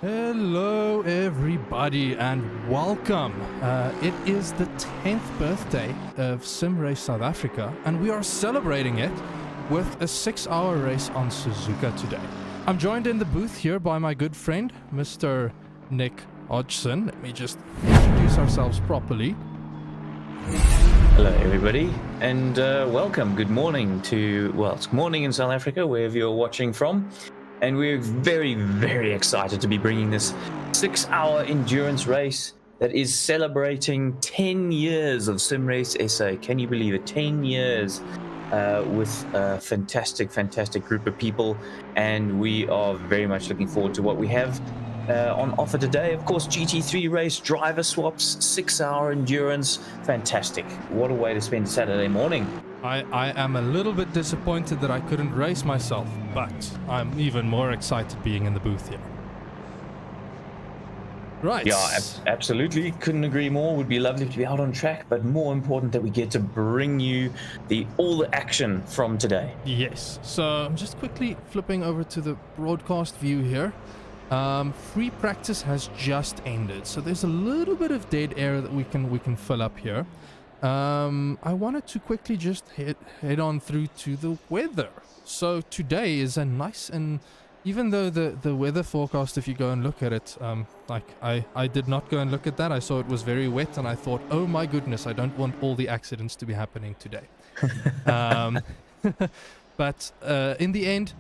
Hello everybody and welcome. It is the 10th birthday of Sim Race South Africa and we are celebrating it with a 6-hour race on Suzuka today. I'm joined in the booth here by my good friend, Mr. Nick Hodgson. Let me just introduce ourselves properly. Hello everybody and welcome. Good morning it's morning in South Africa, wherever you're watching from. And we're very, very excited to be bringing this 6-hour endurance race that is celebrating 10 years of Sim Race SA. Can you believe it? 10 years with a fantastic, fantastic group of people. And we are very much looking forward to what we have on offer today. Of course, GT3 race, driver swaps, 6-hour endurance. Fantastic. What a way to spend Saturday morning. I am a little bit disappointed that I couldn't race myself, but I'm even more excited being in the booth here. Right. Yeah, absolutely. Couldn't agree more. Would be lovely to be out on track, but more important that we get to bring you all the action from today. Yes. So I'm just quickly flipping over to the broadcast view here. Free practice has just ended, so there's a little bit of dead air that we can fill up here. I wanted to quickly just head on through to the weather. So today is a nice, and even though the weather forecast, if you go and look at it, I did not go and look at that. I saw it was very wet and I thought, oh my goodness, I don't want all the accidents to be happening today. But in the end,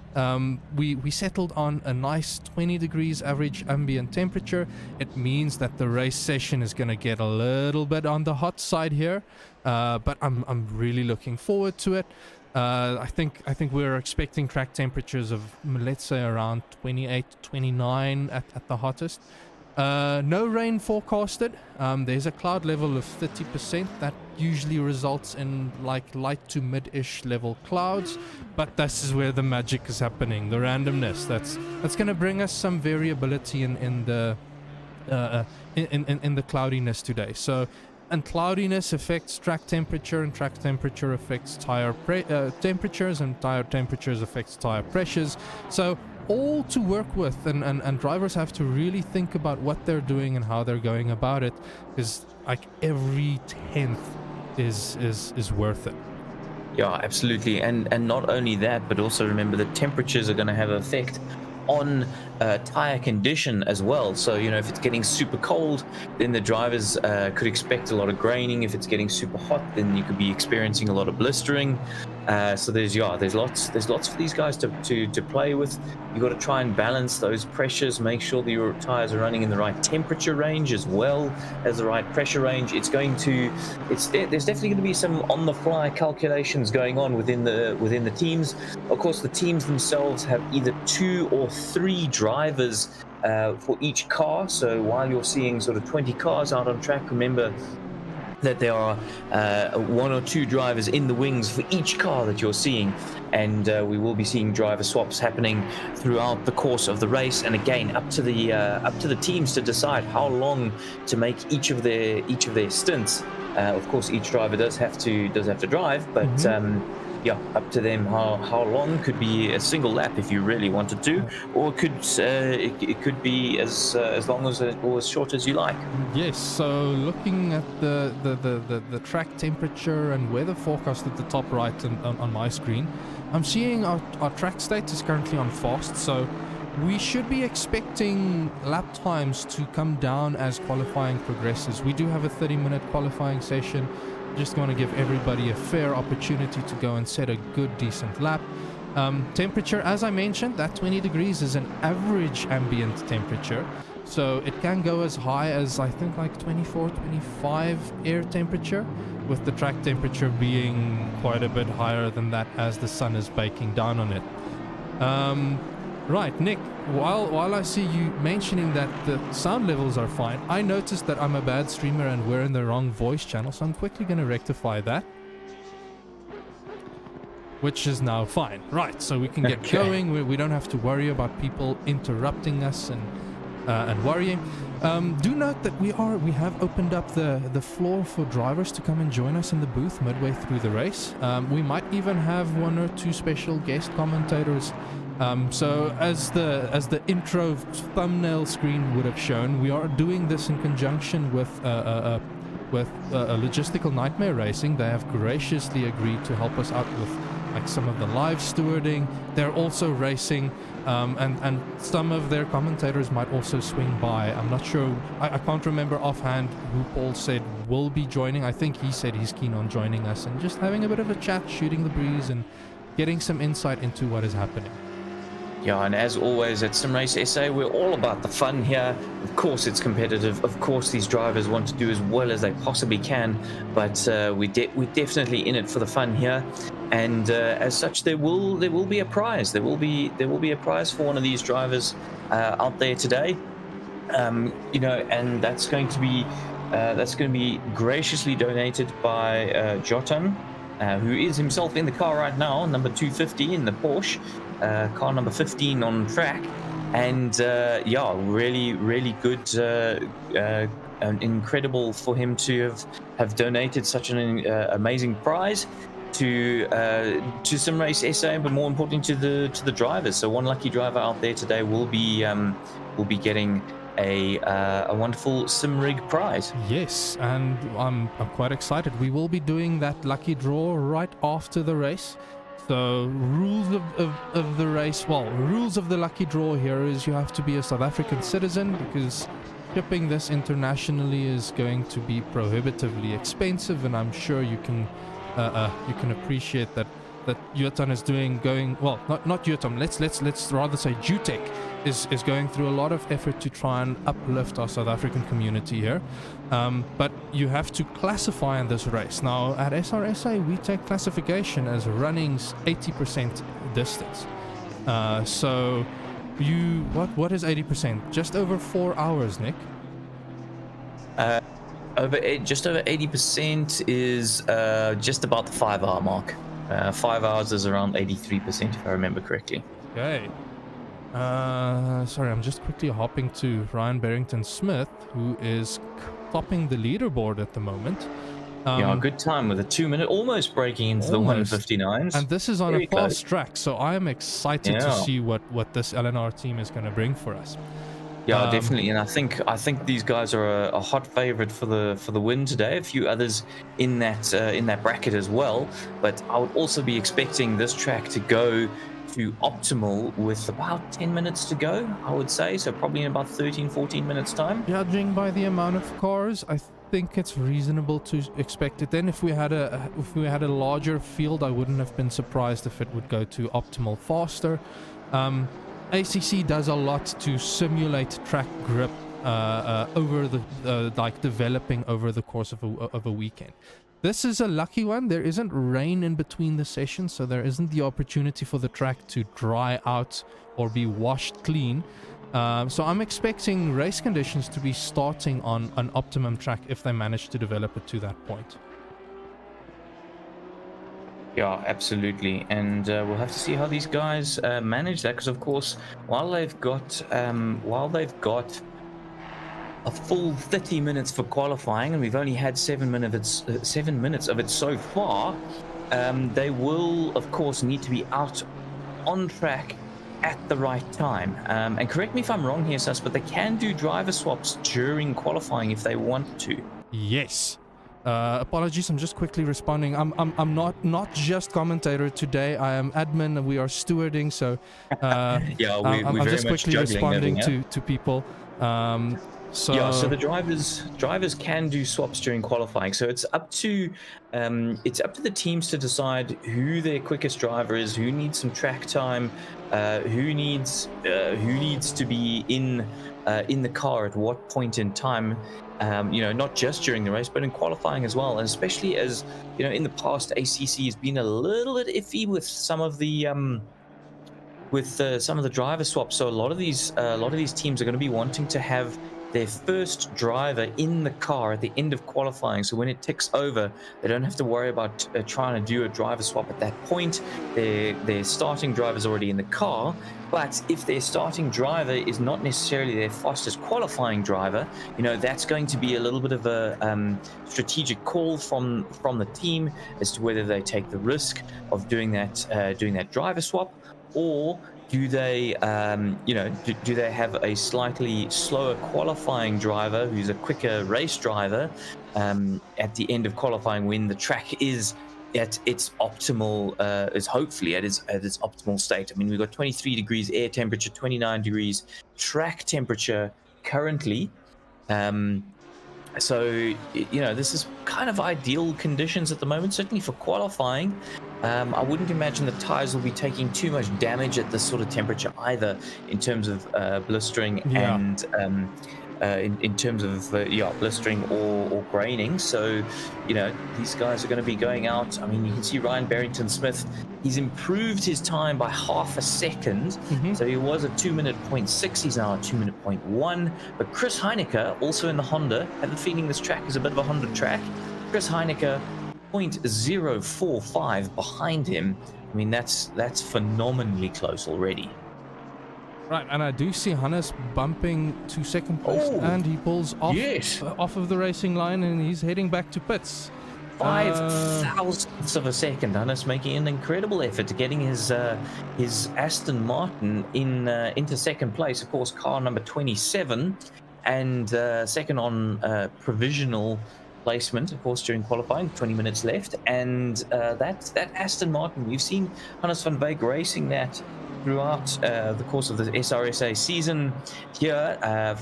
we settled on a nice 20 degrees average ambient temperature. It means that the race session is going to get a little bit on the hot side here, but I'm really looking forward to it. I think we're expecting track temperatures of, let's say, around 28, 29 at the hottest. No rain forecasted. There's a cloud level of 30%. That usually results in like light to mid-ish level clouds, but this is where the magic is happening, the randomness. That's going to bring us some variability in the cloudiness today. So, and cloudiness affects track temperature, and track temperature affects tire temperatures, and tire temperatures affects tire pressures. So all to work with, and drivers have to really think about what they're doing and how they're going about it, because like every 10th is worth it. Yeah, absolutely. And not only that, but also remember that temperatures are going to have an effect on tire condition as well. So, you know, if it's getting super cold, then the drivers could expect a lot of graining. If it's getting super hot, then you could be experiencing a lot of blistering. So there's lots for these guys to play with. You got to try and balance those pressures, make sure that your tires are running in the right temperature range as well as the right pressure range. There's definitely going to be some on-the-fly calculations going on within the teams. Of course, the teams themselves have either 2 or 3 drivers for each car. So while you're seeing sort of 20 cars out on track, remember that there are 1 or 2 drivers in the wings for each car that you're seeing, and we will be seeing driver swaps happening throughout the course of the race. And again, up to the teams to decide how long to make each of their stints. Of course, each driver does have to drive, but yeah, up to them how long. Could be a single lap if you really wanted to, or it could be as long as or as short as you like. Yes. So looking at the track temperature and weather forecast at the top right on my screen, I'm seeing our track state is currently on fast, so we should be expecting lap times to come down as qualifying progresses. We do have a 30-minute qualifying session. Just want to give everybody a fair opportunity to go and set a good, decent lap. Temperature, as I mentioned, that 20 degrees is an average ambient temperature. So it can go as high as, I think, like 24, 25 air temperature, with the track temperature being quite a bit higher than that as the sun is baking down on it. Right, Nick, while I see you mentioning that the sound levels are fine, I noticed that I'm a bad streamer and we're in the wrong voice channel, so I'm quickly going to rectify that. Which is now fine. Right, so we can get going. We don't have to worry about people interrupting us and worrying. Do note that we have opened up the floor for drivers to come and join us in the booth midway through the race. We might even have one or two special guest commentators. So as the intro thumbnail screen would have shown, we are doing this in conjunction with Logistical Nightmare Racing. They have graciously agreed to help us out with like some of the live stewarding. They're also racing, and some of their commentators might also swing by. I'm not sure. I can't remember offhand who Paul said will be joining. I think he said he's keen on joining us and just having a bit of a chat, shooting the breeze, and getting some insight into what is happening. Yeah, and as always at SimRace SA, we're all about the fun here. Of course, it's competitive. Of course, these drivers want to do as well as they possibly can, but we're definitely in it for the fun here. And as such, there will be a prize. There will be a prize for one of these drivers out there today. And that's going to be graciously donated by Jotan, who is himself in the car right now, number 250 in the Porsche. Car number 15 on track, and really good, incredible for him to have donated such an amazing prize to SimRace SA, but more importantly to the drivers. So one lucky driver out there today will be getting a wonderful SimRig prize. Yes, and I'm quite excited. We will be doing that lucky draw right after the race. So rules of the race, rules of the lucky draw here is you have to be a South African citizen, because shipping this internationally is going to be prohibitively expensive, and I'm sure you can appreciate that Jotan is not Jotan, let's rather say Jutec is going through a lot of effort to try and uplift our South African community here. But you have to classify in this race. Now at SRSA we take classification as running's 80% distance. So what is 80%? Just over 4 hours, Nick? Just over 80% is just about the 5 hour mark. 5 hours is around 83%, if I remember correctly. Okay. Sorry, I'm just quickly hopping to Ryan Barrington Smith, who is topping the leaderboard at the moment. Good time with a 2 minute, almost breaking into the 159s. And this is on a fast track, so I am excited to see what this LNR team is going to bring for us. Yeah, definitely, and I think these guys are a hot favorite for the win today. A few others in that bracket as well, but I would also be expecting this track to go to optimal with about 10 minutes to go, I would say, so probably in about 13-14 minutes time. Judging by the amount of cars, I think it's reasonable to expect it. Then if we had a larger field, I wouldn't have been surprised if it would go to optimal faster. ACC does a lot to simulate track grip over the developing over the course of a weekend. This is a lucky one. There isn't rain in between the sessions, so there isn't the opportunity for the track to dry out or be washed clean. So I'm expecting race conditions to be starting on an optimum track if they manage to develop it to that point. Yeah, absolutely, and we'll have to see how these guys manage that, because of course, while they've got a full 30 minutes for qualifying, and we've only had 7 minutes of it so far, they will of course need to be out on track at the right time. And correct me if I'm wrong here, Sus, but they can do driver swaps during qualifying if they want to. Yes. Apologies, I'm just quickly responding. I'm not just commentator today. I am admin and we are stewarding, so I'm just quickly responding to people. So the drivers can do swaps during qualifying. So it's up to the teams to decide who their quickest driver is, who needs some track time, who needs to be in the car at what point in time. Not just during the race, but in qualifying as well. And especially as in the past, ACC has been a little bit iffy with some of the driver swaps. So a lot of these teams are going to be wanting to have their first driver in the car at the end of qualifying. So when it ticks over, they don't have to worry about trying to do a driver swap at that point. Their starting driver is already in the car. But if their starting driver is not necessarily their fastest qualifying driver, that's going to be a little bit of a strategic call from the team as to whether they take the risk of doing that driver swap, or do they do they have a slightly slower qualifying driver who's a quicker race driver at the end of qualifying, when the track is at its optimal, is hopefully at its optimal state. I mean, we've got 23 degrees air temperature, 29 degrees track temperature currently. So this is kind of ideal conditions at the moment, certainly for qualifying. I wouldn't imagine the tires will be taking too much damage at this sort of temperature either, in terms of blistering and in terms of blistering or graining. So these guys are going to be going out. I mean, you can see Ryan Barrington-Smith, he's improved his time by half a second. So he was a 2-minute 0.6, he's now a 2-minute 0.1. But Chris Heineke, also in the Honda, I have a feeling this track is a bit of a Honda track. Chris Heineke 0.045 behind him. I mean, that's phenomenally close already. Right, and I do see Hannes bumping to second place, and he pulls off off of the racing line, and he's heading back to pits. 5 thousandths of a second. Hannes making an incredible effort to getting his Aston Martin into second place. Of course, car number 27, and second on provisional placement, of course, during qualifying. 20 minutes left, and that Aston Martin, we've seen Hannes van Wyk racing that throughout the course of the SRSA season here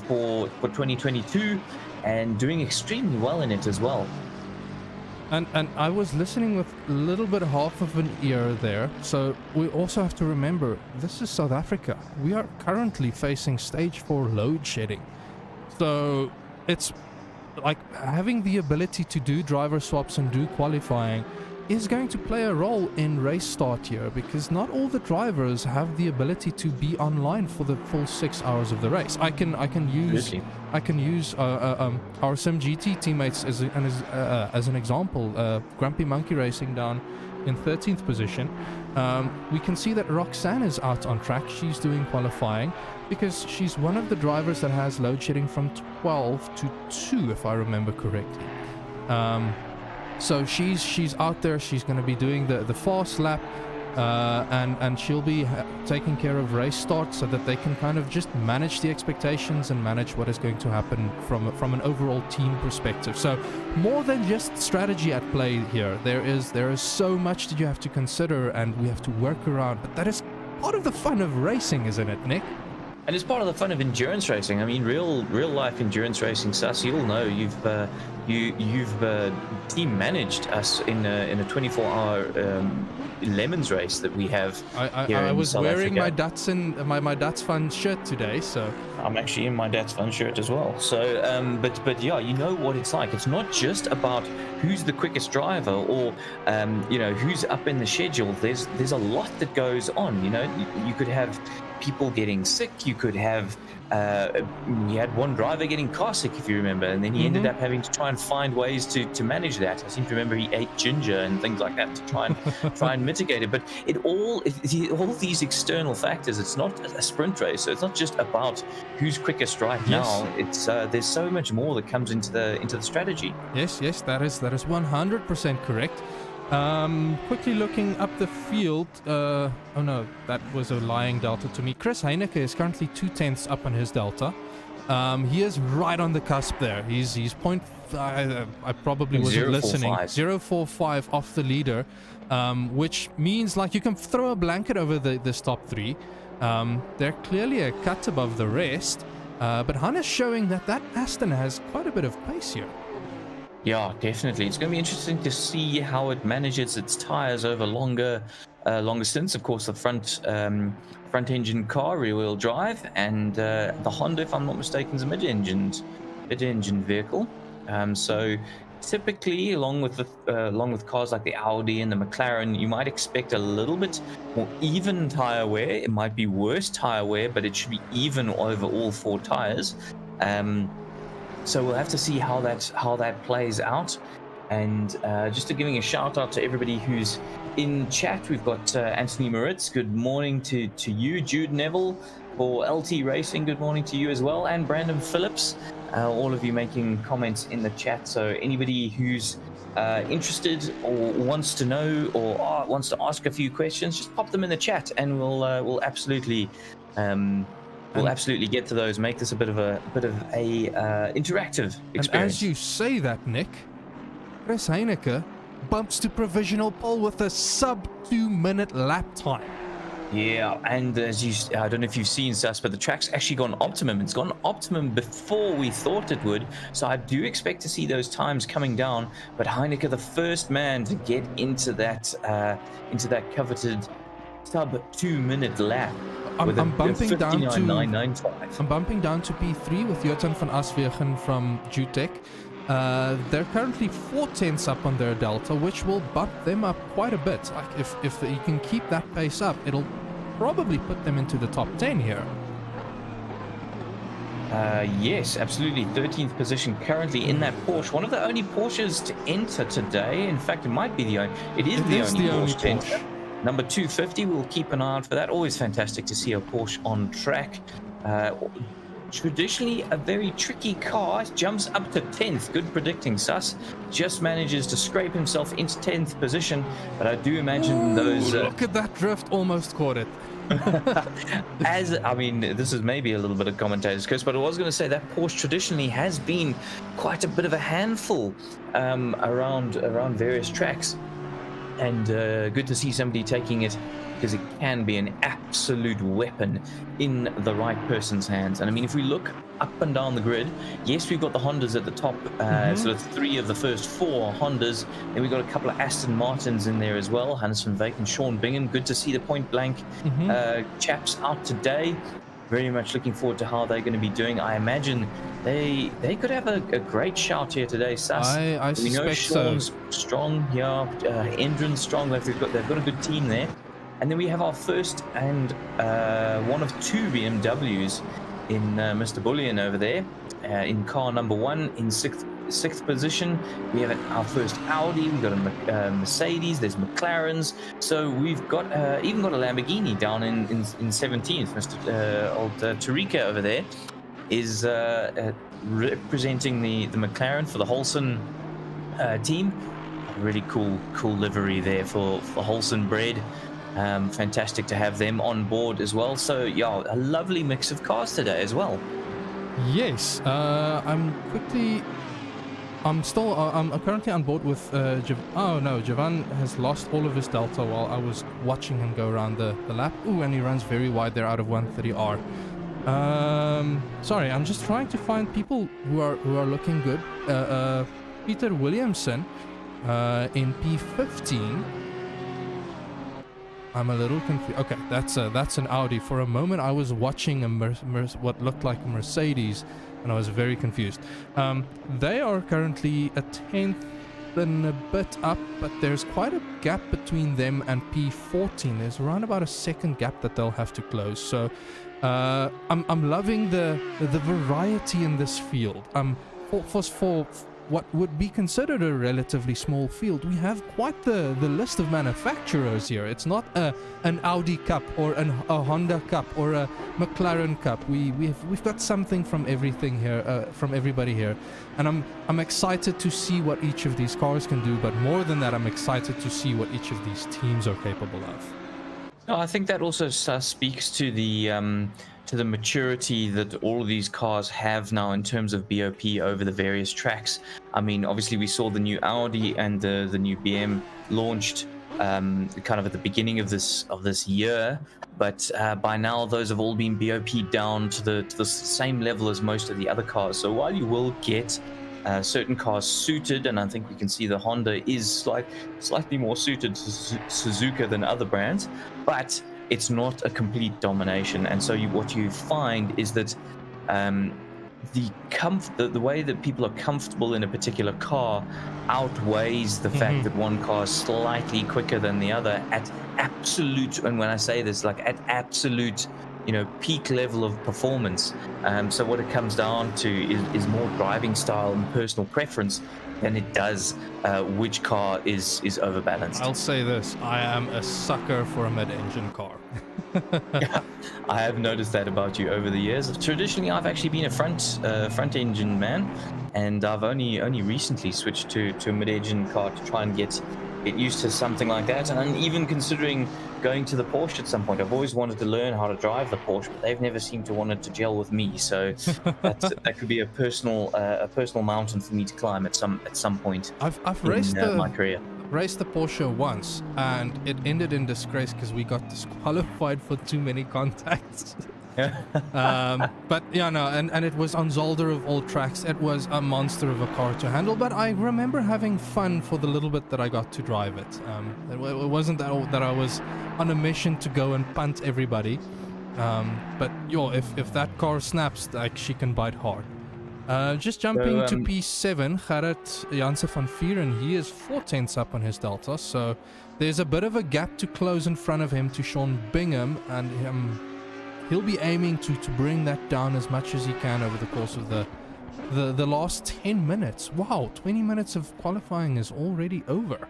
for 2022, and doing extremely well in it as well. And I was listening with a little bit half of an ear there. So we also have to remember, this is South Africa. We are currently facing stage 4 load shedding. So it's like having the ability to do driver swaps and do qualifying is going to play a role in race start here, because not all the drivers have the ability to be online for the full 6 hours of the race. I can use our SimGT teammates as an example. Grumpy Monkey Racing down in 13th position. We can see that Roxanne is out on track. She's doing qualifying because she's one of the drivers that has load shedding from 12 to 2, if I remember correctly. So she's out there. She's going to be doing the fast lap, and she'll be taking care of race start, so that they can kind of just manage the expectations and manage what is going to happen from an overall team perspective. So more than just strategy at play here. There is so much that you have to consider and we have to work around. But that is part of the fun of racing, isn't it, Nick? And it's part of the fun of endurance racing. I mean, real life endurance racing. Sus, you'll know you've team managed us in a 24-hour Lemons race that we have. I was wearing my Datsun my Datsun shirt today, so I'm actually in my Datsun shirt as well. So, but yeah, you know what it's like. It's not just about who's the quickest driver or who's up in the schedule. There's a lot that goes on. You could have people getting sick. You could have you had one driver getting car sick, if you remember, and then he ended up having to try and find ways to manage that. I seem to remember he ate ginger and things like that to try and mitigate it. But all of these external factors, it's not a sprint race, so it's not just about who's quickest right now. It's there's so much more that comes into the strategy. Yes, that is 100% correct. Quickly looking up the field. Oh no, that was a lying delta to me. Chris Heineke is currently 2/10 up on his delta. He is right on the cusp there. He's point. I probably wasn't listening. 0.45 off the leader, which means like you can throw a blanket over this top three. They're clearly a cut above the rest, but Hannes showing that Aston has quite a bit of pace here. Yeah, definitely. It's going to be interesting to see how it manages its tires over longer stints. Of course, the front engine car, rear-wheel drive, and the Honda, if I'm not mistaken, is a mid-engine vehicle. So typically, along with cars like the Audi and the McLaren, you might expect a little bit more even tire wear. It might be worse tire wear, but it should be even over all four tires. So we'll have to see how that plays out. And just giving a shout out to everybody who's in chat. We've got Anthony Moritz. Good morning to you. Jude Neville for LT Racing. Good morning to you as well. And Brandon Phillips. All of you making comments in the chat. So anybody who's interested or wants to know or wants to ask a few questions, just pop them in the chat, and we'll absolutely get to those. Make this a bit of a interactive experience. And as you say that, Nick, Chris Heineke bumps to provisional pole with a sub 2-minute lap time. Yeah, and I don't know if you've seen Sus, but the track's actually gone optimum. It's gone optimum before we thought it would. So I do expect to see those times coming down. But Heineke, the first man to get into that coveted sub 2-minute lap. I'm bumping down to 59.995. I'm bumping down to P3 with Jotan van Aswegen from Jutec. They're currently 4/10 up on their delta, which will bump them up quite a bit. Like if you can keep that pace up, it'll probably put them into the top 10 here. Yes, absolutely. 13th position currently in that Porsche. One of the only Porsches to enter today. In fact, it might be the only. It is the only Porsche to enter. Number 250. We'll keep an eye out for that. Always fantastic to see a Porsche on track. Traditionally a very tricky car. Jumps up to 10th. Good predicting, Sus. Just manages to scrape himself into 10th position, but I do imagine those look at that drift, almost caught it. This is maybe a little bit of commentator's curse, but I was going to say that Porsche traditionally has been quite a bit of a handful around various tracks, and good to see somebody taking it, because it can be an absolute weapon in the right person's hands. And I mean, if we look up and down the grid, yes, we've got the Hondas at the top, so it's 3 of the first 4 Hondas. Then we've got a couple of Aston Martins in there as well, Hannes van Wyk and Sean Bingham. Good to see the point blank chaps out today. Very much looking forward to how they're going to be doing. I imagine they could have a great shout here today, Sus. I we know suspect Sean's strong, Endron's strong. They've got a good team there. And then we have our first and one of 2 BMWs in Mr. Bullion over there, in car number 1 in sixth position. We have our first Audi. We've got a Mercedes. There's McLarens. So we've got even got a Lamborghini down in 17th. Mr. Old Tarika over there is representing the McLaren for the Hodgson team. Really cool livery there for Hodgson bread. Fantastic to have them on board as well. So yeah, a lovely mix of cars today as well. Yes, I'm currently on board with Javan has lost all of his delta while I was watching him go around the lap. Ooh, and he runs very wide there out of 130R. Sorry, I'm just trying to find people who are looking good. Peter Williamson in P15. I'm a little confused. Okay, that's an Audi. For a moment, I was watching what looked like a Mercedes, and I was very confused. They are currently a 10th and a bit up, but there's quite a gap between them and P14. There's around about a second gap that they'll have to close. So I'm loving the variety in this field. For what would be considered a relatively small field, we have quite the list of manufacturers here. It's not an Audi Cup or a Honda Cup or a McLaren Cup. We've got something from everything here, from everybody here, and I'm excited to see what each of these cars can do. But more than that, I'm excited to see what each of these teams are capable of. I think that also speaks to the maturity that all of these cars have now in terms of BOP over the various tracks. I mean, obviously we saw the new Audi and the new BM launched kind of at the beginning of this year, but by now those have all been BOP down to the same level as most of the other cars. So while you will get certain cars suited, and I think we can see the Honda is slightly more suited to Suzuka than other brands, but it's not a complete domination. And so what you find is that the way that people are comfortable in a particular car outweighs the fact that one car is slightly quicker than the other at absolute, and when I say this, like at absolute peak level of performance. So what it comes down to is more driving style and personal preference than it does which car is overbalanced. I'll say this: I am a sucker for a mid-engine car. Yeah, I have noticed that about you over the years. Traditionally, I've actually been a front engine man, and I've only recently switched to a mid-engine car to try and get used to something like that. And I'm even considering going to the Porsche at some point. I've always wanted to learn how to drive the Porsche, but they've never seemed to want to gel with me. So that could be a personal mountain for me to climb at some point. I've raced my career. Raced the Porsche once, and it ended in disgrace because we got disqualified for too many contacts. But yeah, no, and it was on Zolder of all tracks. It was a monster of a car to handle, but I remember having fun for the little bit that I got to drive it. It wasn't that I was on a mission to go and punt everybody. But if that car snaps, like, she can bite hard. Just jumping to P7, Gerrit Jansen van Vieren, he is 4/10 up on his Delta, so there's a bit of a gap to close in front of him to Sean Bingham, and he'll be aiming to bring that down as much as he can over the course of the last 10 minutes. Wow, 20 minutes of qualifying is already over.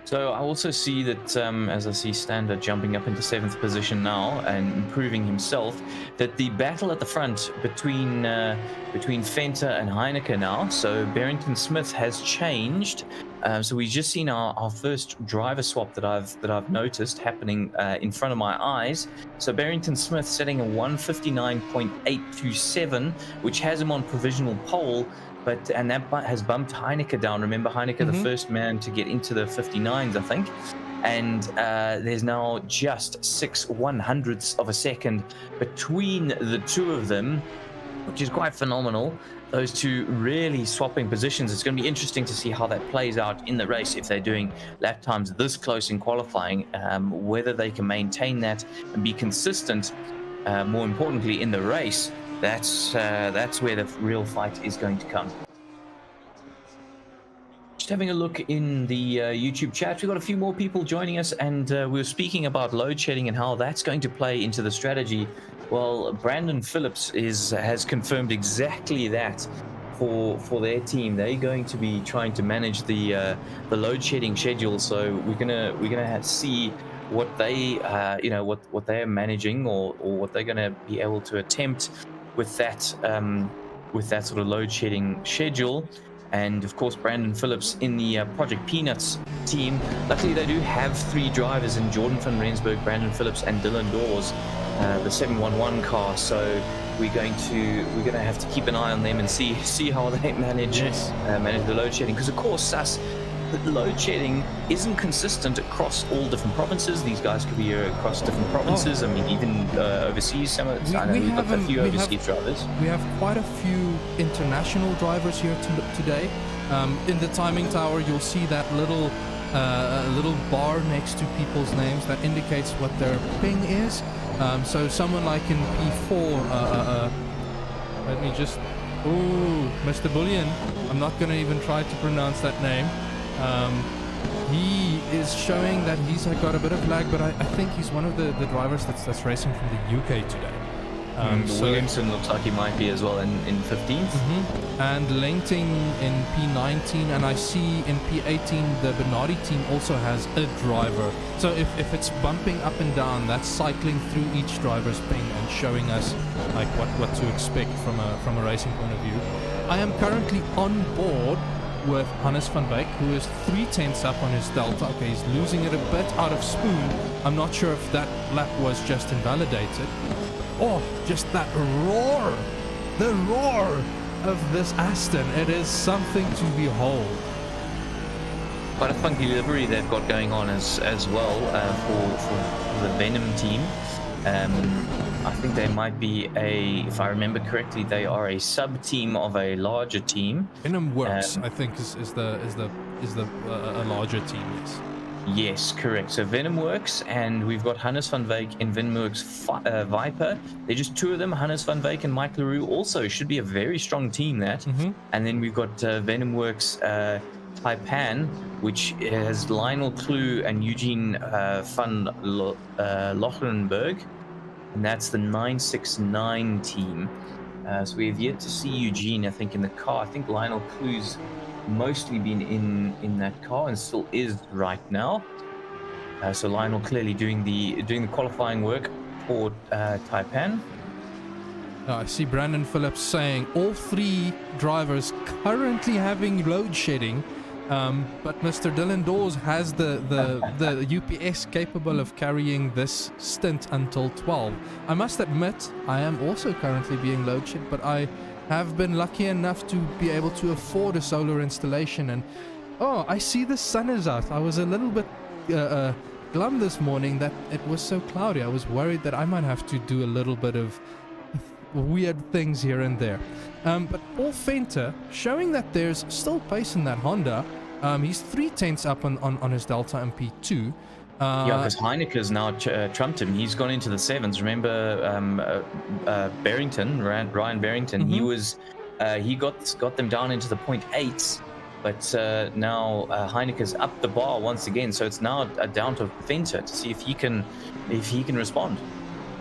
So I also see that, as I see Stander jumping up into 7th position now and improving himself, that the battle at the front between Fenter and Heineke now. So Barrington Smith has changed. So we've just seen our first driver swap that I've noticed happening in front of my eyes. So Barrington Smith setting a 159.827, which has him on provisional pole. And that has bumped Heineke down. Remember, Heineke, the first man to get into the 59s, I think. And there's now just 6/100ths of a second between the two of them, which is quite phenomenal. Those two really swapping positions. It's going to be interesting to see how that plays out in the race if they're doing lap times this close in qualifying, whether they can maintain that and be consistent. More importantly, in the race. That's where the real fight is going to come. Just having a look in the YouTube chat, we've got a few more people joining us, and we were speaking about load shedding and how that's going to play into the strategy. Well, Brandon Phillips has confirmed exactly that for their team. They're going to be trying to manage the load shedding schedule. So we're gonna see what they what they're managing or what they're gonna be able to attempt with that sort of load shedding schedule. And of course, Brandon Phillips in the Project Peanuts team. Luckily, they do have 3 drivers in Jordan van Rensburg, Brandon Phillips, and Dylan Dawes, the 711 car. So we're gonna have to keep an eye on them and see how they manage the load shedding. Because of course, the load shedding isn't consistent across all different provinces. These guys could be across different provinces. I mean, even overseas. I know we've got a few overseas drivers. We have quite a few international drivers here today. In the timing tower, you'll see that little bar next to people's names that indicates what their ping is. So someone like in P4, let me just... Ooh, Mr. Bullion. I'm not going to even try to pronounce that name. He is showing that he's got a bit of lag, but I think he's one of the drivers that's racing from the UK today. Williamson looks like he might be as well in 15th. And Langting in P19, and I see in P18 the Bernardi team also has a driver. So if it's bumping up and down, that's cycling through each driver's ping and showing us like what to expect from a racing point of view. I am currently on board with Hannes van Wyk, who is 3/10 up on his Delta. Okay, he's losing it a bit out of spoon. I'm not sure if that lap was just invalidated. Oh, just that roar! The roar of this Aston. It is something to behold. Quite a funky livery they've got going on as well for the Venom team. I think they might be if I remember correctly, they are a sub team of a larger team. Venom Works, I think, is a larger team. Yes. Yes, correct. So Venom Works, and we've got Hannes van Wyk in Venom Works Viper. They're just 2 of them. Hannes van Wyk and Mike Leroux also should be a very strong team. And then we've got Venom Works Taipan, which has Lionel Klue and Eugene van Lochlenberg. and that's the 969 team. So we have yet to see Eugene, I think, in the car. I think Lionel Clue's mostly been in that car and still is right now. So Lionel clearly doing the qualifying work for Taipan. I see Brandon Phillips saying all 3 drivers currently having load shedding, but Mr. Dylan Dawes has the UPS capable of carrying this stint until 12. I must admit, I am also currently being load shed, but I have been lucky enough to be able to afford a solar installation. And oh, I see the sun is out. I was a little bit glum this morning that it was so cloudy. I was worried that I might have to do a little bit of weird things here and there. But Paul Fenter showing that there's still pace in that Honda. He's 3/10 up on his Delta MP2. Yeah, because Heineke's now trumped him. He's gone into the 7s. Remember Barrington, Ryan Barrington, he got them down into the 0.8s, but now Heineke's up the bar once again. So it's now down to Fenter to see if he can respond.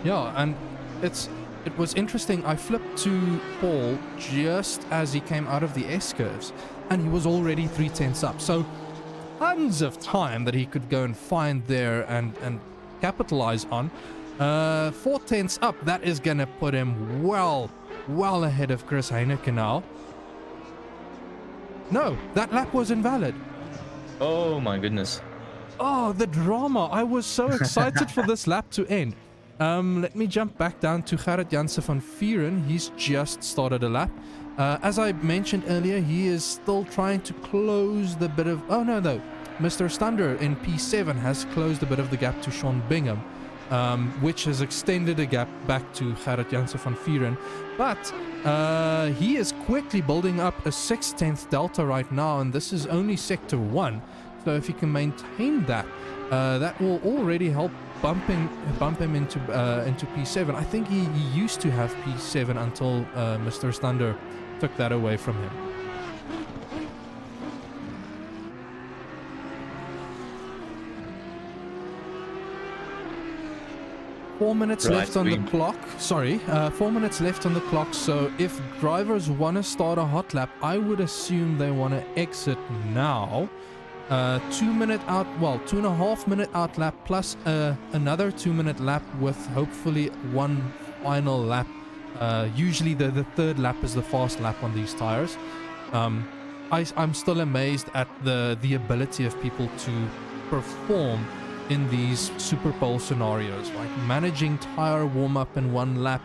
Yeah, and it was interesting. I flipped to Paul just as he came out of the S-curves, and he was already 3/10 up. So tons of time that he could go and find there and capitalize on. 4/10 up, that is going to put him well ahead of Chris Heineke now. No, that lap was invalid. Oh my goodness. Oh, the drama. I was so excited for this lap to end. Let me jump back down to Gerrit Jansen van Vieren. He's just started a lap. As I mentioned earlier, he is still trying to close the bit of... Oh, no. Mr. Stander in P7 has closed a bit of the gap to Sean Bingham, which has extended a gap back to Gerrit Jansen van Vieren. But he is quickly building up a 6/10 delta right now, and this is only Sector 1. So if he can maintain that, that will already help bump him into P7. I think he used to have P7 until Mr. Stander took that away from him. Four minutes left on the clock. Sorry, 4 minutes left on the clock. So if drivers want to start a hot lap, I would assume they want to exit now. 2.5 minute out lap plus another 2-minute lap with hopefully one final lap. Usually the third lap is the fast lap on these tires. I'm still amazed at the ability of people to perform in these Super Bowl scenarios, like managing tire warm up in one lap,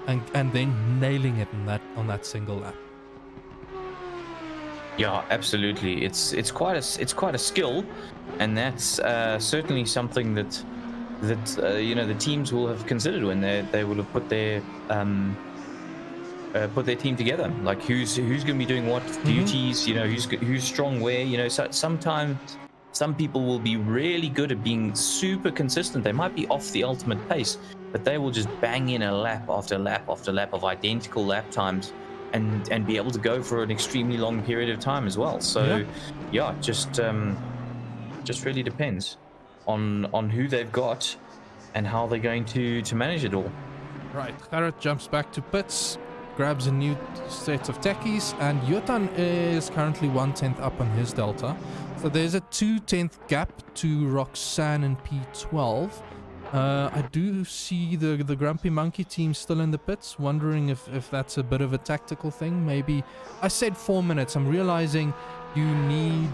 and then nailing it on that single lap. Yeah, absolutely. It's quite a skill, and that's certainly something that the teams will have considered when they will have put their team together. Like who's going to be doing what duties? Who's strong where? So sometimes some people will be really good at being super consistent. They might be off the ultimate pace, but they will just bang in a lap after lap after lap of identical lap times. And be able to go for an extremely long period of time as well. So, just really depends on who they've got and how they're going to manage it all. Right, Gerrit jumps back to pits, grabs a new set of techies, and Jotan is currently 1/10 up on his delta. So there's a 2/10 gap to Roxanne in P12. I do see the Grumpy Monkey team still in the pits, wondering if that's a bit of a tactical thing. Maybe I said 4 minutes. I'm realizing you need...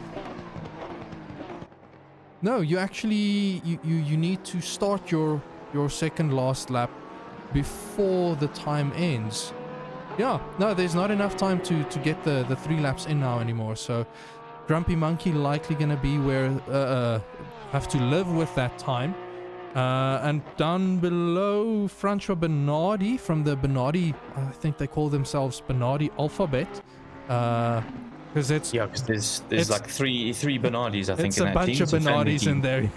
No, you actually you need to start your second last lap before the time ends. Yeah, no, there's not enough time to get the 3 laps in now anymore. So Grumpy Monkey likely gonna be where have to live with that time. And down below, Francois Bernardi from the Bernardi, I think they call themselves Bernardi Alphabet. Because there's like three Bernardis, I think, in that team. It's a bunch of Bernardis in there.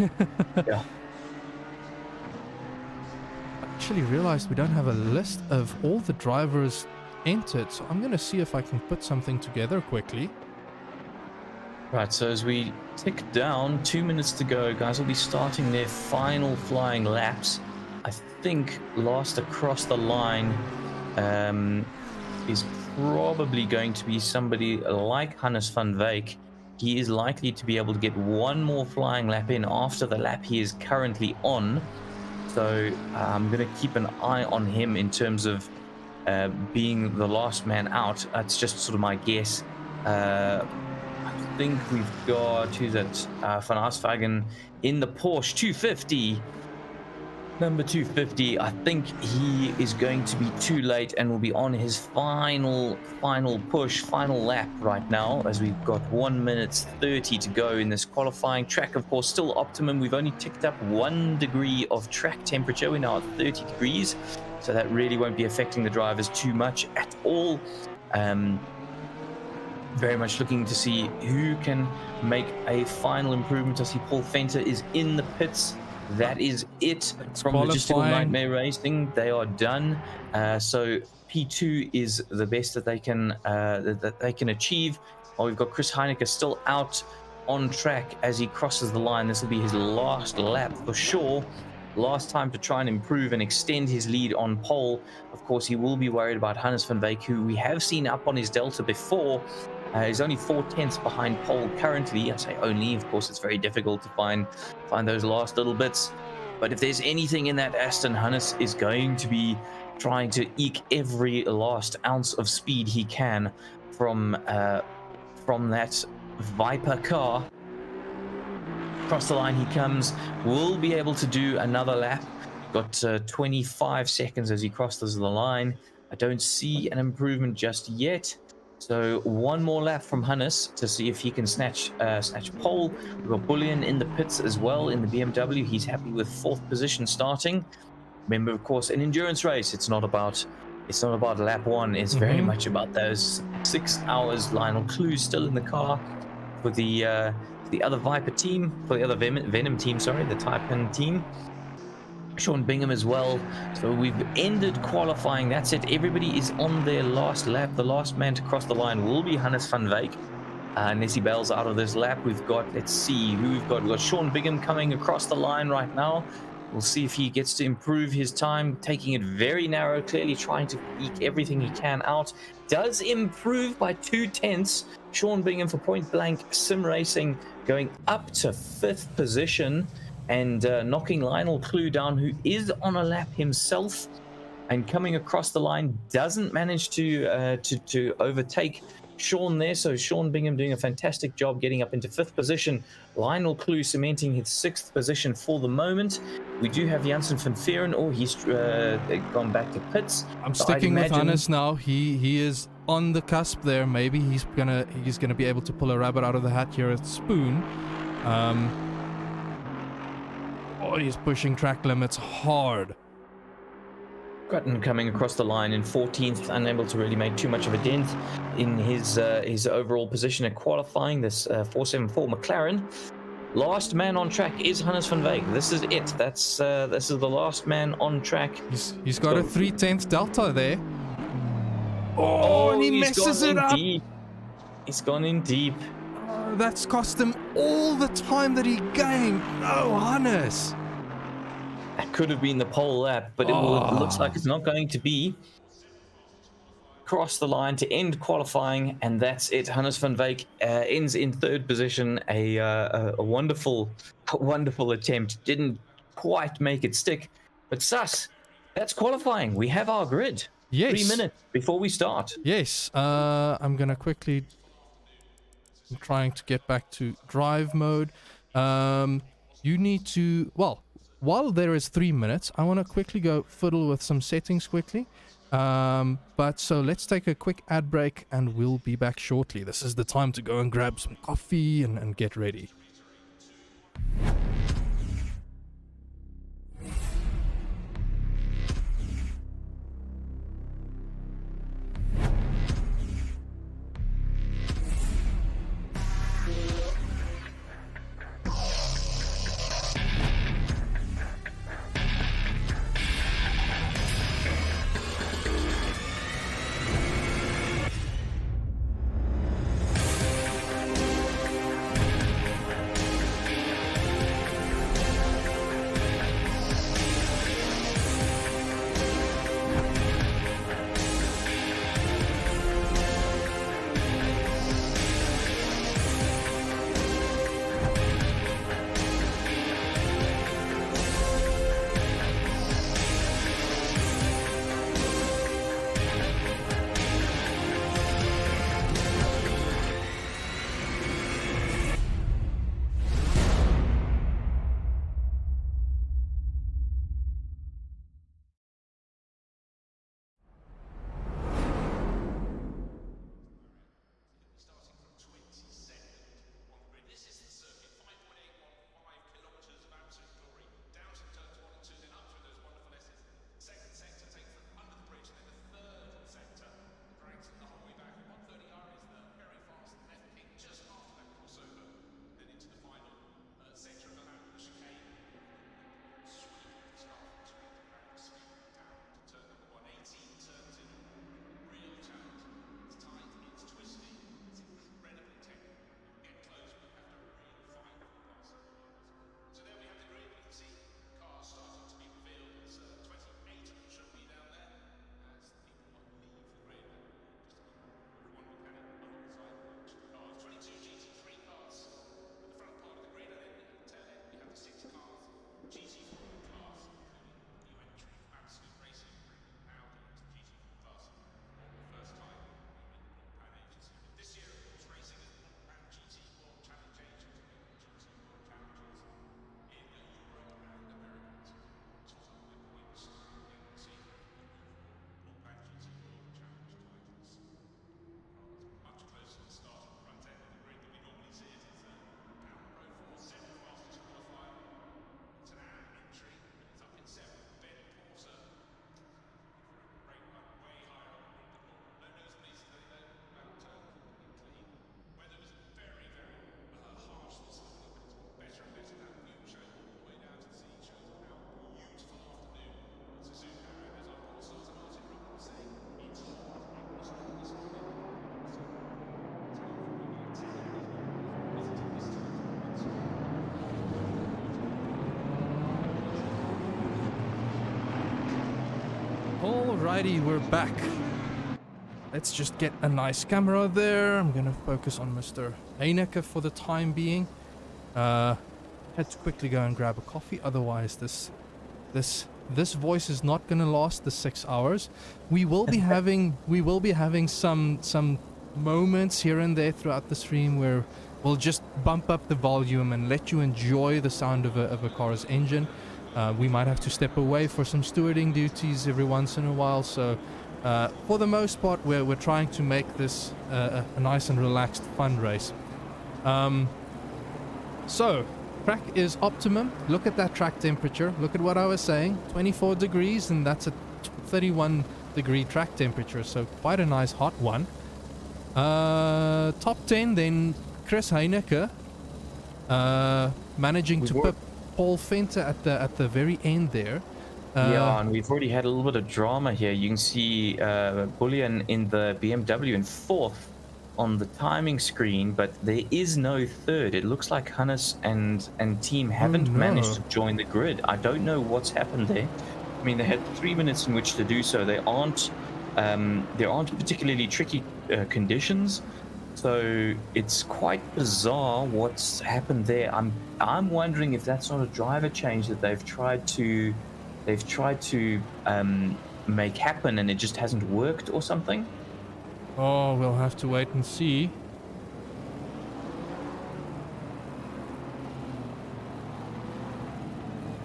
Yeah. I actually realized we don't have a list of all the drivers entered, so I'm going to see if I can put something together quickly. Right, so as we tick down, 2 minutes to go, guys will be starting their final flying laps. I think last across the line is probably going to be somebody like Hannes van Wyk. He is likely to be able to get one more flying lap in after the lap he is currently on. So I'm going to keep an eye on him in terms of being the last man out. That's just sort of my guess. I think we've got, who's that? Van Arsvagen in the Porsche 250. Number 250, I think he is going to be too late and will be on his final push, final lap right now, as we've got 1 minute 30 to go in this qualifying. Track, of course, still optimum. We've only ticked up 1 degree of track temperature. We're now at 30 degrees, so that really won't be affecting the drivers too much at all. Very much looking to see who can make a final improvement. I see Paul Venter is in the pits. That is it from Logistical Nightmare Racing. They are done. So P2 is the best that they can achieve. We've got Chris Heineke still out on track as he crosses the line. This will be his last lap for sure. Last time to try and improve and extend his lead on pole. Of course, he will be worried about Hannes van Wyk, who we have seen up on his Delta before. He's only 4/10 behind pole currently. I say only, of course, it's very difficult to find those last little bits. But if there's anything in that Aston, Hannes is going to be trying to eke every last ounce of speed he can from that Viper car. Across the line he comes. Will be able to do another lap. Got 25 seconds as he crosses the line. I don't see an improvement just yet. So one more lap from Hannes to see if he can snatch pole. We've got Bullion in the pits as well in the BMW. He's happy with 4th position starting. Remember, of course, an endurance race. It's not about lap 1. It's very much about those 6 hours. Lionel Clue's still in the car for the other Viper team, for the other Venom team, sorry, the Taipan team. Sean Bingham as well. So we've ended qualifying. That's it. Everybody is on their last lap. The last man to cross the line will be Hannes van Wyk. Unless he bails out of this lap. We've got, let's see who we've got. We've got Sean Bingham coming across the line right now. We'll see if he gets to improve his time, taking it very narrow, clearly trying to eke everything he can out. Does improve by 2/10. Sean Bingham for Point Blank Sim Racing going up to 5th position. And knocking Lionel Clue down, who is on a lap himself, and coming across the line, doesn't manage to overtake Sean there. So Sean Bingham doing a fantastic job getting up into 5th position. Lionel Clue cementing his 6th position for the moment. We do have Janssen van Veeren. Oh, he's gone back to pits. I'm sticking with Hannes now. He is on the cusp there. Maybe he's gonna be able to pull a rabbit out of the hat here at Spoon. Oh, he's pushing track limits hard. Gutton coming across the line in 14th, unable to really make too much of a dent in his overall position at qualifying. This 474 McLaren. Last man on track is Hannes van Wyk. This is it. This is the last man on track. He's got a 3/10 delta there. Oh, and he messes it up. Deep. He's gone in deep. That's cost him all the time that he gained. No, Hannes. That could have been the pole lap, but it looks like it's not going to be. Cross the line to end qualifying, and that's it. Hannes van Wyk ends in 3rd position. A wonderful attempt. Didn't quite make it stick, but sus, that's qualifying. We have our grid. Yes. 3 minutes before we start. Yes. I'm gonna quickly. I'm trying to get back to drive mode. You need to, well, while there is 3 minutes, I want to quickly go fiddle with some settings quickly. But so let's take a quick ad break and we'll be back shortly. This is the time to go and grab some coffee and get ready. Alrighty, we're back. Let's just get a nice camera there. I'm gonna focus on Mr. Heineke for the time being. Had to quickly go and grab a coffee, otherwise this voice is not gonna last the 6 hours. We will be having some moments here and there throughout the stream where we'll just bump up the volume and let you enjoy the sound of a car's engine. We might have to step away for some stewarding duties every once in a while, so for the most part we're trying to make this a nice and relaxed fun race. So track is optimum. Look at that track temperature. Look at what I was saying, 24 degrees, and that's a 31 degree track temperature, so quite a nice hot one. Top 10 then, Chris Heineke managing to put Paul Venter at the very end there. Yeah, and we've already had a little bit of drama here. You can see Bullion in the BMW in 4th on the timing screen, but there is no 3rd. It looks like Hannes and team haven't managed to join the grid. I don't know what's happened there. I mean, they had 3 minutes in which to do so. There aren't particularly tricky conditions, so it's quite bizarre what's happened there. I'm wondering if that's not a driver change that they've tried to make happen and it just hasn't worked or something. Oh, we'll have to wait and see.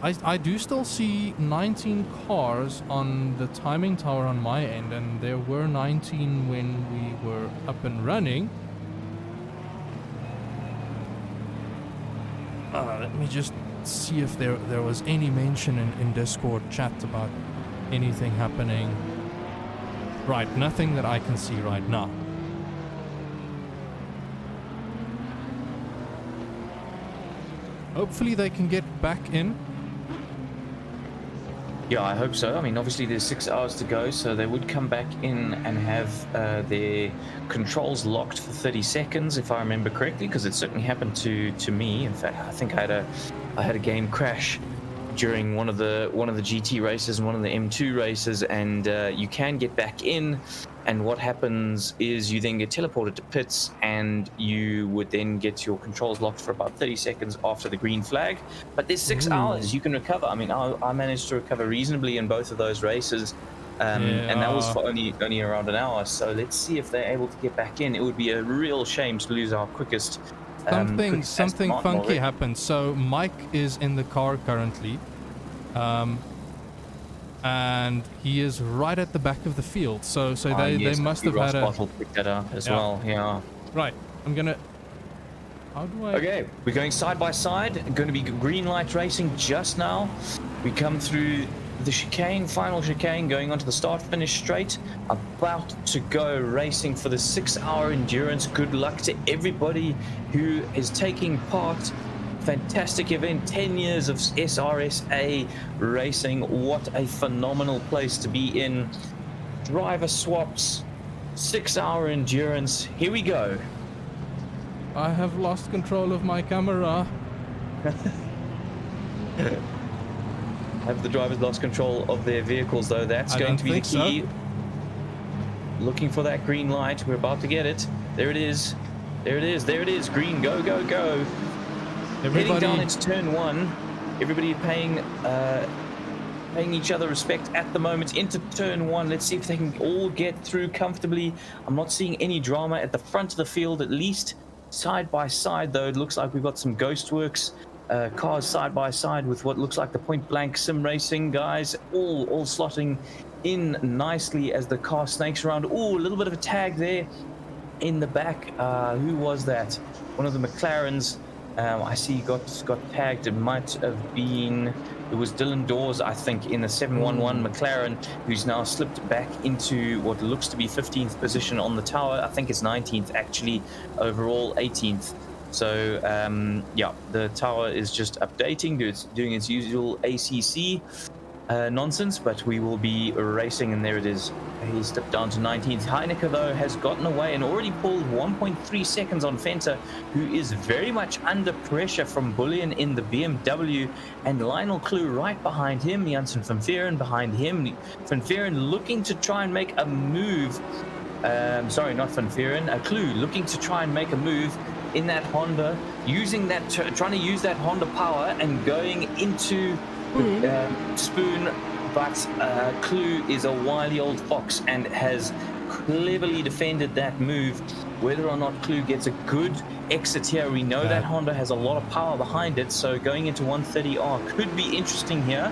I do still see 19 cars on the timing tower on my end, and there were 19 when we were up and running. Let me just see if there was any mention in Discord chat about anything happening. Right, nothing that I can see right now. Hopefully they can get back in. Yeah, I hope so. I mean, obviously there's 6 hours to go, so they would come back in and have their controls locked for 30 seconds, if I remember correctly, because it certainly happened to me. In fact, I think I had a game crash during one of the GT races and one of the M2 races, and you can get back in, and what happens is you then get teleported to pits, and you would then get your controls locked for about 30 seconds after the green flag. But there's 6 hours you can recover. I mean, I managed to recover reasonably in both of those races, and that was for only around an hour. So let's see if they're able to get back in. It would be a real shame to lose our quickest. Something funky happened. So Mike is in the car currently, and he is right at the back of the field. So they must have had a. Pick that up as well. Yeah. Right. I'm gonna. How do I? Okay, we're going side by side. Going to be green light racing just now. We come through the chicane, final chicane, going onto the start-finish straight. About to go racing for the 6-hour endurance. Good luck to everybody who is taking part. Fantastic event, 10 years of SRSA racing. What a phenomenal place to be in. Driver swaps, 6-hour endurance. Here we go. I have lost control of my camera. Have the drivers lost control of their vehicles, though? That's going to be the key. So. Looking for that green light. We're about to get it. There it is. There it is. There it is. Green. Go, go, go. Heading down into turn 1. Everybody paying each other respect at the moment into turn 1. Let's see if they can all get through comfortably. I'm not seeing any drama at the front of the field, at least. Side by side, though, it looks like we've got some Ghostworks cars side by side with what looks like the point blank sim racing guys, all slotting in nicely as the car snakes around. Oh, a little bit of a tag there in the back. Who was that? One of the McLarens. I see got tagged. It might have been, it was Dylan Dawes, I think, in the 711 McLaren, who's now slipped back into what looks to be 15th position on the tower. I think it's 19th actually, overall 18th. So yeah, the tower is just updating, it's doing its usual ACC. nonsense, but we will be racing, and there it is. He stepped down to 19th. Heineke, though, has gotten away and already pulled 1.3 seconds on Venter, who is very much under pressure from Bullion in the BMW, and Lionel Clue right behind him. Janssen van Veeren behind him. Van Veeren looking to try and make a move. Sorry, not Van Veeren. Clue looking to try and make a move in that Honda, using that, trying to use that Honda power and going into Spoon, but Clue is a wily old fox and has cleverly defended that move. Whether or not Clue gets a good exit here, we know that Honda has a lot of power behind it, so going into 130R could be interesting here,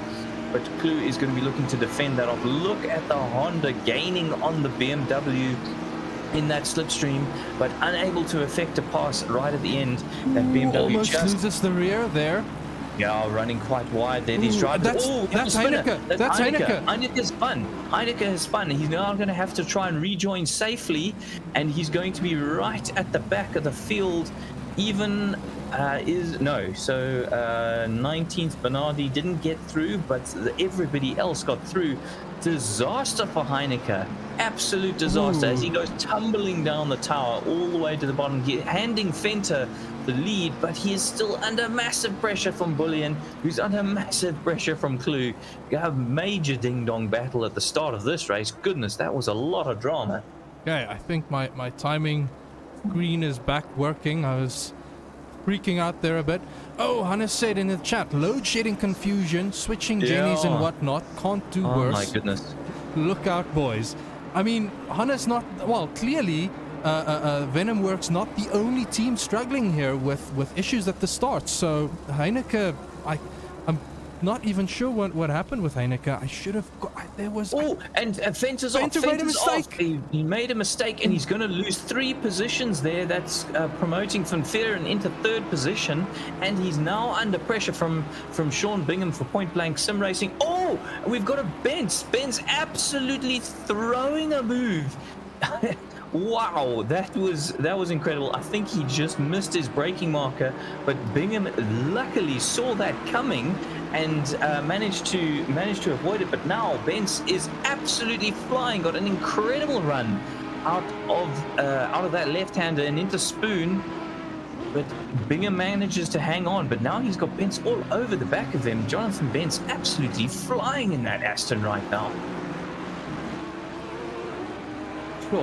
but Clue is going to be looking to defend that off. Look at the Honda gaining on the BMW in that slipstream, but unable to effect a pass right at the end. That BMW almost just loses the rear there. Yeah, running quite wide there. These drivers. That's Heineke. That's Heineke. Heineke's spun. Heineke has spun. He's now going to have to try and rejoin safely, and he's going to be right at the back of the field. Even no. So 19th Bernardi didn't get through, but everybody else got through. Disaster for Heineke. Absolute disaster as he goes tumbling down the tower all the way to the bottom, handing Venter the lead, but he is still under massive pressure from Bullion, who's under massive pressure from Clue. You have a major ding-dong battle at the start of this race. Goodness, that was a lot of drama. Okay, I think my timing screen is back working. I was freaking out there a bit. Oh, Hannes said in the chat, load shedding confusion, switching jennies and whatnot, can't do worse. Oh my goodness. Look out, boys. I mean, Hannes not, well, clearly Venomworks not the only team struggling here with issues at the start. So Heineke, I'm not even sure what happened with Heineke. I should have got, there was... Oh, and Venter's off. Venter made a mistake. He made a mistake, and he's going to lose 3 positions there. That's promoting Van Veeren into 3rd position, and he's now under pressure from Sean Bingham for Point Blank Sim Racing. Oh, we've got a Benz. Benz absolutely throwing a move. Wow, that was incredible. I think he just missed his braking marker, but Bingham luckily saw that coming and managed to avoid it. But now Benz is absolutely flying, got an incredible run out of that left-hander and into Spoon. But Bingham manages to hang on, but now he's got Benz all over the back of him. Jonathan Benz absolutely flying in that Aston right now.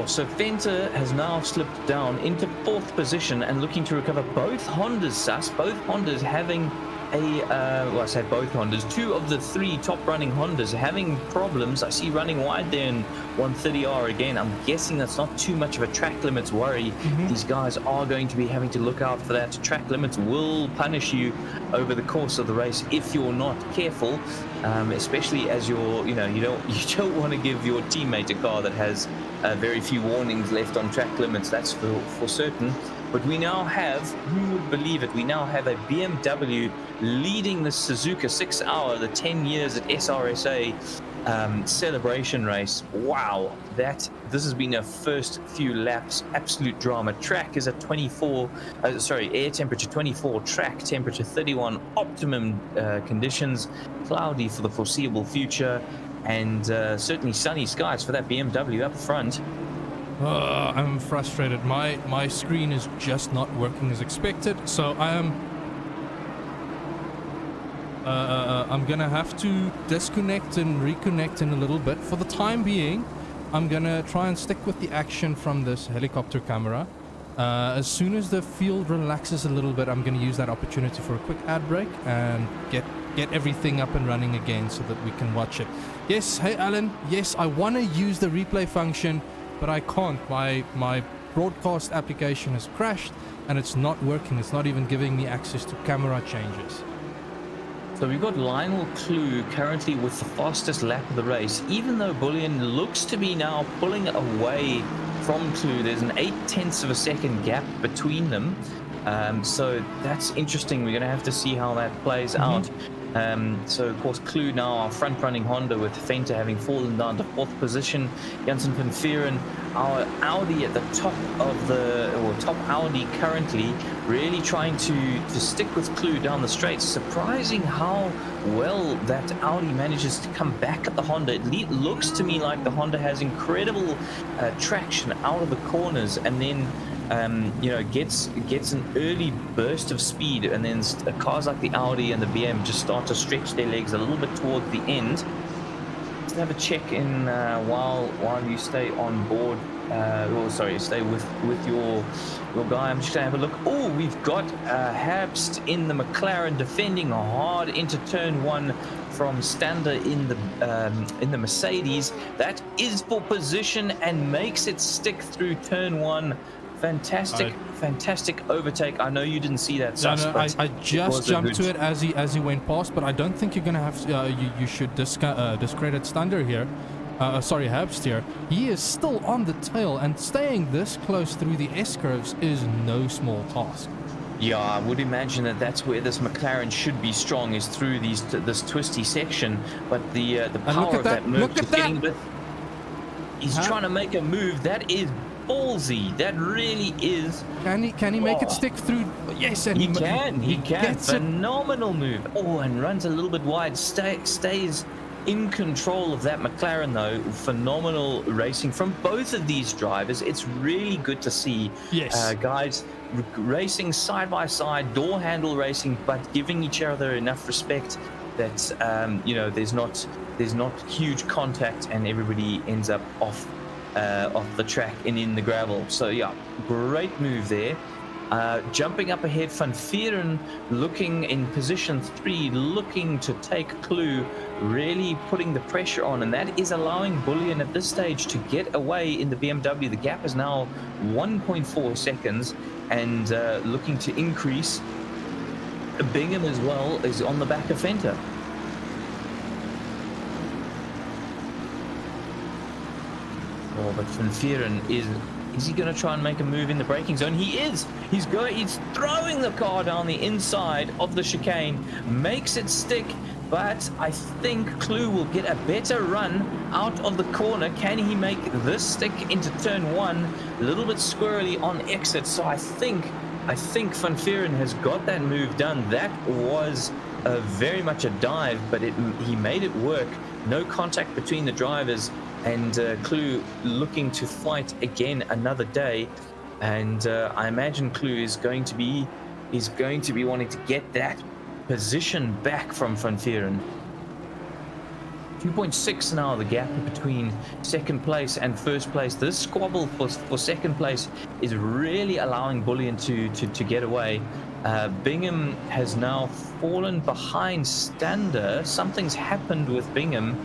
So Venter has now slipped down into 4th position and looking to recover both Hondas, Sus. Both Hondas having well, I say both Hondas. 2 of the 3 top running Hondas having problems. I see running wide there in 130R again. I'm guessing that's not too much of a track limits worry. These guys are going to be having to look out for that. Track limits will punish you over the course of the race if you're not careful, especially as you don't want to give your teammate a car that has very few warnings left on track limits. That's for certain. But we now have, who would believe it, we now have a BMW leading the Suzuka 6-hour, the 10 years at SRSA celebration race. Wow, this has been a first few laps, absolute drama. Track is at 24, air temperature 24, track temperature 31, optimum conditions, cloudy for the foreseeable future, and certainly sunny skies for that BMW up front. I'm frustrated. My screen is just not working as expected, so I'm gonna have to disconnect and reconnect in a little bit. For the time being, I'm gonna try and stick with the action from this helicopter camera. As soon as the field relaxes a little bit, I'm gonna use that opportunity for a quick ad break and get everything up and running again so that we can watch it. Yes, hey Alan, yes, I want to use the replay function, but I can't. My broadcast application has crashed and it's not working. It's not even giving me access to camera changes. So we've got Lionel Clue currently with the fastest lap of the race, even though Bullion looks to be now pulling away from Clue. There's an 0.8 of a second gap between them. So that's interesting. We're going to have to see how that plays out. So of course Clue now our front-running Honda, with Fenter having fallen down to 4th position. Janssen van Vieren, our Audi at the top of top Audi currently, really trying to stick with Clue down the straight. Surprising how well that Audi manages to come back at the Honda. It looks to me like the Honda has incredible traction out of the corners, and then gets an early burst of speed, and then cars like the Audi and the BM just start to stretch their legs a little bit towards the end. Let's have a check in while you stay on board. Stay with your guy. I'm just gonna have a look. Oh, we've got Herbst in the McLaren defending hard into turn 1 from Stander in the Mercedes. That is for position and makes it stick through turn 1. Fantastic overtake. I know you didn't see that. I just jumped to it as he went past, but I don't think you're gonna have you should discredit Stander here. Herbst here. He is still on the tail, and staying this close through the S-curves is no small task. Yeah, I would imagine that's where this McLaren should be strong, is through this twisty section. But the power of that move, look at that. He's trying to make a move that is ballsy. That really is. Can he make it stick through? Yes, and he can. He can. Phenomenal move. Oh, and runs a little bit wide. Stays in control of that McLaren though. Phenomenal racing from both of these drivers. It's really good to see. Yes, guys racing side by side, door handle racing, but giving each other enough respect that there's not huge contact, and everybody ends up off the track and in the gravel. So yeah, great move there. Jumping up ahead, Van Vieren looking in position 3, looking to take Clue, really putting the pressure on, and that is allowing Bullion at this stage to get away in the BMW. The gap is now 1.4 seconds, and looking to increase. Bingham as well is on the back of Fenter. Oh, but Van Vieren is he going to try and make a move in the braking zone? He is. He's throwing the car down the inside of the chicane, makes it stick, but I think Clue will get a better run out of the corner. Can he make this stick into turn 1? A little bit squirrely on exit, so I think Van Vieren has got that move done. That was very much a dive, but he made it work. No contact between the drivers, and Clue looking to fight again another day. And I imagine Clue is going to be wanting to get that position back from Van Vieren. 2.6 now the gap between second place and first place. This squabble for second place is really allowing Bullion to get away. Bingham has now fallen behind Stander. Something's happened with Bingham,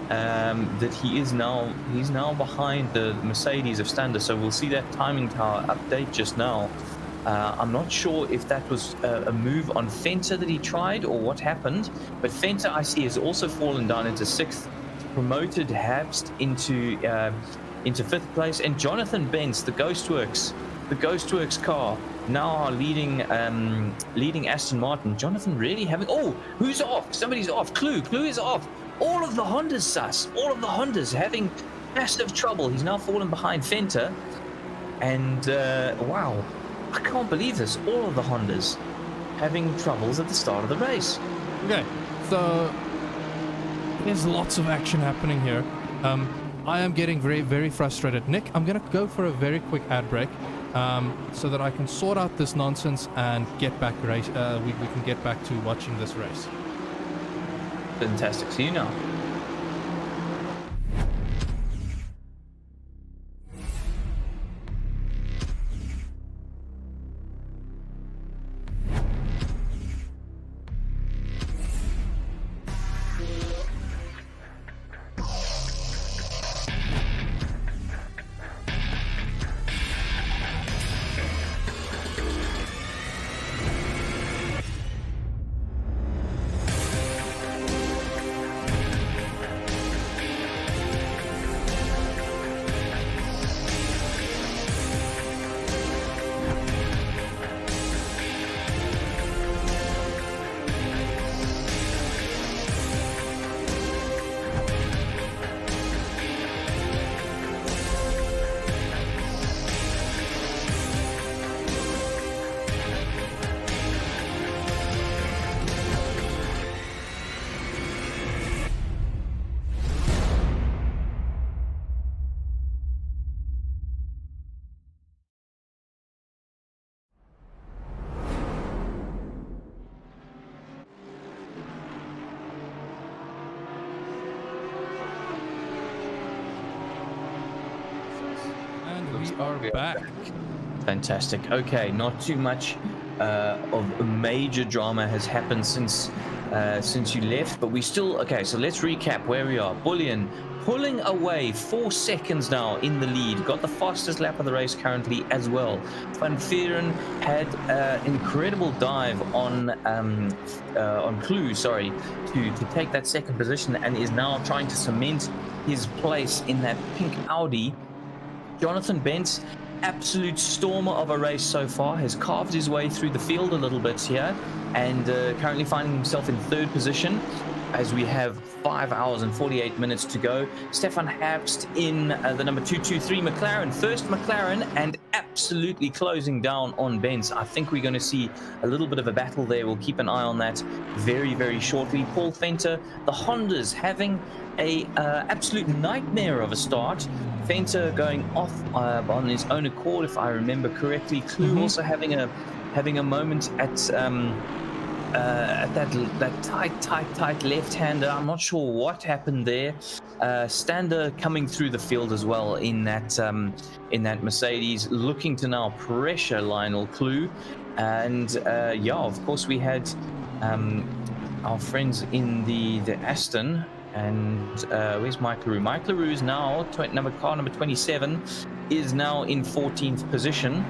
that he's now behind the Mercedes of Stander. So we'll see that timing tower update just now. I'm not sure if that was a move on Fenter that he tried or what happened, but Fenter I see has also fallen down into 6th, promoted Herbst into 5th place, and Jonathan Bentz, the Ghostworks car, now are leading Aston Martin. Jonathan really having, who's off? Somebody's off. Clue is off. All of the Hondas sus. All of the Hondas having massive trouble. He's now fallen behind Fenter, and wow. I can't believe this. All of the Hondas having troubles at the start of the race. Okay, so there's lots of action happening here. I am getting very, very frustrated. Nick, I'm going to go for a very quick ad break so that I can sort out this nonsense and get back we can get back to watching this race. Fantastic. See you now. are back. Fantastic. Okay, not too much of a major drama has happened since you left, but we still okay. So let's recap where we are. Bullion pulling away 4 seconds now in the lead. Got the fastest lap of the race currently as well. Van Vieren had incredible dive on Clue, sorry, to take that second position, and is now trying to cement his place in that pink Audi. Jonathan Bentz, absolute stormer of a race so far, has carved his way through the field a little bit here, and currently finding himself in third position as we have 5 hours and 48 minutes to go. Stefan Herbst in the number 223 McLaren, first McLaren, and absolutely closing down on Benz. I think we're going to see a little bit of a battle there. We'll keep an eye on that very, very shortly. Paul Venter, the Hondas having a absolute nightmare of a start. Venter going off on his own accord, if I remember correctly. Clue also having a moment at that tight left-hander. I'm not sure what happened there. Stander coming through the field as well in that Mercedes, looking to now pressure Lionel Clue. And yeah, of course we had our friends in the Aston. And where's Mike LaRue? Mike LaRue is now car number 27, is now in 13th position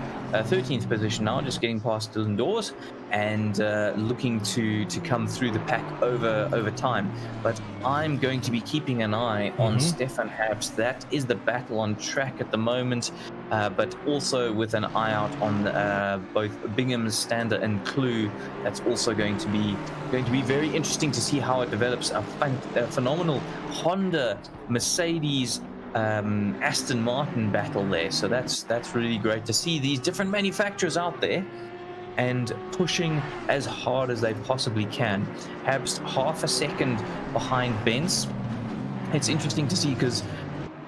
now, just getting past Dylan Dawes, and looking to come through the pack over time. But I'm going to be keeping an eye on Stefan Herbst. That is the battle on track at the moment, but also with an eye out on both Bingham, Stander, and Clue. That's also going to be very interesting to see how it develops. A phenomenal Honda, Mercedes, Aston Martin battle there. So that's really great to see these different manufacturers out there and pushing as hard as they possibly can. Herbst half a second behind Benz. It's interesting to see because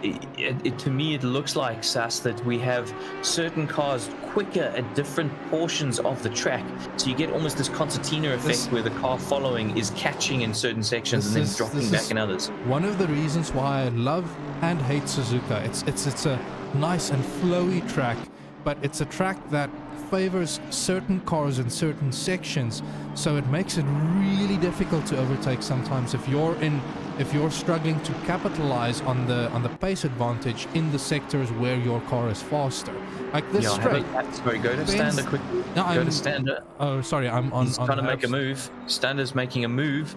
to me it looks like, Sass, that we have certain cars quicker at different portions of the track, so you get almost this concertina effect where the car following is catching in certain sections and then dropping back in others. One of the reasons why I love and hate Suzuka. It's a nice and flowy track, but it's a track that favors certain cars in certain sections, so it makes it really difficult to overtake sometimes if you're struggling to capitalize on the pace advantage in the sectors where your car is faster. Like this straight. Sorry, go to Stander quickly. No, go to Stander. Oh, sorry, I'm on. He's trying to make a move. Stander's making a move.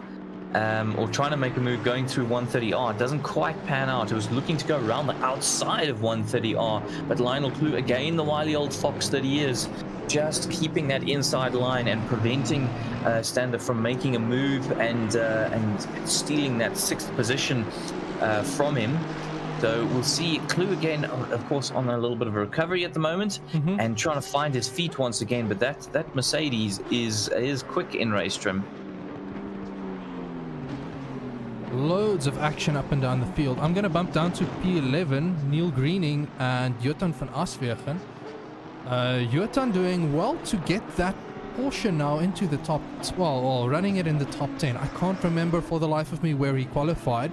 Or trying to make a move going through 130R. It doesn't quite pan out. It was looking to go around the outside of 130R, but Lionel Clue, again the wily old fox that he is, just keeping that inside line and preventing Stander from making a move and stealing that 6th position from him. So we'll see Clue again, of course, on a little bit of a recovery at the moment, and trying to find his feet once again. But that Mercedes is quick in race trim. Loads of action up and down the field. I'm going to bump down to P11, Neil Greening and Jotan van Aswegen. Jotan doing well to get that Porsche now into the top 12, or running it in the top 10. I can't remember for the life of me where he qualified.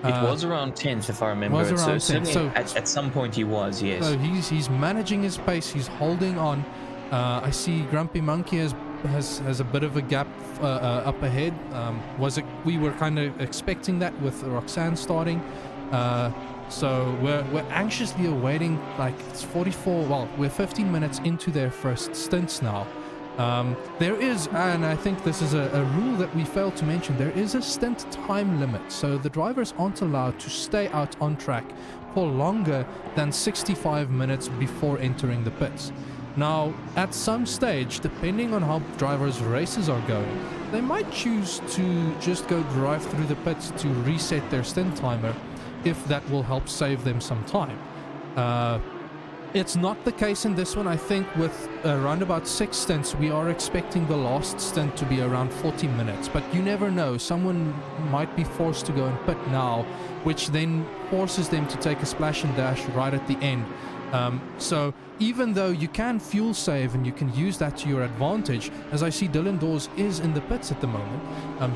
It was around 10th, if I remember. Was around 10th. So at some point he was, yes. So he's managing his pace. He's holding on. I see Grumpy Monkey has a bit of a gap up ahead. We were kind of expecting that with Roxanne starting. So we're anxiously awaiting, like, it's 44, well, we're 15 minutes into their first stints now. There is, and I think this is a rule that we failed to mention, there is a stint time limit, so the drivers aren't allowed to stay out on track for longer than 65 minutes before entering the pits. Now, at some stage, depending on how drivers' races are going, they might choose to just go drive through the pits to reset their stint timer, if that will help save them some time. It's not the case in this one. I think with around about 6 stints, we are expecting the last stint to be around 40 minutes, but you never know. Someone might be forced to go and pit now, which then forces them to take a splash and dash right at the end. So even though you can fuel save and you can use that to your advantage, as I see Dylan Dawes is in the pits at the moment,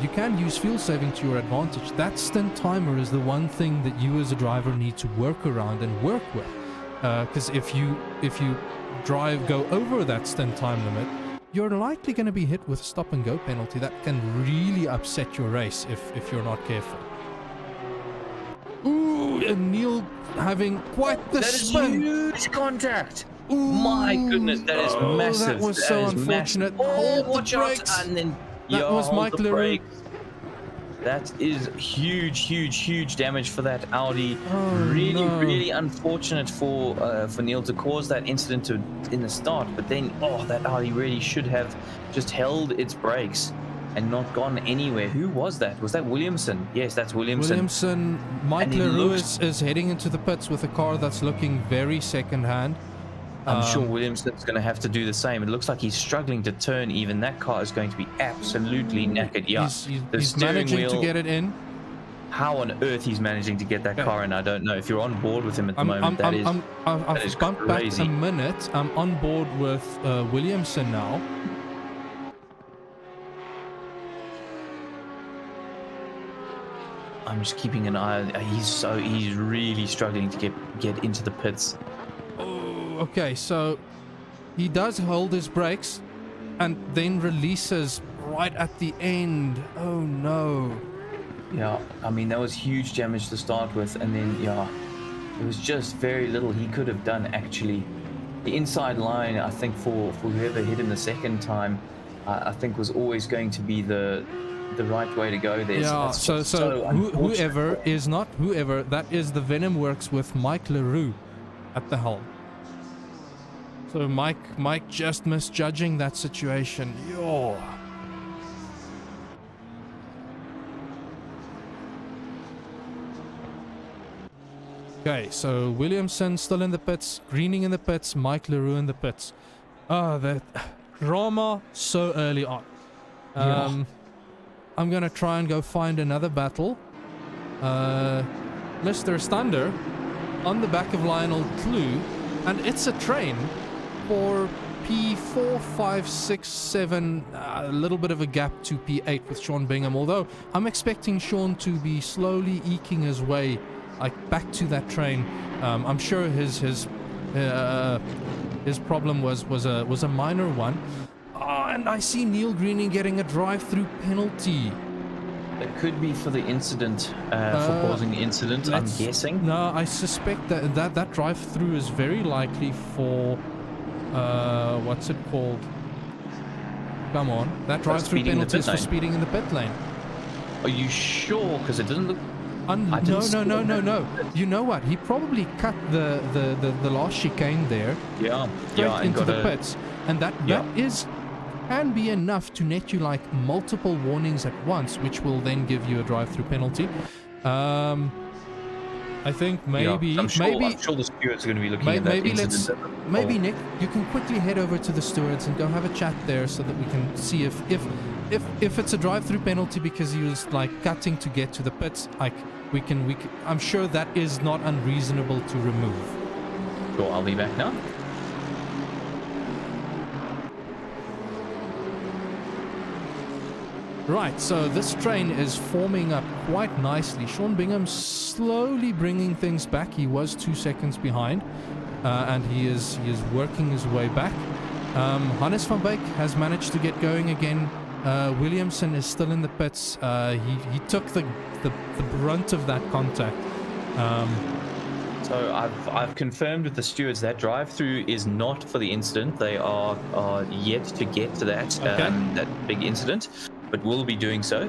you can use fuel saving to your advantage. That stint timer is the one thing that you as a driver need to work around and work with. because if you go over that stint time limit, you're likely going to be hit with a stop and go penalty that can really upset your race if you're not careful. Ooh, and Neil having quite the That is spin. huge contact. Ooh, My goodness, that is massive. That was so unfortunate. Hold the watch out, brakes. and then That was hold Mike the Leroux. brakes. That is huge damage for that Audi. Oh, really, no. really unfortunate for Neil to cause that incident in the start. But then, that Audi really should have just held its brakes and not gone anywhere. Who was that? Was that Williamson? Yes, that's Williamson. Mike And he Leroux looks- is heading into the pits with a car that's looking very second-hand. I'm sure Williamson's going to have to do the same. It looks like he's struggling to turn even. That car is going to be absolutely knackered. Yeah, the He's steering managing wheel, to get it in. how on earth he's managing to get that Yeah. car in, I don't know. If you're on board with him at the moment, that is I've bumped back crazy. a minute. I'm on board with Williamson now. I'm just keeping an eye. He's really struggling to get into the pits. Oh, okay, so he does hold his brakes and then releases right at the end. Oh no. Yeah, I mean, that was huge damage to start with, and then it was just very little he could have done actually. The inside line, I think, for whoever hit him the second time, I think was always going to be the right way to go there. Yeah, so whoever that is the Venom Works with Mike Leroux at the helm. So Mike just misjudging that situation. Yo. Okay, so Williamson still in the pits, Greening in the pits, Mike Leroux in the pits. Oh, that drama so early on. I'm gonna try and go find another battle. Mr. Thunder on the back of Lionel Clue, and it's a train for P4, 5, 6, 7, a little bit of a gap to P8 with Sean Bingham, although I'm expecting Sean to be slowly eking his way back to that train. I'm sure his problem was a minor one. And I see Neil Greening getting a drive-through penalty. It could be for the incident, for causing the incident, I'm guessing. No, I suspect that drive-through is very likely for what's it called? Come on, that drive-through penalty is for speeding in the pit lane. Are you sure? Because it doesn't look. No. You know what? He probably cut the last chicane there. Straight into the pits, and that can be enough to net you like multiple warnings at once, which will then give you a drive-through penalty. I think maybe I'm sure the stewards are going to be looking at that incident. Maybe Nick, you can quickly head over to the stewards and go have a chat there so that we can see if it's a drive-through penalty because he was like cutting to get to the pits. We can. I'm sure that is not unreasonable to remove. Sure, I'll be back now. Right, so this train is forming up quite nicely. Sean Bingham slowly bringing things back. He was 2 seconds behind, and he is working his way back. Hannes van Beek has managed to get going again. Williamson is still in the pits. He took the brunt of that contact. So I've confirmed with the stewards that drive-through is not for the incident. They are yet to get to that that big incident, but will be doing so.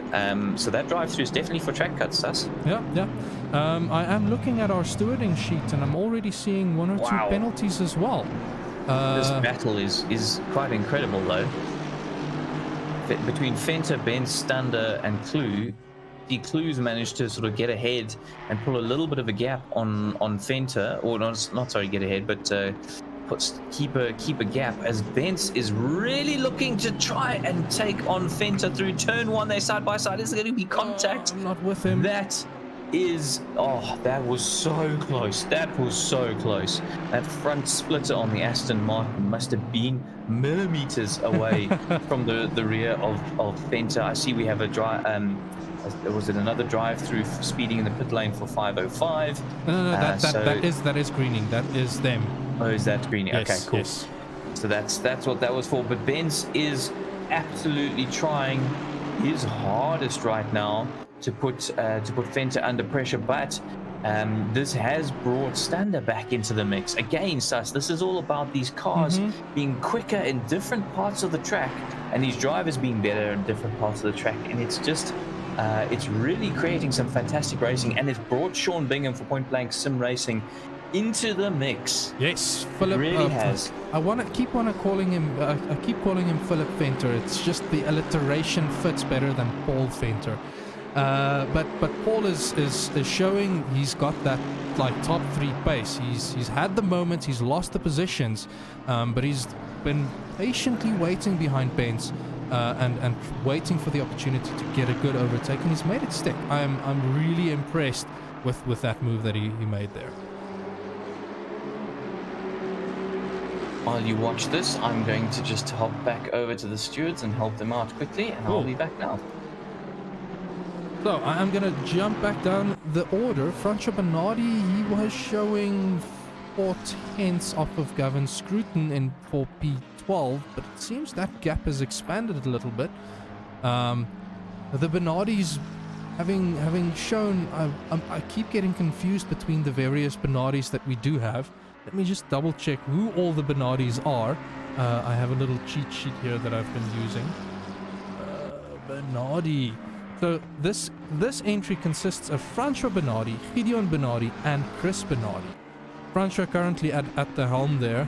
So that drive-through is definitely for track cuts, Sus. Yeah. I am looking at our stewarding sheet, and I'm already seeing 1 or 2 penalties as well. This battle is quite incredible, though. Between Fenter, Ben, Stander, and Clue, the Clues managed to sort of get ahead and pull a little bit of a gap on Fenter, or not sorry, get ahead, but keep a gap as Bence is really looking to try and take on Fenter through turn 1. They're side by side. Is there going to be contact? I'm not with him. That is, oh, that was so close. That was so close. That front splitter on the Aston Martin must have been millimeters away from the rear of Fenter. I see we have a drive. Was it another drive through speeding in the pit lane for 505? No, that is greening. That is them. Oh, is that greening? Yes, okay, cool. Yes. So that's what that was for. But Benz is absolutely trying his hardest right now to put Fenter under pressure, but this has brought Stander back into the mix again. Sus, this is all about these cars being quicker in different parts of the track, and these drivers being better in different parts of the track, and it's just it's really creating some fantastic racing, and it's brought Sean Bingham for Point Blank Sim Racing into the mix. Yes, Philip really has. I keep calling him Philip Venter. It's just the alliteration fits better than Paul Venter. But Paul is showing he's got that like top 3 pace. He's had the moments, he's lost the positions, but he's been patiently waiting behind Benz and waiting for the opportunity to get a good overtake, and he's made it stick. I'm really impressed with that move that he made there. While you watch this, I'm going to just hop back over to the stewards and help them out quickly, and I'll be back now. So I'm going to jump back down the order. Francois Bernardi, he was showing 4/10 off of Gavin Scruton in 4P12, but it seems that gap has expanded a little bit. The Bernardis having shown, I keep getting confused between the various Bernardis that we do have. Let me just double check who all the Bernardis are. I have a little cheat sheet here that I've been using. Bernardi. So this entry consists of Francois Bernardi, Gideon Bernardi, and Chris Bernardi. Francois currently at the helm there.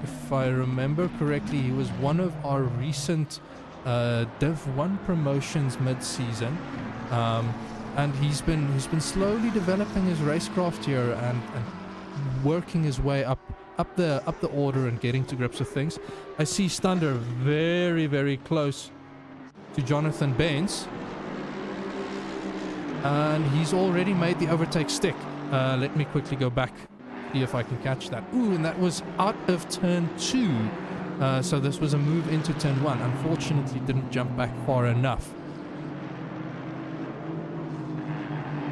If I remember correctly, he was one of our recent Div 1 promotions mid-season. And he's been slowly developing his racecraft here and working his way up the order and getting to grips with things. I see Stander very, very close to Jonathan Baines, and he's already made the overtake stick. Let me quickly go back, see if I can catch that. Ooh, and that was out of turn 2. So this was a move into turn 1. Unfortunately, didn't jump back far enough.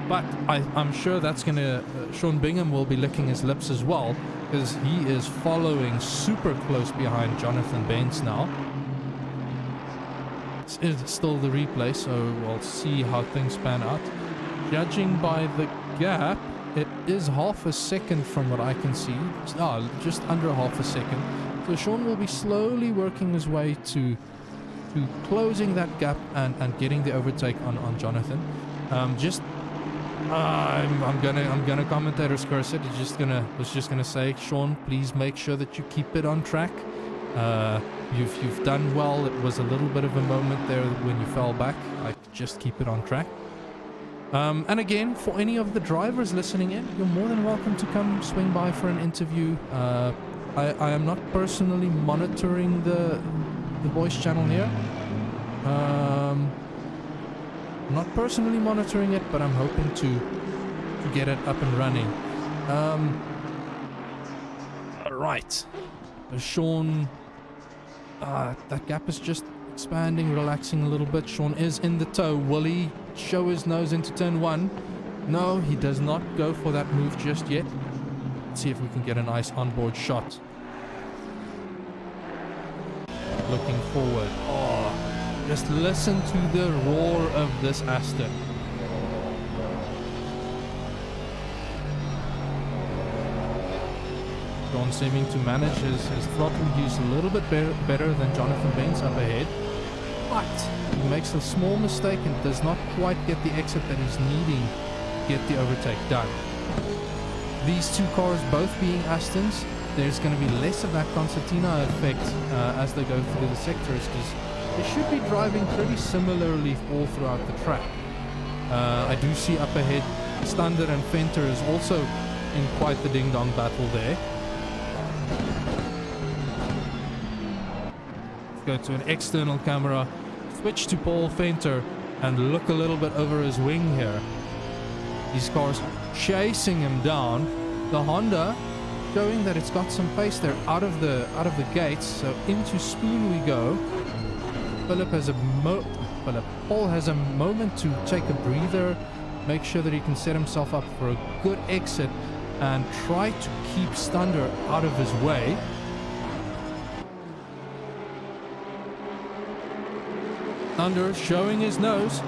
But I'm sure that's going to... Sean Bingham will be licking his lips as well, because he is following super close behind Jonathan Baines now. It's still the replay, so we'll see how things pan out. Judging by the gap, it is half a second from what I can see. Just under half a second. So Sean will be slowly working his way to closing that gap and getting the overtake on Jonathan. I'm gonna commentator's curse it. Was just gonna say, Sean, please make sure that you keep it on track. You've done well. It was a little bit of a moment there when you fell back. Just keep it on track. And again, for any of the drivers listening in, you're more than welcome to come swing by for an interview. I am not personally monitoring the voice channel here. I'm not personally monitoring it, but I'm hoping to get it up and running. Right. Sean, that gap is just expanding, relaxing a little bit. Sean is in the tow. Will he show his nose into turn 1? No, he does not go for that move just yet. Let's see if we can get a nice onboard shot. Looking forward. Just listen to the roar of this Aston. Sean seeming to manage his throttle use a little bit better than Jonathan Baines up ahead. But he makes a small mistake and does not quite get the exit that he's needing to get the overtake done. These two cars both being Astons, there's going to be less of that concertina effect as they go through the sectors, because they should be driving pretty similarly all throughout the track. I do see up ahead Stander and Venter is also in quite the ding-dong battle there. Let's go to an external camera, switch to Paul Venter, and look a little bit over his wing here. These cars chasing him down. The Honda showing that it's got some pace there out of the gates. So into Spoon we go. Paul has a moment to take a breather, make sure that he can set himself up for a good exit and try to keep Stunder out of his way. Thunder showing his nose.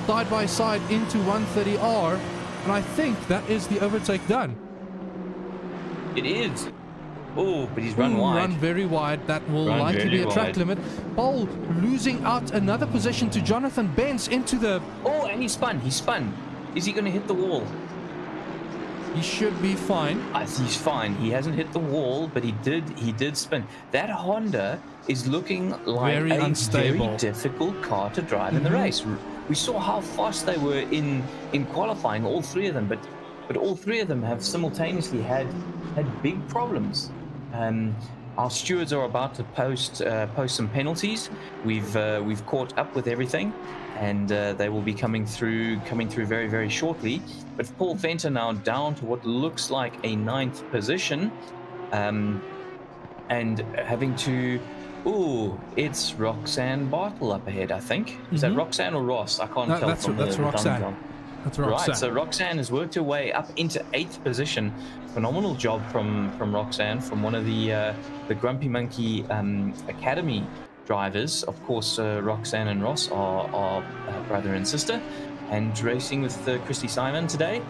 Side by side into 130R. And I think that is the overtake done. It is. Oh, but he's run wide. Run very wide. That will likely be a track limit. Paul losing out another position to Jonathan Benz into the... Oh, and he spun. He spun. Is he going to hit the wall? He should be fine. He's fine. He hasn't hit the wall, but he did spin. That Honda is looking like very unstable, very difficult car to drive in the race. We saw how fast they were in qualifying, all three of them, but all three of them have simultaneously had big problems. Our stewards are about to post some penalties. We've caught up with everything, and they will be coming through very, very shortly. But Paul Venter now down to what looks like a 9th position, and having to... Ooh, it's Roxanne Bartle up ahead, I think. Is that Roxanne or Ross? I can't tell. That's Roxanne. That's Roxanne. Right, so Roxanne has worked her way up into 8th position. Phenomenal job from Roxanne, from one of the Grumpy Monkey Academy drivers. Of course, Roxanne and Ross are brother and sister, and racing with Christy Simon today.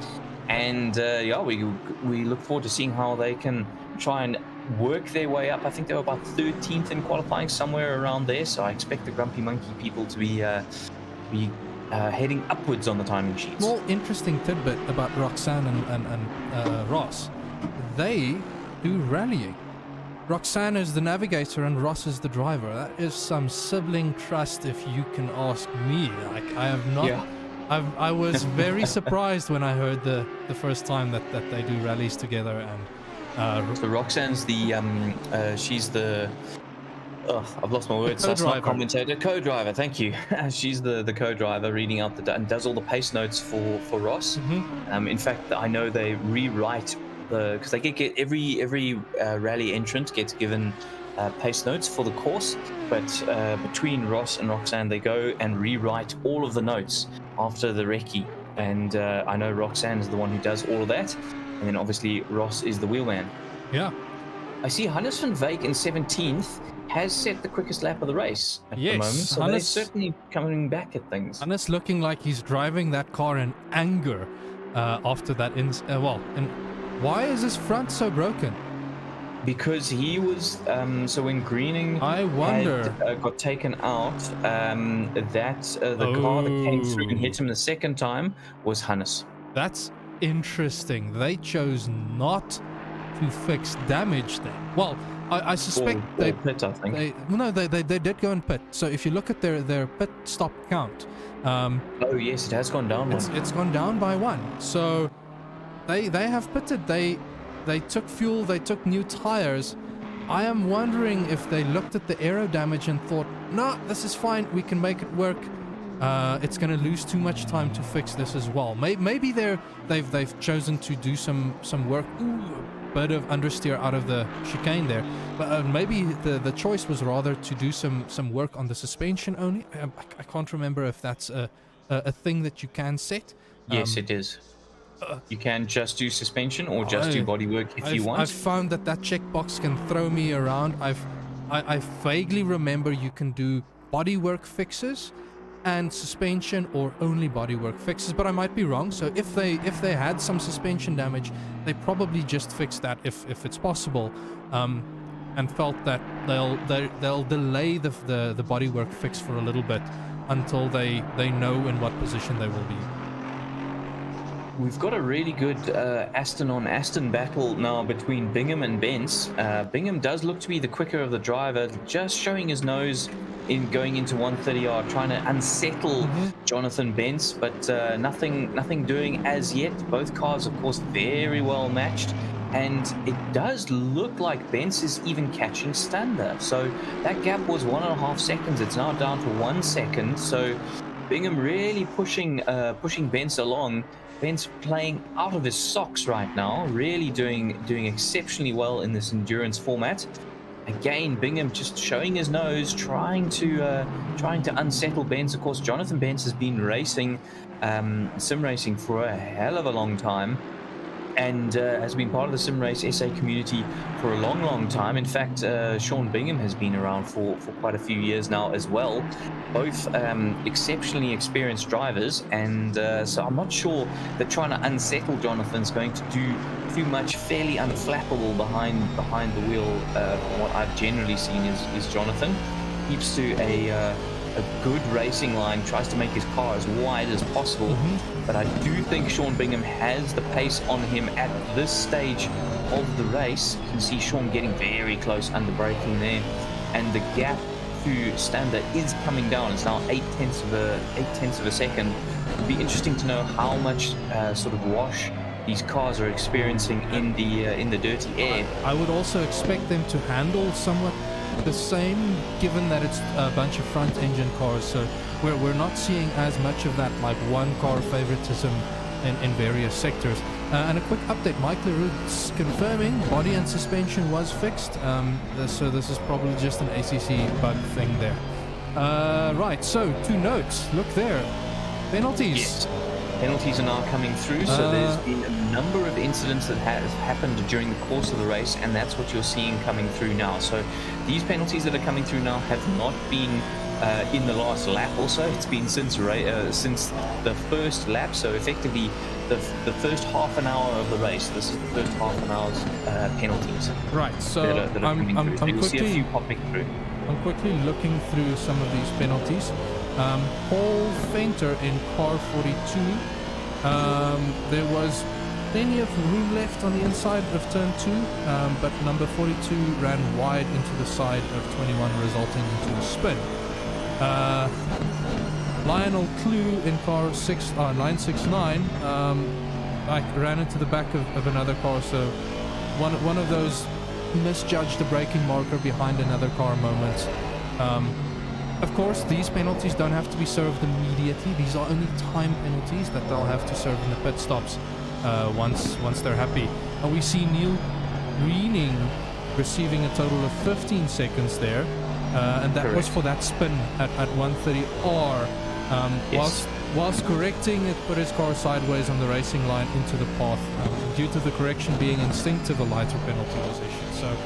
And yeah, we look forward to seeing how they can try and work their way up. I think they were about 13th in qualifying, somewhere around there. So I expect the Grumpy Monkey people to be heading upwards on the timing sheets. Well, interesting tidbit about Roxanne and Ross. They do rallying. Roxanne is the navigator and Ross is the driver. That is some sibling trust, if you can ask me. Like, I have not... Yeah. I was very surprised when I heard the first time that they do rallies together. And so Roxanne's she's the... I've lost my words. That's not commentator. Co-driver, thank you. She's the co-driver, reading out and does all the pace notes for Ross. In fact, I know they rewrite because they get every rally entrant gets given pace notes for the course, but between Ross and Roxanne, they go and rewrite all of the notes after the recce. And I know Roxanne is the one who does all of that, and then obviously Ross is the wheelman. Yeah. I see Hannes van Wyk in 17th has set the quickest lap of the race at the moment, so they're certainly coming back at things. Hannes looking like he's driving that car in anger after that. And why is his front so broken? Because he was so when Greening got taken out, the car that came through and hit him the second time was Hannes. That's interesting. They chose not to fix damage there. Well, I suspect they pit, I think. They did go and pit. So if you look at their pit stop count, oh yes, it has gone down. It's gone down by 1. So they have pitted. They took fuel. They took new tires. I am wondering if they looked at the aero damage and thought, "No, this is fine. We can make it work. It's going to lose too much time to fix this as well." Maybe they've chosen to do some work. Bit of understeer out of the chicane there, but maybe the choice was rather to do some work on the suspension only. I can't remember if that's a thing that you can set. Yes, it is. You can just do suspension or just do bodywork if you want. I've found that checkbox can throw me around. I vaguely remember you can do bodywork fixes and suspension, or only bodywork fixes, but I might be wrong. So if they had some suspension damage, they probably just fixed that if it's possible, and felt that they'll delay the bodywork fix for a little bit until they know in what position they will be. We've got a really good Aston on Aston battle now between Bingham and Benz. Bingham does look to be the quicker of the driver, just showing his nose in going into 130R, trying to unsettle Jonathan Benz, but nothing doing as yet. Both cars, of course, very well matched, and it does look like Benz is even catching Stander. So that gap was 1.5 seconds. It's now down to 1 second. So Bingham really pushing Bence along. Bence playing out of his socks right now, really doing exceptionally well in this endurance format. Again, Bingham just showing his nose, trying to unsettle Bence. Of course, Jonathan Bence has been racing, sim racing for a hell of a long time, and has been part of the sim race SA community for a long time. In fact, Sean Bingham has been around for quite a few years now as well. Both exceptionally experienced drivers, and so I'm not sure that trying to unsettle Jonathan's going to do too much. Fairly unflappable behind the wheel. From what I've generally seen is Jonathan keeps to a good racing line, tries to make his car as wide as possible. But I do think Sean Bingham has the pace on him at this stage of the race. You can see Sean getting very close under braking there, and the gap to Stander is coming down. It's now 0.8 of a second. It'll be interesting to know how much sort of wash these cars are experiencing in the dirty air. I would also expect them to handle somewhat the same, given that it's a bunch of front engine cars, so we're not seeing as much of that like one car favoritism in various sectors. And a quick update, Mike LaRue's confirming body and suspension was fixed, so this is probably just an ACC bug thing there. Right, so 2 notes, look there, penalties. Yes. Penalties are now coming through, so there's been a number of incidents that have happened during the course of the race, and that's what you're seeing coming through now. So these penalties that are coming through now have not been in the last lap or so. It's been since the first lap, so effectively the first half an hour of the race. This is the first half an hour's penalties. Right, so that are coming through. You'll see a few popping through. I'm quickly looking through some of these penalties. Paul Fainter in car 42. There was plenty of room left on the inside of turn 2, but number 42 ran wide into the side of 21, resulting into a spin. Lionel Clue in car 969 ran into the back of another car, so one of those misjudged the braking marker behind another car moments. Of course, these penalties don't have to be served immediately. These are only time penalties that they'll have to serve in the pit stops once they're happy. And we see Neil Greening receiving a total of 15 seconds there, and that was for that spin at 130R. Yes. Whilst correcting, it put his car sideways on the racing line into the path, due to the correction being instinctive, a lighter penalty was issued. So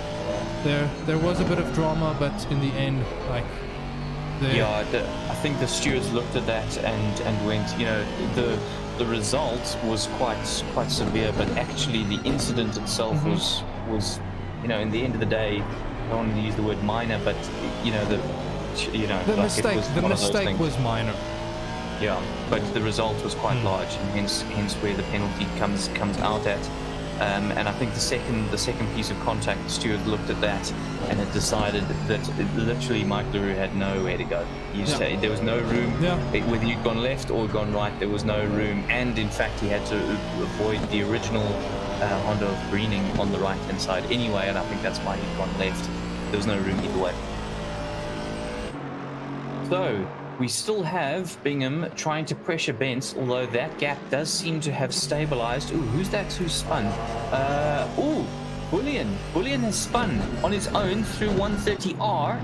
there was a bit of drama, but in the end, like. I think the stewards looked at that and went, the result was quite severe, but actually the incident itself was in the end of the day, I don't want to use the word minor, but the mistake was minor. Yeah, but the result was quite large, and hence where the penalty comes out at. And I think the second piece of contact, the steward looked at that and had decided that literally Mike LaRue had nowhere to go. Say there was no room. Whether you'd gone left or gone right, there was no room. And in fact, he had to avoid the original Honda of Greening on the right-hand side anyway, and I think that's why he'd gone left. There was no room either way. So we still have Bingham trying to pressure Bence, although that gap does seem to have stabilized. Ooh, who's that who spun? Bullion has spun on his own through 130R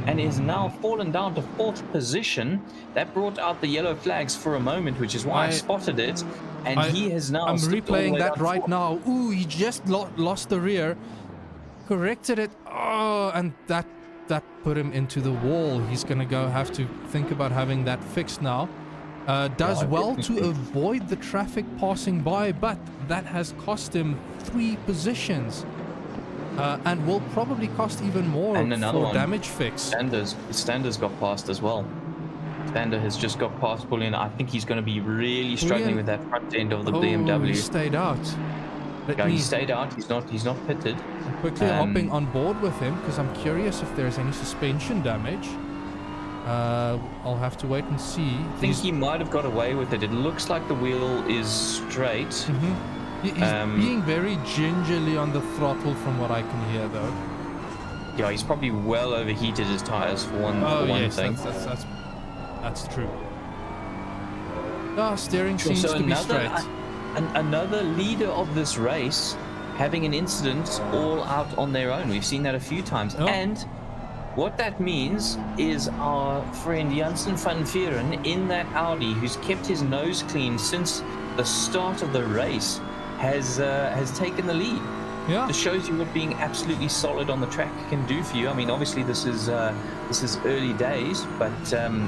and is now fallen down to 4th position. That brought out the yellow flags for a moment, which is why I spotted it. And he has now... I'm replaying that right now. Ooh, he just lost the rear. Corrected it. Oh, and that put him into the wall. He's going to have to think about having that fixed now. Does well to avoid the traffic passing by, but that has cost him 3 positions. And will probably cost even more for damage fix. Stander's got past as well. Stander has just got past Bullion. I think he's going to be really struggling with that front end of the BMW. He stayed out. He stayed out. He's not pitted. I'm quickly hopping on board with him because I'm curious if there's any suspension damage. I'll have to wait and see. I think he might have got away with it. It looks like the wheel is straight. He's being very gingerly on the throttle from what I can hear, though. Yeah, he's probably well overheated his tires for one thing. That's true. Steering Sure. seems So to be another straight. another leader of this race having an incident all out on their own. We've seen that a few times. Oh. And what that means is our friend Janssen van Vieren in that Audi, who's kept his nose clean since the start of the race, has taken the lead. Yeah. This shows you what being absolutely solid on the track can do for you. I mean, obviously this is early days, but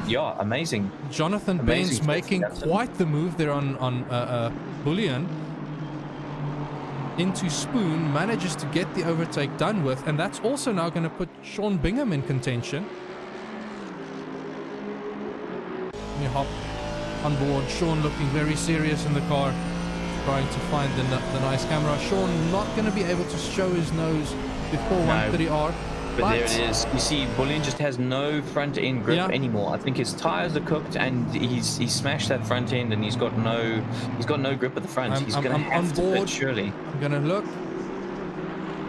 yeah, amazing. Jonathan Amazing Baines making Janssen. quite the move there on Bullion into Spoon, manages to get the overtake done with, and that's also now going to put Sean Bingham in contention. Let me hop on board. Sean looking very serious in the car, trying to find the nice camera. Sean not going to be able to show his nose before 130R. But there it is. You see, Bullion just has no front end grip anymore. I think his tires are cooked, and he's smashed that front end, and he's got no grip at the front. He's going to have to pit, surely. I'm going to look.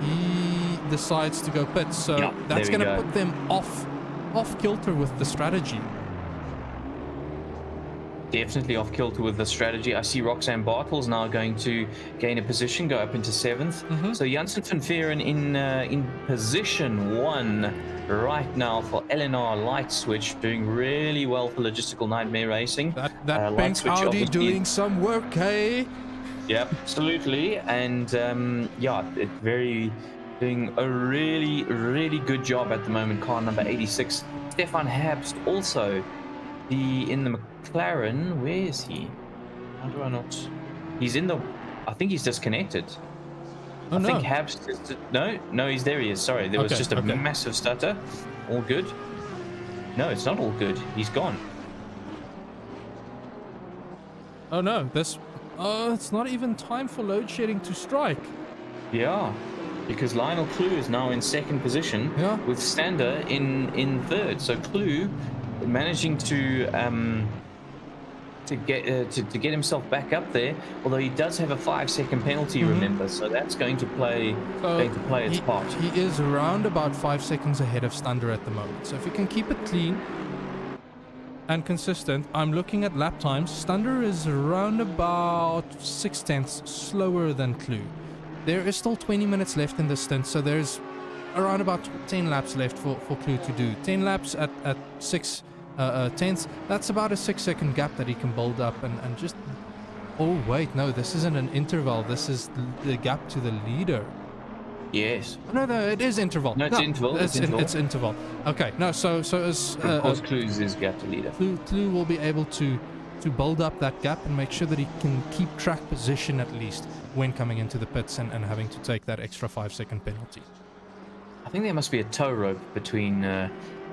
He decides to go pit, so that's going to put them off kilter with the strategy. Definitely off kilter with the strategy. I see Roxanne Bartels now going to gain a position, go up into 7th. So Janssen van Vieren in position 1 right now for LNR Light Switch, doing really well for Logistical Nightmare Racing. That pink Audi doing some work, hey? Yeah, absolutely. And yeah, doing a really good job at the moment. Car number 86, Stefan Habst, also in the McLaren. Where is he? How do I not? He's in the. I think he's disconnected. Oh, I no. think Habs. No, he's there. He is. Sorry, there was just a massive stutter. All good. No, it's not all good. He's gone. Oh no, it's not even time for load shedding to strike. Yeah, because Lionel Clue is now in 2nd position with Stander in 3rd. So Clue managing to get himself back up there, although he does have a 5-second penalty, remember, so that's going to play its part. He is around about 5 seconds ahead of Stander at the moment, so if you can keep it clean and consistent. I'm looking at lap times. Stander is around about 6/10 slower than Clue. There is still 20 minutes left in the stint, so there's around about 10 laps left for Clue to do. 10 laps at 6/10. That's about a 6-second gap that he can build up and just. Oh wait, no, this isn't an interval. This is the gap to the leader. Yes. No, it is interval. No, it's interval. It's interval. Okay, no, so as of course, Clue's is gap to leader. Clue will be able to build up that gap and make sure that he can keep track position at least when coming into the pits and having to take that extra 5-second penalty. I think there must be a tow rope between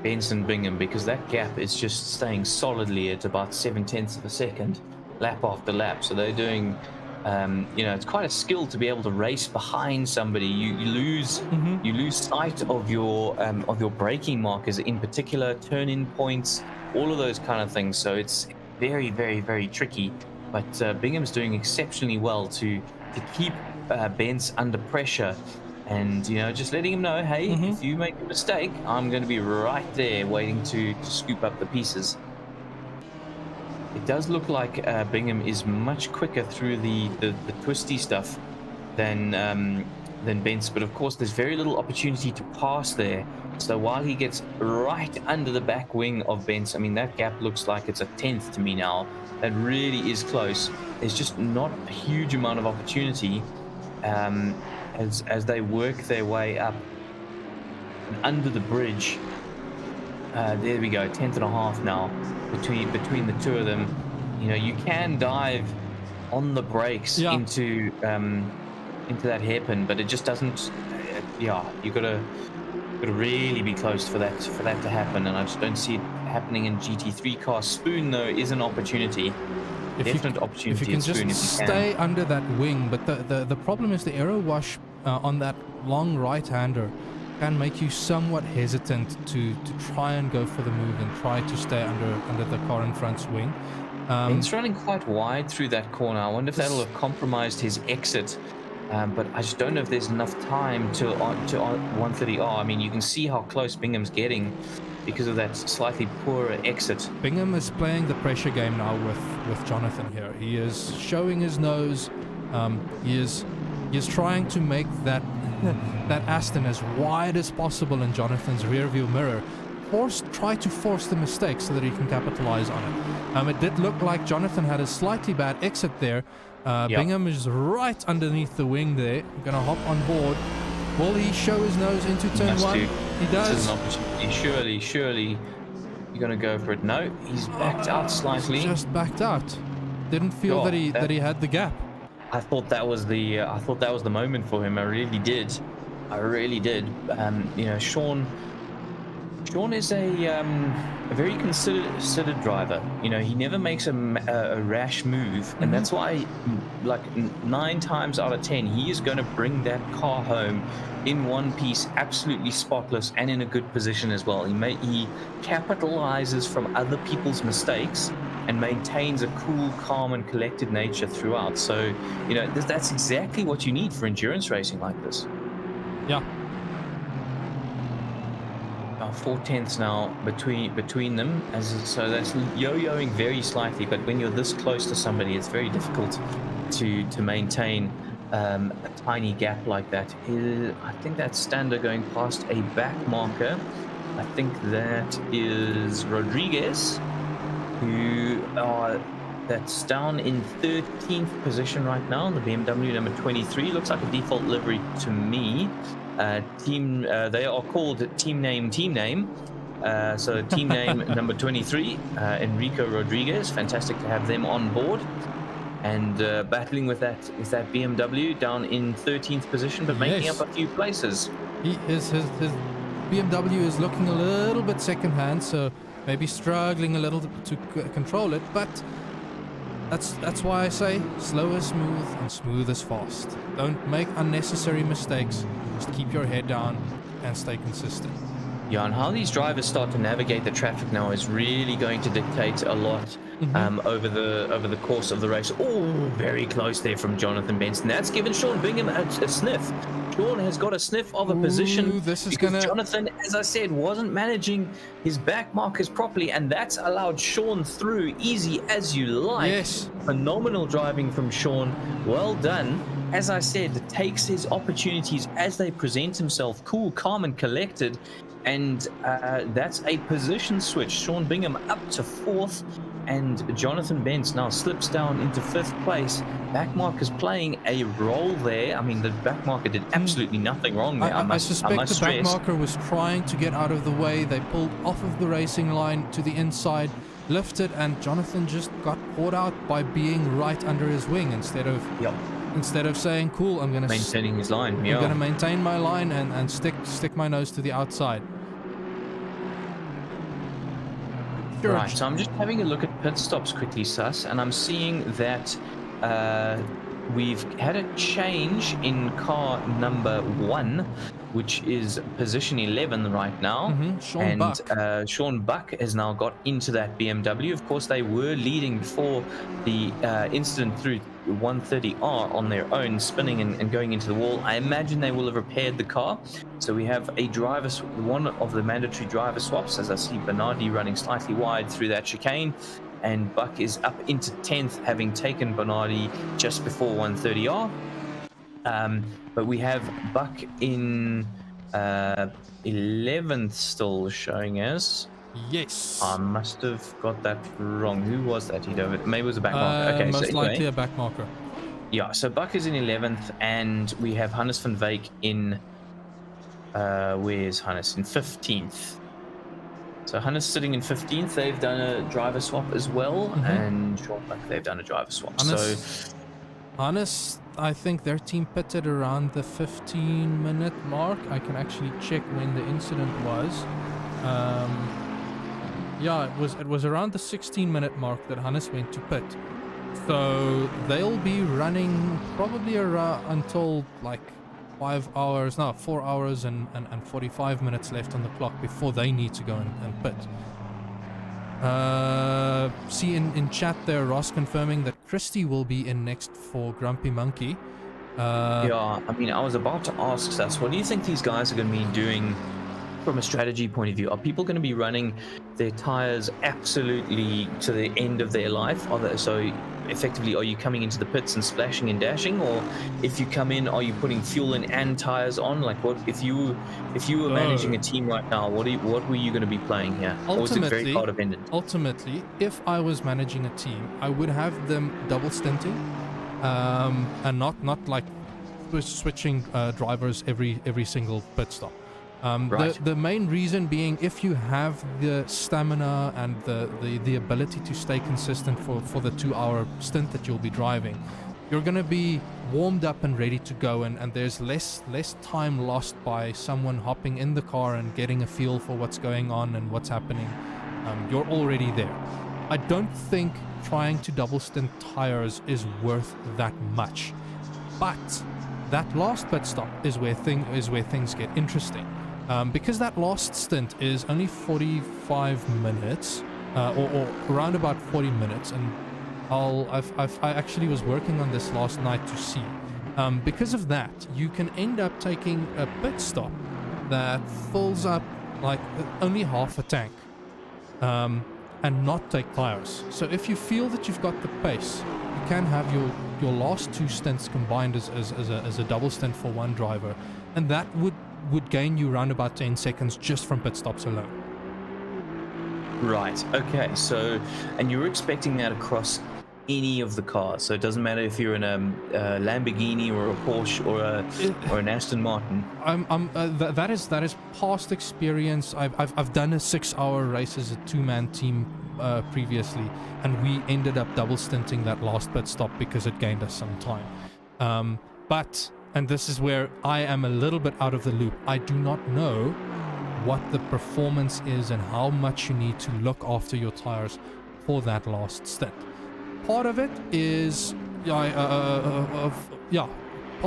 Benson and Bingham, because that gap is just staying solidly at about 7/10 of a second, lap after lap. So they're doing, it's quite a skill to be able to race behind somebody. You lose sight of your braking markers, in particular turn-in points, all of those kind of things. So it's very, very, very tricky. But Bingham's doing exceptionally well to keep Benz under pressure. And, just letting him know, hey, if you make a mistake, I'm going to be right there waiting to scoop up the pieces. It does look like Bingham is much quicker through the twisty stuff than Bence, but of course there's very little opportunity to pass there. So while he gets right under the back wing of Bence, I mean, that gap looks like it's a 10th to me now. That really is close. There's just not a huge amount of opportunity as they work their way up and under the bridge. There we go, 10th and a half now between the two of them. You can dive on the brakes into that hairpin, but it just doesn't. You gotta really be close for that to happen, and I just don't see it happening in GT3 cars. Spoon though is an opportunity. Definite opportunity. If you can just stay under that wing, but the problem is the aero wash on that long right-hander can make you somewhat hesitant to try and go for the move and try to stay under the car in front's wing. He's running quite wide through that corner. I wonder if that'll have compromised his exit. But I just don't know if there's enough time to 130R. I mean, you can see how close Bingham's getting. because of that slightly poorer exit. Bingham is playing the pressure game now with Jonathan here. He is showing his nose. He is trying to make that that Aston as wide as possible in Jonathan's rear view mirror. Try to force the mistake so that he can capitalize on it. It did look like Jonathan had a slightly bad exit there. Bingham is right underneath the wing there. Gonna hop on board. Will he show his nose into turn one? He does. This is an opportunity. Surely you're gonna go for it. No, he's backed out slightly. Just backed out. Didn't feel that he had the gap. I thought that was the moment for him. I really did. You know, Sean is a very considered driver. You know, he never makes a rash move, and that's why, like 9 times out of 10, he is going to bring that car home in one piece, absolutely spotless, and in a good position as well. He capitalizes from other people's mistakes and maintains a cool, calm, and collected nature throughout. So, you know, that's exactly what you need for endurance racing like this. Yeah. 4/10 now between them, so that's yo-yoing very slightly. But when you're this close to somebody, it's very difficult to maintain a tiny gap like that. I think that's Stander going past a back marker. I think that is Rodriguez, that's down in 13th position right now in the BMW number 23. Looks like a default livery to me. They are called team name. So team name number 23, Enrico Rodriguez. Fantastic to have them on board and battling with that BMW down in 13th position, but making up a few places. His BMW is looking a little bit second-hand, so maybe struggling a little to control it, but that's why I say slow is smooth and smooth is fast. Don't make unnecessary mistakes. Just keep your head down and stay consistent. Yeah, and how these drivers start to navigate the traffic now is really going to dictate a lot over the course of the race. Oh, very close there from Jonathan Benson. That's given Sean Bingham a sniff. Sean has got a sniff of a position because Jonathan, as I said, wasn't managing his back markers properly, and that's allowed Sean through easy as you like. Yes. Phenomenal driving from Sean. Well done. As I said, takes his opportunities as they present himself, cool, calm, and collected. And that's a position switch. Sean Bingham up to 4th, and Jonathan Bentz now slips down into 5th place. Backmarker's playing a role there. I mean, the backmarker did absolutely nothing wrong there. I suspect the backmarker was trying to get out of the way. They pulled off of the racing line to the inside, lifted, and Jonathan just got caught out by being right under his wing instead of saying, cool, I'm going to maintaining his line. I'm going to maintain my line and stick my nose to the outside. Right, so I'm just having a look at pit stops quickly, Sus, and I'm seeing that we've had a change in car number 1, which is position 11 right now. Sean Buck has now got into that BMW. Of course, they were leading before the incident through 130R on their own, spinning and going into the wall. I imagine they will have repaired the car. So we have one of the mandatory driver swaps, as I see Bernardi running slightly wide through that chicane, and Buck is up into 10th, having taken Bernardi just before 130R. But we have Buck in 11th still showing as. Yes. I must have got that wrong. Who was that? Maybe it was a back marker. Okay, most likely a back marker. Yeah, so Buck is in 11th, and we have Hannes van Wyk in. Where's Hannes? In 15th. So Hannes sitting in 15th. They've done a driver swap as well, and Sean Buck, they've done a driver swap. Hannes, I think their team pitted around the 15-minute mark. I can actually check when the incident was. Yeah, it was around the 16-minute mark that Hannes went to pit. So they'll be running probably around until like 4 hours and 45 minutes left on the clock before they need to go and pit. See in chat there, Ross confirming that Christie will be in next for Grumpy Monkey. Yeah, I mean, I was about to ask Sas, what do you think these guys are going to be doing from a strategy point of view, are people going to be running their tires absolutely to the end of their life? So effectively, are you coming into the pits and splashing and dashing, or if you come in, are you putting fuel in and tires on? Like, what if you were managing a team right now? What were you going to be playing here? Or is it very car dependent? Ultimately, if I was managing a team, I would have them double stinting, and not like switching drivers every single pit stop. Right. The main reason being, if you have the stamina and the ability to stay consistent for the 2-hour stint that you'll be driving, you're going to be warmed up and ready to go, and there's less time lost by someone hopping in the car and getting a feel for what's going on and what's happening. You're already there. I don't think trying to double stint tires is worth that much, but that last pit stop is where things get interesting. Because that last stint is only 45 minutes, or around about 40 minutes, and I actually was working on this last night to see. Because of that, you can end up taking a pit stop that fills up like only half a tank, and not take tires. So if you feel that you've got the pace, you can have your last 2 stints combined as a double stint for one driver, and that would gain you around about 10 seconds just from pit stops alone. Right. Okay. So, and you're expecting that across any of the cars. So it doesn't matter if you're in a Lamborghini or a Porsche or an Aston Martin. That is past experience. I've done a 6-hour race as a 2-man team previously, and we ended up double stinting that last pit stop because it gained us some time. And this is where I am a little bit out of the loop. I do not know what the performance is and how much you need to look after your tires for that last stint. Part of it is, part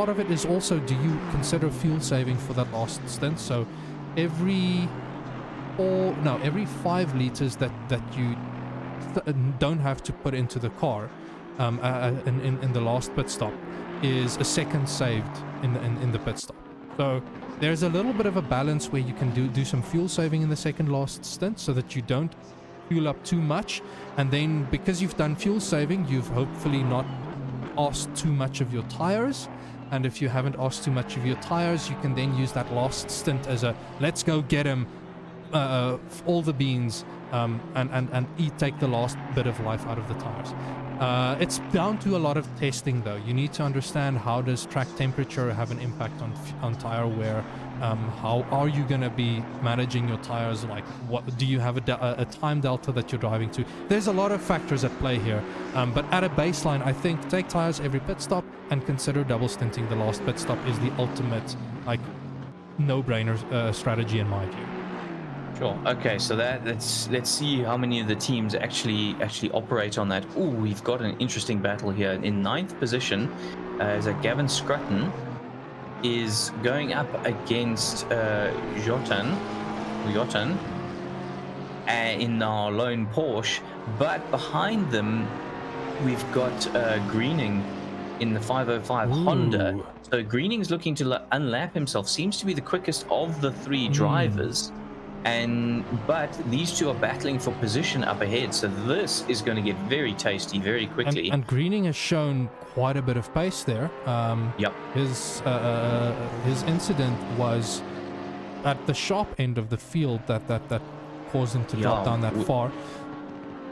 of it is also, do you consider fuel saving for that last stint? So every 5 liters that you don't have to put into the car in the last pit stop is a second saved in the pit stop. So there's a little bit of a balance where you can do some fuel saving in the second last stint so that you don't fuel up too much, and then because you've done fuel saving, you've hopefully not asked too much of your tires, and if you haven't asked too much of your tires, you can then use that last stint as a let's go get him all the beans, and take the last bit of life out of the tires. It's down to a lot of testing, though. You need to understand, how does track temperature have an impact on tire wear? How are you going to be managing your tires? Like, what do you have a time delta that you're driving to? There's a lot of factors at play here. But at a baseline, I think take tires every pit stop and consider double stinting the last pit stop is the ultimate, like, no-brainer strategy in my view. Sure. Okay. So let's see how many of the teams actually operate on that. Ooh, we've got an interesting battle here. In 9th position, is Gavin Scrutton is going up against Jotan in our lone Porsche, but behind them we've got Greening in the 505 Honda. So Greening's looking to unlap himself. Seems to be the quickest of the 3 drivers. But these 2 are battling for position up ahead, so this is going to get very tasty very quickly. And Greening has shown quite a bit of pace there. Yep. His incident was at the sharp end of the field that caused him to drop down that far.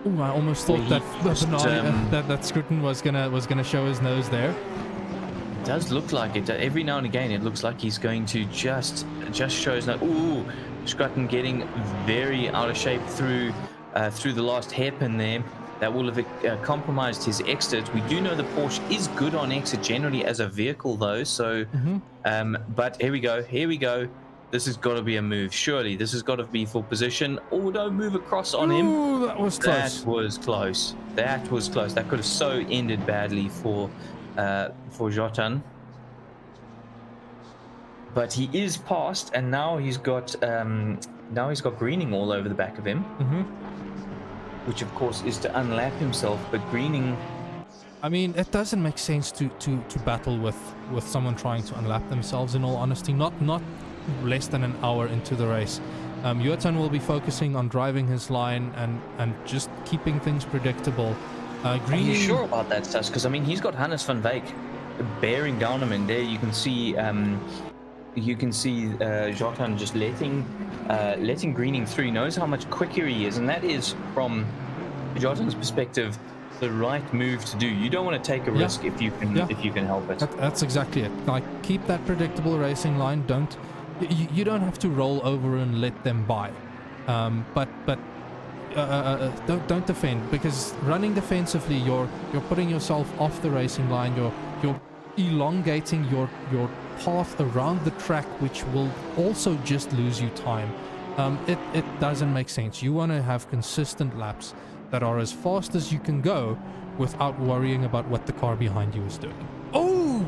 Ooh, I almost thought that Scruton was gonna show his nose there. It does look like it. Every now and again, it looks like he's going to just show his nose. Ooh. Scrutton getting very out of shape through the last hairpin there. That will have compromised his exit. We do know the Porsche is good on exit generally as a vehicle, though. So, but here we go. This has got to be a move. Surely this has got to be for position. Oh, don't move across on him. Ooh, that was close. That was close. That could have so ended badly for Jotan. But he is past, and now he's got Greening all over the back of him, which of course is to unlap himself. But Greening, I mean, it doesn't make sense to battle with someone trying to unlap themselves. In all honesty, not less than an hour into the race. Jotan will be focusing on driving his line and just keeping things predictable. Are you sure about that, Stas? Because I mean, he's got Hannes van Wyk bearing down him, and there you can see Jotan just letting Greening through. He knows how much quicker he is, and that is, from Jotan's perspective, the right move to do. You don't want to take a risk if you can help it. That's exactly it. Like, keep that predictable racing line. You don't have to roll over and let them by, but don't defend, because running defensively, you're putting yourself off the racing line. You're elongating your path around the track, which will also just lose you time. It doesn't make sense. You want to have consistent laps that are as fast as you can go without worrying about what the car behind you is doing. Oh!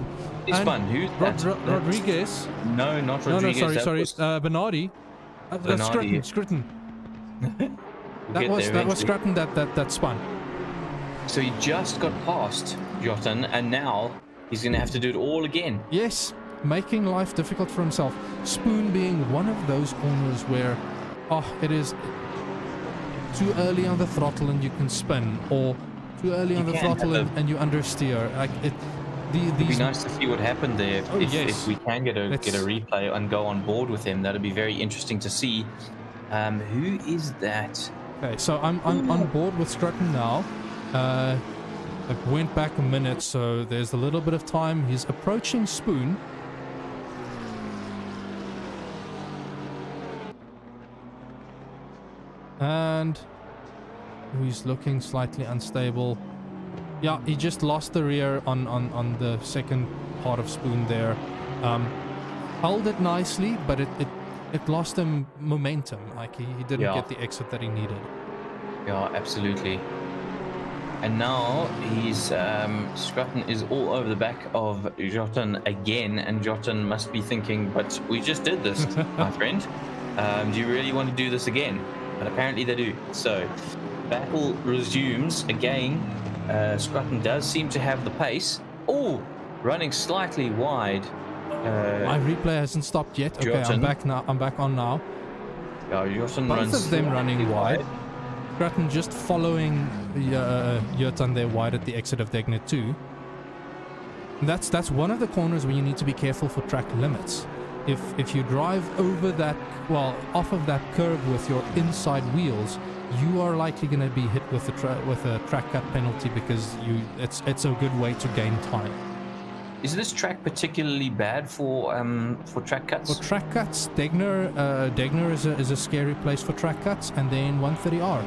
It's fun. Who's that? Rodriguez. No, not Rodriguez. No, sorry. Bernardi. Scruton. That was Scruton that spun. So he just got past Jotan, and now he's going to have to do it all again. Yes, making life difficult for himself. Spoon being one of those corners where, it is too early on the throttle and you can spin, or too early on the throttle and you understeer. Like it'd be nice to see what happened there. If we can get a replay and go on board with him, that'd be very interesting to see. Who is that? Okay, so I'm on board with Scruton now. I went back a minute, so there's a little bit of time. He's approaching Spoon. And he's looking slightly unstable. Yeah, he just lost the rear on the second part of Spoon there. Held it nicely, but it lost him momentum. Like he didn't get the exit that he needed. Yeah, absolutely. And now he's Scruton is all over the back of Jotan again, and Jotan must be thinking, but we just did this, my friend. Do you really want to do this again? But apparently they do. So battle resumes again. Scruton does seem to have the pace. Oh, running slightly wide. My replay hasn't stopped yet. Okay, Jotan. I'm back now. I'm back on now. Yeah, Jotan Both runs of them running wide. Scruton just following Jotan there wide at the exit of Degnet 2. That's one of the corners where you need to be careful for track limits. If you drive over that, off of that curve with your inside wheels, you are likely going to be hit with a track cut penalty, because it's a good way to gain time. Is this track particularly bad for track cuts? For track cuts, Degner is a scary place for track cuts, and then 130R.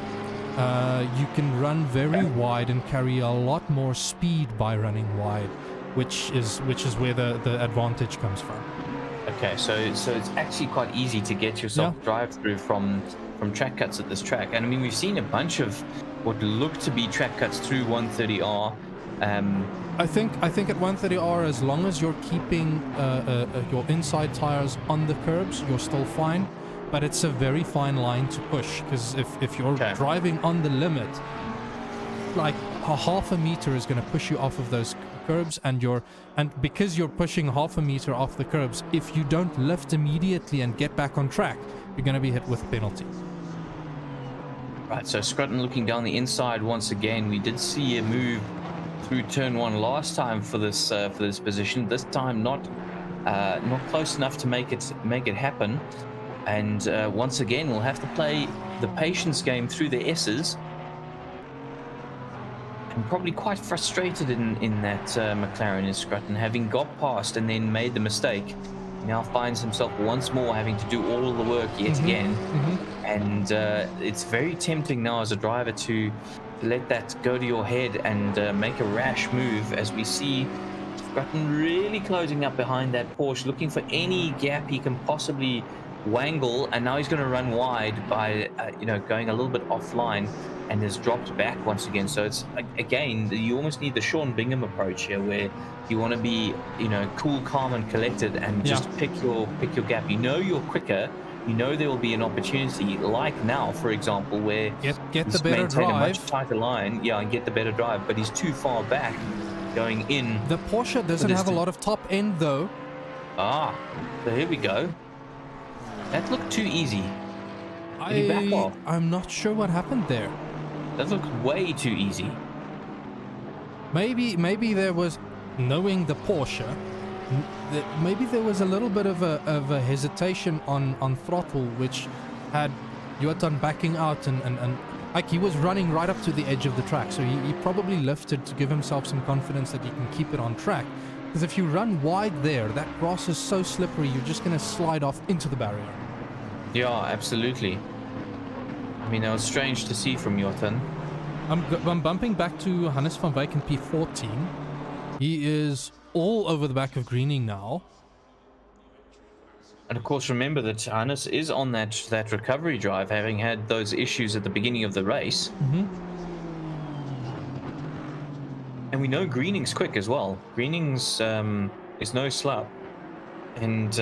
You can run very wide and carry a lot more speed by running wide, which is where the advantage comes from. Okay, so it's actually quite easy to get yourself drive through from track cuts at this track. And I mean, we've seen a bunch of what look to be track cuts through 130R. I think at 130R, as long as you're keeping your inside tires on the curbs, you're still fine. But it's a very fine line to push, because if you're driving on the limit, like a half a meter is going to push you off of those curbs, and because you're pushing half a meter off the curbs, if you don't lift immediately and get back on track, you're going to be hit with penalty. Right, so Scruton looking down the inside once again. We did see a move through turn 1 last time for this position. This time not close enough to make it happen. And once again, we'll have to play the patience game through the S's. I'm probably quite frustrated in that McLaren is Scruton, having got past and then made the mistake. Now finds himself once more having to do all of the work yet again. And it's very tempting now as a driver to let that go to your head and make a rash move, as we see Scruton really closing up behind that Porsche, looking for any gap he can possibly wangle, and now he's going to run wide by going a little bit offline, and has dropped back once again. So it's again, you almost need the Sean Bingham approach here, where you want to be cool, calm and collected, and just pick your gap. You're quicker, there will be an opportunity, like now for example, where get the better drive, a much tighter line, and get the better drive, but he's too far back going in. The Porsche doesn't have a lot of top end though. So here we go. That looked too easy. Did he back off? I'm not sure what happened there. That looked way too easy. Maybe there was, knowing the Porsche, maybe there was a little bit of a hesitation on throttle, which had Jotan backing out and like he was running right up to the edge of the track, so he probably lifted to give himself some confidence that he can keep it on track. Because if you run wide there, that grass is so slippery, you're just going to slide off into the barrier. Yeah, absolutely. I mean, that was strange to see from Jotan. I'm bumping back to Hannes van Wyk in P14. He is all over the back of Greening now. And of course, remember that Hannes is on that recovery drive, having had those issues at the beginning of the race. Mm-hmm. And we know Greening's quick as well. Greening's is no slouch. And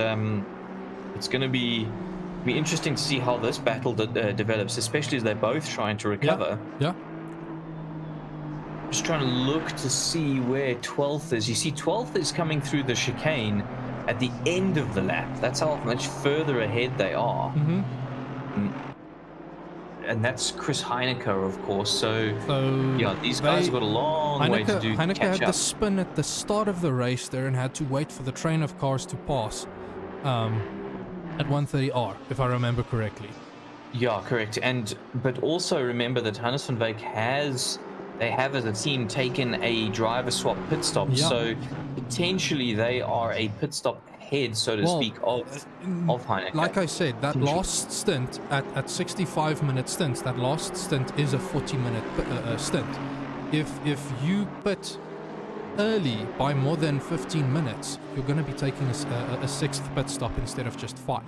it's going to be interesting to see how this battle develops, especially as they're both trying to recover. Yeah. Just trying to look to see where 12th is. You see 12th is coming through the chicane at the end of the lap. That's how much further ahead they are. Mm-hmm. And that's Chris Heineke, of course. So yeah, these guys have got a long way to do to Heineke catch had up. the spin at the start of the race there and had to wait for the train of cars to pass at 130R, if I remember correctly. Yeah, correct. But also remember that Hannes van Wyk they have as a team taken a driver swap pit stop. Yeah. So potentially they are a pit stop ahead, so to speak, of Heineke. Like I said, that last stint at 65-minute stints, that last stint is a 40-minute stint. If you pit early by more than 15 minutes, you're going to be taking a sixth pit stop instead of just 5.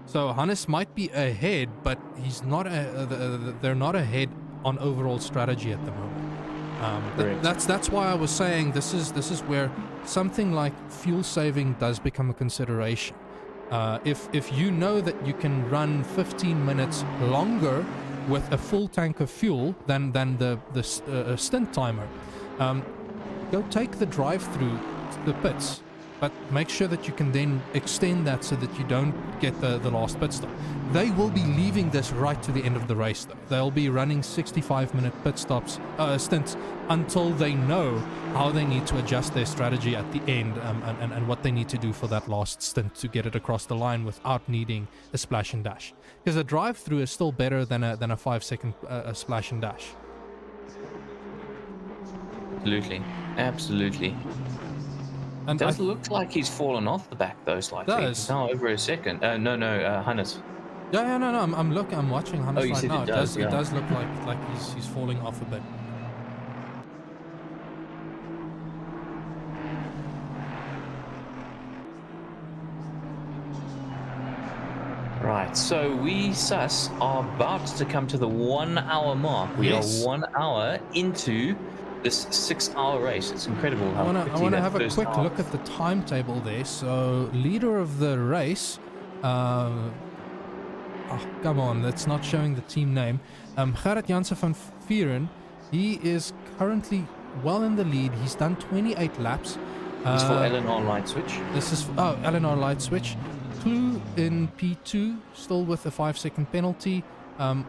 So Hannes might be ahead, but he's not. They're not ahead on overall strategy at the moment. That's why I was saying this is where something like fuel saving does become a consideration. If you know that you can run 15 minutes longer with a full tank of fuel than the stint timer, go take the drive through the pits, but make sure that you can then extend that so that you don't get the last pit stop. They will be leaving this right to the end of the race, though. They'll be running 65-minute pit stops, stints, until they know how they need to adjust their strategy at the end and what they need to do for that last stint to get it across the line without needing a splash and dash. Because a drive-through is still better than a 5-second splash and dash. Absolutely. And it does look like he's fallen off the back though slightly. It's now over a second. No, Hannes. Yeah, no. I'm watching Hannes right now. It does look like he's falling off a bit. Right, so we are about to come to the 1 hour mark. We are 1 hour into this 6-hour race. It's incredible how quickly I want to have a quick half. look at the timetable there. So, leader of the race, come on, that's not showing the team name. Gerrit Jansen van Vieren, he is currently well in the lead. He's done 28 laps. It's for Eleanor Light Switch. This is Eleanor Light Switch. Clue in P2, still with a 5-second penalty.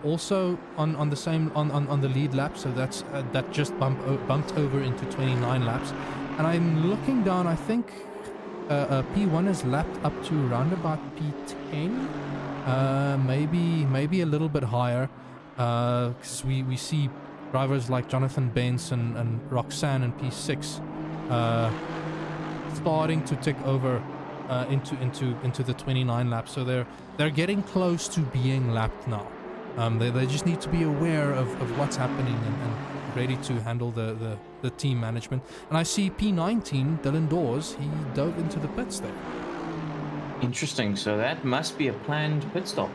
Also on the same on the lead lap, so that just bumped over into 29 laps. And I'm looking down. I think P1 is lapped up to around about P10, maybe a little bit higher. Because we see drivers like Jonathan Benz and Roxanne in P6 starting to tick over into the 29 laps. So they're getting close to being lapped now. They just need to be aware of what's happening and ready to handle the team management. And I see P19, Dylan Dawes, he dove into the pits there. Interesting. So that must be a planned pit stop.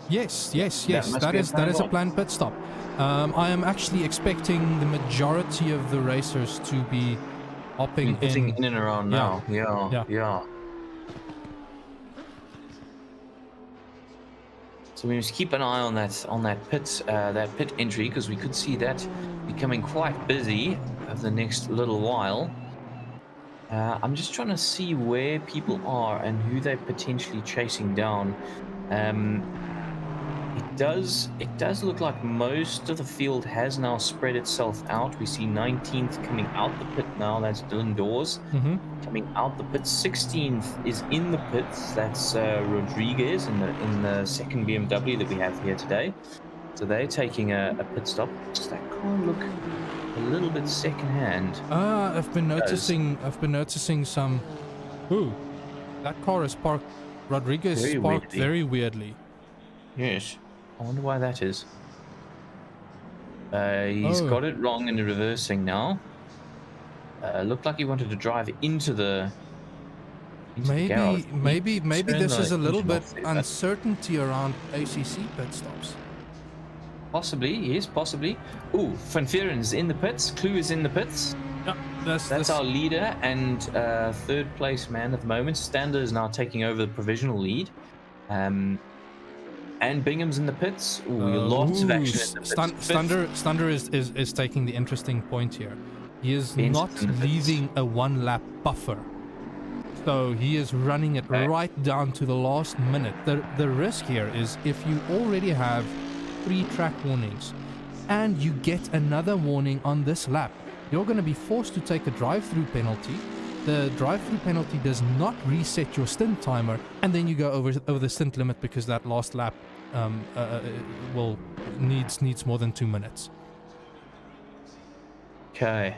Yes. That is a planned pit stop. I am actually expecting the majority of the racers to be hopping in and around now. Yeah. So we must keep an eye on that pit entry, because we could see that becoming quite busy over the next little while. I'm just trying to see where people are and who they're potentially chasing down. Um, it does look like most of the field has now spread itself out. We see 19th coming out the pit now. That's Dylan Dawes. Mm-hmm. Coming out the pit, 16th is in the pits. That's Rodriguez in the second BMW that we have here today. So they're taking a pit stop. Just that car look a little bit secondhand. I've been noticing some. Ooh, that car is parked. Rodriguez is parked very weirdly. Yes, I wonder why that is. He's got it wrong in the reversing now. Looked like he wanted to drive into the garage. Maybe this is a little bit uncertainty around ACC pit stops. Possibly, yes, possibly. Ooh, Van Veeren's in the pits. Clue is in the pits. Yeah, that's our leader and third place man at the moment. Stander is now taking over the provisional lead. And Bingham's in the pits. Ooh, lots of action in the pits. Stander is taking the interesting point here. He is not leaving a one-lap buffer. So he is running it right down to the last minute. The risk here is if you already have 3 track warnings and you get another warning on this lap, you're going to be forced to take a drive-through penalty. The drive-through penalty does not reset your stint timer, and then you go over the stint limit because that last lap needs more than 2 minutes. Okay.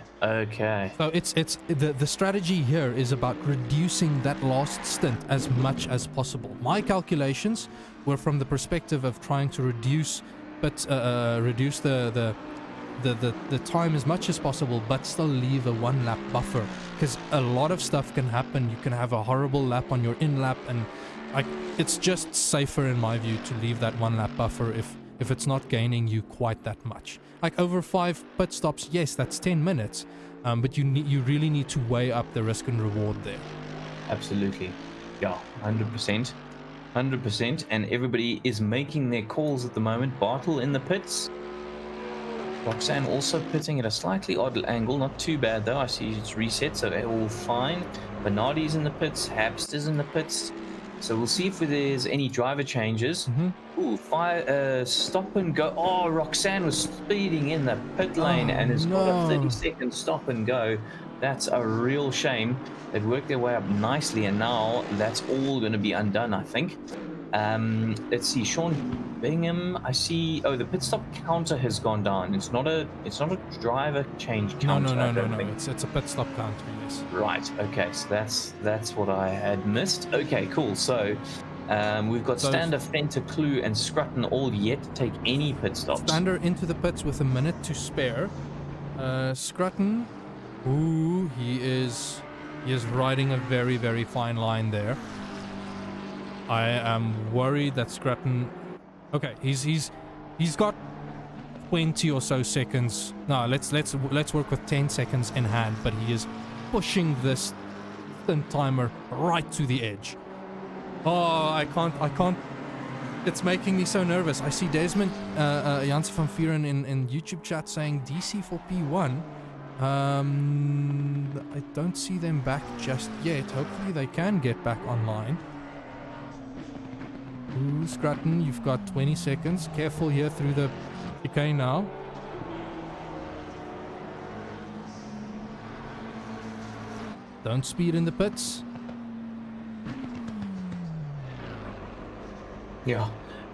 So it's the strategy here is about reducing that last stint as much as possible. My calculations were from the perspective of trying to reduce the time as much as possible, but still leave a 1-lap buffer, because a lot of stuff can happen. You can have a horrible lap on your in lap, and it's just safer in my view to leave that 1-lap buffer if it's not gaining you quite that much. Like over 5 pit stops, yes, that's 10 minutes, but you really need to weigh up the risk and reward there. Absolutely, yeah, 100%. And everybody is making their calls at the moment. Bartle in the pits. Roxanne also pitting at a slightly odd angle. Not too bad though. I see it's reset, so they're all fine. Bernardi's in the pits. Habster's in the pits. So we'll see if there's any driver changes. Mm-hmm. Ooh, stop and go. Oh, Roxanne was speeding in the pit lane and has got a 30-second stop and go. That's a real shame. They'd worked their way up nicely, and now that's all going to be undone, I think. Let's see, Sean Bingham. I see. Oh, the pit stop counter has gone down. It's not a driver change counter. No. It's a pit stop counter. Yes. Right. Okay. So that's what I had missed. Okay. Cool. So we've got Stander, Fenter, Clue, and Scrutton all yet to take any pit stops. Stander into the pits with a minute to spare. Scrutton. Ooh, he is riding a very, very fine line there. I am worried that Scrutton. Okay, he's got 20 or so seconds. No, let's work with 10 seconds in hand, but he is pushing this stint timer right to the edge. Oh, I can't. It's making me so nervous. I see Desmond Janssen van Vieren in YouTube chat saying DC for P1. I don't see them back just yet. Hopefully they can get back online. Ooh, Scrutton, you've got 20 seconds. Careful here through the chicane now. Don't speed in the pits. Yeah,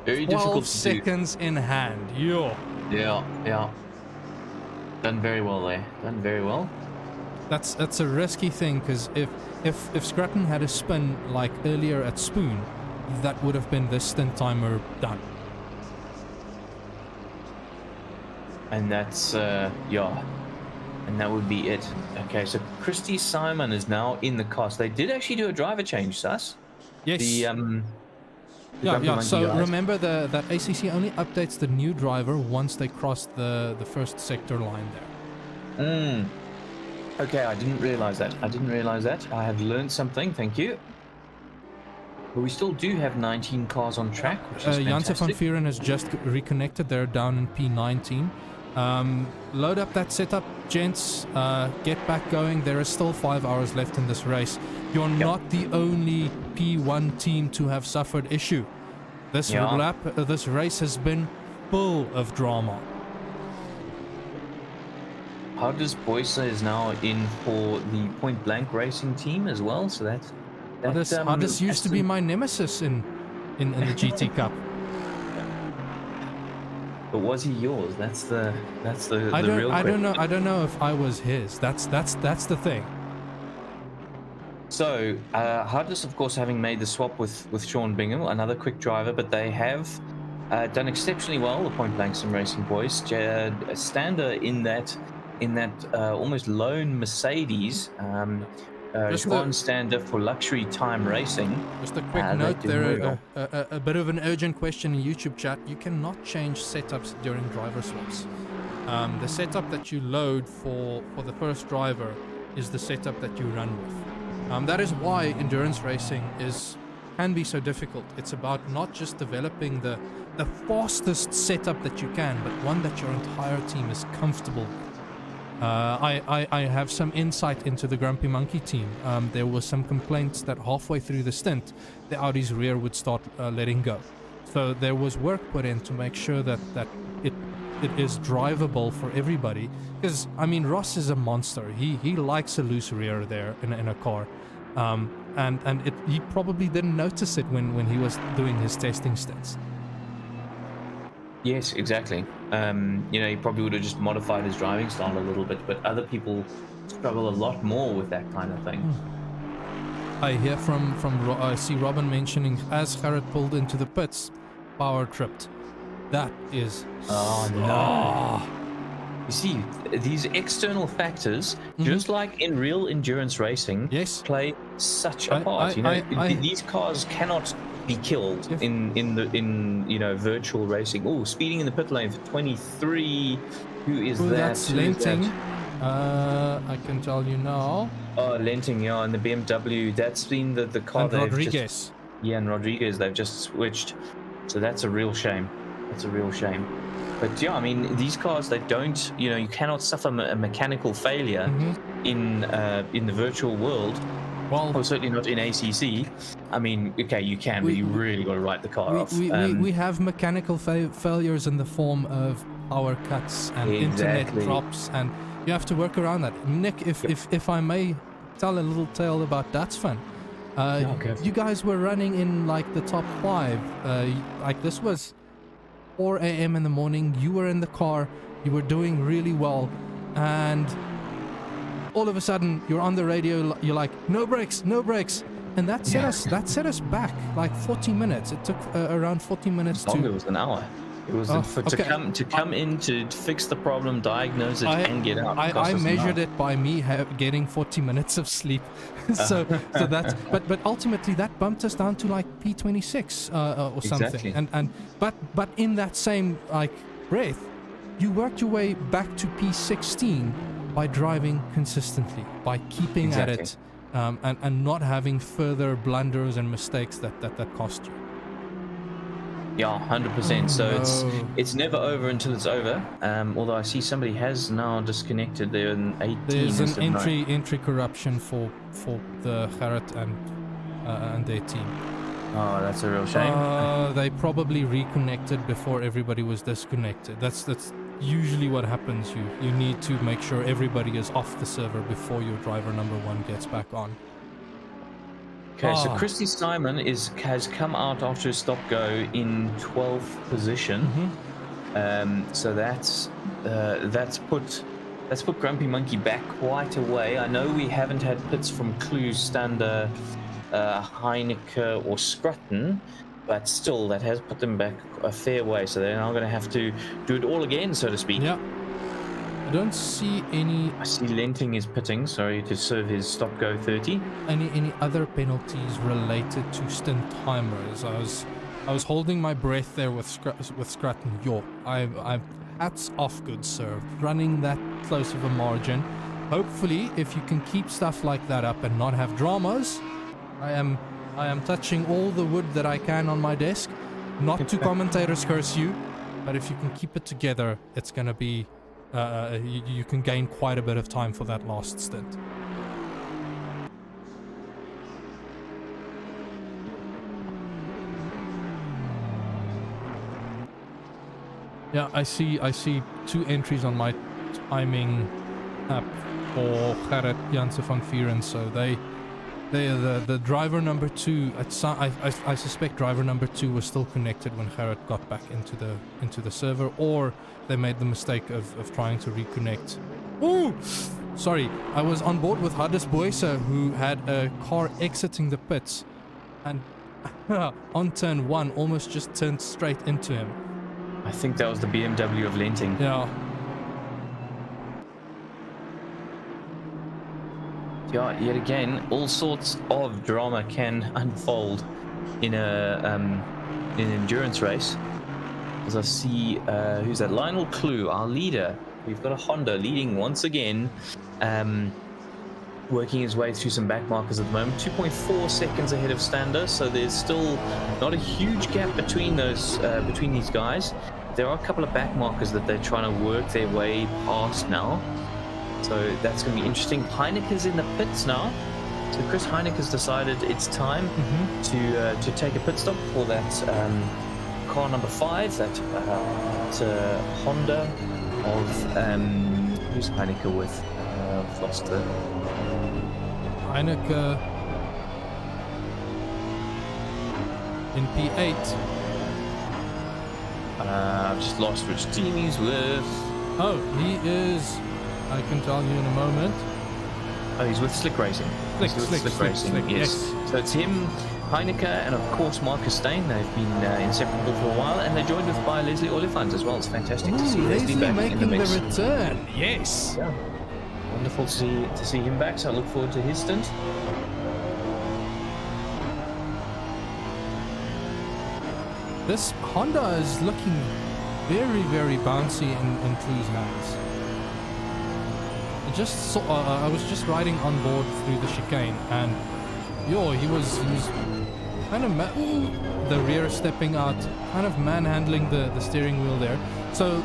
very difficult to 12 seconds in hand. Yo. Yeah. Done very well there. Done very well. That's a risky thing, because if Scrutton had a spin like earlier at Spoon, that would have been the stint timer done. And that's yeah. And that would be it. Okay, so Christy Simon is now in the cast. They did actually do a driver change, Sus. Yes. Yeah. So remember that ACC only updates the new driver once they cross the first sector line there. Okay, I didn't realize that. I have learned something. Thank you. But we still do have 19 cars on track, which is Janssen van fantastic. Vieren has just reconnected. They're down in P19. Load up that setup, gents. Get back going. There is still 5 hours left in this race. You're not the only P1 team to have suffered issue. This this race has been full of drama. Boysa is now in for the Point Blank Racing team as well, so that's Hodgson used to be my nemesis in the GT Cup. But was he yours? That's the real question. I don't know if I was his. That's the thing. So Hodgson, of course, having made the swap with Sean Bingham, another quick driver, but they have done exceptionally well. The Point Blank Sim Racing boys, Stander in that almost lone Mercedes. Juan Stander for Luxury Time Racing. Just a quick note there, a bit of an urgent question in YouTube chat. You cannot change setups during driver swaps. The setup that you load for the first driver is the setup that you run with. That is why endurance racing can be so difficult. It's about not just developing the fastest setup that you can, but one that your entire team is comfortable with. I have some insight into the Grumpy Monkey team. There were some complaints that halfway through the stint, the Audi's rear would start letting go. So there was work put in to make sure that it is drivable for everybody. Because, I mean, Ross is a monster. He likes a loose rear there in a car. And he probably didn't notice it when he was doing his testing stints. Yes, exactly. He probably would have just modified his driving style a little bit, but other people struggle a lot more with that kind of thing. I hear I see Robin mentioning as Gerrit pulled into the pits, power tripped. That is... Oh, no. You see, these external factors, just like in real endurance racing, play such a part. These cars cannot be killed in virtual racing. Oh, speeding in the pit lane for 23. Who is that? That's Lenting. I can tell you now. Oh, Lenting, yeah, and the BMW. That's been the car. And Rodriguez. And Rodriguez. They've just switched. So that's a real shame. But yeah, I mean, these cars, they don't, you cannot suffer a mechanical failure in the virtual world. Well, certainly not in ACC. I mean, okay, you can, but you really got to write the car off. We have mechanical failures in the form of power cuts and internet drops, and you have to work around that. Nick, if I may tell a little tale about that's fun. You guys were running in like the top 5. Like this was 4 a.m. in the morning. You were in the car. You were doing really well, and all of a sudden you're on the radio. You're like, no brakes, and that set us back like 40 minutes. It took around 40 minutes. It was an hour. It was to come in to fix the problem, diagnose it, and get out. I measured it by me getting 40 minutes of sleep. so that's but ultimately that bumped us down to like P26 or something. Exactly. But in that same like breath, you worked your way back to P16 by driving consistently, by keeping at it, and not having further blunders and mistakes that cost you. Yeah, 100%. So it's never over until it's over. Although I see somebody has now disconnected. They're in 18. There's an entry corruption for the Gerrit and their team. Oh, that's a real shame. They probably reconnected before everybody was disconnected. That's usually what happens. You need to make sure everybody is off the server before your driver number 1 gets back on. Okay, so Christy Simon has come out after a stop-go in 12th position. So that's put Grumpy Monkey back quite a way. I know we haven't had pits from Clue, Stander, Heineke or Scruton, but still that has put them back a fair way. So they're now going to have to do it all again, so to speak. Yeah. I don't see any... I see Lenting is pitting, to serve his stop-go 30. Any other penalties related to stint timers? I was holding my breath there with Scruton. I've hats off, good sir. Running that close of a margin. Hopefully, if you can keep stuff like that up and not have dramas, I am touching all the wood that I can on my desk. Not to commentators curse you, but if you can keep it together, it's gonna be you can gain quite a bit of time for that last stint. Yeah, I see 2 entries on my timing app for Gerrit Janse van Vieren, so the driver number 2, I suspect driver number 2 was still connected when Gerrit got back into the server, or they made the mistake of trying to reconnect. Ooh! Sorry, I was on board with Hodgson, who had a car exiting the pits, and on turn 1 almost just turned straight into him. I think that was the BMW of Lenting. Yeah. Yeah, yet again, all sorts of drama can unfold in an endurance race. As I see, who's that? Lionel Clue, our leader. We've got a Honda leading once again, working his way through some back markers at the moment. 2.4 seconds ahead of Stander, so there's still not a huge gap between these guys. There are a couple of back markers that they're trying to work their way past now. So that's going to be interesting. Heineke's in the pits now. So Chris Heineke has decided it's time to take a pit stop for that car number 5, that Honda of who's Heineke with? I've lost the Heineke in P8. I've just lost which team he's with. Oh, he is. I can tell you in a moment. Oh, he's with Slick Racing. Slick Racing, yes. So it's him, Heineke, and of course Marcus Steyn. They've been inseparable for a while, and they're joined with by Leslie Oliphant as well. It's fantastic to see Leslie back in the mix. Making the return, yes. Yeah. Wonderful to see him back. So I look forward to his stint. This Honda is looking very, very bouncy in Clue's hands. I was just riding on board through the chicane, and he was kind of the rear stepping out, kind of manhandling the steering wheel there. So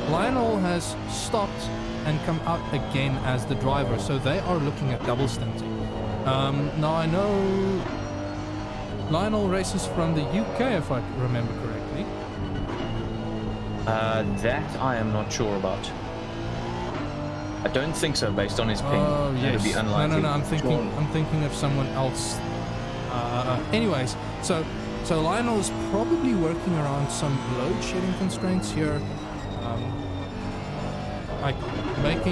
Lionel has stopped and come out again as the driver, so they are looking at double stinting. Now I know Lionel races from the UK, if I remember correctly. That I am not sure about. I don't think so, based on his ping. Oh, yes. It'd be unlikely. No. I'm thinking of someone else. Anyways, so Lionel's probably working around some load shedding constraints here, like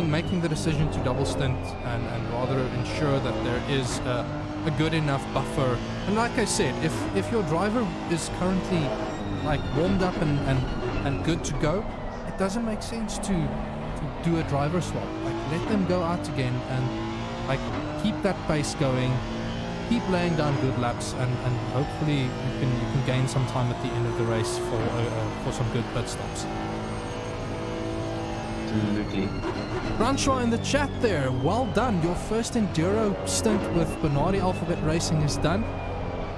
making the decision to double stint and rather ensure that there is a good enough buffer. And like I said, if your driver is currently like warmed up and good to go, it doesn't make sense to do a driver swap. Like, let them go out again and like keep that pace going, keep laying down good laps, and hopefully you can gain some time at the end of the race for some good pit stops. Absolutely. Branshaw in the chat there, well done. Your first enduro stint with Bernardi Alphabet Racing is done.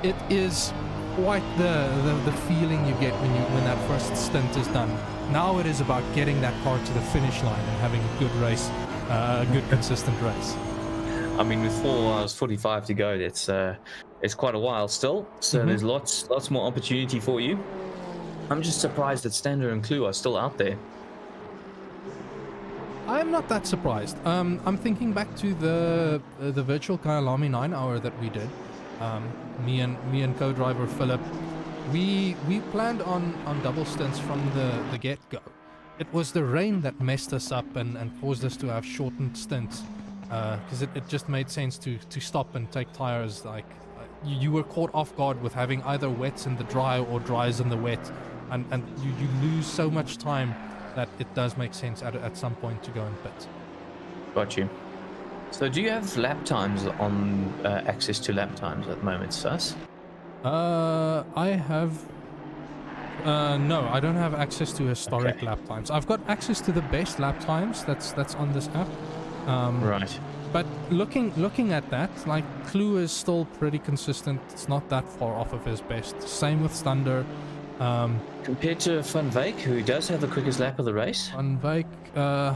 It is quite the feeling you get when that first stint is done. Now it is about getting that car to the finish line and having a good race, a good consistent race. I mean, with 4 hours 45 to go, it's quite a while still. So there's lots more opportunity for you. I'm just surprised that Stander and Clue are still out there. I'm not that surprised. I'm thinking back to the virtual Kyalami 9-hour that we did. Me and co-driver Philip, we planned on double stints from the get-go. It was the rain that messed us up and caused us to have shortened stints, because it just made sense to stop and take tires. Like you were caught off guard with having either wets in the dry or dries in the wet, and you lose so much time that it does make sense at some point to go and pit. Got you. So do you have lap times on access to lap times at the moment, Sus? I have no, I don't have access to historic lap times. I've got access to the best lap times that's on this app. Right. But looking at that, like, Clue is still pretty consistent. It's not that far off of his best. Same with Stander. Compared to Van Wyk, who does have the quickest lap of the race. Van Wyk,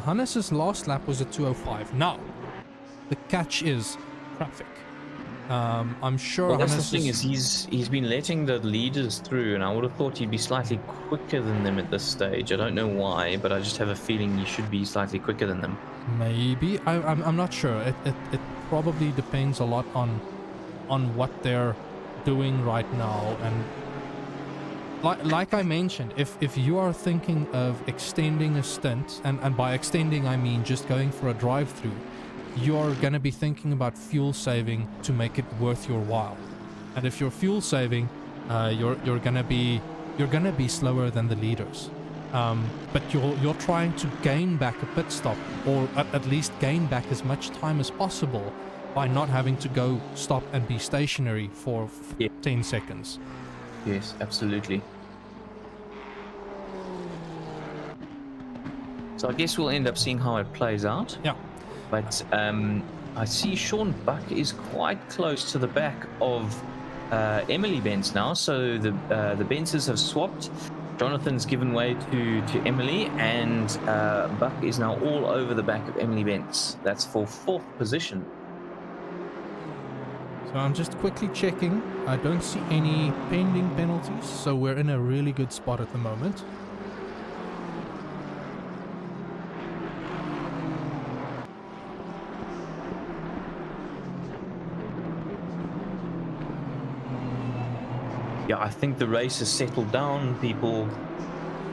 Hannes's last lap was a 2:05. Now, the catch is traffic. I'm sure Well, that's Hannes the thing is he's been letting the leaders through, and I would have thought he'd be slightly quicker than them at this stage. I don't know why, but I just have a feeling he should be slightly quicker than them. maybe. I'm not sure. It probably depends a lot on what they're doing right now, and like I mentioned, if you are thinking of extending a stint, and by extending I mean just going for a drive-through, you're going to be thinking about fuel saving to make it worth your while. And if you're fuel saving, you're going to be slower than the leaders. But you're trying to gain back a pit stop, or at least gain back as much time as possible by not having to go stop and be stationary for 10 seconds. Yes, absolutely. So I guess we'll end up seeing how it plays out. Yeah. But I see Sean Buck is quite close to the back of Emily Benz now. So the Benzes have swapped. Jonathan's given way to Emily, and Buck is now all over the back of Emily Benz. That's for 4th position. So I'm just quickly checking. I don't see any pending penalties, so we're in a really good spot at the moment. Yeah, I think the race has settled down. People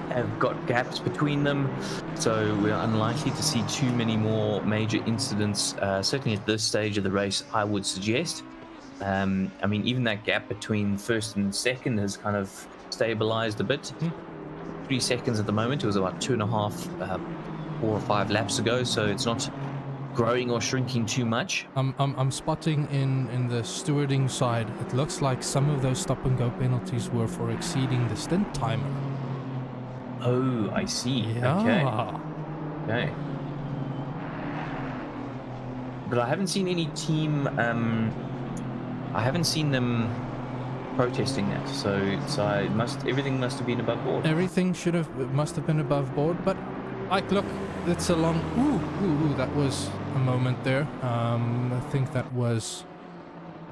have got gaps between them, so we're unlikely to see too many more major incidents, certainly at this stage of the race, I would suggest. I mean, even that gap between first and second has kind of stabilized a bit. 3 seconds at the moment. It was about 2.5, 4 or 5 laps ago, so it's not growing or shrinking too much. I'm spotting in the stewarding side, it looks like some of those stop and go penalties were for exceeding the stint timer. Oh, I see. Yeah. Okay. But I haven't seen any team. I haven't seen them protesting that. So everything must have been above board. Everything must have been above board, but like, look, it's a long. Ooh, that was a moment there. I think that was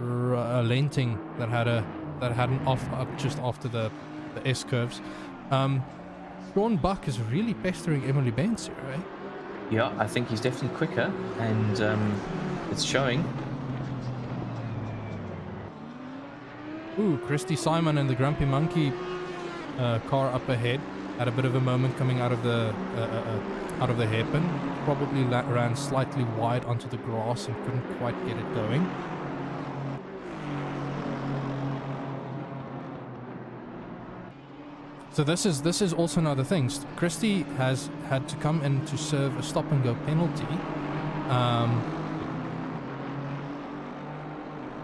a Lenting that had an off up just after the S curves. Sean Buck is really pestering Emily Benz here, right? Yeah, I think he's definitely quicker, and it's showing. Ooh, Christy Simon and the Grumpy Monkey car up ahead had a bit of a moment coming out of the hairpin. Probably ran slightly wide onto the grass and couldn't quite get it going. So this is also another thing. Christy has had to come in to serve a stop and go penalty,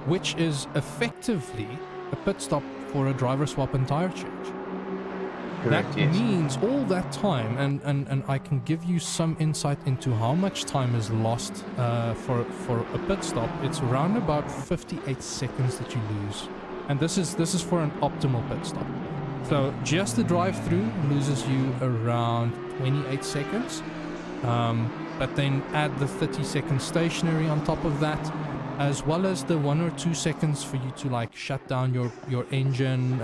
which is effectively a pit stop for a driver swap and tire change. Correct, That yes. means all that time, and I can give you some insight into how much time is lost for a pit stop. It's around about 58 seconds that you lose, and this is for an optimal pit stop. So just the drive-through loses you around 28 seconds, but then add the 30 seconds stationary on top of that, as well as the 1 or 2 seconds for you to like shut down your engine,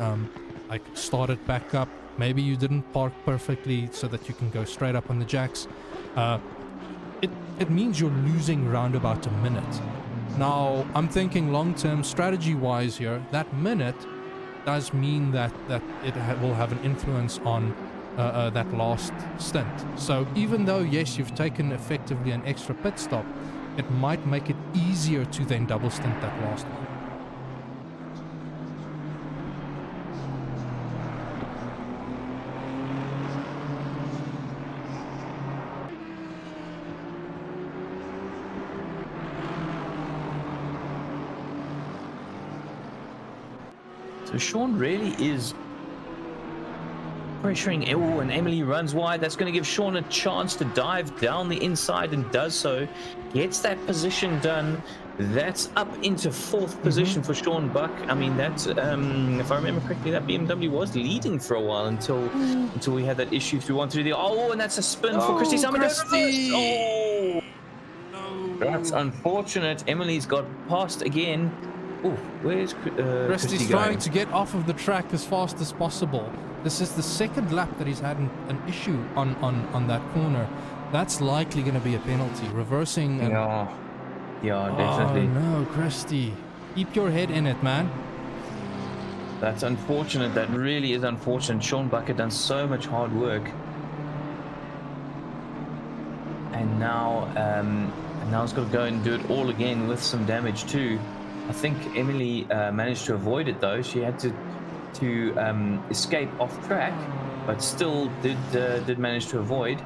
like start it back up. Maybe you didn't park perfectly so that you can go straight up on the jacks. It means you're losing round about a minute. Now I'm thinking long-term strategy-wise here. That minute does mean that it will have an influence on that last stint. So even though yes, you've taken effectively an extra pit stop, it might make it easier to then double stint that last one. So Sean really is pressuring. Oh, and Emily runs wide. That's going to give Sean a chance to dive down the inside and does so. Gets that position done. That's up into fourth position for Sean Buck. I mean, that if I remember correctly, that BMW was leading for a while until we had that issue through 1-3. Oh, and that's a spin for Christy Simon. Christy! Oh, No. that's unfortunate. Emily's got past again. Oh, where's Christy's Christy trying going? to get off of the track as fast as possible. This is the second lap that he's had an issue on that corner. That's likely going to be a penalty. Reversing and... Yeah, definitely. Oh no, Christy. Keep your head in it, man. That's unfortunate. That really is unfortunate. Sean Buck had done so much hard work. And now he's got to go and do it all again with some damage too. I think Emily managed to avoid it though. She had to escape off track, but still did manage to avoid.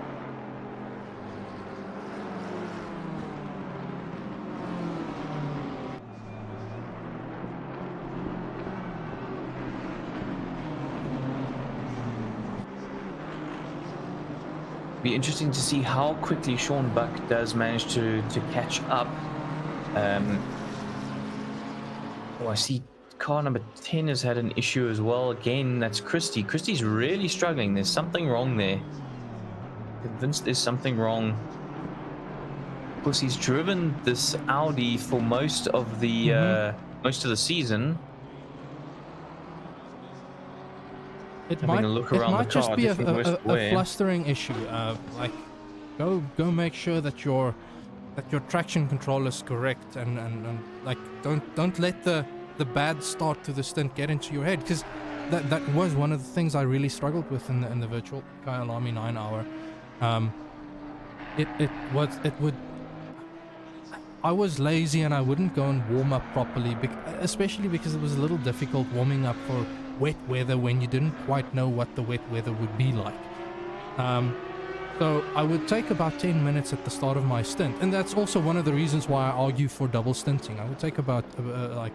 Be interesting to see how quickly Sean Buck does manage to catch up. Oh, I see car number 10 has had an issue as well. Again, that's Christy. Christy's really struggling. There's something wrong there. Convinced there's something wrong. Of course, he's driven this Audi for most of the season. It might just be a flustering issue. Like, go make sure that your traction control is correct, and like don't let the bad start to the stint get into your head, because that was one of the things I really struggled with in the virtual Kyle Army 9 hour. I was lazy and I wouldn't go and warm up properly, especially because it was a little difficult warming up for wet weather when you didn't quite know what the wet weather would be like. So I would take about 10 minutes at the start of my stint, and that's also one of the reasons why I argue for double stinting. I would take about like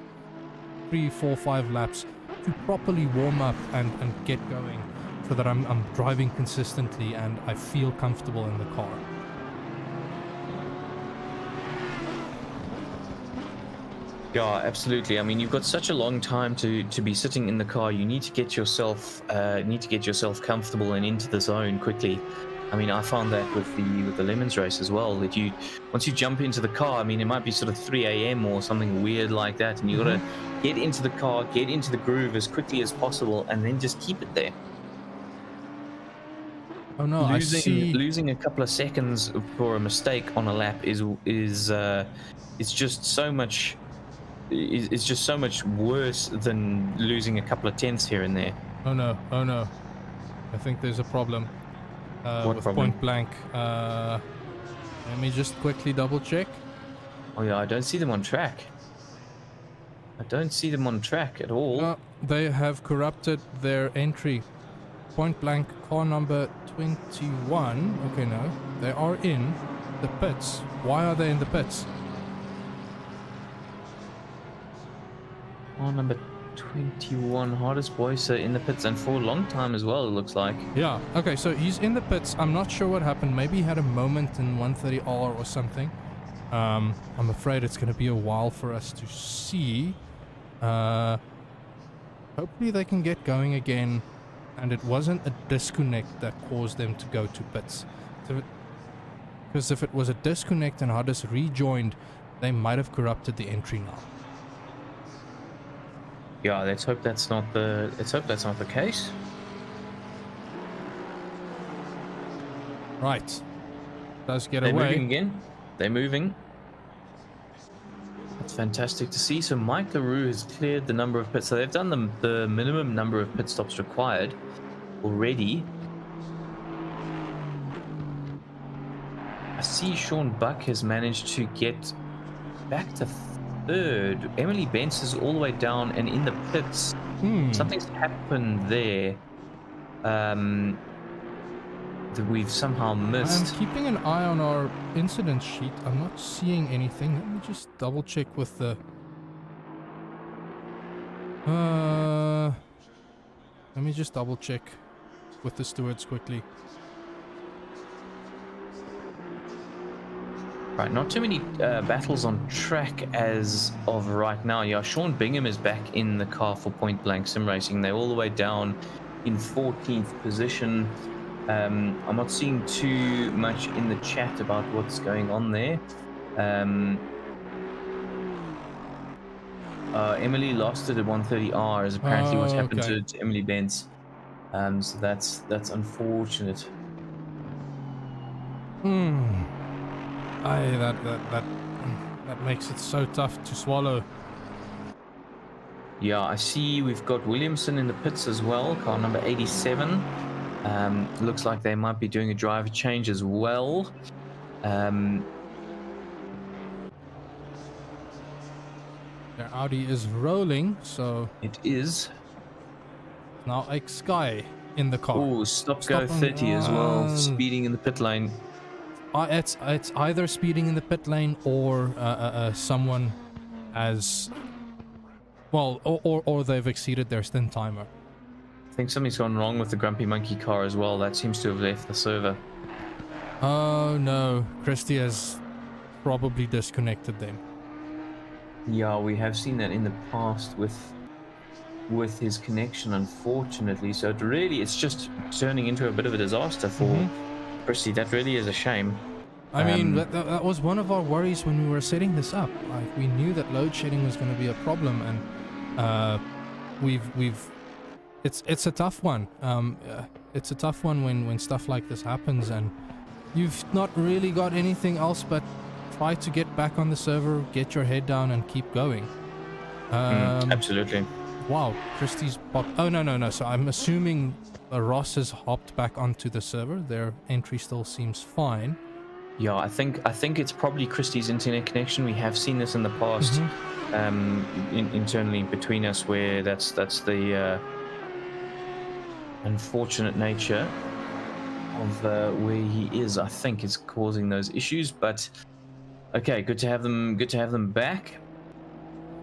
3, 4, 5 laps to properly warm up and get going, so that I'm driving consistently and I feel comfortable in the car. Yeah, absolutely. I mean, you've got such a long time to be sitting in the car. You need to get yourself comfortable and into the zone quickly. I mean, I found that with the Lemons race as well, that once you jump into the car, I mean, it might be sort of 3 a.m. or something weird like that, and you got to get into the car, get into the groove as quickly as possible, and then just keep it there. Oh no, losing a couple of seconds for a mistake on a lap is just so much. It's just so much worse than losing a couple of tenths here and there. Oh no. I think there's a problem with problem? Point Blank. Let me just quickly double check. Oh yeah, I don't see them on track. I don't see them on track at all. They have corrupted their entry. Point Blank car number 21. Okay, no. They are in the pits. Why are they in the pits? Oh, number 21, hardest boys are in the pits, and for a long time as well, it looks like. Yeah, okay, so he's in the pits. I'm not sure what happened. Maybe he had a moment in 130R or something. I'm afraid it's going to be a while for us to see. Hopefully they can get going again, and it wasn't a disconnect that caused them to go to pits. Because if it was a disconnect and Hardest rejoined, they might have corrupted the entry now. Yeah, let's hope that's not the case. Right. Does get They're away. moving again. They're moving. That's fantastic to see. So Mike LaRue has cleared the number of pits. So they've done the minimum number of pit stops required already. I see Sean Buck has managed to get back to third. Emily Benz is all the way down and in the pits. Something's happened there that we've somehow missed. I'm keeping an eye on our incident sheet. I'm not seeing anything. Let me just double check with the let me just double check with the stewards quickly. Right, not too many battles on track as of right now. Yeah, Sean Bingham is back in the car for Point Blank Sim Racing. They're all the way down in 14th position. I'm not seeing too much in the chat about what's going on there. Emily lost it at 130R is apparently what's happened Okay. to Emily Bentz. So that's unfortunate. That makes it so tough to swallow. Yeah, I see we've got Williamson in the pits as well, car number 87. Looks like they might be doing a driver change as well. Their Audi is rolling, so It is. now Sky in the car. Oh, stop go 30 as well, speeding in the pit lane. It's either speeding in the pit lane or someone has, well, or they've exceeded their stint timer. I think something's gone wrong with the Grumpy Monkey car as well. That seems to have left the server. Oh no, Christy has probably disconnected them. Yeah, we have seen that in the past with his connection, unfortunately. So it's just turning into a bit of a disaster for Christy. That really is a shame. I mean, that was one of our worries when we were setting this up. Like, we knew that load shedding was going to be a problem, and it's a tough one. It's a tough one when stuff like this happens, and you've not really got anything else but try to get back on the server, get your head down, and keep going. Absolutely. Wow, Christie's popped. Oh no. So I'm assuming Ross has hopped back onto the server. Their entry still seems fine. Yeah, I think it's probably Christie's internet connection. We have seen this in the past, internally between us, where that's the unfortunate nature of where he is. I think is causing those issues. But okay, good to have them back.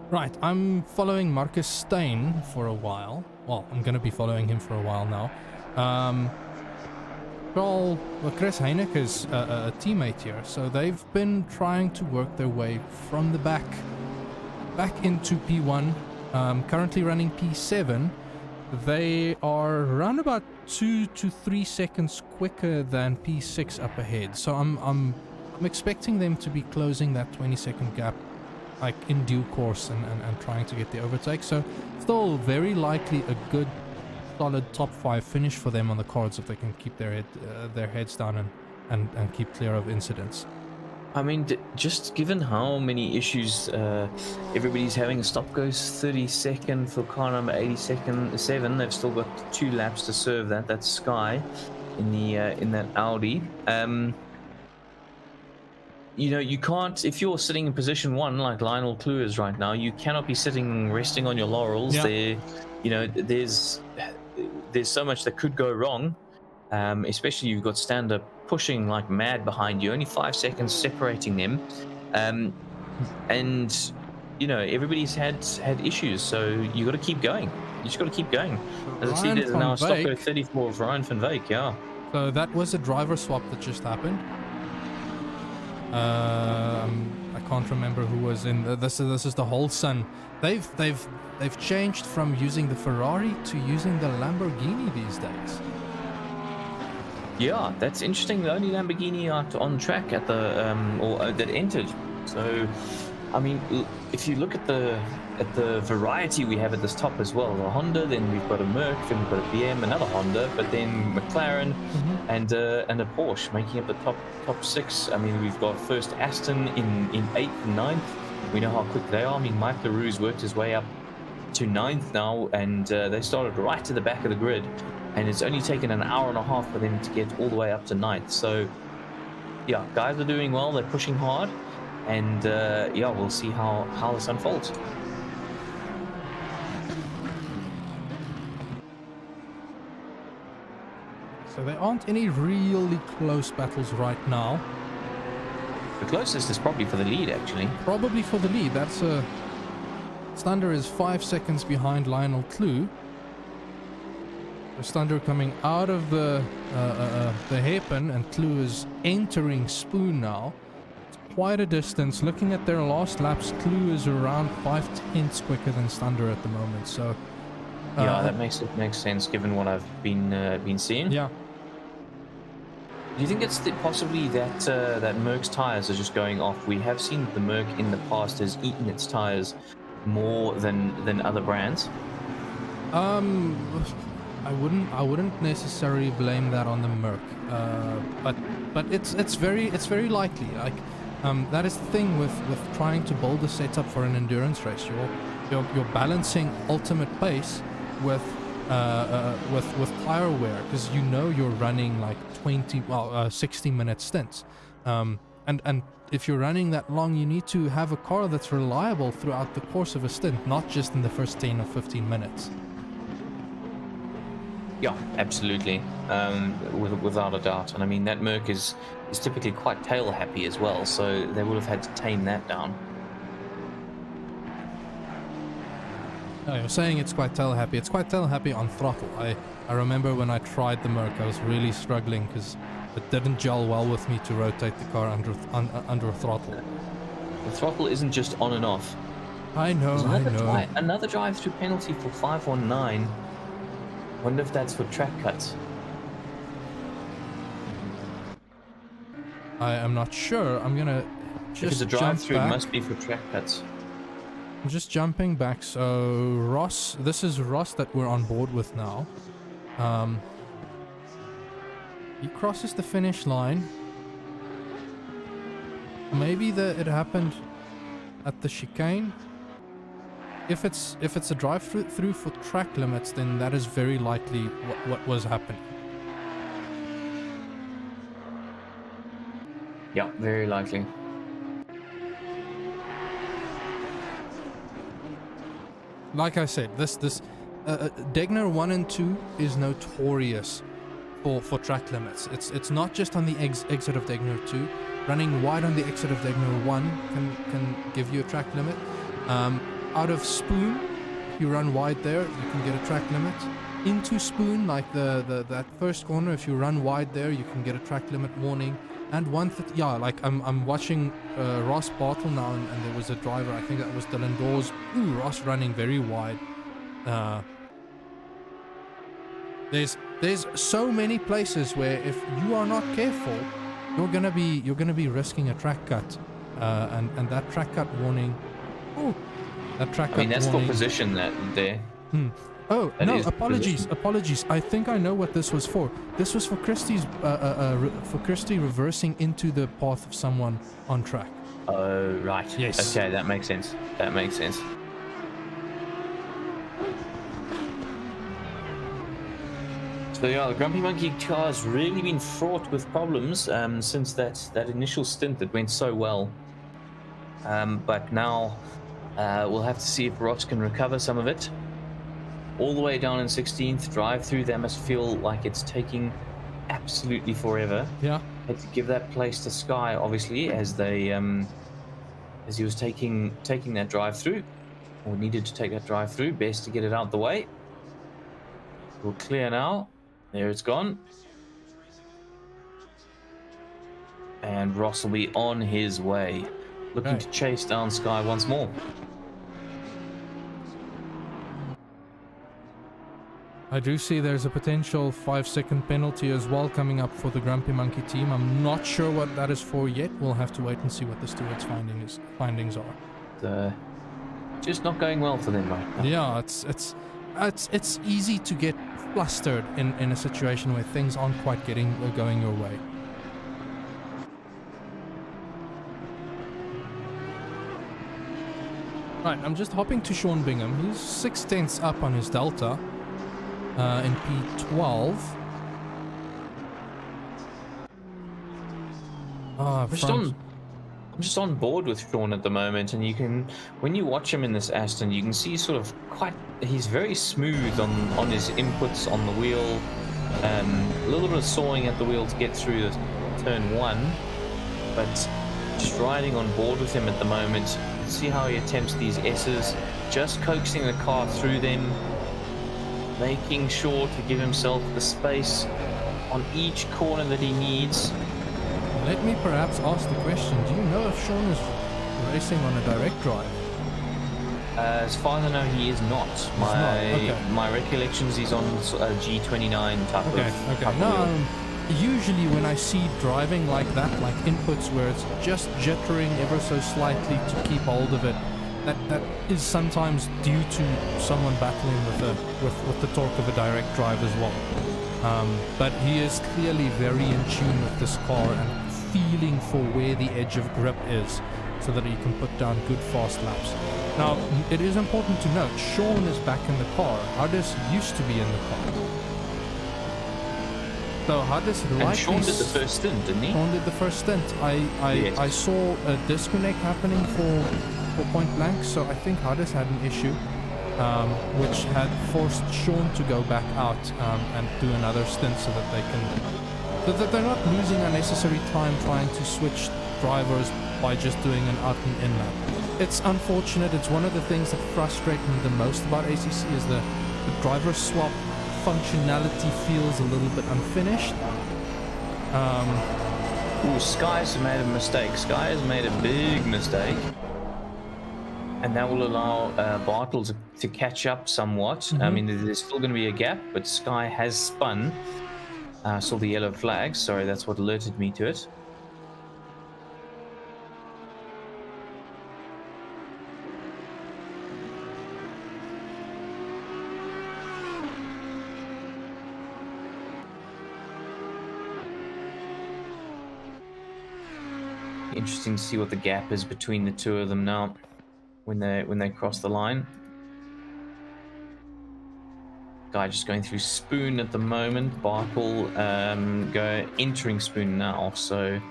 Right, I'm following Marcus Stein for a while. Well, I'm going to be following him for a while now. Chris Heineck is a teammate here, so they've been trying to work their way from the back into P1. Currently running P7. They are around about 2 to 3 seconds quicker than P6 up ahead. So I'm expecting them to be closing that 20-second gap, like in due course, and trying to get the overtake. So still very likely a good solid top 5 finish for them on the cards if they can keep their heads down and keep clear of incidents. I mean, just given how many issues everybody's having, stop goes 32nd for car number 87. They've still got 2 laps to serve that. That's Sky in that Audi. You know, you can't, if you're sitting in position 1 like Lionel Clue is right now, you cannot be resting on your laurels. Yeah. There's so much that could go wrong, especially you've got stand-up pushing like mad behind you, only 5 seconds separating them, and everybody's had issues, so you got to keep going. You just got to keep going. As I see, there's now a stop go 34 of Ryan van Wyk. Yeah. So that was a driver swap that just happened. I can't remember who was in. This is the Hodgson. They've changed from using the Ferrari to using the Lamborghini these days. Yeah, that's interesting. The only Lamborghini out on track at the that entered. So, I mean, if you look at the variety we have at this top as well, a Honda, then we've got a Merc, then we've got a BM, another Honda, but then McLaren and a Porsche making up the top 6. I mean, we've got first Aston in 8th and 9th. We know how quick they are. I mean, Mike LaRue's worked his way up to 9th now, and they started right to the back of the grid. And it's only taken an hour and a half for them to get all the way up to 9th. So, yeah, guys are doing well. They're pushing hard. And, yeah, we'll see how this unfolds. So there aren't any really close battles right now. The closest is probably for the lead, actually. Probably for the lead. That's Stander is 5 seconds behind Lionel Clue. Stander coming out of the hairpin, and Clue is entering Spoon now. quite a distance. Looking at their last laps, Clue is around 5/10 quicker than Stunder at the moment. So yeah, that makes sense given what I've been seeing. yeah. Do you think it's possibly that that Merc's tires are just going off? We have seen the Merc in the past has eaten its tires more than other brands. I wouldn't necessarily blame that on the Merc, but it's very likely. Like, that is the thing with trying to build a setup for an endurance race. You're balancing ultimate pace with tire wear, because you're running like 60-minute stints, and if you're running that long, you need to have a car that's reliable throughout the course of a stint, not just in the first 10 or 15 minutes. Yeah, absolutely, without a doubt. And I mean, that Merc is typically quite tail happy as well, so they would have had to tame that down. No, you're saying it's quite tail happy. It's quite tail happy on throttle. I remember when I tried the Merc, I was really struggling because it didn't gel well with me to rotate the car under throttle. The throttle isn't just on and off. I know. Another drive-through penalty for 519. Wonder if that's for track cuts. I am not sure. I'm gonna just if it's a drive-through, it must be for track cuts. I'm just jumping back. So Ross, this is Ross that we're on board with now. He crosses the finish line. Maybe it happened at the chicane. If it's a drive-through for track limits, then that is very likely what was happening. Yeah, very likely. Like I said, this Degner 1 and 2 is notorious for track limits. It's not just on the exit of Degner 2. Running wide on the exit of Degner 1 can give you a track limit. Out of Spoon, if you run wide there, you can get a track limit. Into Spoon, like that first corner, if you run wide there, you can get a track limit warning. And like I'm watching Ross Bartle now, and there was a driver, I think that was Dylan Dawes. Ooh, Ross running very wide. There's so many places where if you are not careful, you're gonna be risking a track cut, and that track cut warning. Ooh, that track cut. I mean, that's warning, for position that there. Oh, that no, apologies. I think I know what this was for. This was for Christie reversing into the path of someone on track. Oh, right. Yes. Okay, that makes sense. So yeah, the Grumpy Monkey car has really been fraught with problems since that initial stint that went so well. But now we'll have to see if Ross can recover some of it. All the way down in 16th, drive through, that must feel like it's taking absolutely forever. Yeah. Had to give that place to Sky, obviously, as he was taking that drive through, or needed to take that drive through. Best to get it out the way. We'll clear now. There it's gone. And Ross will be on his way, looking to chase down Sky once more. I do see there's a potential 5-second penalty as well coming up for the Grumpy Monkey team. I'm not sure what that is for yet. We'll have to wait and see what the stewards' findings are. Just not going well for them right now. Yeah, it's easy to get flustered in a situation where things aren't quite going your way. Right, I'm just hopping to Sean Bingham. He's 6/10 up on his Delta. In P12. I'm just on board with Sean at the moment, and when you watch him in this Aston, you can see he's very smooth on his inputs on the wheel. A little bit of sawing at the wheel to get through the turn 1, but just riding on board with him at the moment. See how he attempts these S's, just coaxing the car through them, making sure to give himself the space on each corner that he needs. Let me perhaps ask the question, do you know if Sean is racing on a direct drive? As far as I know, he is not. My recollections, he's on a G29 type of. Okay. No, usually when I see driving like that, like inputs where it's just jittering ever so slightly to keep hold of it, that is sometimes due to someone battling with the torque of a direct drive as well. But he is clearly very in tune with this car and feeling for where the edge of grip is, so that he can put down good fast laps. Now, it is important to note, Sean is back in the car. Hardis used to be in the car. So Hardis likely... And Sean did the first stint, didn't he? Sean did the first stint. I saw a disconnect happening for point blank, so I think Hardis had an issue, which had forced Sean to go back out and do another stint so that they can... so that they're not losing unnecessary time trying to switch drivers by just doing an out and in lap. It's unfortunate. It's one of the things that frustrate me the most about ACC is the driver swap functionality feels a little bit unfinished. Sky's made a mistake. Sky has made a big mistake. And that will allow Bartle to catch up somewhat. Mm-hmm. I mean, there's still going to be a gap, but Sky has spun. Saw the yellow flag. Sorry, that's what alerted me to it. Interesting to see what the gap is between the two of them now when they cross the line. Guy just going through Spoon at the moment. Bartle entering Spoon now, so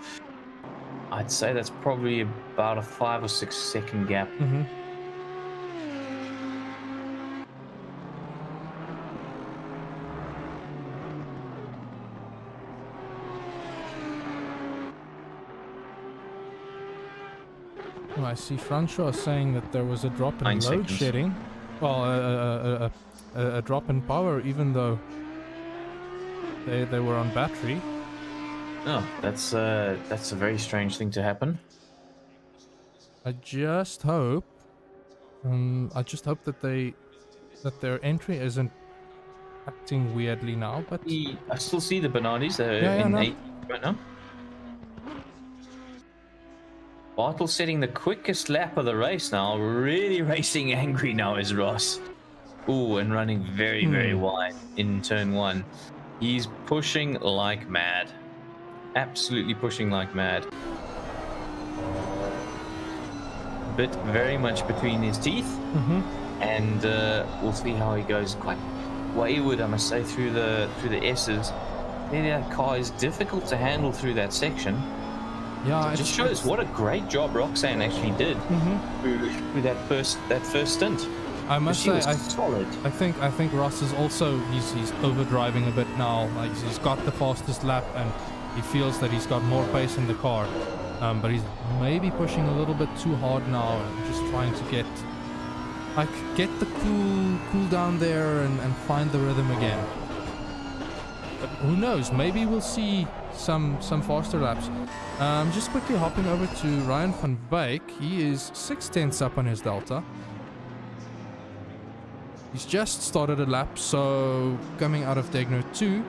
I'd say that's probably about a 5 or 6 second gap. Mm-hmm. I see Francois saying that there was a drop in load shedding. Well, a drop in power, even though they were on battery. Oh, that's a very strange thing to happen. I just hope that their entry isn't acting weirdly now. But I still see the Bernardis. They're in 8 right now. Bartle setting the quickest lap of the race now. Really racing angry now is Ross. Ooh, and running very, very wide in turn 1. He's pushing like mad. Absolutely pushing like mad. Bit very much between his teeth. Mm-hmm. And we'll see how he goes. Quite wayward, I must say, through the S's. That car is difficult to handle through that section. Yeah, it just shows what a great job Roxanne actually did through that first stint. I must say, solid. I think Ross is also he's overdriving a bit now. Like he's got the fastest lap and he feels that he's got more pace in the car, but he's maybe pushing a little bit too hard now and just trying to get the cool down there and find the rhythm again. But who knows? Maybe we'll see some faster laps. Just quickly hopping over to Ryan van Wyk. He is 6/10 up on his Delta. He's just started a lap, so coming out of Degno 2,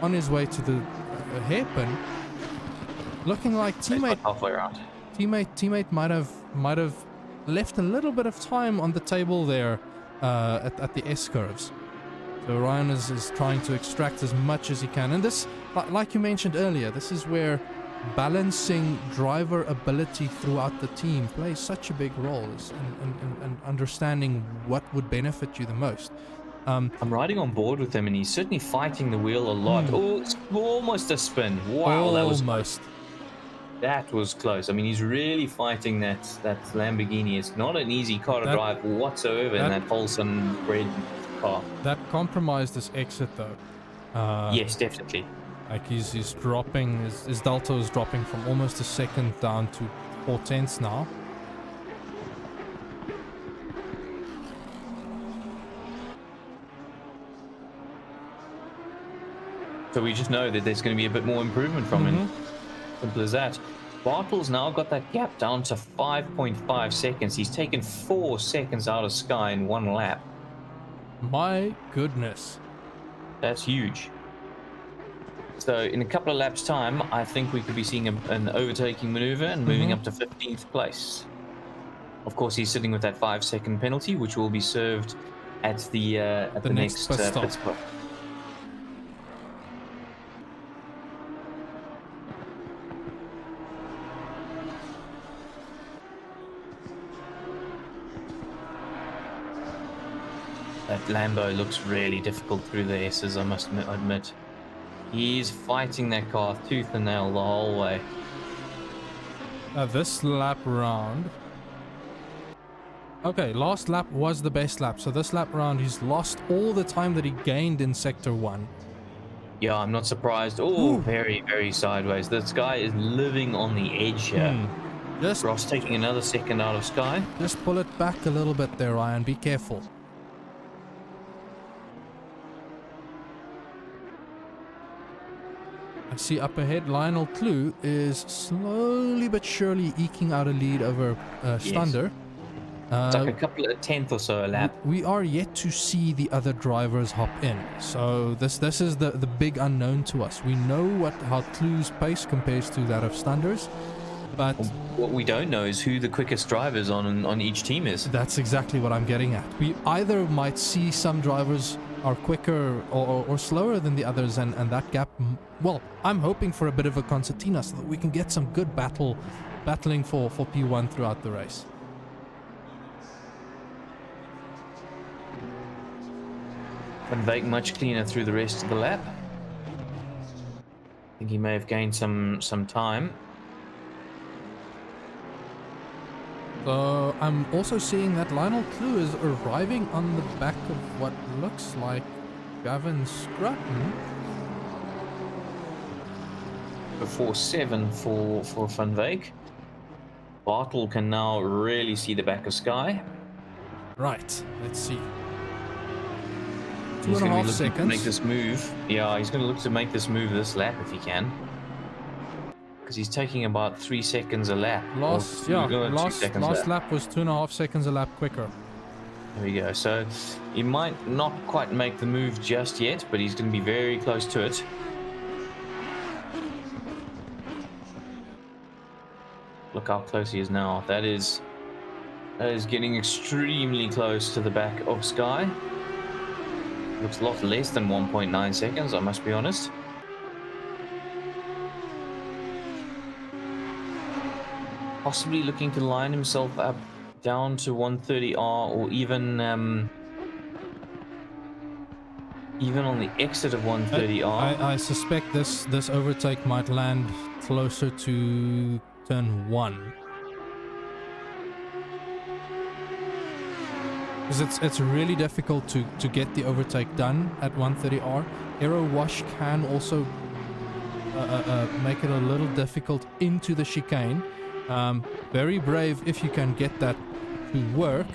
on his way to the hairpin, looking like teammate might have left a little bit of time on the table there at the S curves. So Ryan is trying to extract as much as he can, and this, like you mentioned earlier, this is where balancing driver ability throughout the team plays such a big role, and understanding what would benefit you the most. I'm riding on board with him, and he's certainly fighting the wheel a lot. Oh, it's almost a spin. Wow, almost. That was close. I mean, he's really fighting that Lamborghini. It's not an easy car to drive whatsoever in that Hodgson red car. That compromised his exit, though. Yes, definitely. Like he's dropping, his Delta is dropping from almost a second down to 4/10 now. So we just know that there's going to be a bit more improvement from him. Simple as that. Bartle's now got that gap down to 5.5 seconds. He's taken 4 seconds out of Sky in one lap. My goodness. That's huge. So in a couple of laps' time, I think we could be seeing an overtaking maneuver and moving up to 15th place. Of course, he's sitting with that 5-second penalty, which will be served at the next pit stop. That Lambo looks really difficult through the S's, I must admit. He's fighting that car tooth and nail the whole way. This lap round... Okay, last lap was the best lap. So this lap round, he's lost all the time that he gained in Sector 1. Yeah, I'm not surprised. Oh, very, very sideways. This guy is living on the edge here. Ross taking another second out of Sky. Just pull it back a little bit there, Ryan. Be careful. I see up ahead, Lionel Clue is slowly but surely eking out a lead over Stander. It's like a couple of tenth or so a lap. We are yet to see the other drivers hop in, so this is the big unknown to us. We know how Clue's pace compares to that of Stander's, but what we don't know is who the quickest drivers on each team is. That's exactly what I'm getting at. We either might see some drivers are quicker or slower than the others, and that gap, well, I'm hoping for a bit of a concertina so that we can get some good battling for P1 throughout the race. Van Wyk much cleaner through the rest of the lap. I think he may have gained some time. So I'm also seeing that Lionel Clue is arriving on the back of what looks like Gavin Scrutton. Before 7 for Van Wyk. Bartle can now really see the back of Sky. Right, let's see. He's going to 2.5 be looking seconds. to make this move. Yeah, he's going to look to make this move this lap if he can. Because he's taking about 3 seconds a lap. Last lap was 2.5 seconds a lap quicker. There we go. So he might not quite make the move just yet, but he's going to be very close to it. Look how close he is now. That is getting extremely close to the back of Sky. Looks a lot less than 1.9 seconds, I must be honest. Possibly looking to line himself up down to 130R, or even on the exit of 130R. I suspect this overtake might land closer to turn 1. Because it's really difficult to get the overtake done at 130R. Aero wash can also make it a little difficult into the chicane. Very brave if you can get that to work.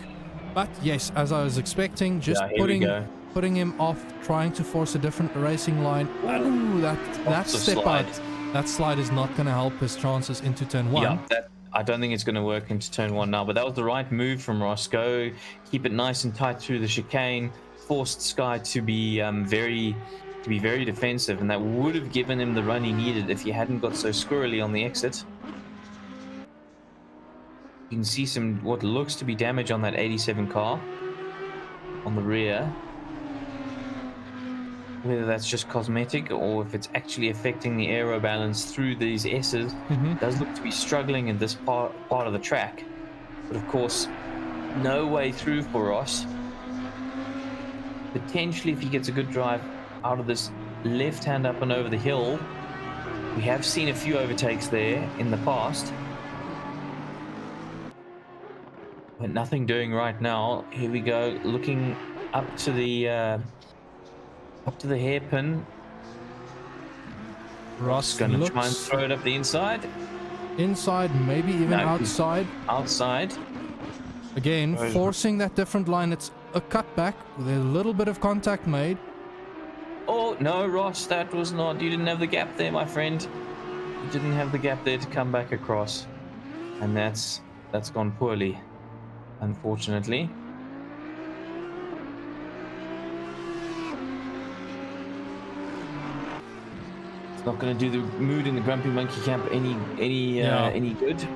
But yes, as I was expecting, just putting him off, trying to force a different racing line. Ooh, that step out, that slide is not going to help his chances into turn 1. Yeah, I don't think it's going to work into turn 1 now, but that was the right move from Roscoe. Keep it nice and tight through the chicane, forced Sky to be very defensive, and that would have given him the run he needed if he hadn't got so squirrely on the exit. You can see what looks to be damage on that 87 car on the rear. Whether that's just cosmetic or if it's actually affecting the aero balance through these S's, does look to be struggling in this part of the track. But of course, no way through for Ross. Potentially, if he gets a good drive out of this left hand up and over the hill, we have seen a few overtakes there in the past. But nothing doing right now. Here we go, looking up to the hairpin. Ross going to try and throw it up the inside. Inside, maybe even outside. Outside. Again, forcing that different line. It's a cutback with a little bit of contact made. Oh, no, Ross, that was not... You didn't have the gap there, my friend. he didn't have the gap there to come back across, and that's gone poorly, unfortunately. It's not going to do the mood in the Grumpy Monkey camp any good.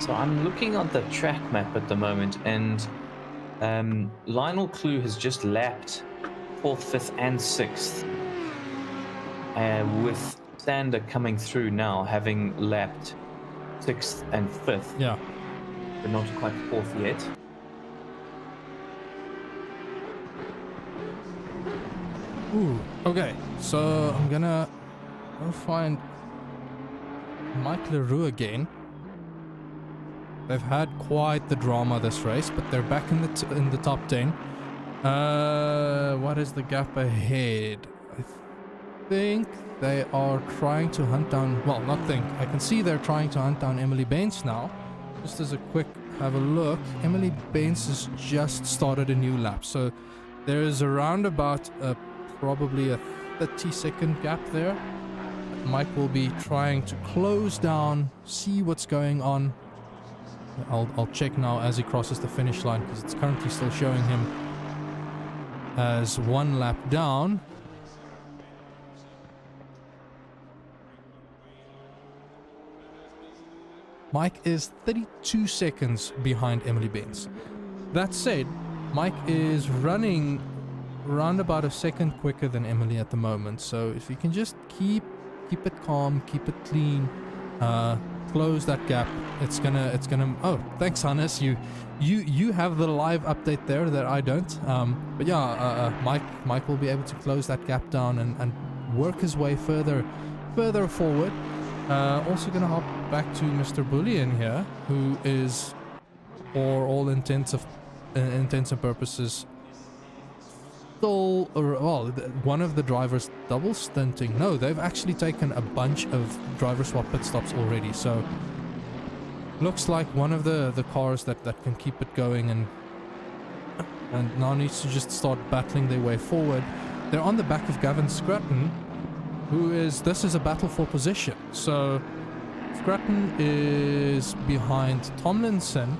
So I'm looking on the track map at the moment, and Lionel Clue has just lapped 4th, 5th, and 6th, with Sander coming through now, having lapped 6th and 5th. Yeah. But not quite 4th yet. Ooh, okay. So I'm gonna go find Mike LaRue again. They've had quite the drama this race, but they're back in the top 10. What is the gap ahead? I think they are trying to hunt down... Well, not think. I can see they're trying to hunt down Emily Baines now. Just as a quick have a look, Emily Baines has just started a new lap. So there is around about probably a 30-second gap there. Mike will be trying to close down, see what's going on. I'll check now as he crosses the finish line, because it's currently still showing him as 1 lap down. Mike is 32 seconds behind Emily Baines. That said, Mike is running around about a second quicker than Emily at the moment. So if you can just keep it calm, keep it clean, close that gap, it's gonna oh, thanks Hannes, you have the live update there that I don't, but yeah, Mike will be able to close that gap down and work his way further forward. Also gonna hop back to Mr. Bullion here, who is, for all intents and purposes, still, well, one of the drivers double stinting. No, they've actually taken a bunch of driver swap pit stops already, so looks like one of the cars that can keep it going and now needs to just start battling their way forward. They're on the back of Gavin Scruton, this is a battle for position. So Scruton is behind Tomlinson,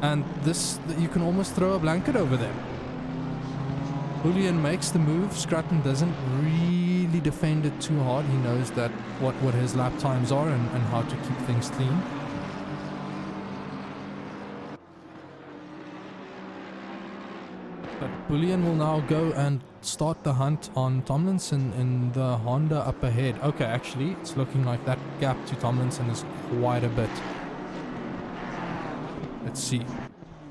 and you can almost throw a blanket over them. Bullion makes the move. Scruton doesn't really defend it too hard. He knows that what his lap times are and how to keep things clean. But Bullion will now go and start the hunt on Tomlinson in the Honda up ahead. Okay, actually, it's looking like that gap to Tomlinson is quite a bit. Let's see.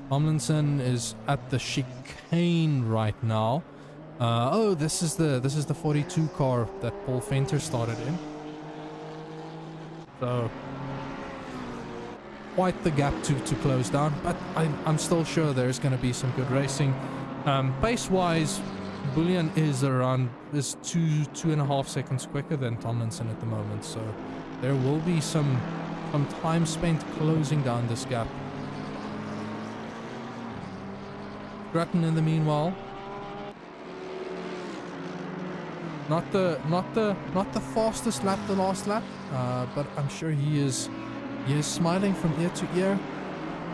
Tomlinson is at the chicane right now. Oh, this is the 42 car that Paul Fenter started in. So quite the gap to close down, but I'm still sure there's going to be some good racing. Pace-wise, Bullion is 2.5 seconds quicker than Tomlinson at the moment, so there will be some time spent closing down this gap. Scruton in the meanwhile, not the fastest lap, the last lap, but I'm sure he is smiling from ear to ear,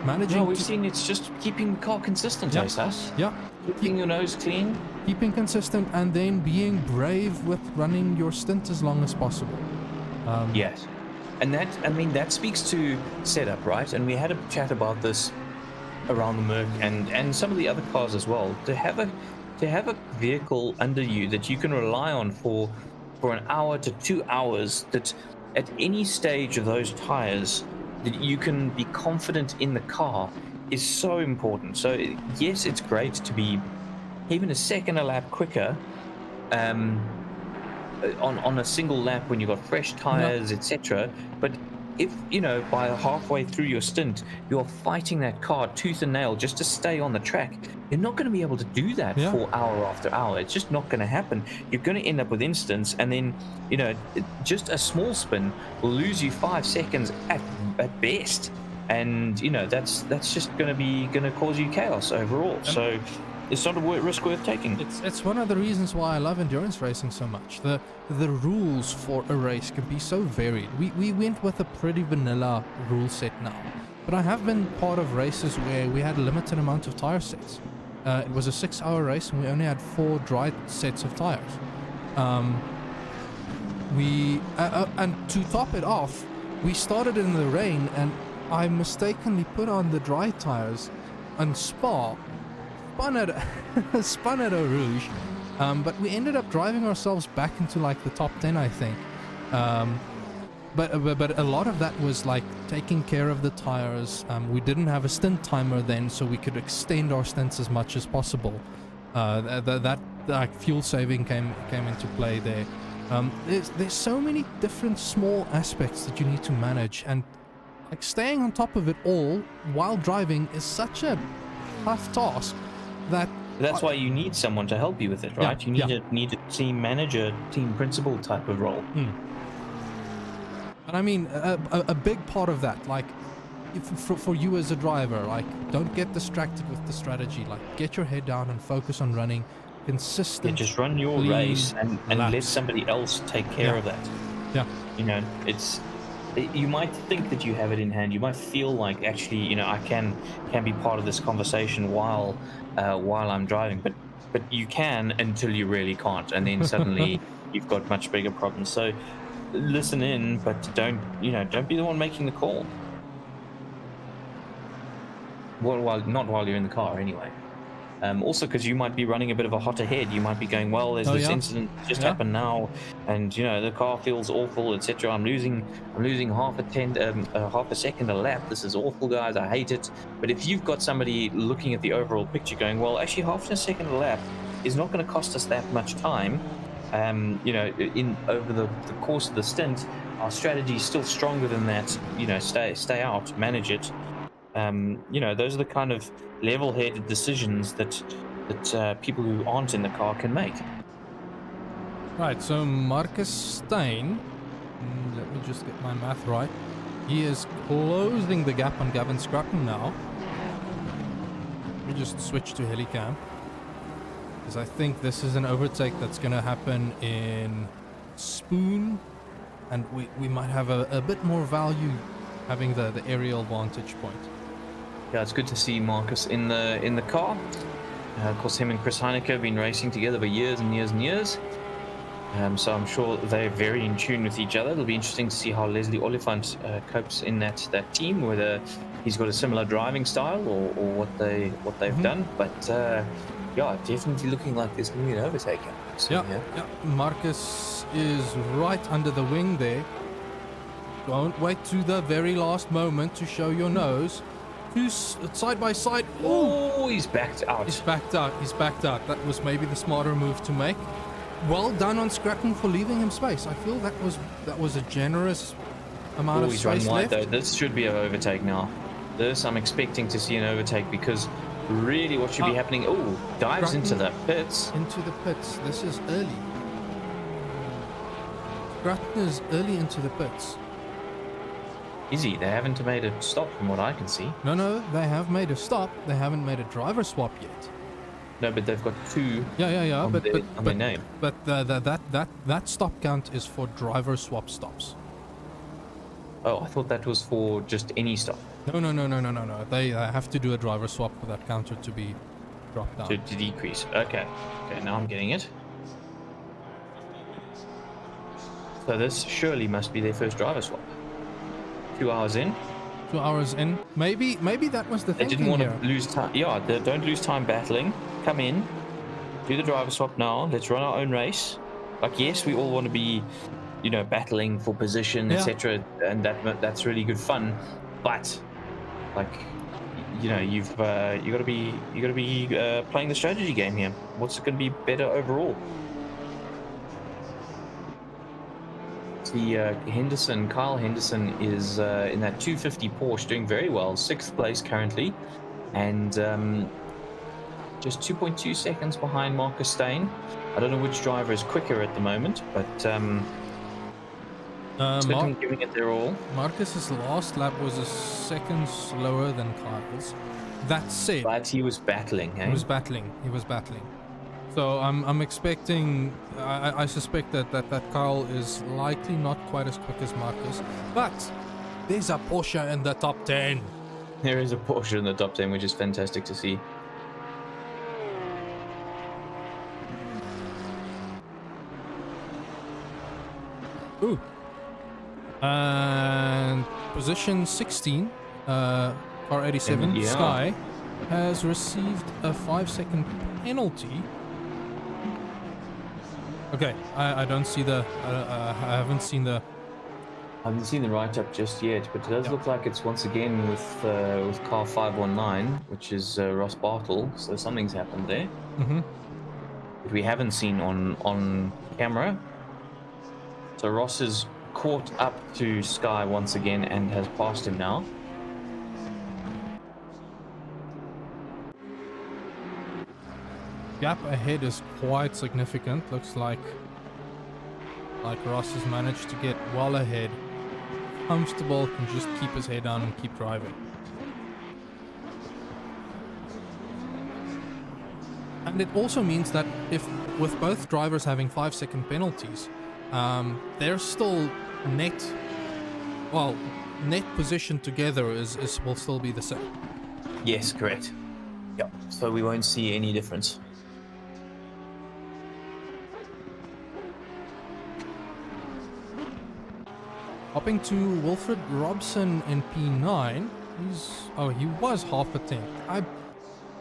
managing. No, we've seen it's just keeping the car consistent, yeah. Isas. Yeah, keeping your nose clean, keeping consistent, and then being brave with running your stint as long as possible. Yes, and that speaks to setup, right? And we had a chat about this around the Merc and some of the other cars as well. To have a vehicle under you that you can rely on for an hour to 2 hours, that at any stage of those tires that you can be confident in the car, is so important. So yes, it's great to be even a second a lap quicker on a single lap when you've got fresh tires, etc. But if, by halfway through your stint, you're fighting that car tooth and nail just to stay on the track, you're not going to be able to do that for hour after hour. It's just not going to happen. You're going to end up with instants, and then, just a small spin will lose you 5 seconds at best. and you know that's just going to cause you chaos overall. So it's not a risk worth taking. It's one of the reasons why I love endurance racing so much. The rules for a race can be so varied. We went with a pretty vanilla rule set now, but I have been part of races where we had a limited amount of tire sets. It was a 6-hour race and we only had 4 dry sets of tires. And to top it off, we started in the rain and I mistakenly put on the dry tires on Spa, spun at Eau Rouge, but we ended up driving ourselves back into like the top 10, I think. But a lot of that was like taking care of the tires. We didn't have a stint timer then, so we could extend our stints as much as possible. That like fuel saving came into play there. There's so many different small aspects that you need to manage, and like staying on top of it all while driving is such a tough task that that's why you need someone to help you with it, right? Yeah, you need a team manager, team principal type of role. And I mean, a big part of that, like, for you as a driver, like, don't get distracted with the strategy. Like, get your head down and focus on running consistent. Yeah, just run your race and let somebody else take care of that. Yeah. You know, you might think that you have it in hand. You might feel like, actually, you know, I can be part of this conversation while I'm driving, but you can until you really can't, and then suddenly you've got much bigger problems. So listen in, but don't be the one making the call. Not while you're in the car anyway. Also, because you might be running a bit of a hot ahead, you might be going, well, there's this incident just happened now, and you know the car feels awful, etc. I'm losing half a second a lap. This is awful, guys. I hate it. But if you've got somebody looking at the overall picture, going, well, actually, half a second a lap is not going to cost us that much time. You know, over the course of the stint, our strategy is still stronger than that. You know, stay out, manage it. You know, those are the kind of level-headed decisions that people who aren't in the car can make. Right, so Marcus Stein, let me just get my math right. He is closing the gap on Gavin Scruton now. Let me just switch to Helicam, because I think this is an overtake that's going to happen in Spoon, and we might have a bit more value having the aerial vantage point. Yeah, it's good to see Marcus in the car. Of course, him and Chris Heineke have been racing together for years and years and years. So I'm sure they're very in tune with each other. It'll be interesting to see how Leslie Oliphant copes in that team, whether he's got a similar driving style or what they've done. But yeah, definitely looking like there's going to be an overtake. So, yeah. Marcus is right under the wing there. Don't wait to the very last moment to show your nose. Who's side by side? Oh, he's backed out. He's backed out. That was maybe the smarter move to make. Well done on Scruton for leaving him space. I feel that was a generous amount of space he's run wide, left. though. This should be an overtake now. I'm expecting to see an overtake, because really what should be happening... Oh, dives Scruton into the pits. Into the pits. This is early. Scruton is early into the pits. Is he? They haven't made a stop from what I can see. No, they have made a stop. They haven't made a driver swap yet. No, but they've got 2 on their name. But that stop count is for driver swap stops. Oh, I thought that was for just any stop. No. They have to do a driver swap for that counter to be dropped down. To decrease. Okay, now I'm getting it. So this surely must be their first driver swap. 2 hours in. 2 hours in. Maybe that was the thing. They didn't want to lose time. Yeah, don't lose time battling. Come in, do the driver swap now. Let's run our own race. Like, yes, we all want to be, you know, battling for position, etc., and that's really good fun. But, like, you know, you got to be playing the strategy game here. What's going to be better overall? Kyle Henderson is in that 250 Porsche, doing very well, 6th place currently, and just 2.2 seconds behind Marcus Stein. I don't know which driver is quicker at the moment, but Certainly giving it their all. Marcus's last lap was a second slower than Kyle's. That said, But he was battling, eh? he was battling. So I'm expecting. I suspect that Kyle is likely not quite as quick as Marcus, but there's a Porsche in the top 10. There is a Porsche in the top 10, which is fantastic to see. Ooh. And position 16, car 87, Yeah. Sky, has received a 5-second penalty. Okay, I don't see the. I haven't seen the. I haven't seen the write-up just yet, but it does look like it's once again with car 519, which is Ross Bartle. So something's happened there. Mm-hmm. But we haven't seen on camera. So Ross is caught up to Sky once again and has passed him now. Gap ahead is quite significant. Looks like Ross has managed to get well ahead. Comfortable, can just keep his head down and keep driving. And it also means that if with both drivers having 5-second penalties, they're still net position together will still be the same. Yes, correct. Yep. So we won't see any difference. Hopping to Wilfred Robson in P9. He was half a tenth.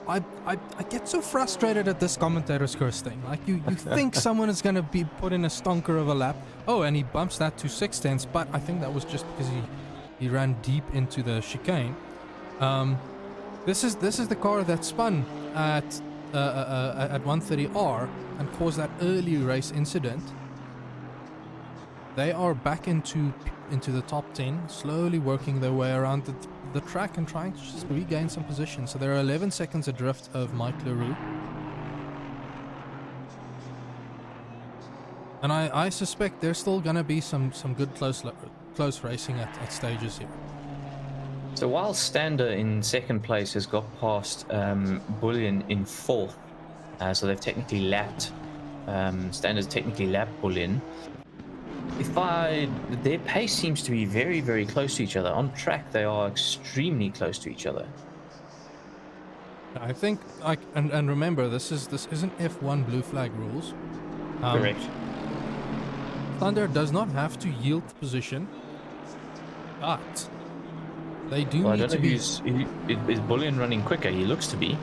I get so frustrated at this commentator's curse thing. Like you think someone is gonna be put in a stonker of a lap. Oh, and he bumps that to 6/10, but I think that was just because he ran deep into the chicane. This is the car that spun at 130R and caused that early race incident. They are back into the top 10, slowly working their way around the track and trying to just regain some position. So they're 11 seconds adrift of Mike Leroux. And I suspect there's still going to be some good close racing at stages here. So while Stander in second place has got past Bullion in fourth, so they've technically lapped, Stander's technically lapped Bullion. Their pace seems to be very, very close to each other. On track, they are extremely close to each other. I think, and remember, this isn't F1 blue flag rules. Correct. Thunder does not have to yield position, but they do need to be. Is Bullion running quicker? He looks to be.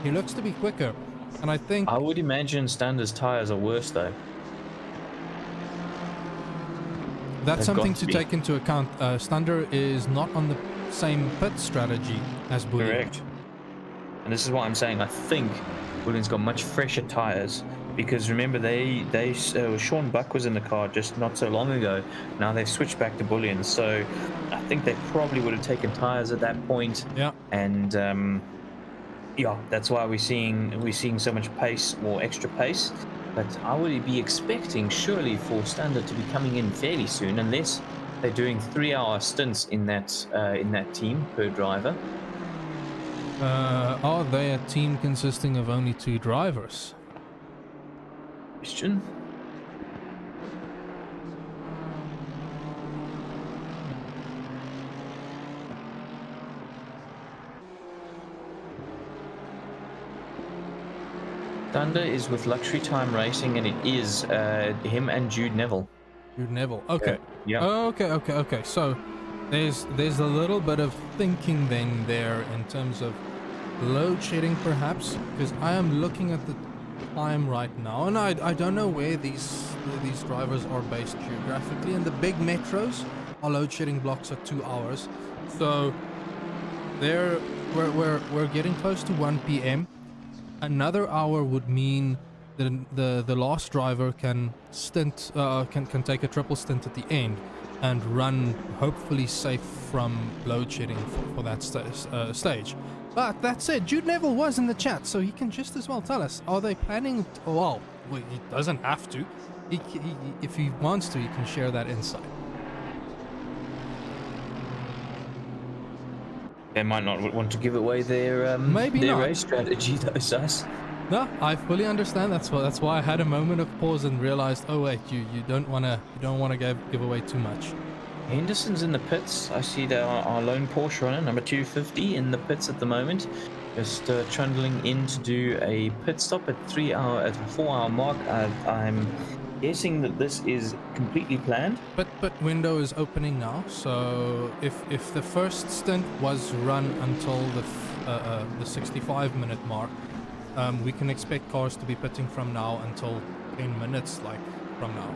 He looks to be quicker, and I think. I would imagine Stander's tires are worse though. That's something to take into account. Stander is not on the same pit strategy as Bullion. Correct. And this is what I'm saying. I think Bullion's got much fresher tires because remember Sean Buck was in the car just not so long ago. Now they've switched back to Bullion, so I think they probably would have taken tires at that point. Yeah. And that's why we're seeing so much pace or extra pace. But I would be expecting surely for Standard to be coming in fairly soon, unless they're doing 3-hour stints in that team per driver. Are they a team consisting of only 2 drivers? Question. Thunder is with Luxury Time Racing, and it is him and Jude Neville. Jude Neville. Okay. Yeah. Okay. So there's a little bit of thinking then there in terms of load shedding, perhaps, because I am looking at the time right now, and I don't know where these drivers are based geographically. In the big metros, our load shedding blocks are 2 hours. So we're getting close to 1 p.m. Another hour would mean that the last driver can take a triple stint at the end and run hopefully safe from load shedding for that stage. But that said, Jude Neville was in the chat, so he can just as well tell us, are they planning well, he doesn't have to. If he wants to, he can share that insight. They might not want to give away Maybe their not. race strategy, though, Sus. No, I fully understand. That's why I had a moment of pause and realized, oh wait, you don't wanna give away too much. Henderson's in the pits. I see there our lone Porsche runner, number 250, in the pits at the moment. Just trundling in to do a pit stop at the 4-hour mark. I'm guessing that this is completely planned. But window is opening now, so if the first stint was run until the 65-minute mark, we can expect cars to be pitting from now until 10 minutes, like from now.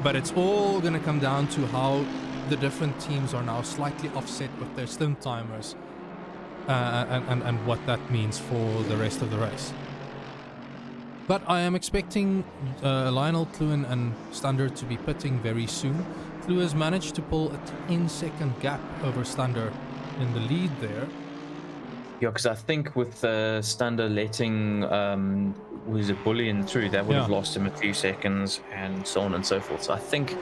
But it's all going to come down to how the different teams are now slightly offset with their stint timers, and what that means for the rest of the race. But I am expecting Lionel, Clue and Stander to be pitting very soon. Clue has managed to pull a 10-second gap over Stander in the lead there. Yeah, because I think with Stander letting was it Bullion through, that would have lost him a few seconds and so on and so forth. So I think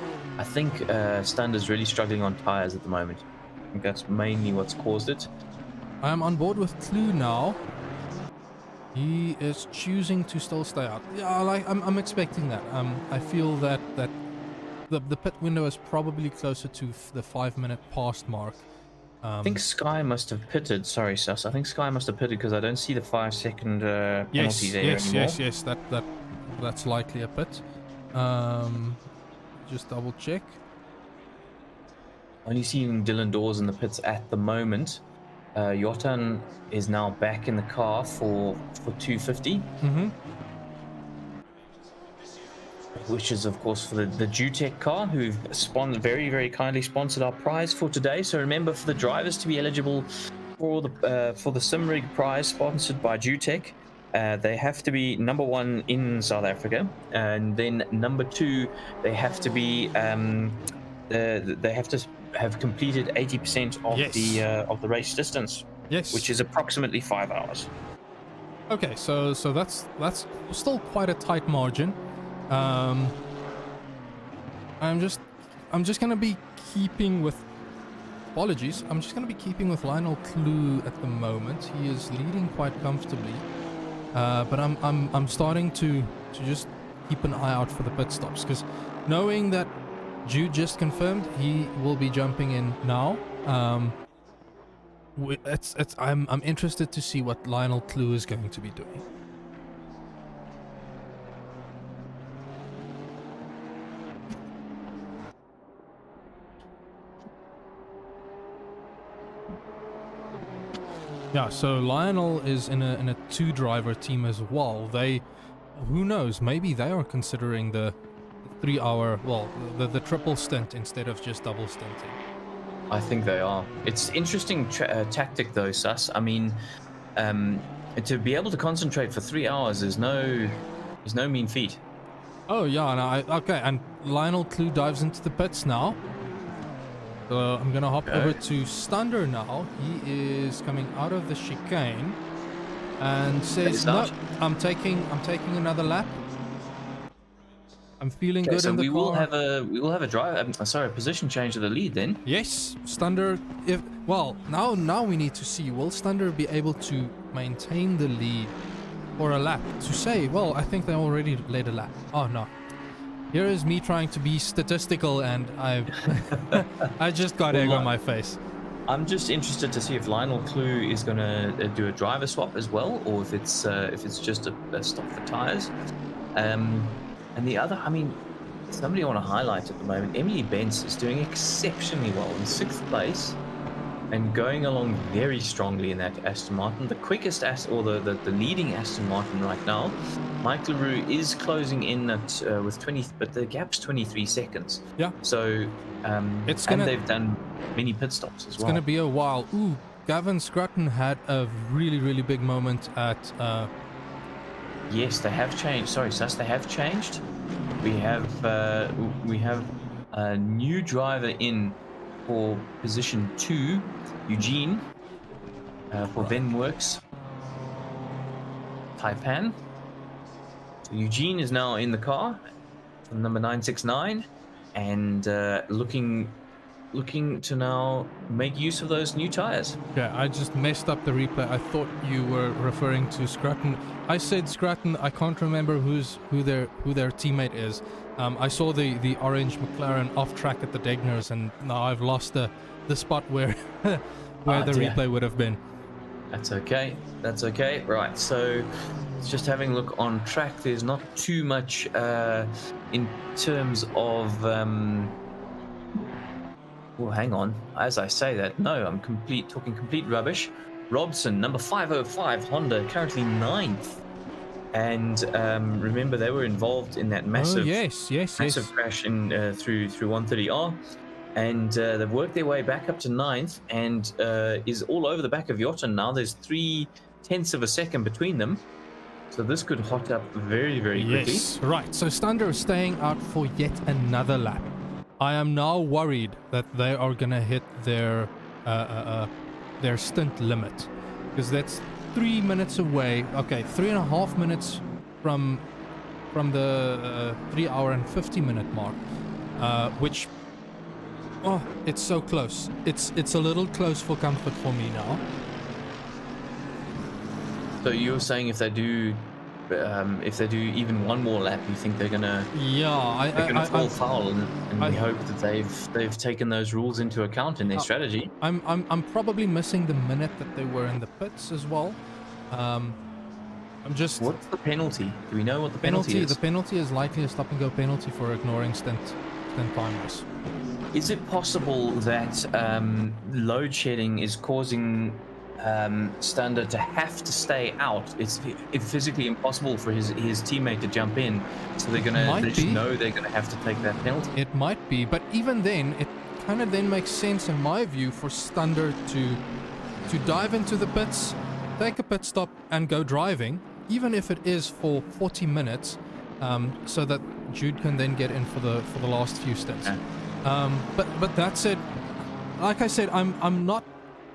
Stander's really struggling on tires at the moment. I think that's mainly what's caused it. I am on board with Clue now. He is choosing to still stay out. Yeah, like I'm expecting that. I feel that the pit window is probably closer to the 5-minute past mark. I think Sky must have pitted. Sorry, Sus. I think Sky must have pitted because I don't see the 5-second penalty there anymore. Yes. That's likely a pit. Just double check. Only seeing Dylan Dawes in the pits at the moment. Jotan is now back in the car for 250. Mm-hmm. Which is, of course, for the Jutech car, who've very, very kindly sponsored our prize for today. So remember, for the drivers to be eligible for the Simrig prize sponsored by Jutech, they have to be number 1 in South Africa, and then number 2, they have to be they have to have completed 80% of the race distance. Yes, which is approximately 5 hours. Okay, so that's still quite a tight margin. I'm just gonna be keeping with apologies. I'm just gonna be keeping with Lionel Clue at the moment. He is leading quite comfortably, but I'm starting to just keep an eye out for the pit stops, because knowing that Jude just confirmed he will be jumping in now. I'm interested to see what Lionel Clue is going to be doing. Yeah, so Lionel is in a 2-driver team as well. Who knows, maybe they are considering the 3-hour, the triple stint instead of just double stinting. I think they are. It's interesting tactic though, Sus. I mean, to be able to concentrate for 3 hours is no mean feat. Oh yeah, okay, and Lionel Clue dives into the pits now. So I'm gonna hop over to Stander now. He is coming out of the chicane and says, "No, I'm taking another lap. I'm feeling good in the car." We will have a drive. A position change of the lead then. Yes, Stander. Now we need to see, will Stander be able to maintain the lead for a lap? To say, well, I think they already led a lap. Oh no. Here is me trying to be statistical, and I just got egg on my face. I'm just interested to see if Lionel Clue is going to do a driver swap as well, or if it's just a stop for tires. And the other, I mean, somebody I want to highlight at the moment, Emily Bence is doing exceptionally well in 6th place and going along very strongly in that Aston Martin. The quickest the leading Aston Martin right now. Mike LaRue is closing in at with 20, but the gap's 23 seconds. Yeah. So they've done many pit stops as well. It's going to be a while. Ooh, Gavin Scrutton had a really, really big moment at... Yes, they have changed. Sorry, Sus, they have changed. We have a new driver in for position 2, Eugene, for Venworks Taipan. So Eugene is now in the car from number 969 and looking looking to now make use of those new tires. Yeah, I just messed up the replay. I thought you were referring to Scruton. I said Scruton. I can't remember who their teammate is. I saw the orange McLaren off track at the Degners, and now I've lost the spot where where the replay would have been. That's okay. That's okay. Right. So just having a look on track. There's not too much in terms of. Well, hang on. As I say that, no, I'm talking complete rubbish. Robson, number 505, Honda, currently 9th. And remember, they were involved in that massive, massive crash in through 130R. And they've worked their way back up to 9th and is all over the back of Jotten now. There's 0.3 of a second between them. So this could hot up very, very quickly. Yes, right. So Stander is staying out for yet another lap. I am now worried that they are going to hit their stint limit, because that's 3 minutes away. Okay, 3.5 minutes from the 3 hour and 50 minute mark, which, oh, it's so close. It's a little close for comfort for me now. So you're saying if they do even one more lap, you think they're gonna fall foul, and we hope that they've taken those rules into account in their strategy. I'm probably missing the minute that they were in the pits as well. What's the penalty? Do we know what the penalty is? The penalty is likely a stop and go penalty for ignoring stint timers. Is it possible that load shedding is causing Stander to have to stay out? It's physically impossible for his teammate to jump in, so they're gonna have to take that penalty. It might be, but even then, it kind of then makes sense in my view for Stander to dive into the pits, take a pit stop, and go driving, even if it is for 40 minutes, so that Jude can then get in for the last few stints. Yeah. But that said, like I said, I'm not.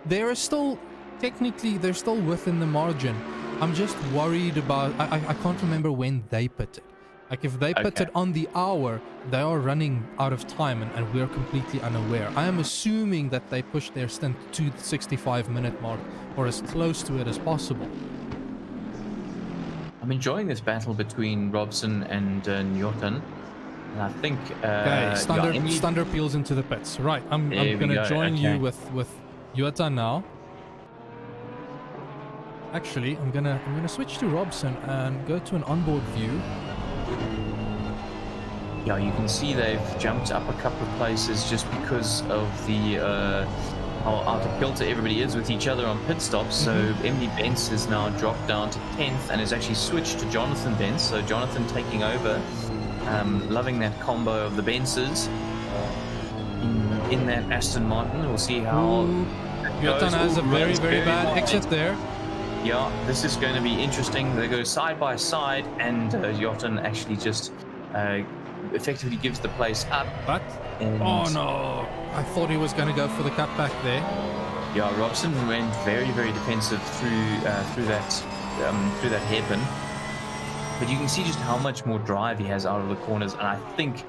There is still. Technically, they're still within the margin. I'm just worried about... I can't remember when they pitted. Like, if they pitted on the hour, they are running out of time, and we're completely unaware. I am assuming that they pushed their stint to the 65-minute mark, or as close to it as possible. I'm enjoying this battle between Robson and Newton. And I think... Stander peels into the pits. Right, I'm going to join you with Yuata now. Actually, I'm gonna switch to Robson and go to an onboard view. Yeah, you can see they've jumped up a couple of places just because of the how out of kilter everybody is with each other on pit stops. So Emily Bence has now dropped down to 10th and has actually switched to Jonathan Bence. So Jonathan taking over, loving that combo of the Bences in that Aston Martin. We'll see how. Jotan has a very bad exit there. Yeah, this is going to be interesting. They go side by side, and Jotten actually just effectively gives the place up. But oh no, I thought he was going to go for the cutback there. Yeah, Robson went very defensive through that hairpin. But you can see just how much more drive he has out of the corners, and I think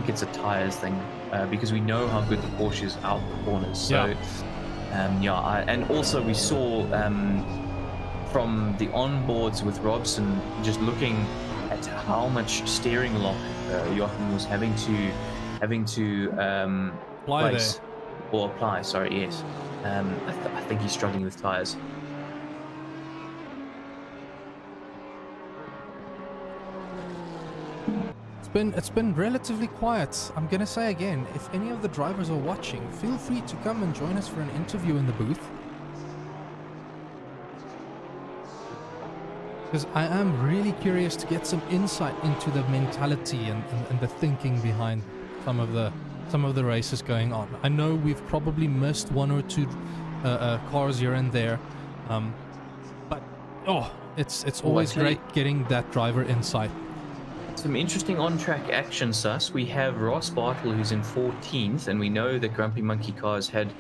it's a tires thing, because we know how good the Porsche is out the corners. So and also we saw from the onboards with Robson, just looking at how much steering lock Jochen was having to apply. Sorry, yes. I think he's struggling with tires. It's been relatively quiet. I'm gonna say again, if any of the drivers are watching, feel free to come and join us for an interview in the booth. Because I am really curious to get some insight into the mentality and the thinking behind some of the races going on. I know we've probably missed one or two cars here and there, but it's always great getting that driver insight. Some interesting on-track action, Sus. We have Ross Bartle, who's in 14th, and we know that Grumpy Monkey Cars had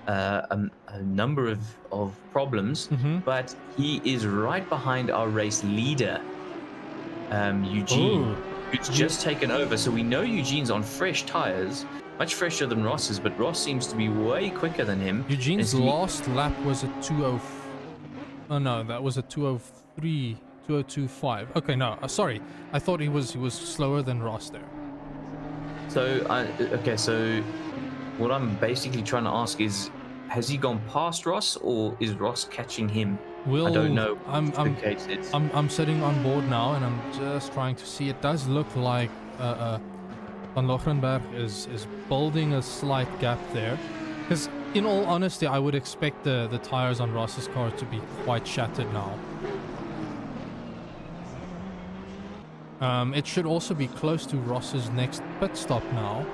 a number of problems, but he is right behind our race leader, Eugene. It's just taken over, so we know Eugene's on fresh tires, much fresher than Ross's, but Ross seems to be way quicker than him. Eugene's last lap was a 2:0. Oh no, that was a 2:03, 2:02.5. Okay, no, sorry. I thought he was slower than Ross there. So so what I'm basically trying to ask is, has he gone past Ross, or is Ross catching him? I don't know. I'm sitting on board now, and I'm just trying to see. It does look like Van Lochrenberg is building a slight gap there, because in all honesty, I would expect the tires on Ross's car to be quite shattered now. It should also be close to Ross's next pit stop now.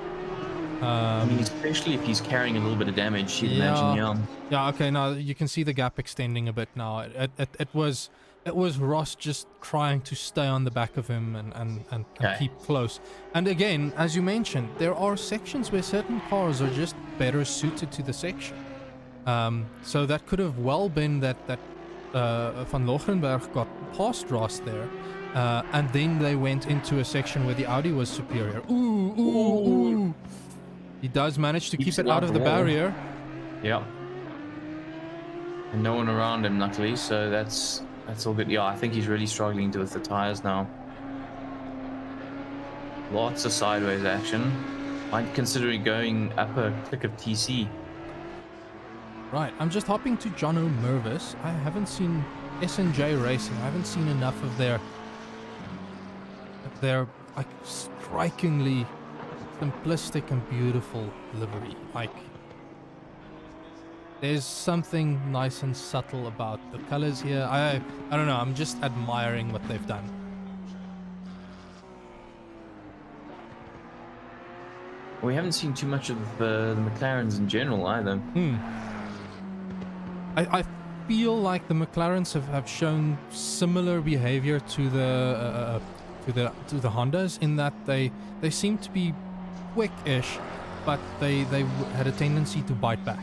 I mean, especially if he's carrying a little bit of damage, you'd imagine, Yeah, okay, now you can see the gap extending a bit now. It was Ross just trying to stay on the back of him and keep close. And again, as you mentioned, there are sections where certain cars are just better suited to the section. So that could have well been that Van Lochrenberg got past Ross there. And then they went into a section where the Audi was superior. Ooh. He does manage to keep it out of the barrier. Yeah. And no one around him, luckily, so that's all good. Yeah, I think he's really struggling with the tires now. Lots of sideways action. I'm considering going up a click of TC. Right, I'm just hopping to Jono Mervis. I haven't seen S&J Racing. I haven't seen enough of their like strikingly simplistic and beautiful livery. Like, there's something nice and subtle about the colors here. I don't know, I'm just admiring what they've done. We haven't seen too much of the McLarens in general either. I feel like the McLarens have shown similar behavior to the Hondas, in that they seem to be quick-ish, but they had a tendency to bite back.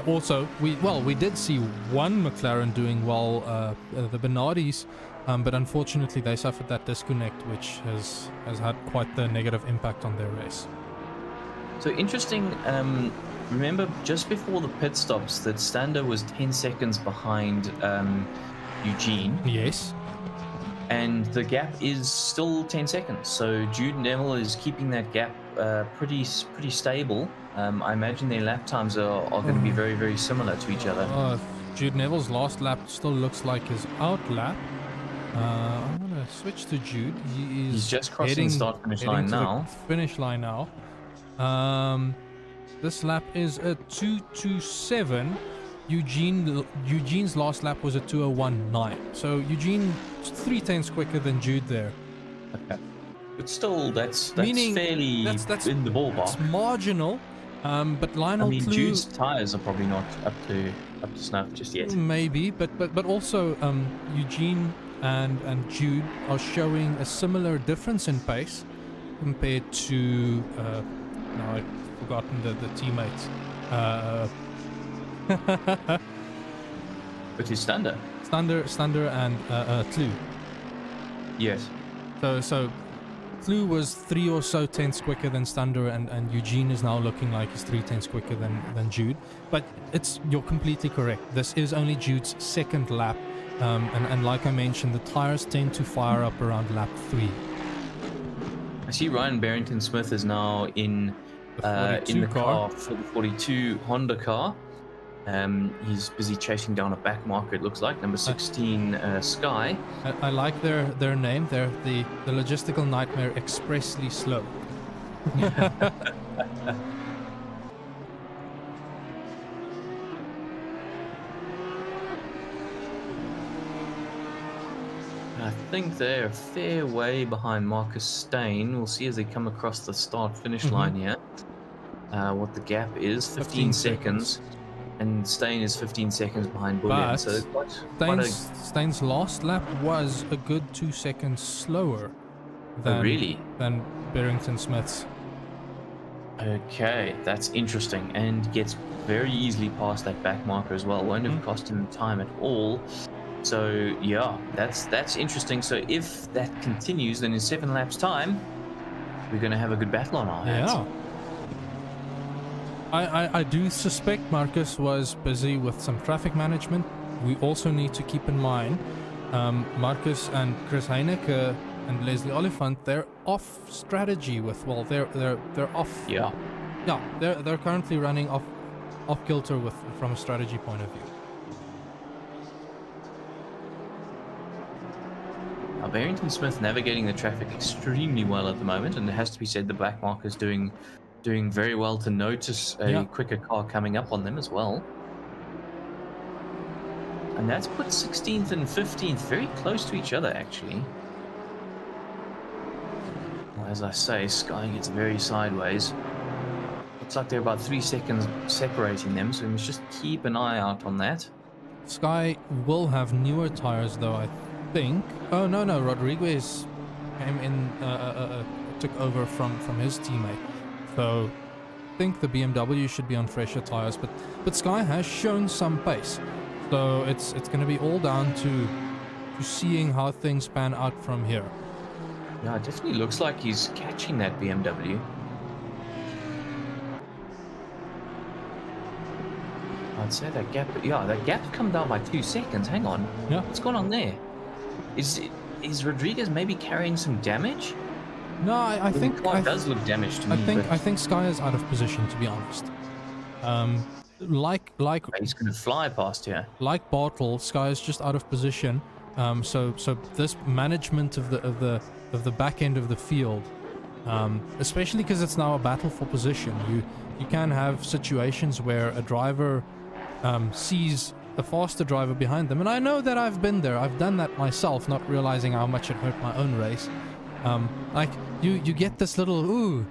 Also, we did see one McLaren doing well, the Bernardis, but unfortunately they suffered that disconnect, which has had quite the negative impact on their race. So interesting, remember just before the pit stops that Stander was 10 seconds behind Eugene. Yes. And the gap is still 10 seconds. So Jude Neville is keeping that gap pretty stable. I imagine their lap times are going to be very, very similar to each other. Jude Neville's last lap still looks like his out lap. I'm going to switch to Jude. He's just crossing the start-finish line now. Finish line now. This lap is a 2:27. Eugene's last lap was a 2:01.9. So Eugene 0.3 quicker than Jude there. Okay. But still, that's Meaning fairly that's in the ballpark. It's marginal. But Lionel Klue, Jude's tires are probably not up to snuff just yet. Maybe, but also Eugene and Jude are showing a similar difference in pace compared to now I've forgotten the teammates. But it's Stander and Klue. Yes. So Klue was 3 or so tenths quicker than Stander, and Eugene is now looking like he's 3 tenths quicker than Jude. But you're completely correct. This is only Jude's second lap, and like I mentioned, the tires tend to fire up around lap 3. I see Ryan Barrington-Smith is now in the car for the 42 Honda car. He's busy chasing down a back marker, it looks like, number 16 Sky. I like their name. They're the logistical nightmare expressly slow. I think they're a fair way behind Marcus Stain. We'll see as they come across the start-finish line here what the gap is. 15 seconds. And Stain is 15 seconds behind Bullion. So Stain's last lap was a good 2 seconds slower than Barrington Smith's. Okay, that's interesting, and gets very easily past that back marker as well. Won't have cost him time at all. So yeah, that's interesting. So if that continues, then in 7 laps time, we're going to have a good battle on our hands. Yeah. I do suspect Marcus was busy with some traffic management. We also need to keep in mind Marcus and Chris Heineke and Leslie Oliphant, they're off strategy with, well, they're off. Yeah. Yeah, they're currently running off kilter with from a strategy point of view. Now, Barrington Smith navigating the traffic extremely well at the moment, and it has to be said the black marker's doing very well to notice a quicker car coming up on them as well. And that's put 16th and 15th very close to each other, actually. Well, as I say, Sky gets very sideways. Looks like they're about 3 seconds separating them, so we must just keep an eye out on that. Sky will have newer tires, though, I think. Oh, no, Rodriguez came in, took over from his teammate. So I think the BMW should be on fresher tires, but Sky has shown some pace. So it's going to be all down to seeing how things pan out from here. Yeah, it definitely looks like he's catching that BMW. I'd say that gap come down by 2 seconds. Hang on. Yeah. What's going on there? Is Rodriguez maybe carrying some damage? No, I think the car does look damaged to me. I think Sky is out of position, to be honest. Like he's going to fly past here. Like Bartle, Sky is just out of position. So this management of the back end of the field, especially because it's now a battle for position, you can have situations where a driver sees a faster driver behind them, and I know that I've been there. I've done that myself, not realizing how much it hurt my own race. Like you get this little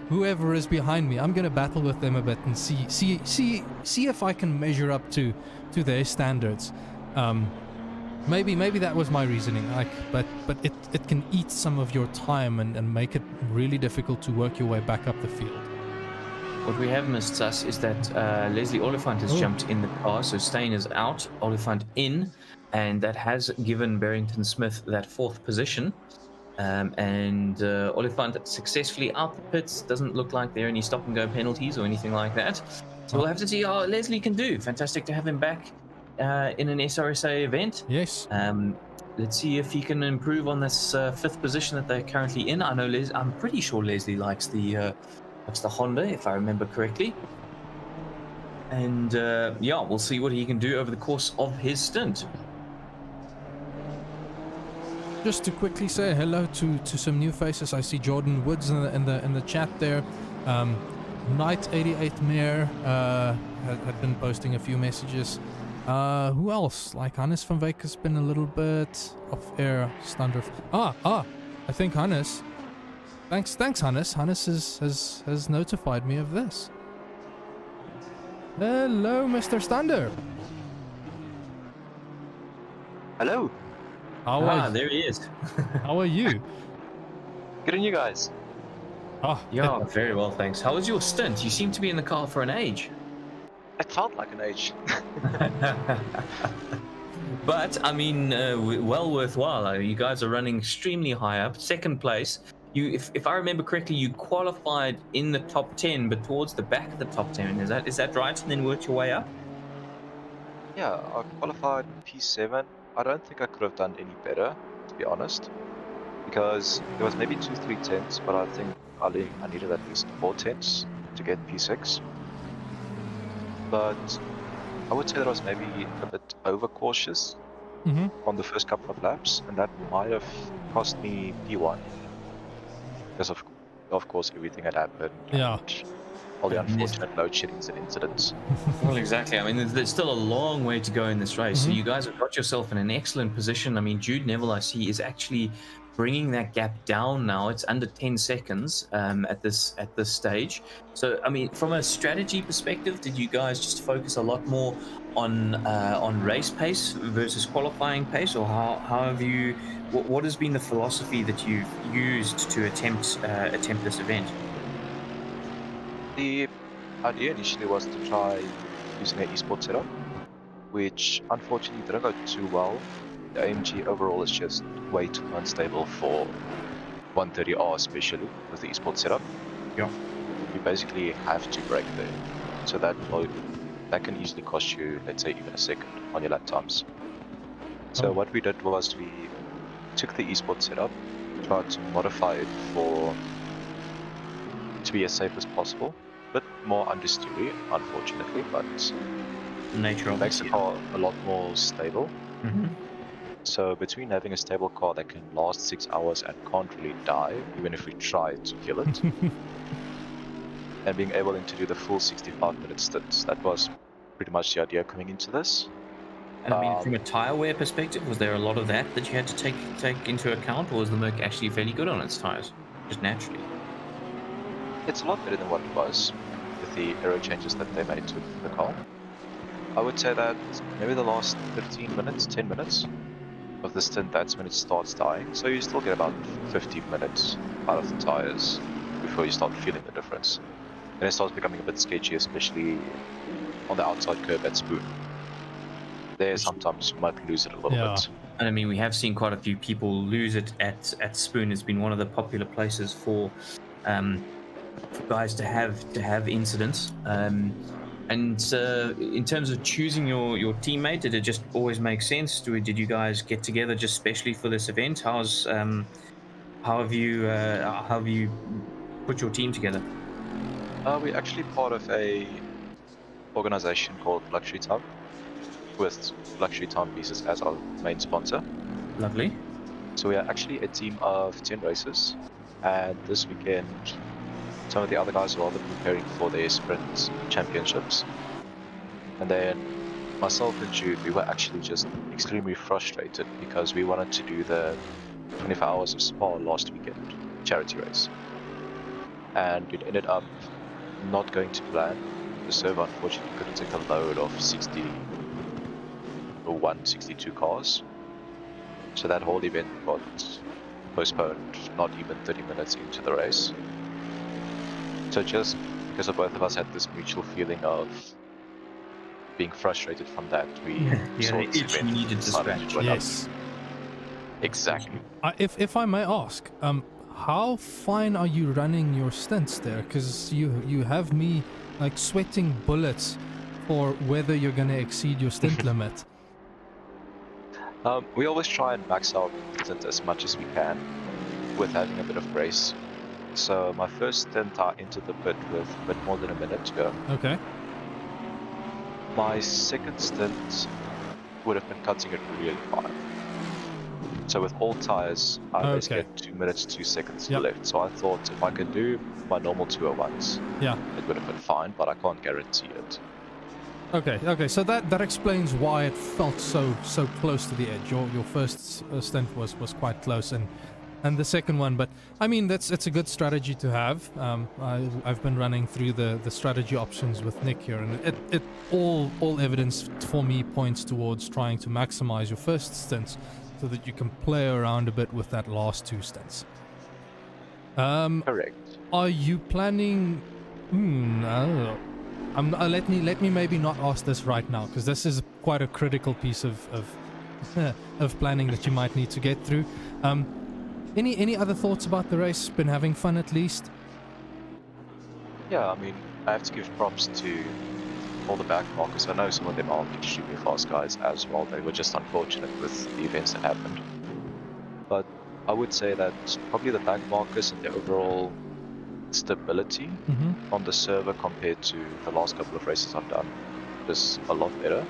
whoever is behind me, I'm gonna battle with them a bit and see if I can measure up to their standards. Maybe that was my reasoning. But it can eat some of your time and make it really difficult to work your way back up the field. What we have missed, Sus, is that Leslie Oliphant has jumped in the car, so Steyn is out, Oliphant in, and that has given Barrington Smith that 4th position. And Oliphant successfully out the pits. Doesn't look like there are any stop and go penalties or anything like that. So we'll have to see how Leslie can do. Fantastic to have him back in an SRSA event. Yes. Let's see if he can improve on this 5th position that they're currently in. I know I'm pretty sure Leslie likes the Honda, if I remember correctly. And we'll see what he can do over the course of his stint. Just to quickly say hello to some new faces. I see Jordan Woods in the chat there. Knight 88 Mayor had been posting a few messages. Who else? Like Hannes van Wyk has been a little bit off air. Standard. I think Hannes. Thanks Hannes. Hannes has notified me of this. Hello, Mr. Stander. Hello. There he is. How are you? Good on you guys. Yeah, very well, thanks. How was your stint? You seem to be in the car for an age. It felt like an age. But, I mean, well worthwhile. You guys are running extremely high up. 2nd place. If I remember correctly, you qualified in the top 10, but towards the back of the top 10. Is that right? And then worked your way up? Yeah, I qualified P7. I don't think I could have done any better, to be honest, because there was maybe 2-3 tenths, but I think I needed at least 4 tenths to get P6. But I would say that I was maybe a bit overcautious on the first couple of laps, and that might have cost me P1. Because of course everything had happened. Yeah. All the unfortunate load sheddings and incidents. Well, exactly. I mean, there's still a long way to go in this race. So you guys have got yourself in an excellent position. I mean, Jude Neville, I see, is actually bringing that gap down now. It's under 10 seconds at this stage. So, I mean, from a strategy perspective, did you guys just focus a lot more on race pace versus qualifying pace, or how have you? What has been the philosophy that you've used to attempt this event? The idea initially was to try using an esports setup, which unfortunately didn't go too well. The AMG overall is just way too unstable for 130R, especially with the esports setup. Yeah. You basically have to brake there, so that can easily cost you, let's say, even a second on your lap times. So what we did was we took the esports setup, tried to modify it to be as safe as possible. Bit more understeery, unfortunately, but Nature it of makes the it. car a lot more stable. Mm-hmm. So between having a stable car that can last 6 hours and can't really die, even if we try to kill it, and being able to do the full 65-minute stints, that was pretty much the idea coming into this. And I mean, from a tire wear perspective, was there a lot of that you had to take into account, or was the Merc actually fairly good on its tires, just naturally? It's a lot better than what it was with the aero changes that they made to the car. I would say that maybe the last 15 minutes, 10 minutes of the stint, that's when it starts dying. So you still get about 15 minutes out of the tires before you start feeling the difference. And it starts becoming a bit sketchy, especially on the outside curb at Spoon. There, sometimes you might lose it a little bit. And I mean, we have seen quite a few people lose it at Spoon. It's been one of the popular places for guys to have incidents. And in terms of choosing your teammate, did it just always make sense? Did you guys get together just specially for this event? How have you put your team together? We're actually part of a organization called Luxury Time, with Luxury Timepieces as our main sponsor. Lovely. So we are actually a team of 10 racers, and this weekend some of the other guys are rather preparing for their sprint championships. And then myself and Jude, we were actually just extremely frustrated because we wanted to do the 24 hours of Spa last weekend charity race. And it ended up not going to plan. The server unfortunately couldn't take a load of 62 cars. So that whole event got postponed, not even 30 minutes into the race. So just because of both of us had this mutual feeling of being frustrated from that, we saw this itch event needed to decided scratch. join up. Yes. Exactly. If I may ask, how fine are you running your stints there? Because you have me like sweating bullets for whether you're going to exceed your stint limit. We always try and max out stint as much as we can with having a bit of grace. So my first stint I entered the pit with a bit more than a minute to go. Okay. My second stint would have been cutting it really fine. So with all tires, I basically had 2 minutes, 2 seconds left. So I thought if I could do my normal 201s, it would have been fine, but I can't guarantee it. Okay, so that explains why it felt so close to the edge. Your first stint was quite close, and the second one, but I mean it's a good strategy to have. I've been running through the strategy options with Nick here, and it all evidence for me points towards trying to maximize your first stints so that you can play around a bit with that last 2 stints. Correct. Are you planning? Let me maybe not ask this right now, because this is quite a critical piece of of planning that you might need to get through. Any other thoughts about the race? Been having fun at least? Yeah, I mean, I have to give props to all the back markers. I know some of them aren't extremely fast guys as well. They were just unfortunate with the events that happened. But I would say that probably the back markers and the overall stability on the server compared to the last couple of races I've done is a lot better.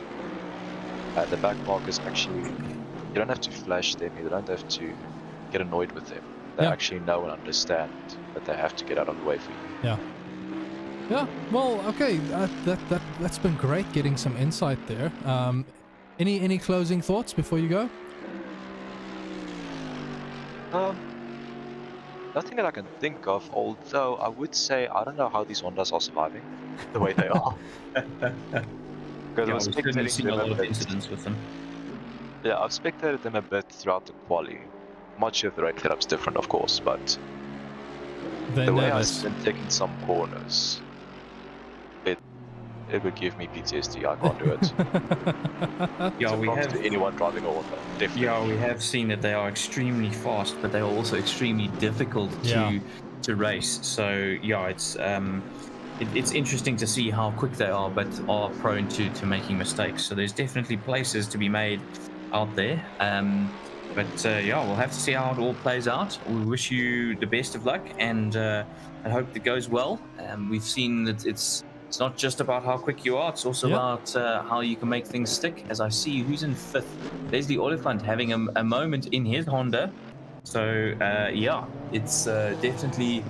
The back markers actually, you don't have to flash them, you don't have to get annoyed with them. They actually know and understand that they have to get out of the way for you. Yeah, well, okay, that's been great getting some insight there. Any closing thoughts before you go? Nothing that I can think of, although I would say I don't know how these Hondas are surviving the way they are. Because I was certainly spectating seen a them lot of bit. incidents with them. Yeah, I've spectated them a bit throughout the quali. I'm not sure if the race setup's different, of course, but the way I've been taking some corners, it would give me PTSD. I can't do it. Yeah, So we props have. to anyone driving a Honda. Definitely. Yeah, we have seen that they are extremely fast, but they are also extremely difficult Yeah. to race. So yeah, it's interesting to see how quick they are, but are prone to making mistakes. So there's definitely places to be made out there. But yeah, we'll have to see how it all plays out. We wish you the best of luck, and I hope it goes well. We've seen that it's not just about how quick you are; it's also Yep. about how you can make things stick. As I see, who's in fifth? Leslie Oliphant having a moment in his Honda. So yeah, it's definitely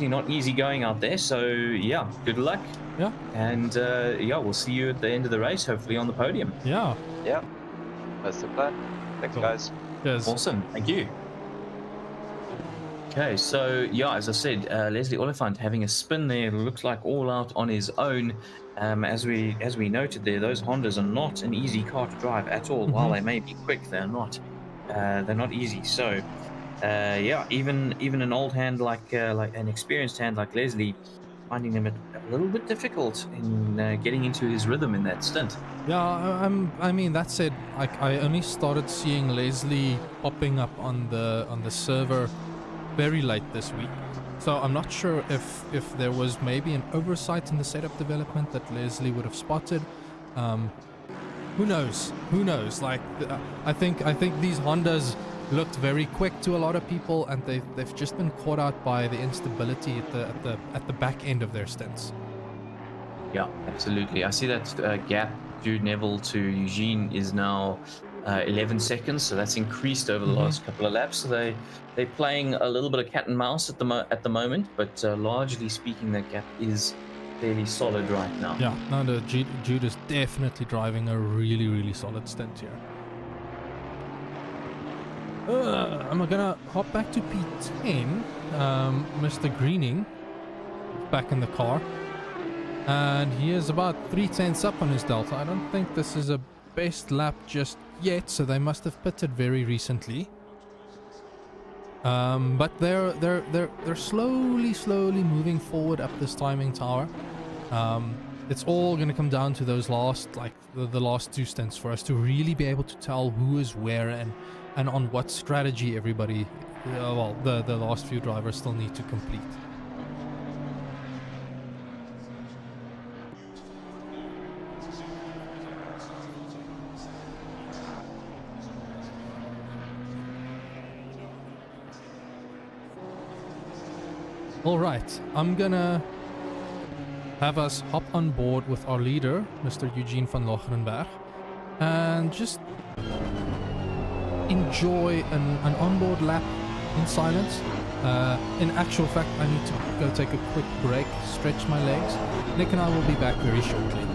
not easy going out there. So yeah, good luck. Yeah. And yeah, we'll see you at the end of the race, hopefully on the podium. Yeah. Yeah, that's the plan. Thanks, Cool. guys. Cheers. Awesome, thank you. Okay, so yeah, as I said, Leslie Oliphant having a spin there, looks like all out on his own. As we noted there, those Hondas are not an easy car to drive at all. While they may be quick, they're not easy. So yeah, even an old hand like an experienced hand like Leslie, finding him a little bit difficult in getting into his rhythm in that stint. Yeah, I mean, that said, I only started seeing Leslie popping up on the server very late this week, so I'm not sure if there was maybe an oversight in the setup development that Leslie would have spotted. Who knows? Who knows? Like, I think these Hondas looked very quick to a lot of people, and they've just been caught out by the instability at the back end of their stints. Yeah, absolutely. I see that gap Jude Neville to Eugene is now 11 seconds, so that's increased over the last couple of laps. So they're playing a little bit of cat and mouse at the moment, but largely speaking, that gap is fairly solid right now. Yeah, no, Jude is definitely driving a really solid stint here. I'm gonna hop back to P10. Mr. Greening back in the car, and he is about 3/10 up on his delta. I don't think this is a best lap just yet, so they must have pitted very recently. But they're slowly moving forward up this timing tower. It's all gonna come down to those last, like the last two stints, for us to really be able to tell who is where and on what strategy everybody, well, the last few drivers still need to complete. Alright, I'm gonna have us hop on board with our leader, Mr. Eugene van Locherenberg, and just enjoy an onboard lap in silence. In actual fact, I need to go take a quick break, stretch my legs. Nick and I will be back very shortly.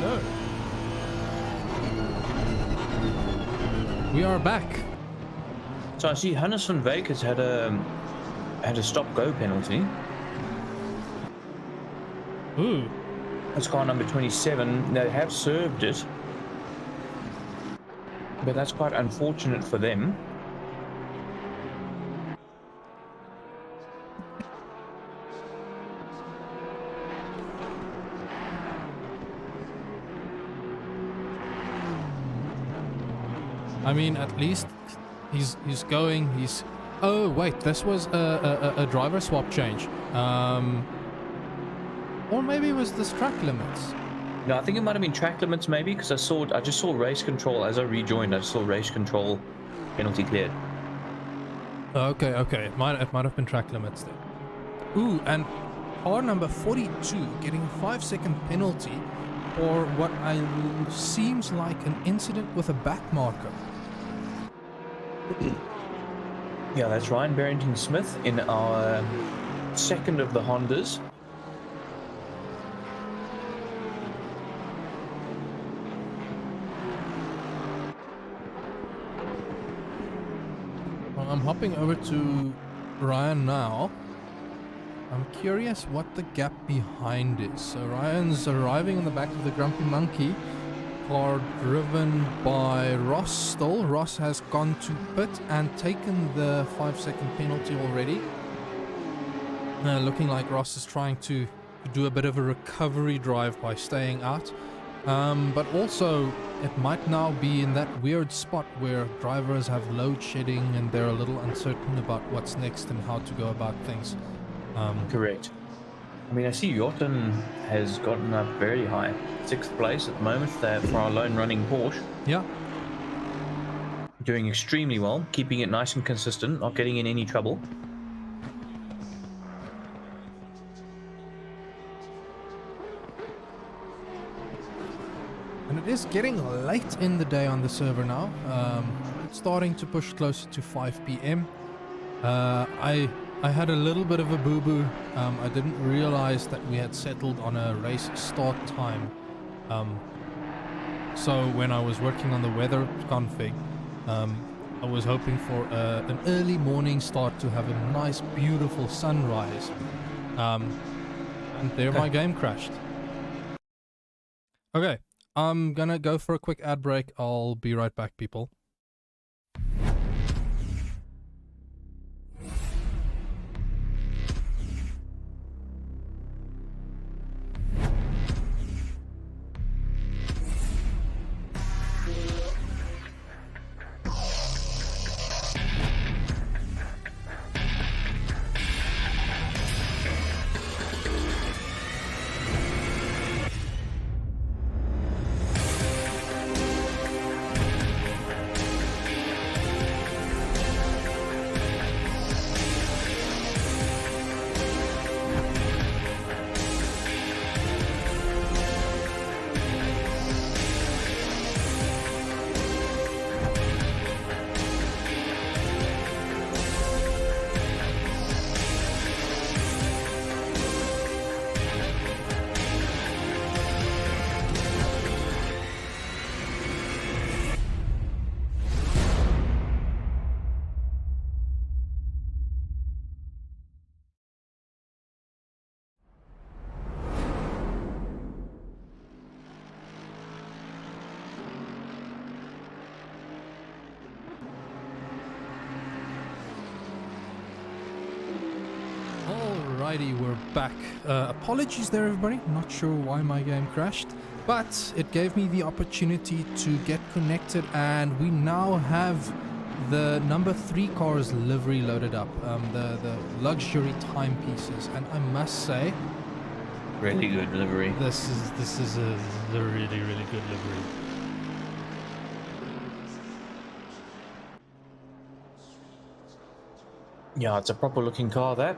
hello. We are back. So I see Hannes van Wyk has had a stop-go penalty. Ooh. That's car number 27. They have served it, but that's quite unfortunate for them. I mean, at least he's going. He's. Oh wait, this was a driver swap change. Or maybe it was this track limits. No, I think it might have been track limits, maybe, because I just saw race control as I rejoined. I saw race control penalty cleared. Okay. It might have been track limits then. Ooh, and car number 42 getting a 5-second penalty for what seems like an incident with a back marker. Yeah, that's Ryan Barrington Smith in our second of the Hondas. Well, I'm hopping over to Ryan now. I'm curious what the gap behind is. So Ryan's arriving in the back of the Grumpy Monkey. Car driven by Ross still. Ross has gone to pit and taken the 5-second penalty already. Looking like Ross is trying to do a bit of a recovery drive by staying out. But also, it might now be in that weird spot where drivers have load shedding and they're a little uncertain about what's next and how to go about things. Correct. I mean, I see Jotten has gotten up very high. 6th place at the moment for our lone running Porsche. Yeah. Doing extremely well, keeping it nice and consistent, not getting in any trouble. And it is getting late in the day on the server now. It's starting to push closer to 5 p.m. I had a little bit of a boo-boo. I didn't realize that we had settled on a race start time. So when I was working on the weather config, I was hoping for an early morning start to have a nice, beautiful sunrise. And there my game crashed. Okay, I'm gonna go for a quick ad break. I'll be right back, people. Alrighty, we're back. Apologies there, everybody. Not sure why my game crashed, but it gave me the opportunity to get connected, and we now have the number 3 car's livery loaded up, the luxury timepieces, and I must say, Really good livery. this is a really good livery. Yeah, it's a proper looking car, that.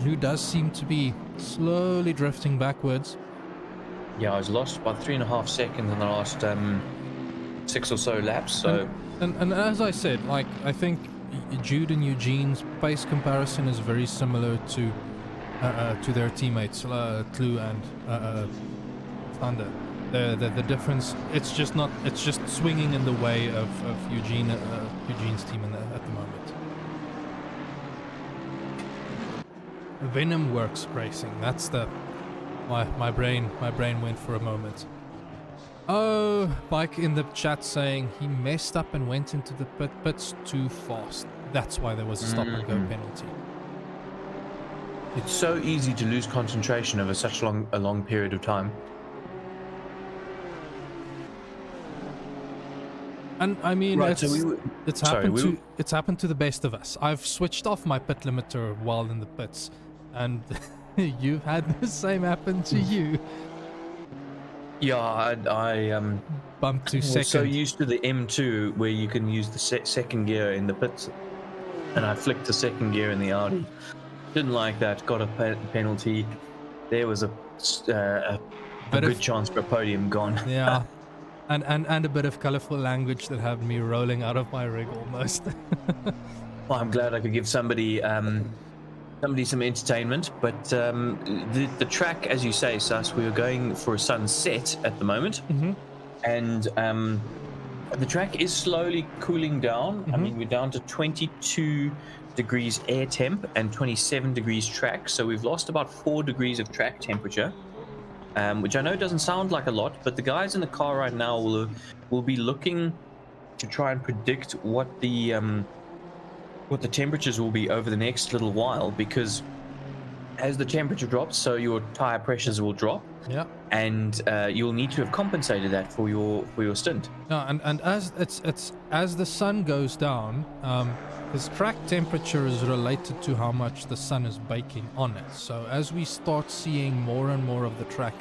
Who does seem to be slowly drifting backwards. Yeah, I was lost by 3.5 seconds in the last 6 or so laps, so... And as I said, like, I think Jude and Eugene's pace comparison is very similar to their teammates, Clue and Thunder. The difference, it's just swinging in the way of Eugene's team at the moment. Venom Works Racing. That's my brain went for a moment. Oh, Bike in the chat saying he messed up and went into the pits too fast. That's why there was a stop and go penalty. It's so easy to lose concentration over such a long period of time. And I mean, Right, it's happened to the best of us. I've switched off my pit limiter while in the pits, and you've had the same happen to you. Yeah, I bumped to was second. so used to the M2 where you can use the second gear in the pits, and I flicked the second gear in the Audi. Didn't like that. Got a penalty. There was a good chance for a podium gone. Yeah, and a bit of colourful language that had me rolling out of my rig almost. Well, I'm glad I could give somebody some entertainment, but the track, as you say, Sus, we were going for a sunset at the moment, and the track is slowly cooling down. I mean, we're down to 22 degrees air temp and 27 degrees track, so we've lost about 4 degrees of track temperature, which I know doesn't sound like a lot, but the guys in the car right now will be looking to try and predict what the temperatures will be over the next little while, because as the temperature drops, so your tire pressures will drop. Yeah. And you'll need to have compensated that for your stint. And as the sun goes down, this track temperature is related to how much the sun is baking on it. So as we start seeing more and more of the track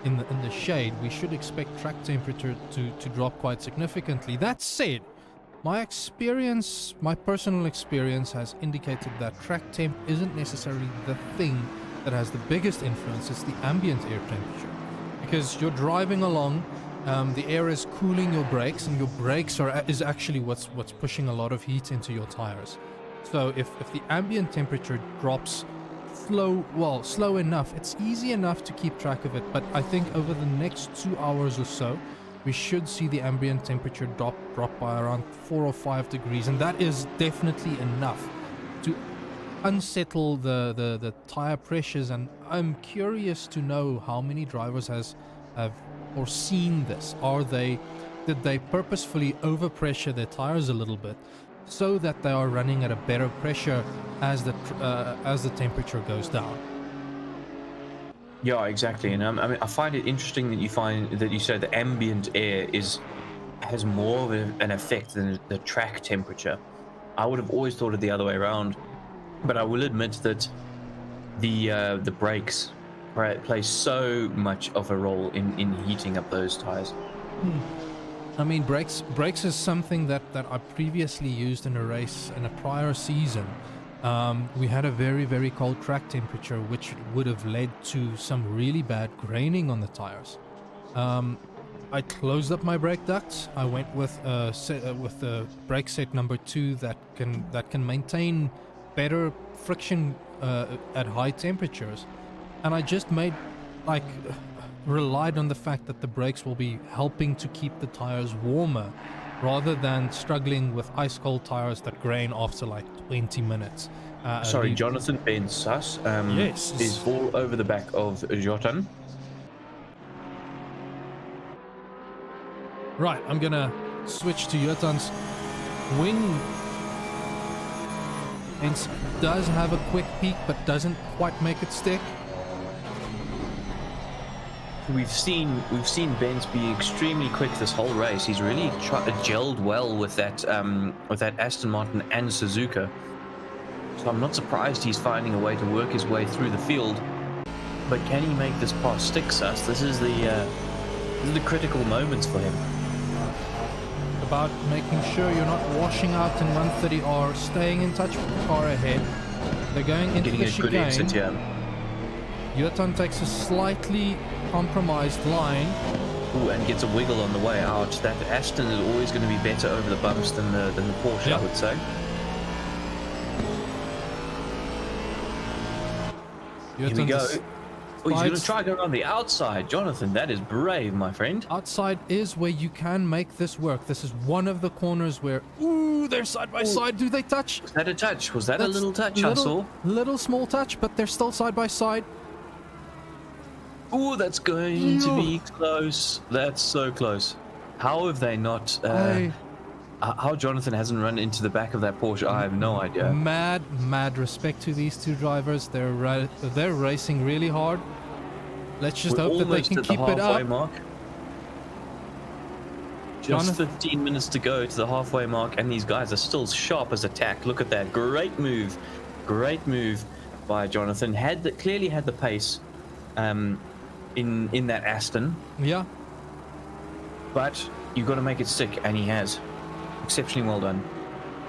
in the shade, we should expect track temperature to drop quite significantly. That said, my personal experience has indicated that track temp isn't necessarily the thing that has the biggest influence. It's the ambient air temperature, because you're driving along, the air is cooling your brakes, and your brakes is actually what's pushing a lot of heat into your tires. So if the ambient temperature drops slow enough, it's easy enough to keep track of it. But I think over the next 2 hours or so, we should see the ambient temperature drop by around 4 or 5 degrees, and that is definitely enough to unsettle the tire pressures. And I'm curious to know how many drivers have seen this. Did they purposefully overpressure their tires a little bit so that they are running at a better pressure as the temperature goes down? Yeah, exactly. And I mean, I find it interesting that you say the ambient air has more of an effect than the track temperature. I would have always thought it the other way around, but I will admit that the brakes play so much of a role in heating up those tires. I mean, brakes is something that I previously used in a race in a prior season. We had a very, very cold track temperature, which would have led to some really bad graining on the tires. I closed up my brake ducts. I went with the brake set number 2 that can maintain better friction at high temperatures, and I just relied on the fact that the brakes will be helping to keep the tires warmer, rather than struggling with ice cold tires that grain after like 20 minutes. Sorry, Jonathan Ben Sus yes, is all over the back of Jotan. Right, I'm gonna switch to Jotan's wing. And does have a quick peak, but doesn't quite make it stick. We've seen Benz be extremely quick this whole race. He's really gelled well with that Aston Martin and Suzuka. So I'm not surprised he's finding a way to work his way through the field. But can he make this pass stick, Sus? This is the critical moments for him. About making sure you're not washing out in 130R, staying in touch with the car ahead. They're going into Getting the a chicane. good exit here. Jotan takes a slightly compromised line. Ooh, and gets a wiggle on the way out. That Aston is always going to be better over the bumps than the Porsche, Yeah. I would say. Here we go. Oh, he's going to slides. try to go around the outside. Jonathan, that is brave, my friend. Outside is where you can make this work. This is one of the corners where, ooh, they're side by side. Do they touch? Was that a touch? Was that a That's little touch I saw? Little small touch, but they're still side by side. Oh, that's going to be close. That's so close. How have they not... how Jonathan hasn't run into the back of that Porsche, I have no idea. Mad respect to these two drivers. They're racing really hard. Let's just hope that they can keep it up. Mark. Just 15 minutes to go to the halfway mark, and these guys are still sharp as a tack. Look at that. Great move by Jonathan. Clearly had the pace in that Aston. Yeah. But you've got to make it stick, and he has. Exceptionally well done.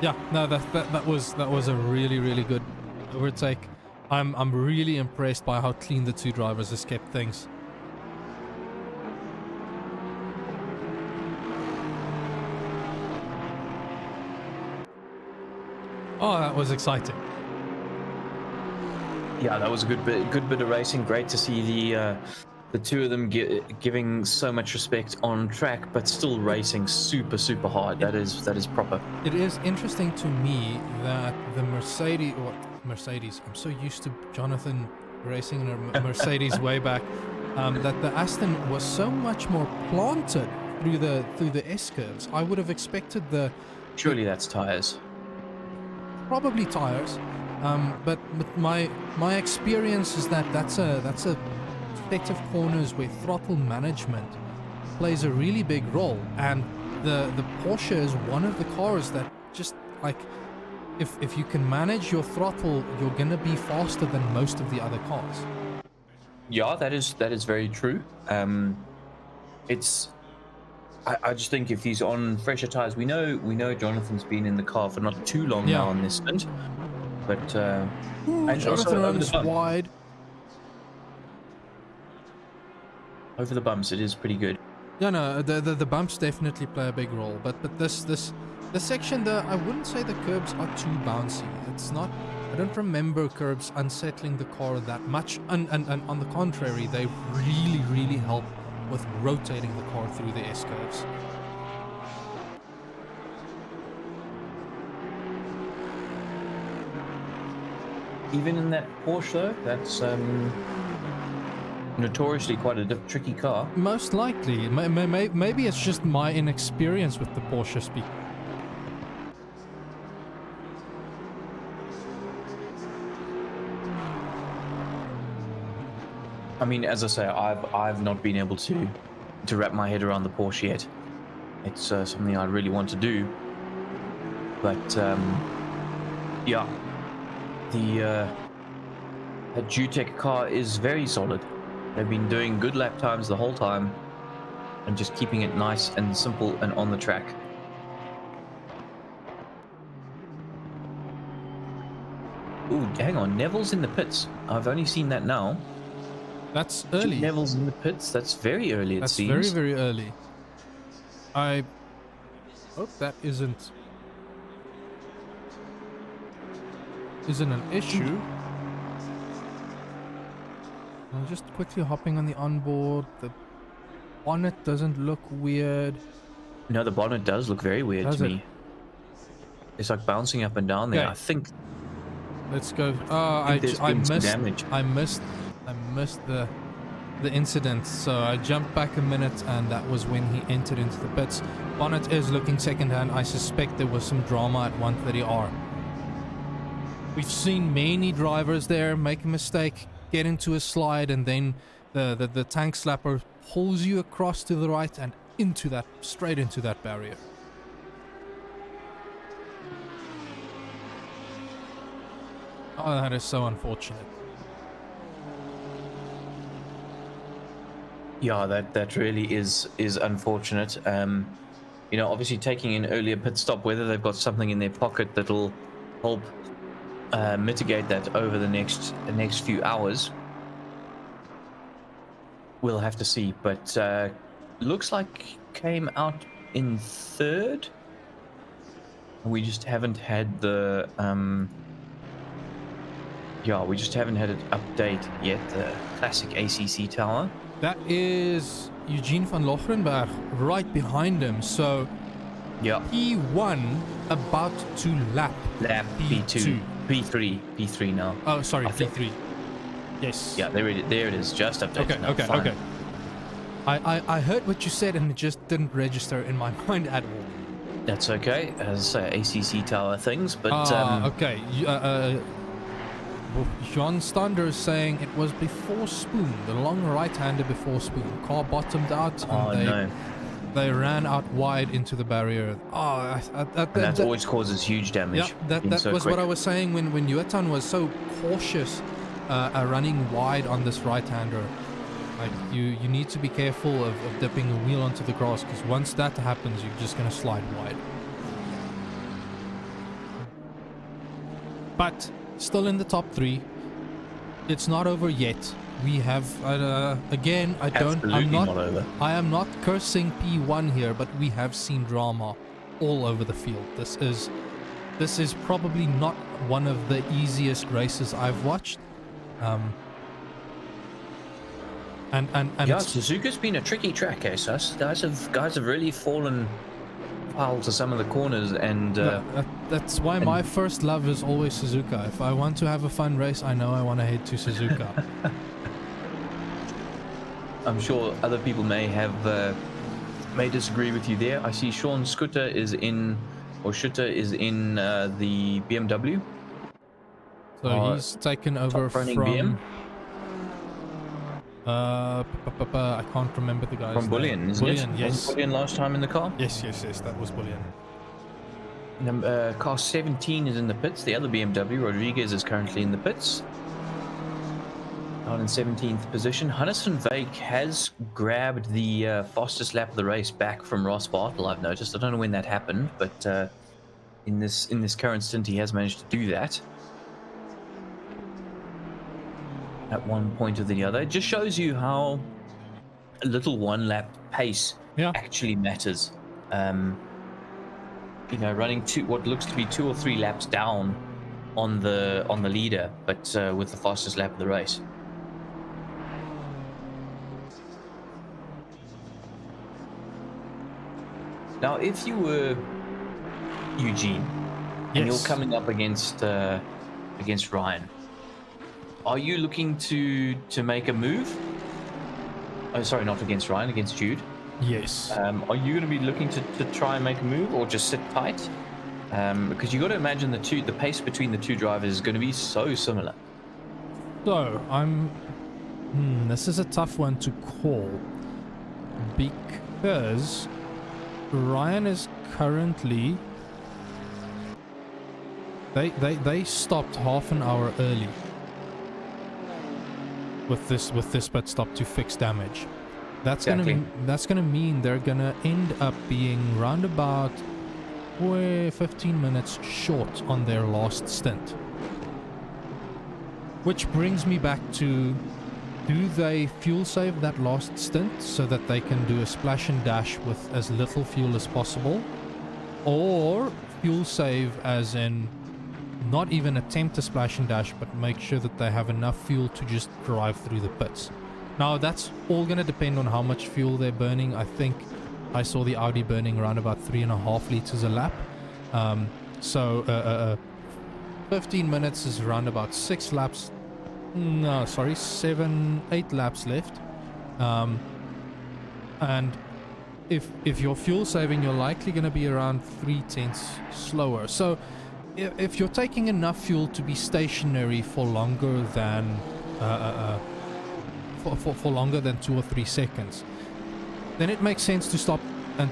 Yeah, no, that was a really good overtake. I'm really impressed by how clean the two drivers has kept things. Oh, that was exciting. Yeah, that was a good bit of racing. Great to see the two of them giving so much respect on track, but still racing super hard. That is proper. It is interesting to me that the Mercedes, I'm so used to Jonathan racing in a Mercedes way back, that the Aston was so much more planted through the S curves. I would have expected Surely that's tires. Probably tires, but my experience is that's a set of corners where throttle management plays a really big role, and the Porsche is one of the cars that just like if you can manage your throttle, you're gonna be faster than most of the other cars. Yeah, that is very true. I just think if he's on fresher tires, we know Jonathan's been in the car for not too long now on this stint, but and Jonathan runs wide. Over the bumps, it is pretty good. Yeah, no, the bumps definitely play a big role, but this section, I wouldn't say the curbs are too bouncy. It's not. I don't remember curbs unsettling the car that much, and on the contrary, they really help with rotating the car through the S curves. Even in that Porsche, though, that's notoriously quite a tricky car. Most likely. Maybe it's just my inexperience with the Porsche speed. I mean, as I say, I've not been able to wrap my head around the Porsche yet. It's something I really want to do. But yeah, the Jutec car is very solid. They've been doing good lap times the whole time, and just keeping it nice and simple and on the track. Ooh, hang on, Neville's in the pits. I've only seen that now. That's early. Neville's in the pits. That's very early, it seems. That's very early. I hope that isn't an issue. I'm just quickly hopping on the onboard. The bonnet doesn't look weird. No, the bonnet does look very weird to me. It's like bouncing up and down there. Okay. I think. Let's go. Oh, I missed damage. I missed the incident, so I jumped back a minute, and that was when he entered into the pits. Bonnet is looking second-hand. I suspect there was some drama at 130R. We've seen many drivers there make a mistake, get into a slide, and then the tank slapper pulls you across to the right and straight into that barrier. Oh, that is so unfortunate. Yeah, that really is unfortunate. You know, obviously taking an earlier pit stop, whether they've got something in their pocket that'll help mitigate that over the next few hours, we'll have to see. But looks like came out in third. We just haven't had the Yeah, we just haven't had an update yet. The classic ACC tower. That is Eugene van Lochrenberg right behind him. So Yeah. P1 about to lap Lap P2. P3 now. Oh, sorry, I think- P3. Yes. Yeah, there it is. Just updated. Okay, now. okay, Fine. okay. I heard what you said and it just didn't register in my mind at all. That's okay. As ACC tower things, but Okay. John Stander is saying it was before Spoon, the long right-hander before Spoon. Car bottomed out and they ran out wide into the barrier. and that always causes huge damage. Yeah, that so was quick. what I was saying when Yuetan was so cautious running wide on this right-hander. Like you need to be careful of dipping a wheel onto the grass, because once that happens, you're just going to slide wide. But still in the top 3. It's not over yet. We have again. Absolutely not over. I am not cursing P1 here, but we have seen drama all over the field. This is probably not one of the easiest races I've watched. And Yeah, Suzuka's been a tricky track, eh, Sus? Guys have really fallen foul to some of the corners, and that's why my first love is always Suzuka. If I want to have a fun race, I know I want to head to Suzuka. I'm sure other people may disagree with you there. I see Sean Schutter is in the BMW. So he's taken over from BM. I can't remember the guy's From Bullion, name. isn't Bullion, it? yes. Wasn't Bullion last time in the car? Yes, that was Bullion. Car 17 is in the pits. The other BMW, Rodriguez, is currently in the pits. Out in 17th position. Hunnison Vake has grabbed the fastest lap of the race back from Ross Bartle, I've noticed. I don't know when that happened, but in this current stint, he has managed to do that. At one point or the other. It just shows you how a little one-lap pace actually matters. Running what looks to be 2 or 3 laps down on the leader, but with the fastest lap of the race. Now, if you were Eugene and you're coming up against Ryan, are you looking to make a move? Oh, sorry, not against Ryan, against Jude. Yes. Are you going to be looking to try and make a move, or just sit tight? Because you got to imagine the pace between the two drivers is going to be so similar. So this is a tough one to call, because Ryan is currently. They stopped half an hour early with this pit stop to fix damage. That's gonna mean they're gonna end up being round about 15 minutes short on their last stint. Which brings me back to, do they fuel save that last stint so that they can do a splash and dash with as little fuel as possible, or fuel save as in not even attempt a splash and dash, but make sure that they have enough fuel to just drive through the pits? Now, that's all going to depend on how much fuel they're burning. I think I saw the Audi burning around about 3.5 liters a lap. 15 minutes is around about 8 laps left. And if you're fuel saving, you're likely going to be around 0.3 slower. So if you're taking enough fuel to be stationary for longer than for longer than 2 or 3 seconds, then it makes sense to stop and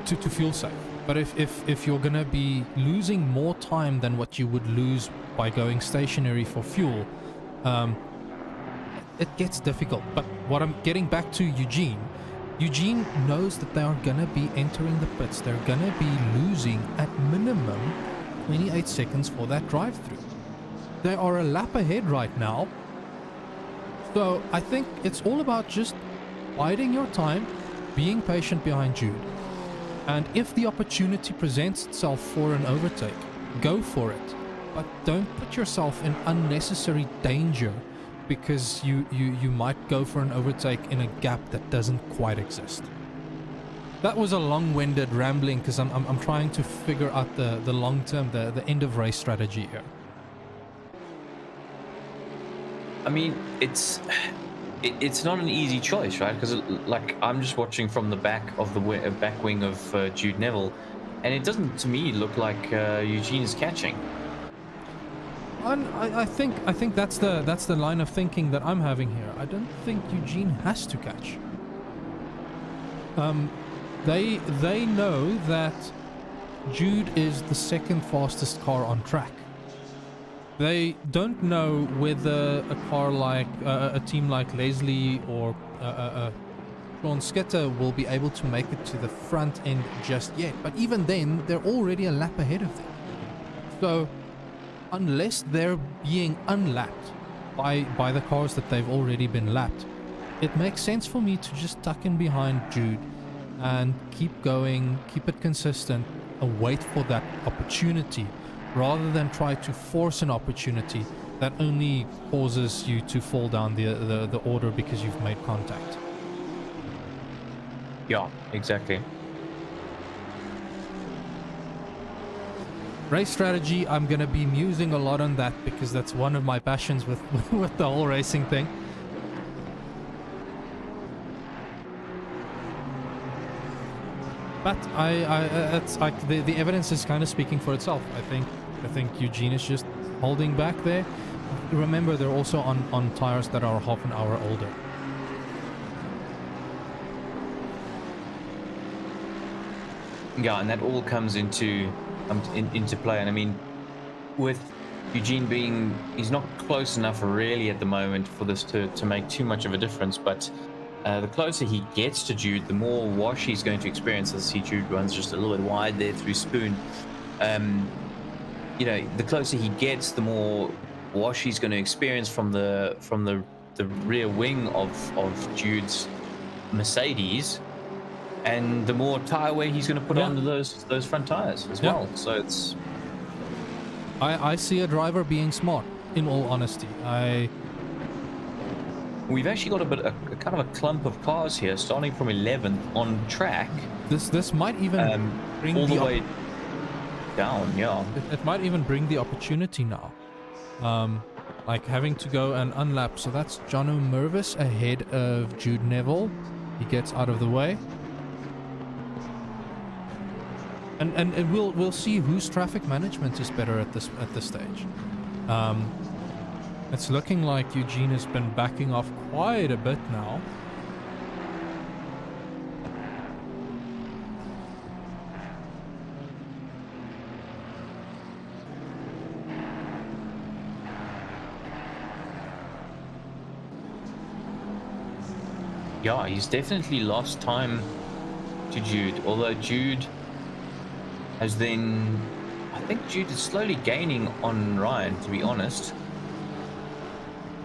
to fuel save. But if you're gonna be losing more time than what you would lose by going stationary for fuel, it gets difficult. But what I'm getting back to Eugene knows that they are gonna be entering the pits. They're gonna be losing at minimum 28 seconds for that drive-through. They are a lap ahead right now. So I think it's all about just biding your time, being patient behind Jude. And if the opportunity presents itself for an overtake, go for it. but don't put yourself in unnecessary danger because you might go for an overtake in a gap that doesn't quite exist. That was a long-winded rambling because I'm trying to figure out the long-term, the end of race strategy here. I mean, it's not an easy choice, right? Because like I'm just watching from the back of the back wing of Jude Neville, and it doesn't to me look like Eugene is catching. I think that's the line of thinking that I'm having here. I don't think Eugene has to catch. They know that Jude is the second fastest car on track. They don't know whether a car like a team like Leslie or Sean Skitter will be able to make it to the front end just yet. But even then, they're already a lap ahead of them. So unless they're being unlapped by the cars that they've already been lapped, it makes sense for me to just tuck in behind Jude and keep going, keep it consistent, and wait for that opportunity, rather than try to force an opportunity that only causes you to fall down the order because you've made contact. Yeah, exactly. Race strategy, I'm going to be musing a lot on that because that's one of my passions with with the whole racing thing. But it's like the evidence is kind of speaking for itself. I think Eugene is just holding back there. Remember, they're also on tires that are half an hour older. Yeah, and that all comes into play. And I mean, with Eugene being, he's not close enough really at the moment for this to make too much of a difference, but the closer he gets to Jude, the more wash he's going to experience. As see Jude runs just a little bit wide there through Spoon. You know, the closer he gets, the more wash he's going to experience from the rear wing of Jude's Mercedes, and the more tire wear he's going to put onto those front tires as well. So it's, I see a driver being smart, in all honesty. We've actually got a kind of a clump of cars here, starting from 11th on track. This might even bring all the way down. Yeah, it might even bring the opportunity now, like having to go and unlap. So that's Jono Mervis ahead of Jude Neville. He gets out of the way, and we'll see whose traffic management is better at this stage. It's looking like Eugene has been backing off quite a bit now. Yeah, he's definitely lost time to Jude, although Jude has then, I think Jude is slowly gaining on Ryan, to be honest.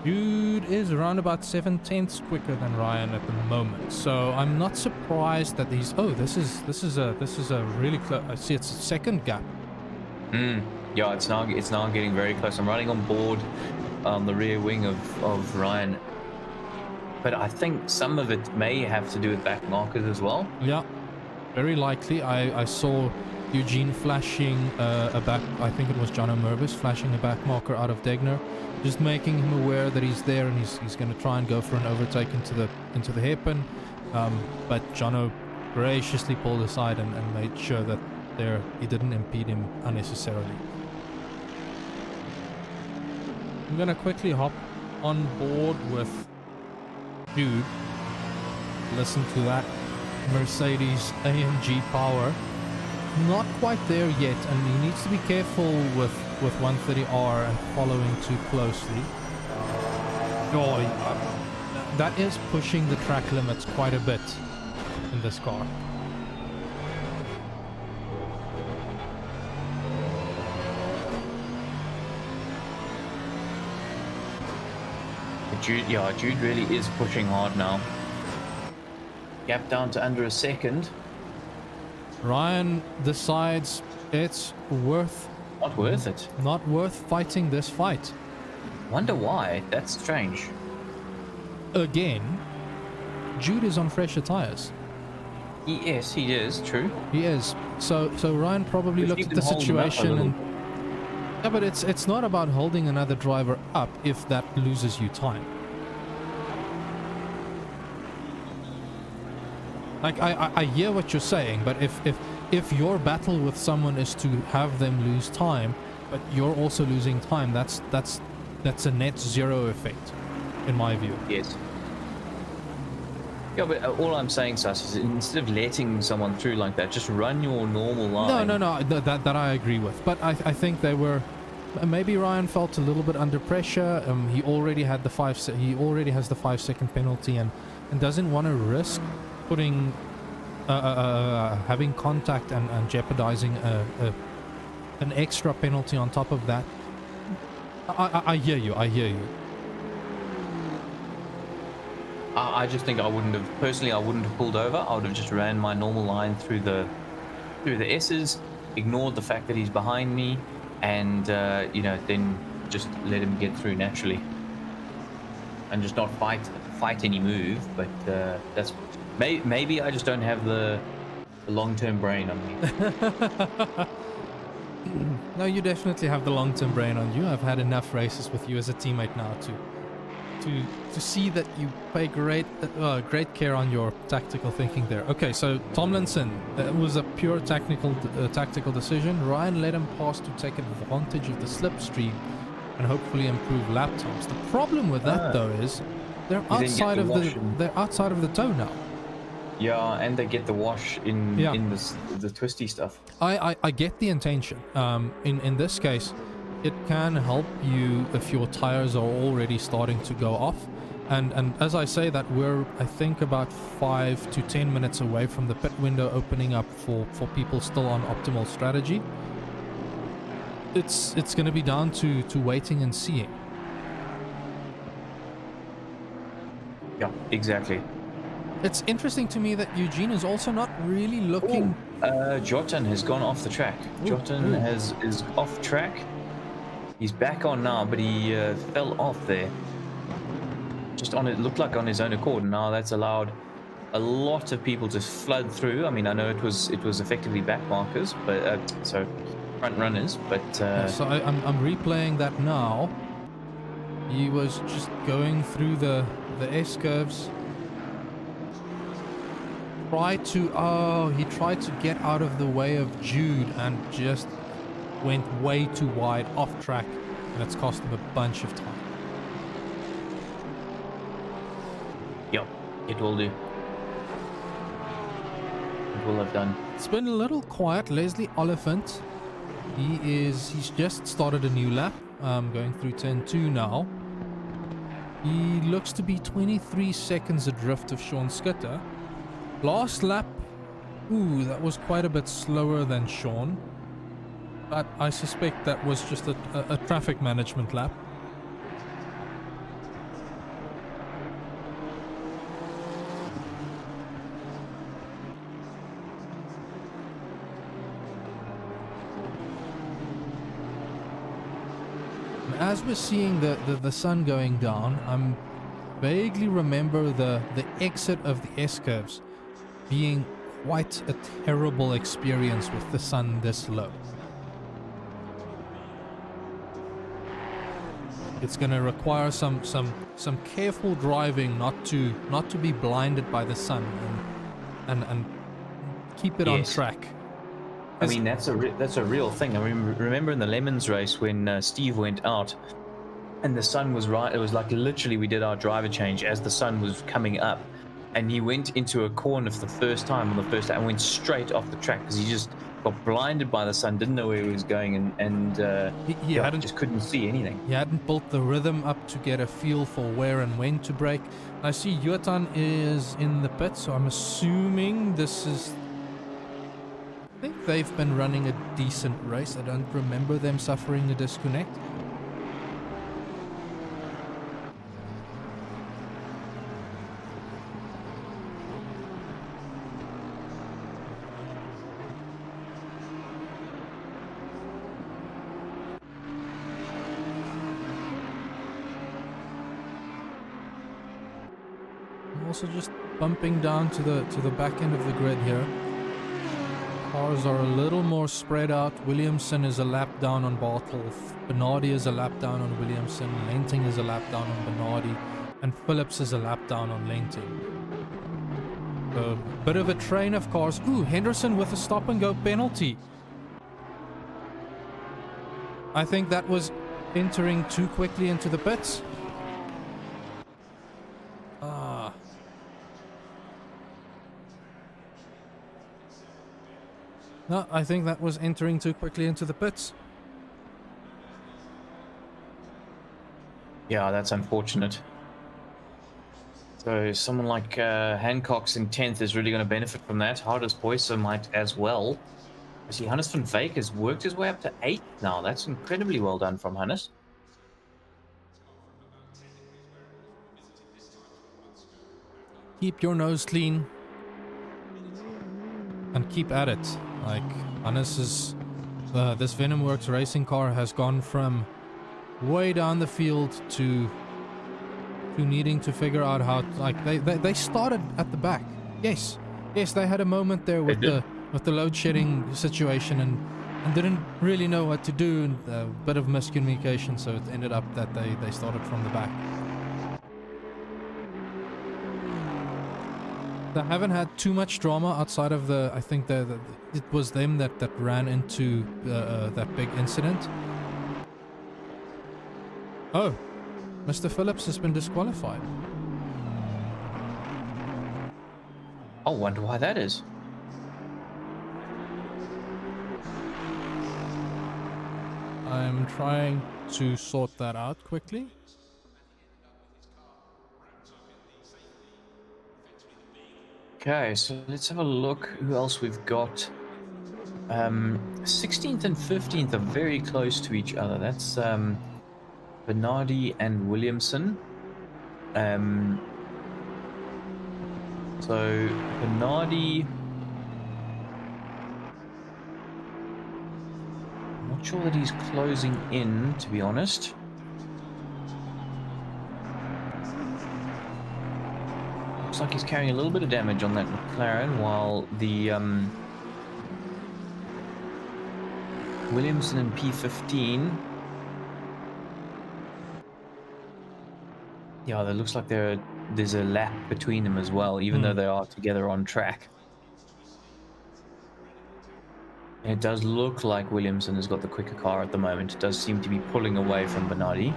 Jude is around about 7/10 quicker than Ryan at the moment, so I'm not surprised that he's. Oh, this is a really close. I see it's a second gap. Yeah, it's now getting very close. I'm running on board the rear wing of Ryan, but I think some of it may have to do with back markers as well. Yeah, very likely. I saw Eugene flashing a back. I think it was Jono Mervis flashing a back marker out of Degner, just making him aware that he's there and he's going to try and go for an overtake into the hairpin. But Jono graciously pulled aside and made sure that he didn't impede him unnecessarily. I'm going to quickly hop on board with Jude. Listen to that Mercedes AMG power. Not quite there yet, and he needs to be careful with 130R and following too closely. That is pushing the track limits quite a bit in this car. Jude really is pushing hard now. Gap down to under a second. Ryan decides it's worth Not worth it. Not worth fighting this fight. Wonder why? That's strange. Again, Jude is on fresher tires. Yes, he is. True. He is. So Ryan probably If looked you at can the hold him up a situation little. and yeah, but it's not about holding another driver up if that loses you time. Like I hear what you're saying, but if your battle with someone is to have them lose time, but you're also losing time, that's a net zero effect, in my view. Yes. Yeah, but all I'm saying, Sas, is instead of letting someone through like that, just run your normal line. No, that I agree with. But I think they were. Maybe Ryan felt a little bit under pressure. He already had the 5 second penalty and doesn't want to risk putting having contact and jeopardizing an extra penalty on top of that. I hear you. I just think I wouldn't have pulled over. I would have just ran my normal line through the S's, ignored the fact that he's behind me, and then just let him get through naturally, and just not fight any move. But that's maybe I just don't have the long-term brain on me. No, you definitely have the long-term brain on you. I've had enough races with you as a teammate now to see that you pay great care on your tactical thinking there. Okay, so Tomlinson, that was a pure tactical decision. Ryan let him pass to take advantage of the slipstream and hopefully improve lap times. The problem with that though is they're outside of the tow now. Yeah, and they get the wash in the twisty stuff. I get the intention. In this case, it can help you if your tires are already starting to go off. And as I say that, we're, I think, about 5 to 10 minutes away from the pit window opening up for people still on optimal strategy. It's going to be down to waiting and seeing. Yeah, exactly. It's interesting to me that Eugene is also not really looking... Jotan has gone off the track. Jotan is off track. He's back on now, but he fell off there. Just on it, looked like on his own accord. Now that's allowed a lot of people to flood through. I mean, I know it was effectively back markers, but so front runners, but so I'm replaying that now. He was just going through the S curves. He tried to get out of the way of Jude and just went way too wide off track, and it's cost him a bunch of time. Yep, it will do. It will have done. It's been a little quiet. Leslie Oliphant, he's just started a new lap, going through turn 2 now. He looks to be 23 seconds adrift of Sean Scutter. Last lap, that was quite a bit slower than Sean, but I suspect that was just a traffic management lap. As we're seeing the sun going down, I'm vaguely remember the exit of the S-curves being quite a terrible experience with the sun this low. It's going to require some careful driving not to be blinded by the sun and keep it on track. I mean, that's a real thing. I remember in the Lemons race when Steve went out and the sun was right. It was like literally we did our driver change as the sun was coming up, and he went into a corner for the first time on the first lap and went straight off the track because he just got blinded by the sun, didn't know where he was going, and he just couldn't see anything. He hadn't built the rhythm up to get a feel for where and when to brake. I see Jotan is in the pit, so I'm assuming this is... I think they've been running a decent race. I don't remember them suffering a disconnect. Also just bumping down to the back end of the grid here. Cars are a little more spread out. Williamson is a lap down on Bartle. Bernardi is a lap down on Williamson. Lenting is a lap down on Bernardi. And Phillips is a lap down on Lenting. A bit of a train of cars. Ooh, Henderson with a stop and go penalty. I think that was entering too quickly into the pits. No, I think that was entering too quickly into the pits. Yeah, that's unfortunate. So someone like Hancock's in 10th is really going to benefit from that. Hardest Boyser might as well. I see Hannes van Veek has worked his way up to 8th now. That's incredibly well done from Hannes. Keep your nose clean. And keep at it. Like, Hannes is... this Venomworks racing car has gone from way down the field to needing to figure out how... Like, they started at the back. Yes, they had a moment there with the load shedding situation and didn't really know what to do, and a bit of miscommunication, so it ended up that they started from the back. They haven't had too much drama outside of the... I think it was them that ran into that big incident. Oh, Mr. Phillips has been disqualified. I wonder why that is. I'm trying to sort that out quickly. Okay, so let's have a look who else we've got. 16th and 15th are very close to each other. That's Bernardi and Williamson. So Bernardi, I'm not sure that he's closing in, to be honest. Looks like he's carrying a little bit of damage on that McLaren, while the Williamson and P15, yeah, it looks like there's a lap between them as well, even though they are together on track. And it does look like Williamson has got the quicker car at the moment. It does seem to be pulling away from Bernardi.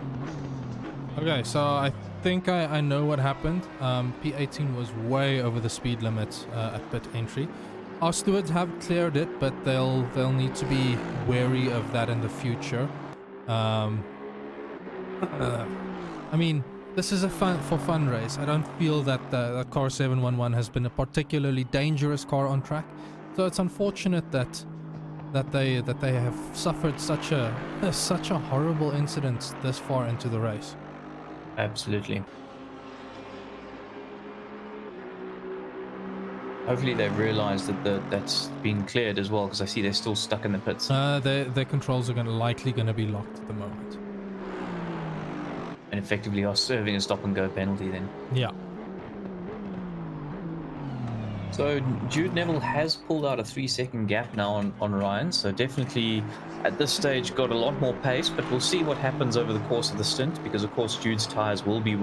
Okay, so I think I know what happened. P18 was way over the speed limit at pit entry. Our stewards have cleared it, but they'll need to be wary of that in the future. I mean, this is a fun race. I don't feel that the car 711 has been a particularly dangerous car on track, so it's unfortunate that they have suffered such a horrible incident this far into the race. Absolutely. Hopefully they've realized that that's been cleared as well, because I see they're still stuck in the pits. Their controls are likely going to be locked at the moment. And effectively are serving a stop and go penalty then. Yeah. So Jude Neville has pulled out a 3-second gap now on Ryan, so definitely at this stage got a lot more pace, but we'll see what happens over the course of the stint, because of course Jude's tires will be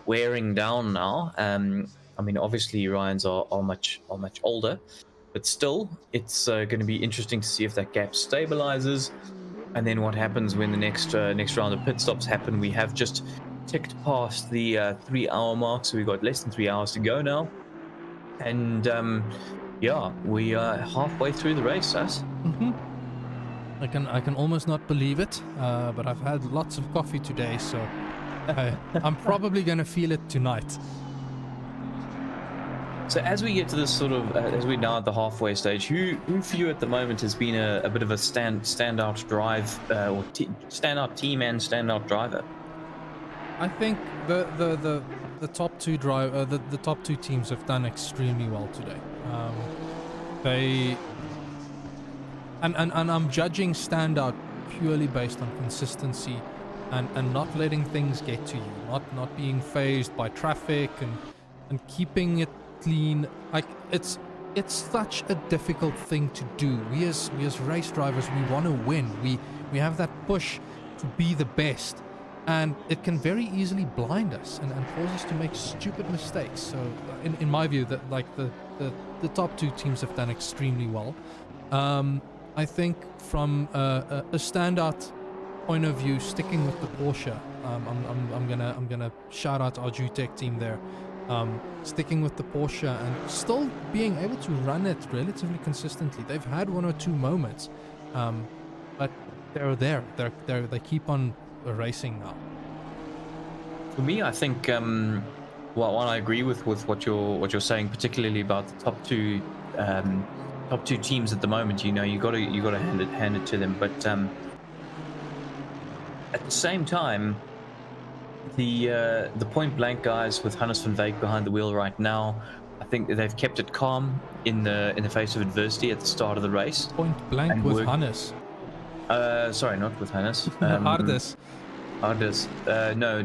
wearing down now. I mean, obviously Ryan's are much older, but still it's going to be interesting to see if that gap stabilizes, and then what happens when the next round of pit stops happen. We have just ticked past the 3-hour mark, so we've got less than 3 hours to go now. And yeah, we are halfway through the race, us. I can almost not believe it, but I've had lots of coffee today, so I'm probably gonna feel it tonight. So as we get to this sort of, as we're now at the halfway stage, who for you at the moment has been a bit of a standout drive, or standout team and standout driver? I think the top two the top two teams have done extremely well today. And I'm judging standout purely based on consistency and not letting things get to you, not being phased by traffic and and keeping it clean. Like it's such a difficult thing to do. We as race drivers, we want to win. We have that push to be the best, and it can very easily blind us and cause us to make stupid mistakes. So in my view, that like the top two teams have done extremely well. I think from a standout point of view, sticking with the Porsche, I'm gonna shout out our Jutech team there. Sticking with the Porsche and still being able to run it relatively consistently. They've had one or two moments, but they're there. They keep on racing now. For me, I think well, I agree with what you're saying, particularly about the top two teams at the moment. You know, you gotta hand it to them. But at the same time, the point blank guys with Hannes van Wyk behind the wheel right now, I think that they've kept it calm in the face of adversity at the start of the race. Point blank with Hannes. Sorry, not with Hannes. Hardes. No.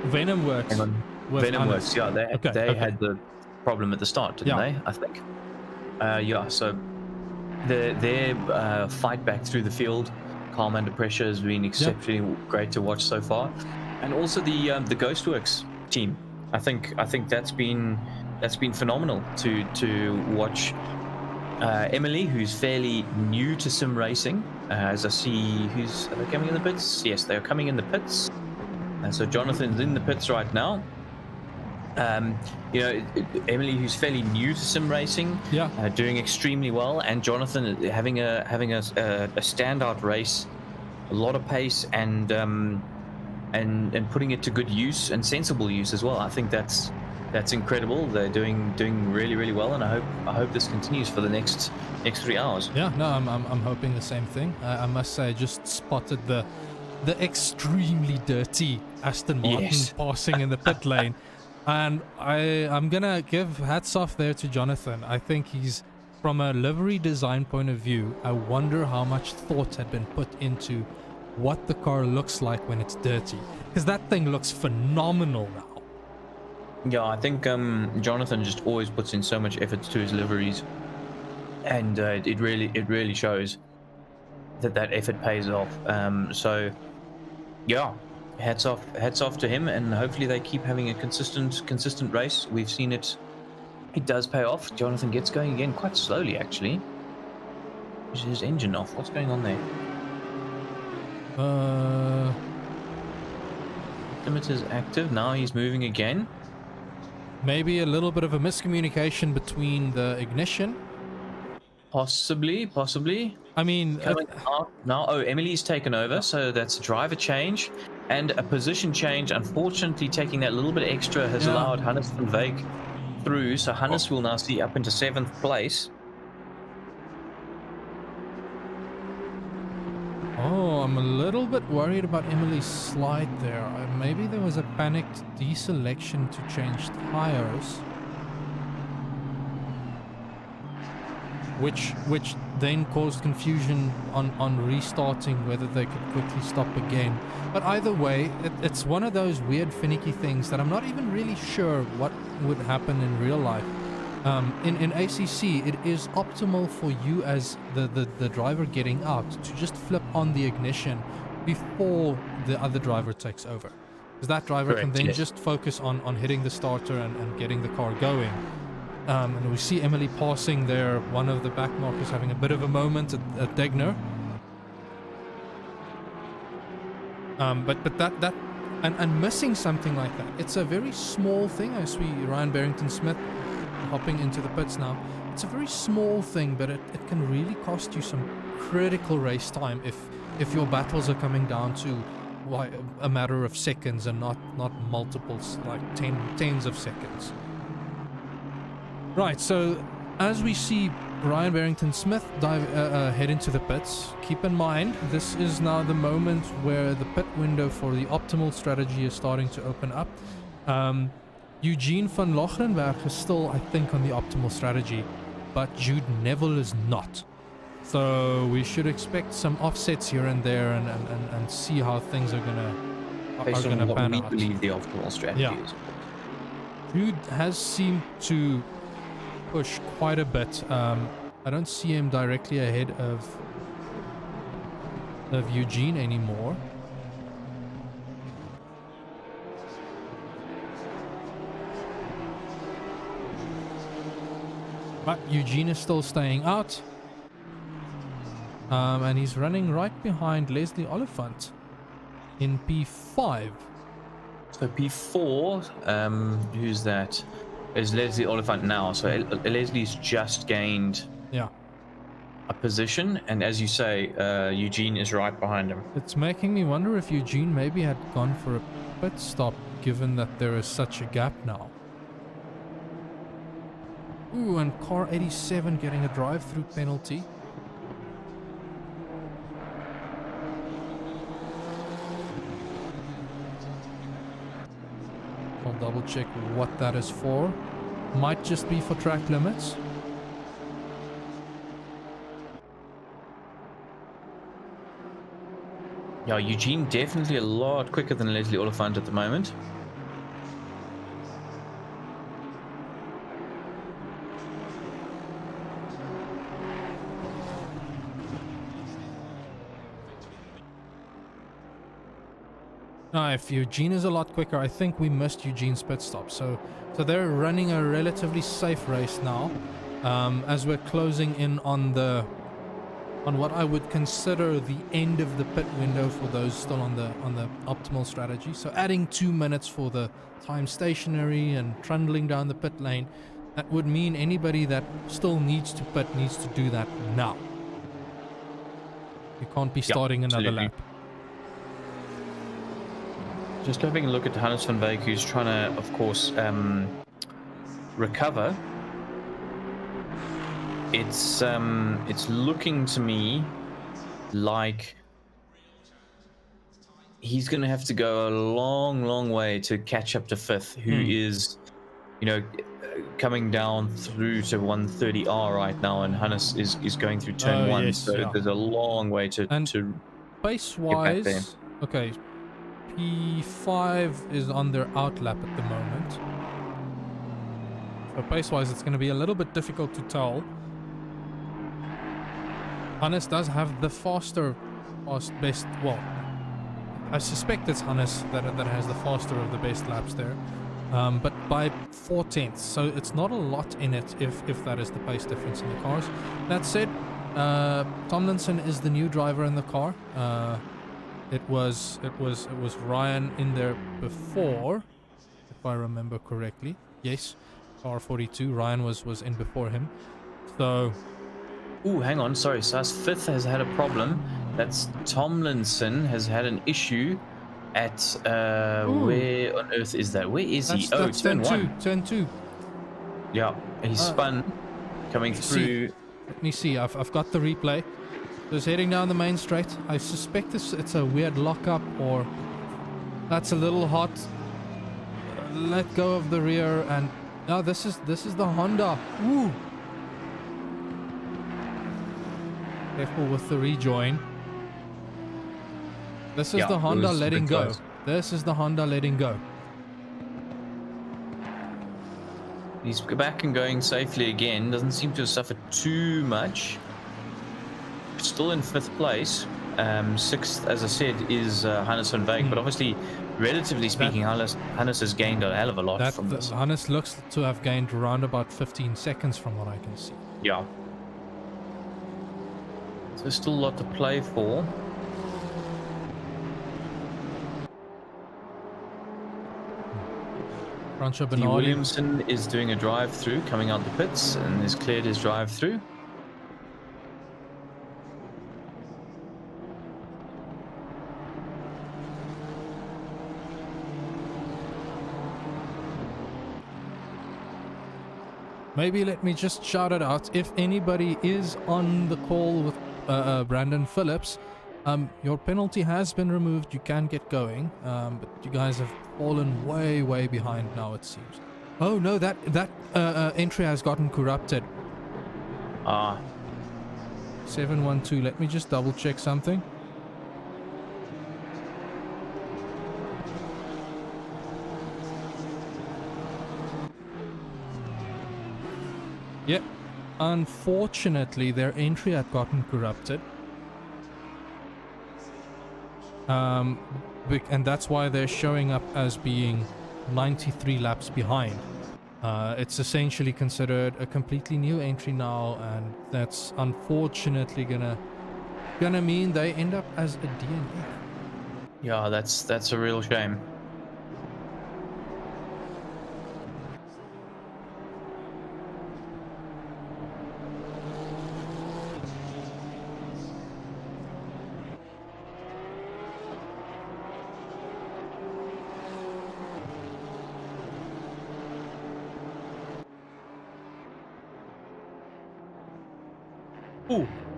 Venom Works. Hang on. Venom Works. Yeah, they had the problem at the start, didn't they? I think. Yeah. So their fight back through the field, calm under pressure, has been exceptionally great to watch so far, and also the Ghostworks team. I think that's been phenomenal to watch. Emily, who's fairly new to sim racing, as I see, are they coming in the pits? Yes, they are coming in the pits. So Jonathan's in the pits right now. You know, Emily, who's fairly new to sim racing, doing extremely well, and Jonathan having a standout race, a lot of pace, and putting it to good use and sensible use as well. I think that's incredible. They're doing really, really well, and I hope this continues for the next 3 hours. Yeah, no, I'm hoping the same thing. I must say, I just spotted the extremely dirty Aston Martin passing in the pit lane, and I'm gonna give hats off there to Jonathan. I think he's, from a livery design point of view, I wonder how much thought had been put into what the car looks like when it's dirty, because that thing looks phenomenal now. Yeah, I think Jonathan just always puts in so much effort to his liveries, and it really shows that effort pays off. So yeah, hats off to him, and hopefully they keep having a consistent race. We've seen it does pay off. Jonathan gets going again quite slowly, actually. Is his engine off? What's going on there? Limiter's active. Now he's moving again. Maybe a little bit of a miscommunication between the ignition. Possibly. I mean, now, Emily's taken over, so that's a driver change and a position change. Unfortunately, taking that little bit extra has allowed Hannes van Wyk through, so Hannes will now see up into 7th place. Oh, I'm a little bit worried about Emily's slide there. Maybe there was a panicked deselection to change tires, which then caused confusion on restarting, whether they could quickly stop again. But either way, it's one of those weird finicky things that I'm not even really sure what would happen in real life. In ACC, it is optimal for you as the driver getting out to just flip on the ignition before the other driver takes over, because that driver can then just focus on hitting the starter and getting the car going. And we see Emily passing there, one of the back markers having a bit of a moment at Degner. But that and missing something like that, it's a very small thing. I see Ryan Barrington-Smith hopping into the pits now. It's a very small thing, but it can really cost you some critical race time if your battles are coming down to a matter of seconds and not multiples, like tens of seconds. Right, so as we see Ryan Barrington-Smith head into the pits, keep in mind this is now the moment where the pit window for the optimal strategy is starting to open up. Eugene van Lochrenberg is still, I think, on the optimal strategy, but Jude Neville is not. So we should expect some offsets here and there and see how things are gonna Based on what pan we out. believe the optimal strategy is. Jude has seemed to push quite a bit. I don't see him directly ahead of Eugene anymore. But Eugene is still staying out. And he's running right behind Leslie Oliphant in P5. So P4, who's that? Is Leslie Oliphant now. So Leslie's just gained a position, and as you say, Eugene is right behind him. It's making me wonder if Eugene maybe had gone for a pit stop, given that there is such a gap now. Ooh, and car 87 getting a drive-through penalty. I'll double check what that is for. Might just be for track limits. Yeah, Eugene definitely a lot quicker than Leslie Oliphant at the moment. If Eugene is a lot quicker, I think we missed Eugene's pit stop. So they're running a relatively safe race now, as we're closing in on what I would consider the end of the pit window for those still on the optimal strategy. So adding 2 minutes for the time stationary and trundling down the pit lane, that would mean anybody that still needs to pit needs to do that now. You can't be starting another lap. Just having a look at Hannes van Wyk, who's trying to, of course, recover. It's looking to me like he's going to have to go a long way to catch up to fifth, who is, coming down through to 130R right now, and Hannes is going through turn 1, yes, so there's a long way to pace-wise. Okay. P5 is on their outlap at the moment. So pace-wise, it's going to be a little bit difficult to tell. Hannes does have the best. Well, I suspect it's Hannes that has the faster of the best laps there, but by 4/10. So it's not a lot in it if that is the pace difference in the cars. That said, Tomlinson is the new driver in the car. It was Ryan in there before, if I remember correctly. Yes, car 42. Ryan was in before him. So, hang on, sorry. So fifth has had a problem. That's Tomlinson has had an issue at where on earth is that? Where is he? That's turn 1. Turn 2. Yeah, he spun coming through. Let me see. I've got the replay. Just heading down the main straight. I suspect it's a weird lockup, or that's a little hot. Let go of the rear, and now this is the Honda. Woo! Careful with the rejoin. This is the Honda letting go. Close. This is the Honda letting go. He's back and going safely again. Doesn't seem to have suffered too much. Still in 5th place. 6th, as I said, is Hannes van Wyk, but obviously, relatively speaking, Hannes has gained a hell of a lot from this. Hannes looks to have gained around about 15 seconds from what I can see. Yeah. So there's still a lot to play for. Francois T. Bernardi. Williamson is doing a drive-through, coming out the pits, and has cleared his drive-through. Maybe let me just shout it out. If anybody is on the call with Brandon Phillips, your penalty has been removed. You can get going, but you guys have fallen way behind now, it seems. Oh no, that entry has gotten corrupted. 712. Let me just double check something. Yep. Unfortunately, their entry had gotten corrupted. And that's why they're showing up as being 93 laps behind. It's essentially considered a completely new entry now, and that's unfortunately gonna mean they end up as a DNF. Yeah, that's a real shame.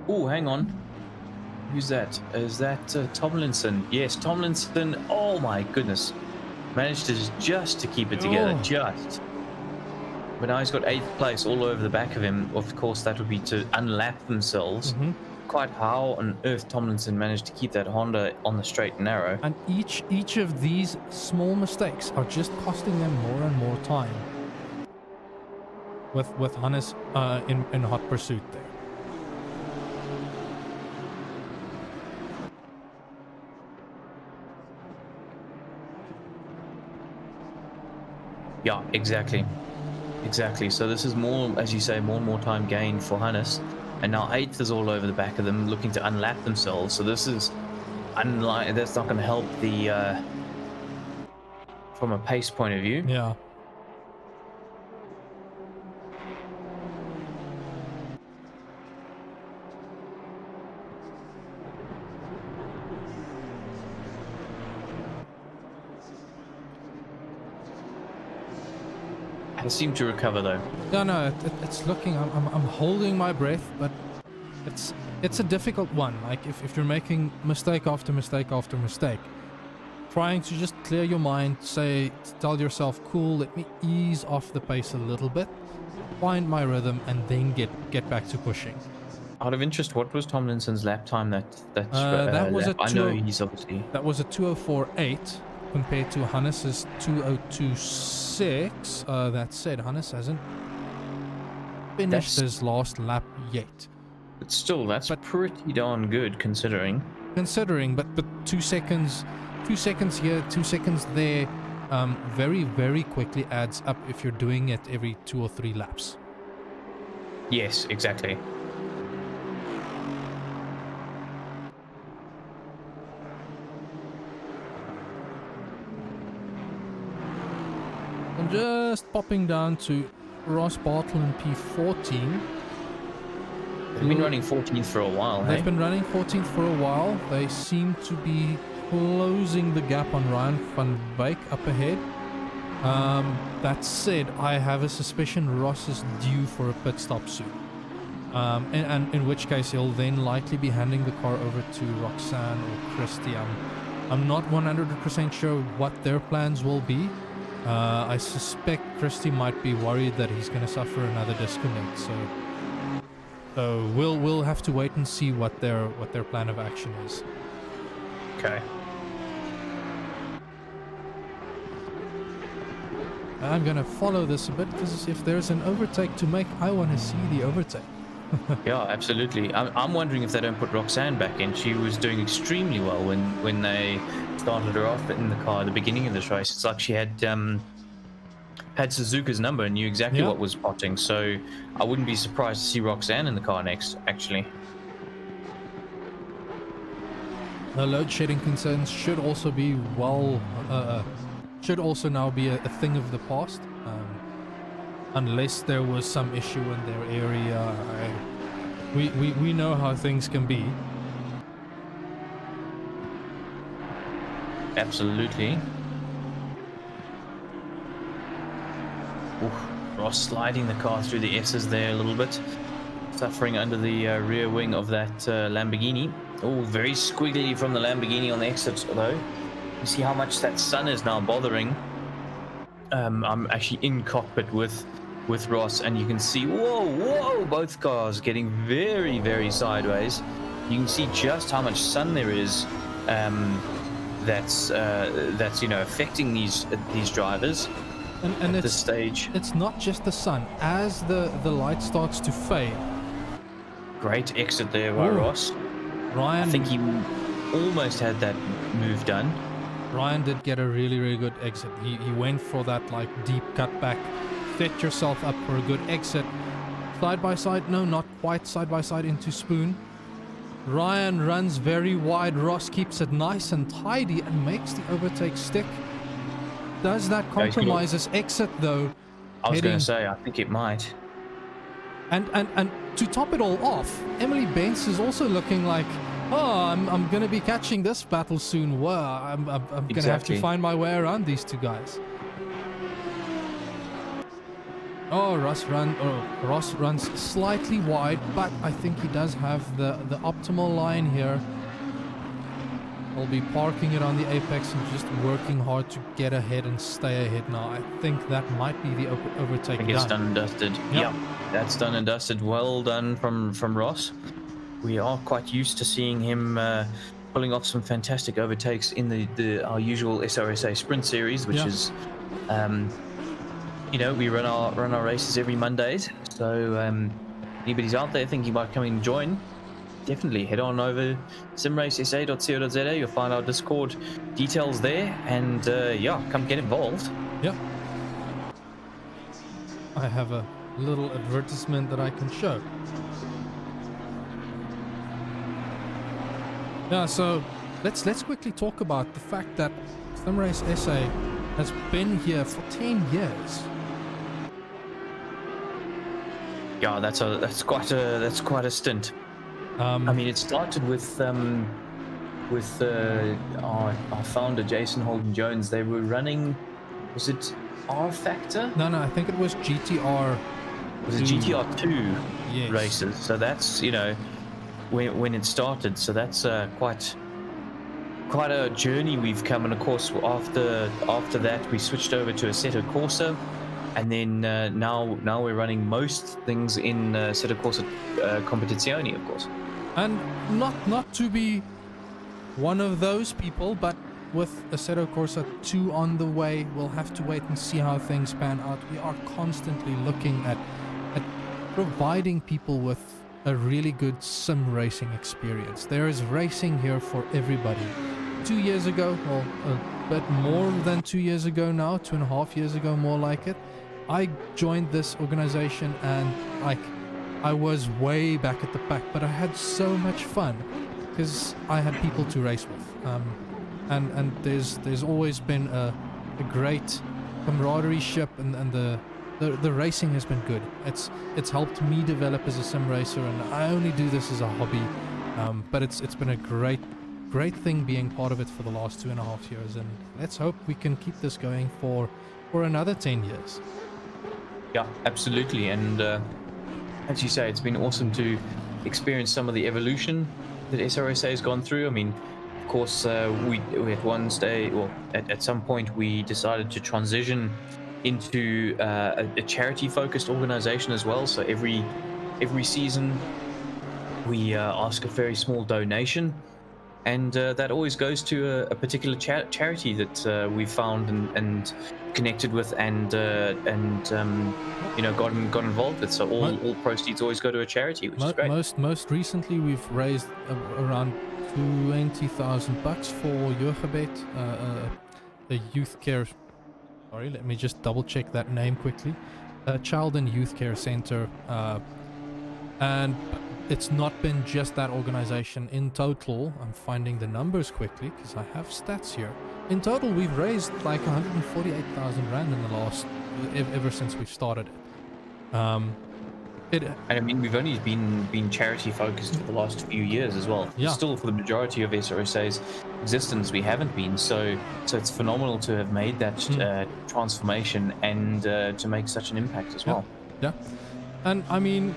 Oh, hang on. Who's that? Is that Tomlinson? Yes, Tomlinson. Oh my goodness. Managed to just to keep it together, just. But now he's got 8th place all over the back of him. Of course, that would be to unlap themselves. Quite how on earth Tomlinson managed to keep that Honda on the straight and narrow. And each of these small mistakes are just costing them more and more time. With Hannes in hot pursuit there. Yeah, exactly. So this is more, as you say, more and more time gained for Hannes. And now 8th is all over the back of them, looking to unlap themselves. So this is unlike, that's not going to help the from a pace point of view. Yeah. They seem to recover though. No, it's looking. I'm holding my breath, but it's a difficult one. Like if you're making mistake after mistake after mistake, trying to just clear your mind, tell yourself, cool, let me ease off the pace a little bit, find my rhythm, and then get back to pushing. Out of interest, what was Tomlinson's lap time? That was lap? a I know he's obviously. That was a 2:04.8 compared to Hannes's 2:02.6. That said, Hannes hasn't finished his last lap yet. But still, that's pretty darn good considering. But 2 seconds here, 2 seconds there, very, very quickly adds up if you're doing it every 2 or 3 laps. Yes, exactly. I'm just popping down to Ross Bartle in P14. They've been running 14th for a while, They've hey? been running 14th for a while. They seem to be closing the gap on Ryan van Wyk up ahead. That said, I have a suspicion Ross is due for a pit stop soon. And in which case he'll then likely be handing the car over to Roxanne or Christy. I'm not 100% sure what their plans will be. I suspect Christy might be worried that he's going to suffer another disconnect. So we'll have to wait and see what their plan of action is. Okay. I'm going to follow this a bit because if there's an overtake to make, I want to see the overtake. Yeah, absolutely. I'm wondering if they don't put Roxanne back in. She was doing extremely well when they started her off in the car at the beginning of this race. It's like she had Suzuka's number and knew exactly what was spotting. So I wouldn't be surprised to see Roxanne in the car next, actually. The load shedding concerns should also be should also now be a thing of the past. Unless there was some issue in their area. We know how things can be. Absolutely. Oof, Ross sliding the car through the S's there a little bit. Suffering under the rear wing of that Lamborghini. Oh, very squiggly from the Lamborghini on the exits though. You see how much that sun is now bothering. I'm actually in cockpit with Ross, and you can see, whoa, both cars getting very, very sideways. You can see just how much sun there is. That's affecting these drivers. And at this it's stage. it's not just the sun. As the light starts to fade, Great exit there by Ooh. Ross. Ryan I think he almost had that move done. Ryan did get a really good exit. He went for that like deep cut back. Set yourself up for a good exit. Side by side, no, not quite side by side into Spoon. Ryan runs very wide. Ross keeps it nice and tidy and makes the overtake stick. Does that compromise his exit though? I was going Heading- to say, I think it might. And to top it all off, Emily Bence is also looking like, oh, I'm gonna be catching this battle soon. Whoa, I'm gonna have to Exactly. find my way around these two guys. Oh, Ross runs slightly wide, but I think he does have the optimal line here. I'll be parking it on the apex and just working hard to get ahead and stay ahead now. I think that might be the overtake I think it's done and dusted. Yep. Yep, that's done and dusted. Well done from Ross. We are quite used to seeing him pulling off some fantastic overtakes in our usual SRSA sprint series, which is, you know, we run our races every Mondays. So anybody's out there thinking about coming and join, definitely head on over simracesa.co.za. You'll find our Discord details there, and yeah, come get involved. Yeah. I have a little advertisement that I can show. Yeah, so let's quickly talk about the fact that Simrace SA has been here for 10 years. Yeah, that's quite a stint. I mean, it started with our founder Jason Holden Jones. They were running, was it R Factor? No, I think it was GTR. Was it GTR 2 Yes. races? So that's, you know, when it started. So that's quite a journey we've come. And of course, after that, we switched over to Assetto Corsa, and then now we're running most things in Assetto Corsa Competizione, of course. And not to be one of those people, but with Assetto Corsa 2 on the way, we'll have to wait and see how things pan out. We are constantly looking at providing people with a really good sim racing experience. There is racing here for everybody. 2 years ago, well, a bit more than 2 years ago now, 2.5 years ago, more like it, I joined this organization, and like, I was way back at the back, but I had so much fun because I had people to race with. And there's always been a great camaraderie ship, and the racing has been good. It's helped me develop as a sim racer, and I only do this as a hobby. But it's been a great thing being part of it for the last 2.5 years, and let's hope we can keep this going for another 10 years. Yeah, absolutely. And as you say, it's been awesome to experience some of the evolution that SRSA has gone through. I mean, of course, we at one stage, well, at some point, we decided to transition into a charity-focused organization as well. So every season, we ask a very small donation, and that always goes to a particular charity that we found and connected with, and you know, got involved with. So all proceeds always go to a charity, which is great. Most recently, we've raised around $20,000 for Jogebed, a youth care. Sorry, let me just double check that name quickly. Child and Youth Care Center, and it's not been just that organization. In total, I'm finding the numbers quickly because I have stats here. In total, we've raised like 148,000 rand in the last, ever since we've started it. And I mean, we've only been charity focused for the last few years as well. Yeah. Still, for the majority of SRSA's existence, we haven't been. So it's phenomenal to have made that transformation and to make such an impact as well. Yeah. And I mean,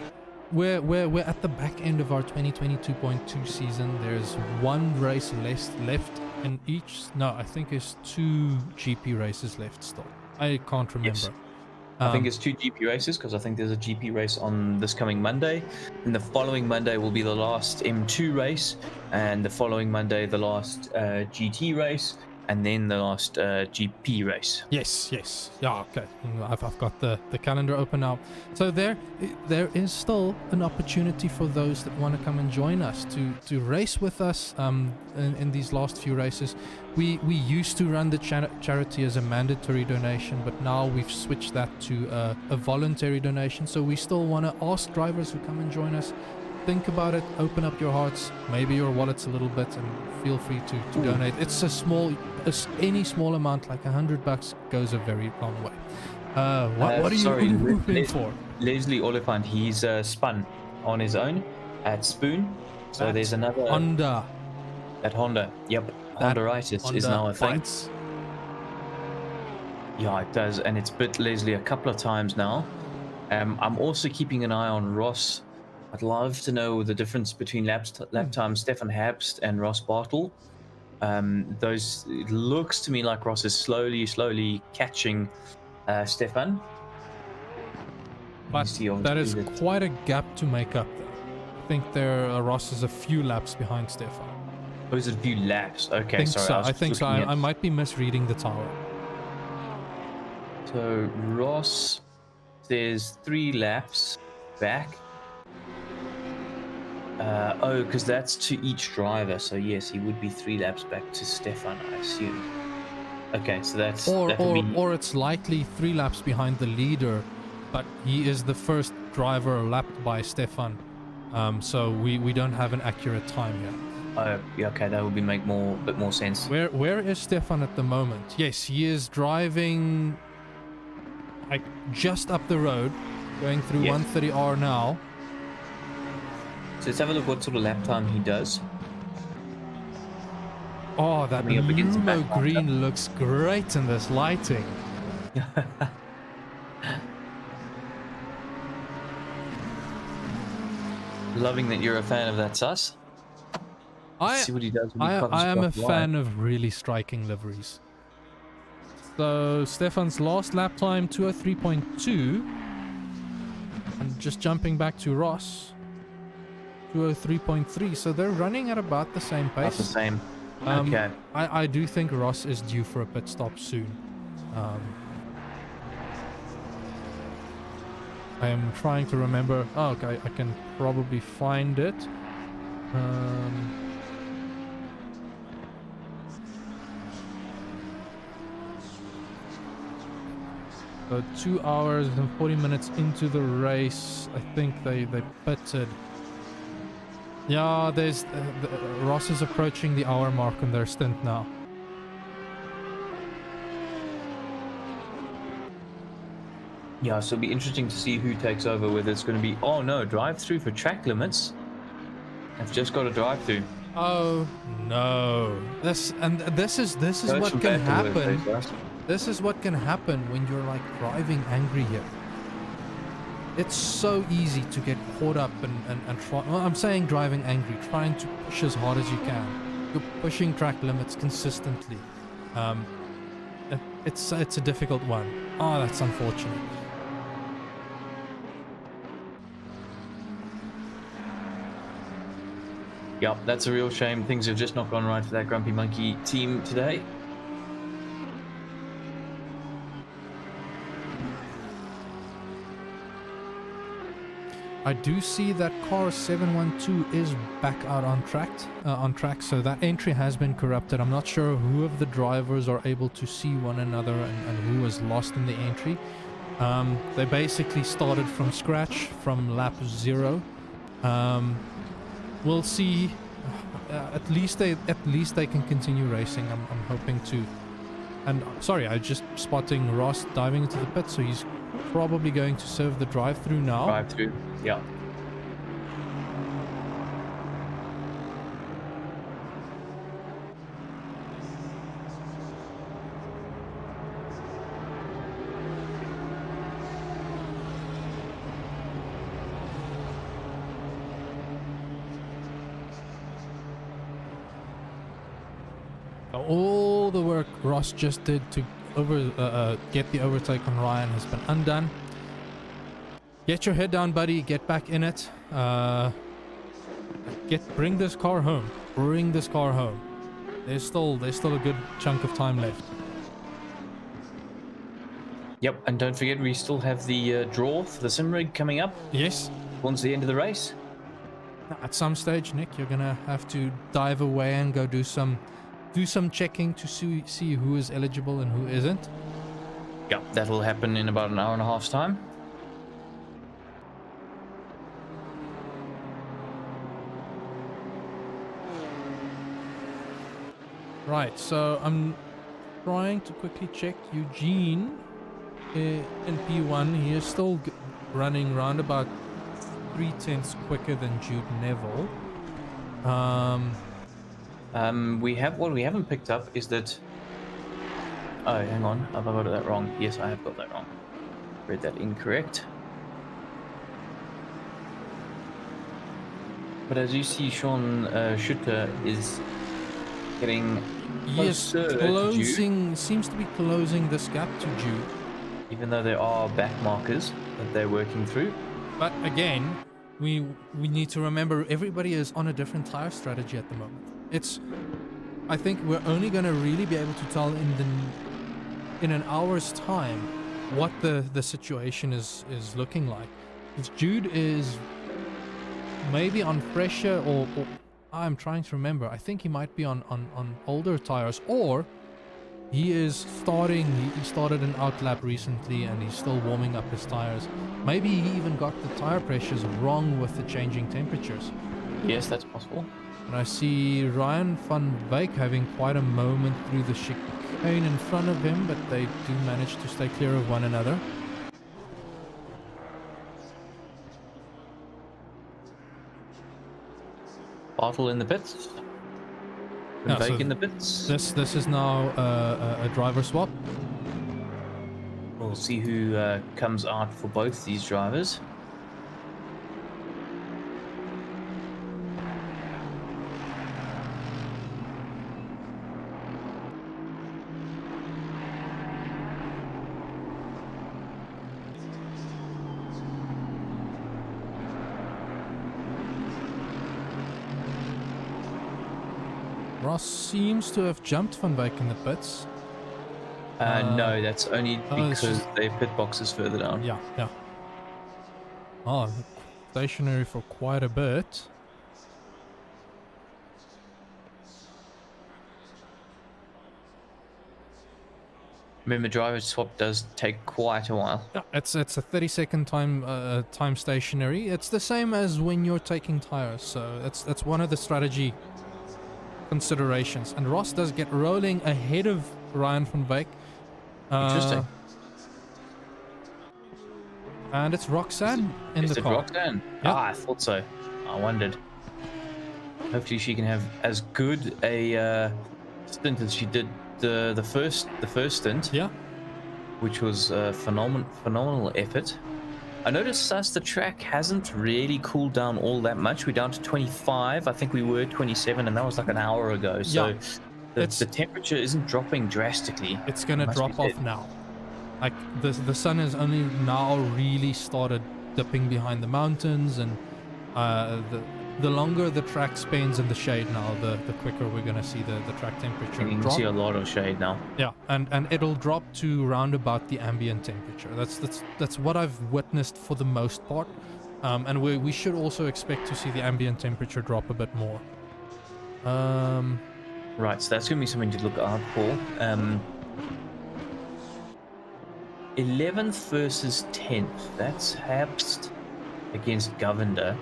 we're at the back end of our 2022.2 season. There's one race left in each. No, I think it's 2 GP races left still. I can't remember. Yes. I think it's 2 GP races, because I think there's a GP race on this coming Monday, and the following Monday will be the last M2 race, and the following Monday the last GT race, and then the last GP race. Yes, yes. Yeah, okay. I've got the calendar open now. So there is still an opportunity for those that want to come and join us to race with us in these last few races. We used to run the charity as a mandatory donation, but now we've switched that to a voluntary donation. So we still want to ask drivers who come and join us, think about it, open up your hearts, maybe your wallets a little bit, and feel free to donate. It's any small amount, like $100 goes a very long way. What are you moving for? Leslie Oliphant, he's spun on his own at Spoon. So there's another Honda. At Honda. Yep. Honda-itis is now a thing. Bites. Yeah, it does, and it's bit Leslie a couple of times now. I'm also keeping an eye on Ross. I'd love to know the difference between lap time Stefan Habst and Ross Bartel. It looks to me like Ross is slowly catching Stefan. But that is quite a gap to make up there. I think Ross is a few laps behind Stefan. Oh, is it a few laps? Okay, sorry. I think so. I might be misreading the tower. So Ross says 3 laps back. Because that's to each driver. So yes, he would be 3 laps back to Stefan, I assume. Okay, so that's or it's likely 3 laps behind the leader, but he is the first driver lapped by Stefan. So we don't have an accurate time yet. Oh, yeah, okay, that would make a bit more sense. Where is Stefan at the moment? Yes, he is driving like just up the road, going through 130R now. So let's have a look what sort of lap time he does. Oh, that Lumo green looks great in this lighting. Loving that you're a fan of that, Sus. See what he does when I am a fan of really striking liveries. So Stefan's last lap time 203.2, and just jumping back to Ross, 203.3. So they're running at about the same pace. About the same. Okay. I do think Ross is due for a pit stop soon. I am trying to remember. Oh, okay, I can probably find it. So 2 hours and 40 minutes into the race, I think they pitted. Yeah, Ross is approaching the hour mark on their stint now. Yeah, so it'll be interesting to see who takes over, whether it's going to be, oh no, drive-through for track limits. I've just got a drive-through. Oh no. This is what can happen. This is what can happen when you're like driving angry here. It's so easy to get caught up and try. Well, I'm saying driving angry, trying to push as hard as you can. You're pushing track limits consistently. It's a difficult one. Oh, that's unfortunate. Yep, that's a real shame. Things have just not gone right for that Grumpy Monkey team today. I do see that car 712 is back out on track, so that entry has been corrupted. I'm not sure who of the drivers are able to see one another and who was lost in the entry. They basically started from scratch, from lap 0. We'll see. At least they can continue racing. I'm hoping to. And sorry, I just spotting Ross diving into the pit, so he's probably going to serve the drive-through now. Drive-through, yeah. All the work Ross just did to get the overtake on Ryan has been undone. Get your head down, buddy. Get back in it. Bring this car home. Bring this car home. There's still a good chunk of time left. Yep, and don't forget we still have the draw for the sim rig coming up Yes. towards the end of the race. At some stage, Nick, you're gonna have to dive away and go do some checking to see who is eligible and who isn't. Yep, that will happen in about an hour and a half's time. Right, so I'm trying to quickly check Eugene in P1. He is still running round about 3/10 quicker than Jude Neville. What we haven't picked up is that. Oh, hang on, have I got that wrong? Yes, I have got that wrong. Read that incorrect. But as you see, Sean Schutter is getting Yes, closer to closing, seems to be closing this gap to Jude. Jude, even though there are back markers that they're working through. But again, we need to remember everybody is on a different tire strategy at the moment. I think we're only going to really be able to tell in an hour's time what the situation is looking like. Because Jude is maybe on fresher or I'm trying to remember. I think he might be on older tires, or he is starting. He started an out lap recently, and he's still warming up his tires. Maybe he even got the tire pressures wrong with the changing temperatures. Yes, that's possible. And I see Ryan van Wyk having quite a moment through the chicane in front of him, but they do manage to stay clear of one another. Bartle in the pits. Yeah, Van Wyk so in the pits. This is now a driver swap. We'll see who comes out for both these drivers. Ross seems to have jumped Van Wyk in the pits. No, that's only it's because just- their pit box is further down. Yeah. Oh, stationary for quite a bit. Remember, driver swap does take quite a while. Yeah, it's a 30-second time stationary. It's the same as when you're taking tires, so that's one of the strategy considerations. And Ross does get rolling ahead of Ryan van Wyk. Interesting. And it's Roxanne in Is the it car. Roxanne? Yeah. Ah, I thought so. I wondered. Hopefully she can have as good a stint as she did the first stint, Yeah. which was a phenomenal effort. I noticed the track hasn't really cooled down all that much. We're down to 25. I think we were 27, and that was like an hour ago. So Yeah. the temperature isn't dropping drastically. It's gonna Must be drop off said. now. Like the sun has only now really started dipping behind the mountains, and the longer the track spends in the shade now, the quicker we're gonna see the track temperature You can drop. see a lot of shade now. Yeah, and it'll drop to round about the ambient temperature. That's what I've witnessed for the most part, and we should also expect to see the ambient temperature drop a bit more. Right, so that's going to be something to look out for. 11th versus 10th. That's Herbst against Govender.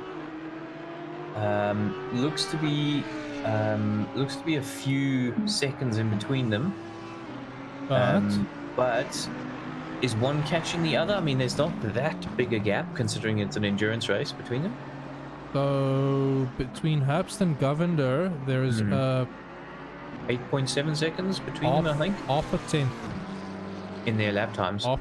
Looks to be a few seconds in between them. But is one catching the other? I mean, there's not that big a gap considering it's an endurance race between them. So between Herbst and Govender, there's 8.7 seconds between them, I think, half a tenth in their lap times. in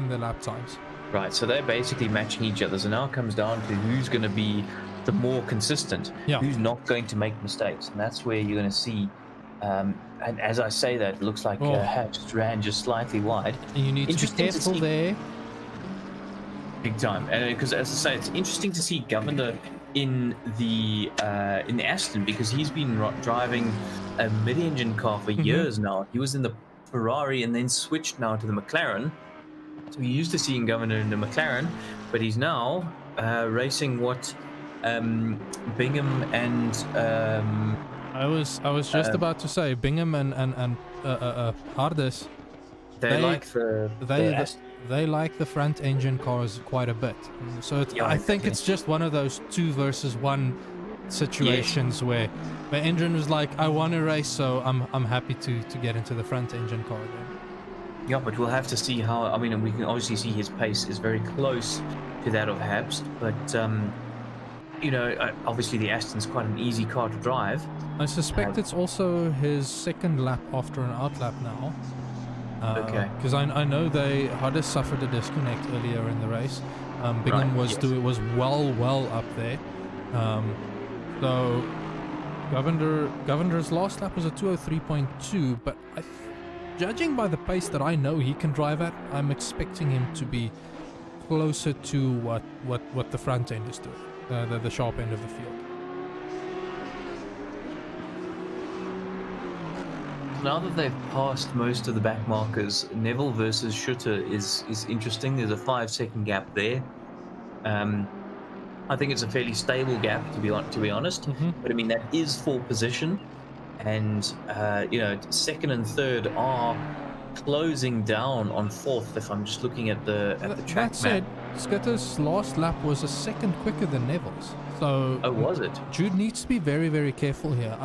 their lap times. Right, so they're basically matching each other. So now it comes down to who's going to be the more consistent, Yeah. who's not going to make mistakes, and that's where you're going to see. And as I say that, it looks like Hatch ran just slightly wide. And you need to be Interesting to careful see. there. Big time, and because as I say, it's interesting to see Govender in the Aston, because he's been driving a mid-engine car for years now. He was in the Ferrari and then switched now to the McLaren. So we used to seeing Governor in the McLaren, but he's now racing what Bingham and I was just about to say Bingham and Hardes. They like the front engine cars quite a bit. So I think it's just one of those 2 versus 1 situations where the engine was like, I want to race, so I'm happy to get into the front engine car then. Yeah, but we'll have to see how. I mean, we can obviously see his pace is very close to that of Habs, but you know, obviously the Aston's quite an easy car to drive. I suspect it's also his second lap after an outlap now. Okay. Because I know Hardes suffered a disconnect earlier in the race. Bingham was well up there. So Governor's last lap was a 2:03.2, but judging by the pace that I know he can drive at, I'm expecting him to be closer to what the front end is doing, the sharp end of the field. Now that they've passed most of the back markers, Neville versus Schutter is interesting. There's a 5-second gap there. I think it's a fairly stable gap, to be honest. But I mean, that is for position, and you know, second and third are closing down on fourth. If I'm just looking at the track that map. said, Schutter's last lap was a second quicker than Neville's. So Oh, was it? Jude needs to be very, very careful here.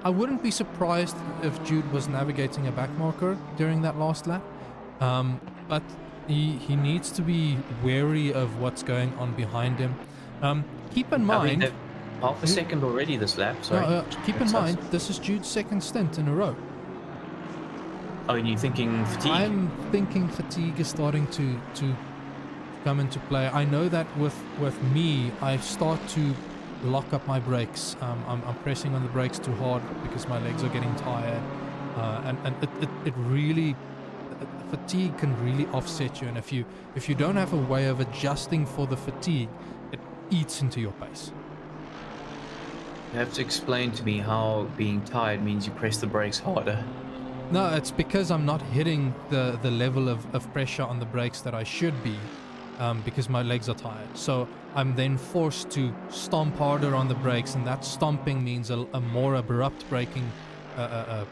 I wouldn't be surprised if Jude was navigating a back marker during that last lap, but he needs to be wary of what's going on behind him. Keep in mind, I mean, half a second already this lap. Sorry. keep in mind, this is Jude's second stint in a row. Oh, and you're thinking fatigue? I'm thinking fatigue is starting to come into play. I know that with me, I start to lock up my brakes. I'm pressing on the brakes too hard because my legs are getting tired, and it really, fatigue can really offset you. And if you don't have a way of adjusting for the fatigue, it eats into your pace. You have to explain to me how being tired means you press the brakes harder. No, it's because I'm not hitting the level of pressure on the brakes that I should be, because my legs are tired. So I'm then forced to stomp harder on the brakes, and that stomping means a more abrupt braking, a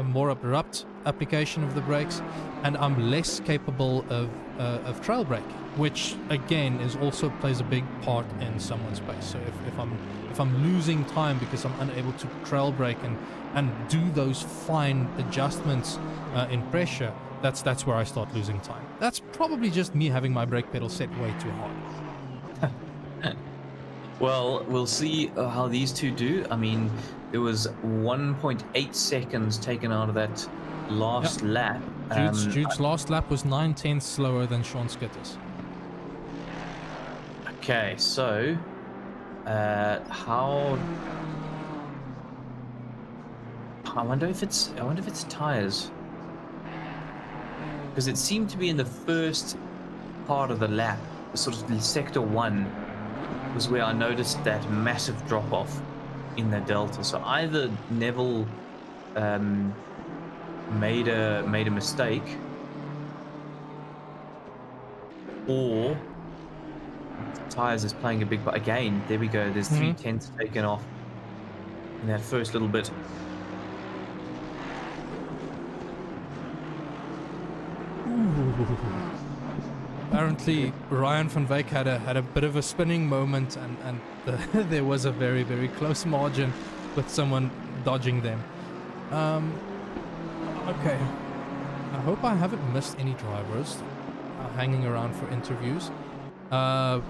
more abrupt application of the brakes, and I'm less capable of trail braking, which again also plays a big part in someone's pace. So if I'm losing time because I'm unable to trail brake and do those fine adjustments in pressure, that's where I start losing time. That's probably just me having my brake pedal set way too hard. Well, we'll see how these two do. I mean, there was 1.8 seconds taken out of that last lap. Jude's last lap was 9/10 slower than Sean Skitter's. Okay, so how? I wonder if it's tires, because it seemed to be in the first part of the lap, sort of sector 1, was where I noticed that massive drop off in the delta. So either Neville made a mistake, or tires is playing a big part. Again, there we go. There's 3/10 taken off in that first little bit. Apparently, Ryan van Wyk had a bit of a spinning moment, and there was a very, very close margin with someone dodging them. Okay. I hope I haven't missed any drivers hanging around for interviews. I'm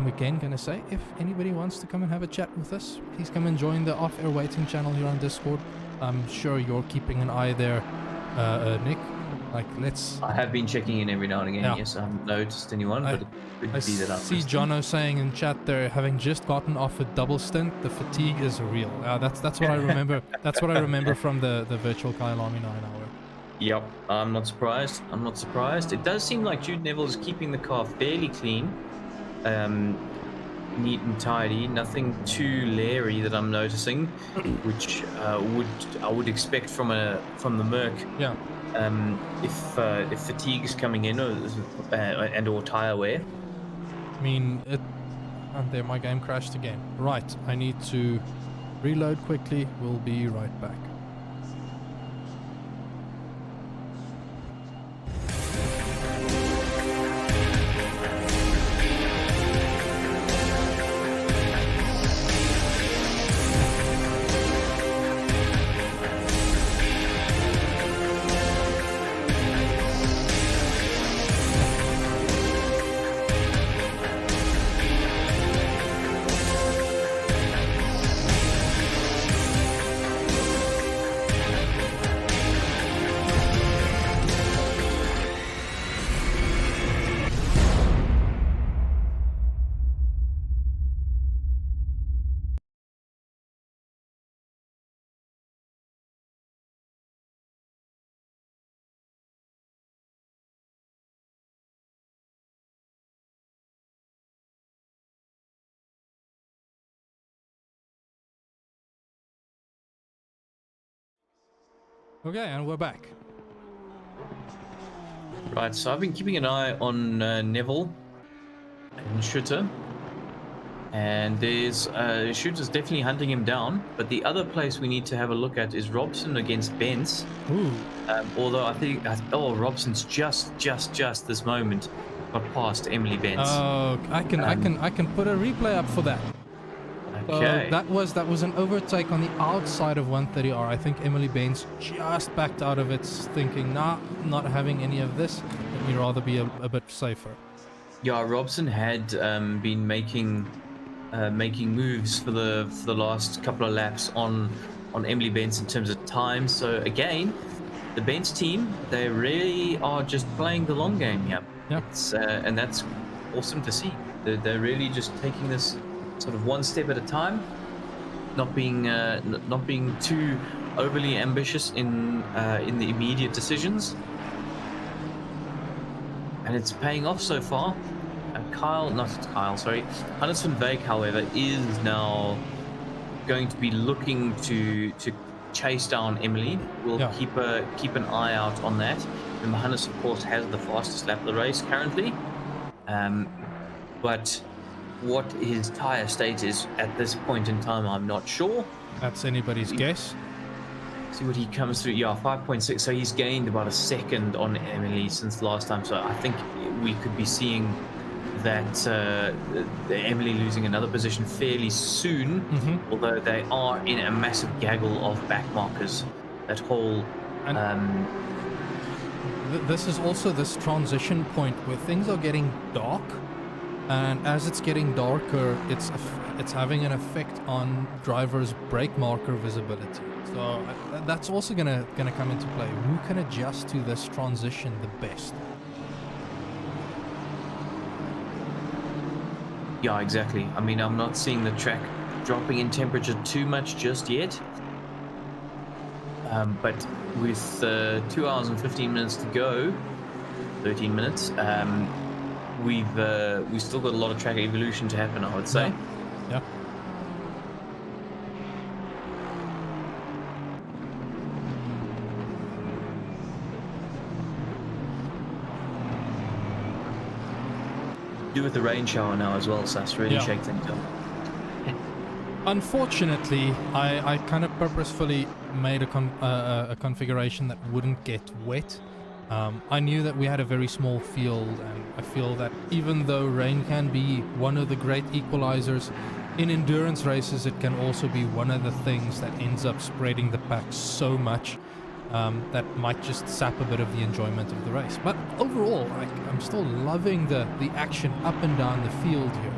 again going to say, if anybody wants to come and have a chat with us, please come and join the Off-Air Waiting channel here on Discord. I'm sure you're keeping an eye there, Nick. I have been checking in every now and again. Yeah. Yes, I haven't noticed anyone, but it could be that I see Jono saying in chat there, having just gotten off a double stint, the fatigue is real. That's what I remember. That's what I remember from the virtual Kyle Army 9 hour. Yep, I'm not surprised. It does seem like Jude Neville is keeping the car fairly clean. neat and tidy. Nothing too leery that I'm noticing, which I would expect from the Merc. Yeah. If fatigue is coming in or tire wear. I mean, and there my game crashed again. Right, I need to reload quickly. We'll be right back. Okay, and we're back. Right, so I've been keeping an eye on Neville and Shooter, and there's Shooter's definitely hunting him down. But the other place we need to have a look at is Robson against Benz. Ooh. Although I think Robson's just this moment got past Emily Benz. Oh, I can put a replay up for that. Okay. That was an overtake on the outside of 130R. I think Emily Baines just backed out of it, thinking, nah, not having any of this. Let me rather be a bit safer. Yeah, Robson had been making moves for the last couple of laps on Emily Benz in terms of time. So again, the Benz team, they really are just playing the long game here. Yeah. And that's awesome to see. They're really just taking this sort of one step at a time, not being too overly ambitious in the immediate decisions, and it's paying off so far. Hannes van Beek, however, is now going to be looking to chase down Emily. We'll keep an eye out on that. And Hannes, of course, has the fastest lap of the race currently, but what his tire state is at this point in time, I'm not sure. That's anybody's guess. See what he comes through. Yeah, 5.6. So he's gained about a second on Emily since last time. So I think we could be seeing that Emily losing another position fairly soon. Mm-hmm. Although they are in a massive gaggle of back markers. That whole. This is also this transition point where things are getting dark. And as it's getting darker, it's having an effect on drivers' brake marker visibility. So that's also gonna come into play. Who can adjust to this transition the best? Yeah, exactly. I mean, I'm not seeing the track dropping in temperature too much just yet. But with 2 hours and 15 minutes to go, 13 minutes. We've still got a lot of track evolution to happen, I would say. Yeah. Do with the rain shower now as well, so that's really shake things up. Unfortunately, I kind of purposefully made a configuration that wouldn't get wet. I knew that we had a very small field, and I feel that even though rain can be one of the great equalizers in endurance races, it can also be one of the things that ends up spreading the pack so much that might just sap a bit of the enjoyment of the race. But overall, I'm still loving the action up and down the field here.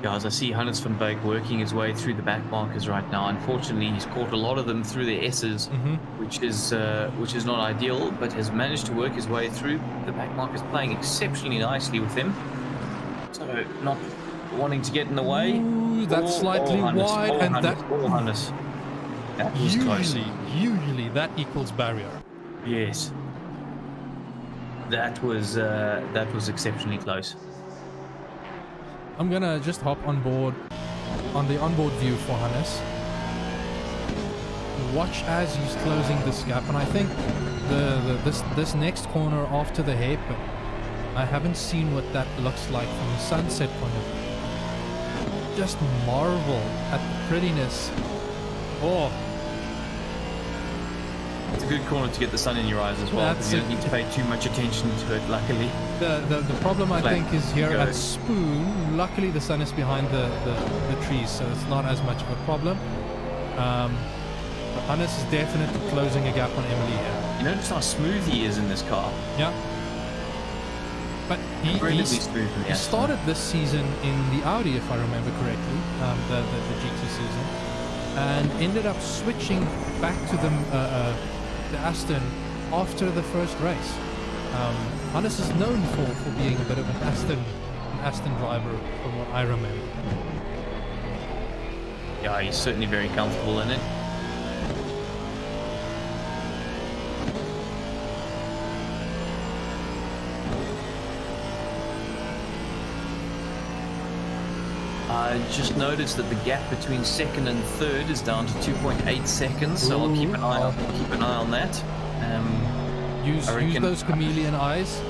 Yeah, as I see Hannes van Beek working his way through the back markers right now. Unfortunately, he's caught a lot of them through the S's, which is not ideal, but has managed to work his way through. The back markers playing exceptionally nicely with him, so not wanting to get in the way. Ooh, that's slightly wide, and Hannes. That was close. Usually that equals barrier. Yes, that was exceptionally close. I'm gonna just hop on board on the onboard view for Hannes. Watch as he's closing this gap, and I think this next corner after the hairpin, I haven't seen what that looks like from the sunset point of view. Just marvel at the prettiness. Oh, It's a good corner to get the sun in your eyes as well, because you don't need to pay too much attention to it, luckily. The problem I think is here Go. at Spoon, luckily the sun is behind the trees, so it's not as much of a problem. But Hannes is definitely closing a gap on Emily here. You notice how smooth he is in this car? Yeah. But Relatively smooth in the he Aston. started this season in the Audi, if I remember correctly, the GT season, and ended up switching back to the Aston after the first race. Hannes is known for being a bit of an Aston driver, from what I remember. Yeah, he's certainly very comfortable in it. I just noticed that the gap between second and third is down to 2.8 seconds, so I'll keep an eye on that. Use those chameleon eyes.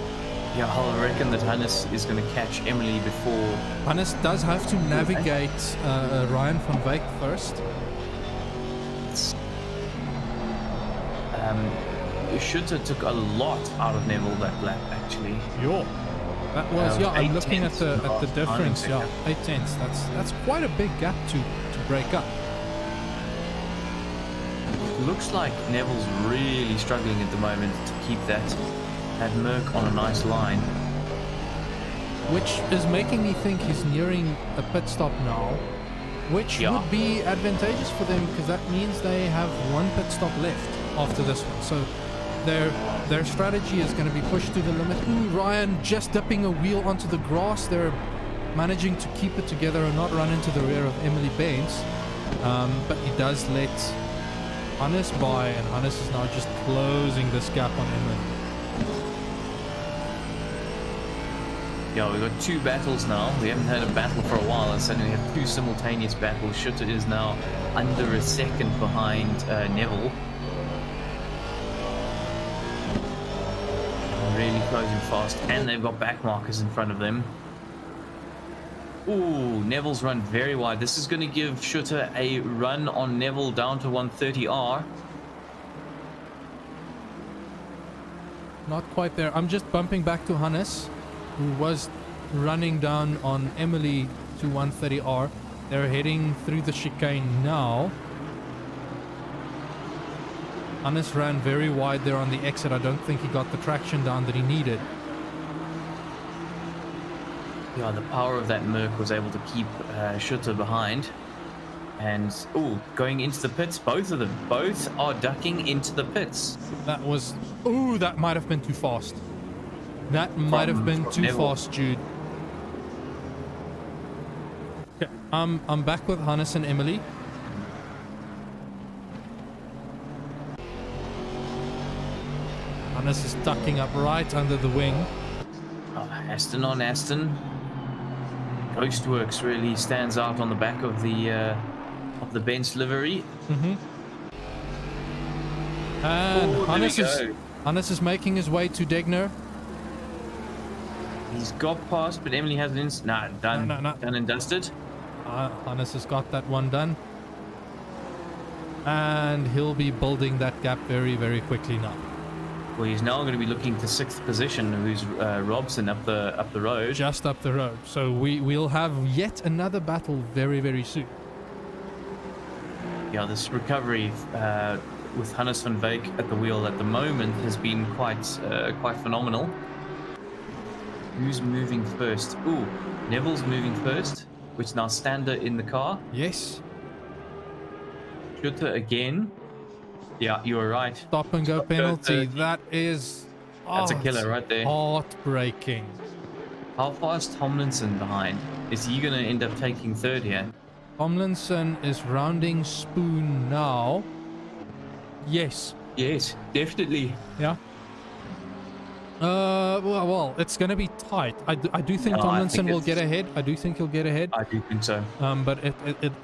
Yeah, I'll reckon that Hannes is going to catch Emily before. Hannes does have to navigate Ryan van Wyk first. Schutter took a lot out of Neville that lap, actually. Yo. That was, yeah, I'm looking at the last difference, time. yeah, 8 tenths. That's quite a big gap to break up. Looks like Neville's really struggling at the moment to keep that Merc on a nice line. Which is making me think he's nearing a pit stop now, which would be advantageous for them, because that means they have one pit stop left after this one. So their strategy is going to be pushed to the limit. Ooh, Ryan just dipping a wheel onto the grass. They're managing to keep it together and not run into the rear of Emily Baines. But he does let Hannes by, and Hannes is now just closing this gap on Emily. Yeah, we've got two battles now. We haven't had a battle for a while, and suddenly we have two simultaneous battles. Schutter is now under a second behind Neville. Really closing fast, and they've got back markers in front of them. Ooh, Neville's run very wide. This is going to give Schutter a run on Neville down to 130R. Not quite there. I'm just bumping back to Hannes, who was running down on Emily to 130R. They're heading through the chicane now. Hannes ran very wide there on the exit. I don't think he got the traction down that he needed. Yeah, the power of that Merc was able to keep Schutter behind. And, ooh, going into the pits, both of them. Both are ducking into the pits. That was... Ooh, that might have been too fast. That might have been too fast, Jude. Okay, I'm back with Hannes and Emily. Hannes is tucking up right under the wing. Oh, Aston on Aston. Ghostworks really stands out on the back of the Benz livery. And Ooh, Hannes is making his way to Degner. He's got past, but Emily hasn't. Done and dusted. Hannes has got that one done. And he'll be building that gap very, very quickly now. Well, he's now going to be looking to 6th position, who's Robson up the road. Just up the road. So we'll have yet another battle very, very soon. Yeah, this recovery with Hannes van Wyk at the wheel at the moment has been quite phenomenal. Who's moving first? Ooh, Neville's moving first, which now Stander in the car. Yes. Schutter again. Yeah, you were right. Stop and go penalty. That is... That's a killer right there. Heartbreaking. How far is Tomlinson behind? Is he going to end up taking third here? Tomlinson is rounding Spoon now. Yes. Yes, definitely. Yeah. Well, it's going to be tight. I do think No, I Tomlinson think will get it's- ahead. I do think he'll get ahead. I do think so. But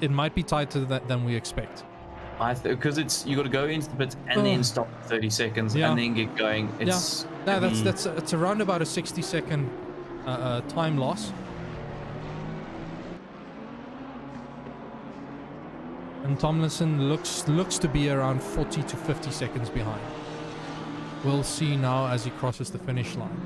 it might be tighter than we expect. Because it's you got to go into the pits and then stop for 30 seconds Yeah. and then get going. It's No, gonna be- it's around about a 60-second time loss. And Tomlinson looks to be around 40 to 50 seconds behind. We'll see now as he crosses the finish line.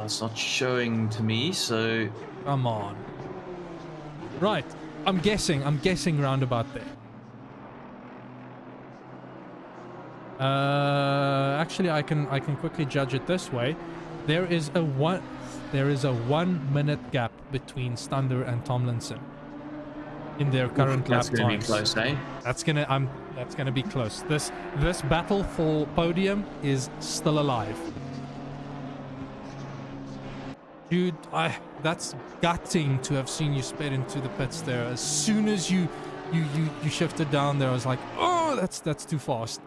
it's not showing to me, so Come on. Right. I'm guessing round about there. Actually, I can quickly judge it this way. There is a 1 minute gap between Stander and Tomlinson in their current lap that's going to be times. close, eh? That's gonna be close. This battle for podium is still alive. Dude, that's gutting to have seen you sped into the pits there. As soon as you shifted down there, I was like, oh, that's too fast.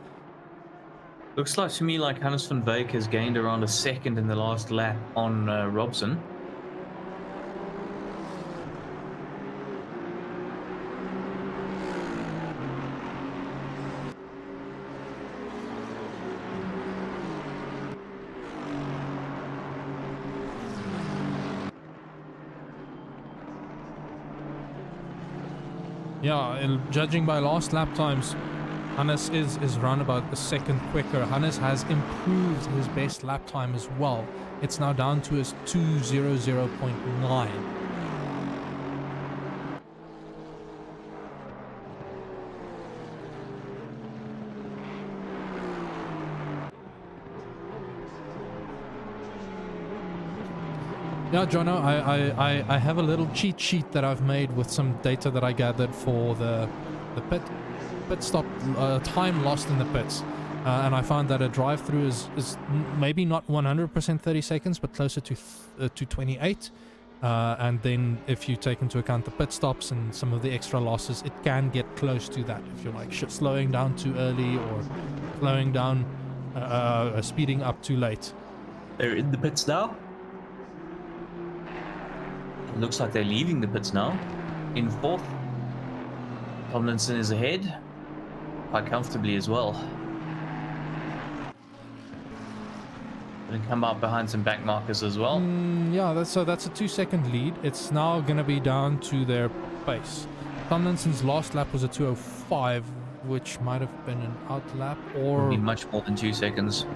Looks like to me like Hannes van Beek has gained around a second in the last lap on Robson. Yeah, and judging by last lap times, Hannes is round about a second quicker. Hannes has improved his best lap time as well. It's now down to his 2:00.9. Yeah, Jono, I have a little cheat sheet that I've made with some data that I gathered for the pit stop time lost in the pits, and I found that a drive-through is maybe not 100% 30 seconds, but closer to 28. And then if you take into account the pit stops and some of the extra losses, it can get close to that if you're like slowing down too early or slowing down, speeding up too late. They're in the pits now. It looks like they're leaving the pits now. In fourth, Tomlinson is ahead, quite comfortably as well. Going to come up behind some back markers as well. Yeah, that's a 2-second lead. It's now going to be down to their pace. Tomlinson's last lap was a 2:05, which might have been an out lap, or It'll be much more than 2 seconds.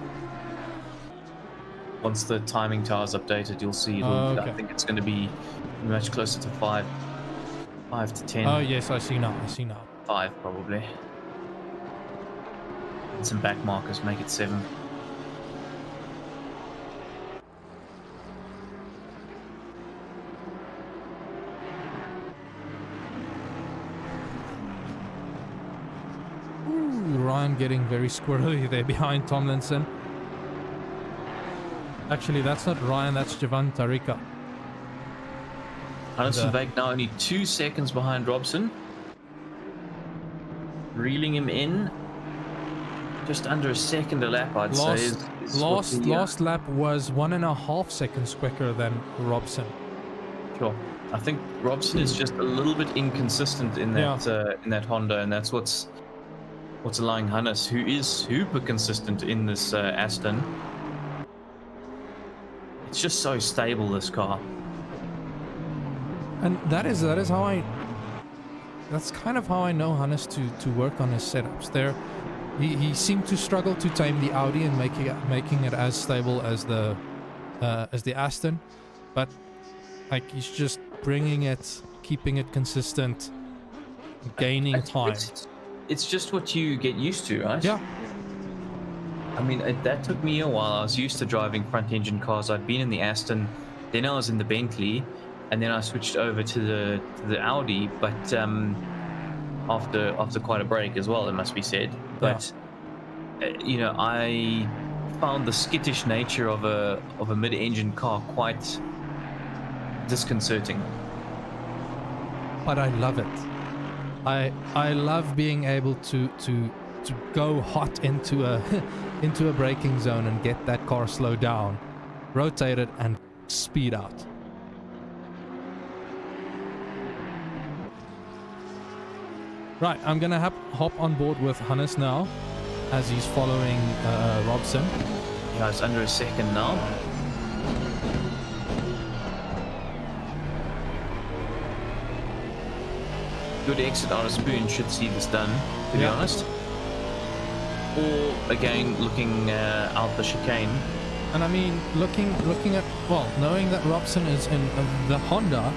Once the timing tower is updated, you'll see. Okay. I think it's going to be much closer to 5 to 10. Oh yes, I see now. 5 probably. And some back markers make it 7. Ooh, Ryan getting very squirrely there behind Tomlinson. Actually, that's not Ryan, that's Javan Tarika. Hannes van Beek now only 2 seconds behind Robson. Reeling him in. Just under a second a lap, I'd say. Last lap was 1.5 seconds quicker than Robson. Sure. I think Robson is just a little bit inconsistent in that Honda, and that's what's allowing Hannes, who is super consistent in this Aston. It's just so stable, this car. And that's kind of how I know Hannes to work on his setups. He seemed to struggle to tame the Audi and making it as stable as the Aston, but like he's just bringing it, keeping it consistent, gaining time. It's just what you get used to, right? Yeah. I mean, that took me a while. I was used to driving front-engine cars. I'd been in the Aston, then I was in the Bentley, and then I switched over to the Audi. But after quite a break as well, it must be said. But I found the skittish nature of a mid-engine car quite disconcerting. But I love it. I love being able to go hot into a into a braking zone and get that car slowed down, rotate it, and speed out. Right, I'm gonna hop on board with Hannes now, as he's following Robson. Yeah, it's under a second now. Good exit on a spoon should see this done, to be honest. Or again, looking out the chicane. And I mean, looking at, well, knowing that Robson is in the Honda,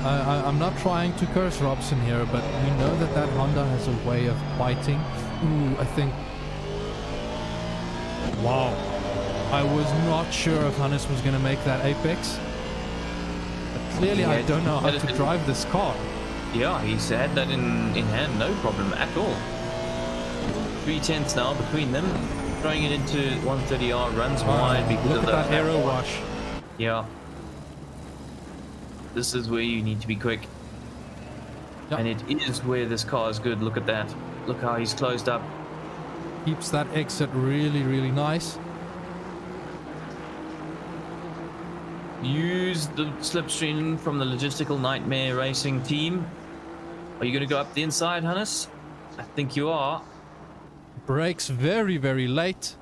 I'm not trying to curse Robson here, but we know that that Honda has a way of biting. Ooh, I think... Wow. I was not sure if Hannes was going to make that apex. But clearly I don't know how to drive this car. Yeah, he's had that in hand, no problem at all. 3/10 now between them. Throwing it into 130R, runs wide because look of at that the aero wash. Yeah. This is where you need to be quick. Yep. And it is where this car is good. Look at that. Look how he's closed up. Keeps that exit really, really nice. Use the slipstream from the Logistical Nightmare Racing team. Are you going to go up the inside, Hannes? I think you are. Brakes very, very late.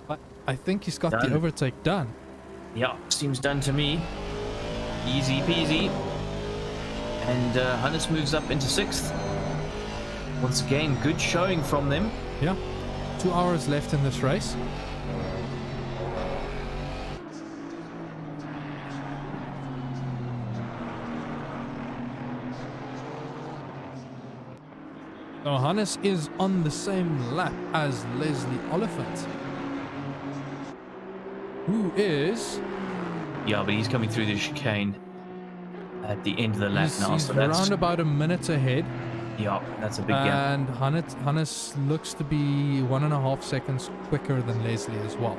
But I think he's got the overtake done. Yeah, seems done to me. Easy peasy. And Hannes moves up into 6th. Once again, good showing from them. Yeah. 2 hours left in this race. So Hannes is on the same lap as Leslie Oliphant, who is... Yeah, but he's coming through the chicane at the end of the lap now. He's So that's around about a minute ahead. Yeah, that's a big gap. And Hannes looks to be 1.5 seconds quicker than Leslie as well.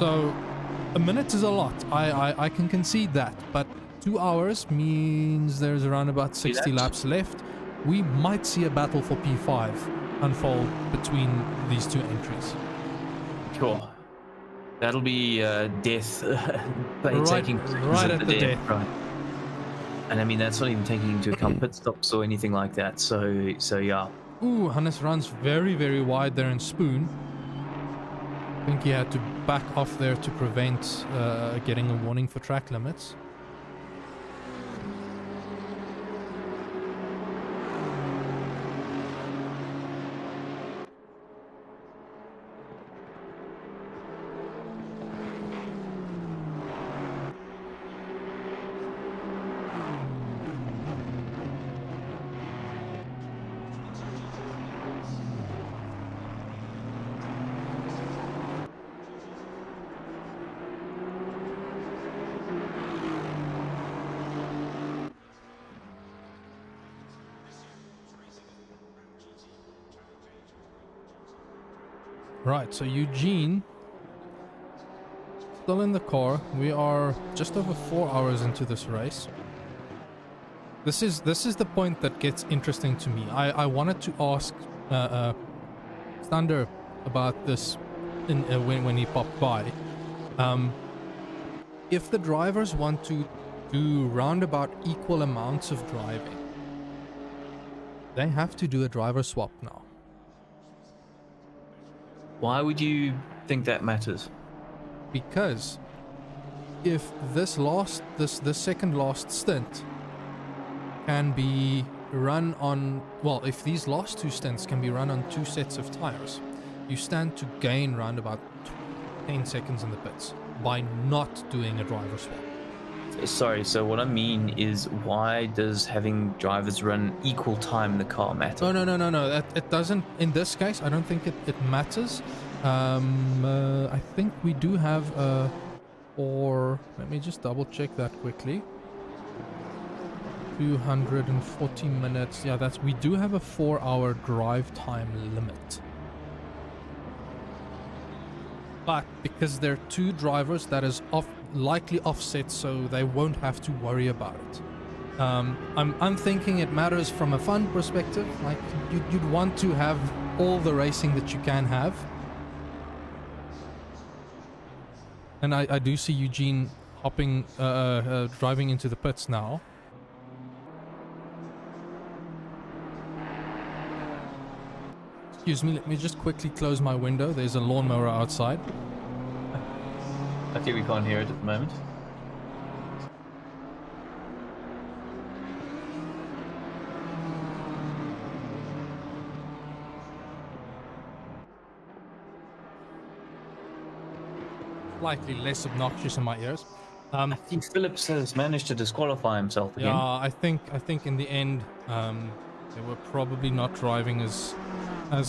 So a minute is a lot. I can concede that, but 2 hours means there's around about 60 laps left. We might see a battle for P5 unfold between these two entries. Sure. That'll be death. Right at the death. Right. And I mean, that's not even taking into account pit stops or anything like that. So yeah. Ooh, Hannes runs very, very wide there in Spoon. I think he had to back off there to prevent getting a warning for track limits. Right, so Eugene, still in the car. We are just over 4 hours into this race. This is the point that gets interesting to me. I wanted to ask Thunder about this when he popped by. If the drivers want to do roundabout equal amounts of driving, they have to do a driver swap now. Why would you think that matters? Because if this second last stint can be run on, well, if these last two stints can be run on 2 sets of tires, you stand to gain round about 10 seconds in the pits by not doing a driver swap. Sorry, so what I mean is, why does having drivers run equal time in the car matter? No. It doesn't. In this case, I don't think it matters. I think we do have let me just double check that quickly. 240 minutes. Yeah, we do have a 4-hour drive time limit. But because there are two drivers, that is likely offset, so they won't have to worry about it. I'm thinking it matters from a fun perspective. Like you'd want to have all the racing that you can have. And I do see Eugene hopping, driving into the pits now. Excuse me, let me just quickly close my window. There's a lawnmower outside. Okay, we can't hear it at the moment. Slightly less obnoxious in my ears. I think Phillips has managed to disqualify himself again. Yeah, I think in the end, they were probably not driving as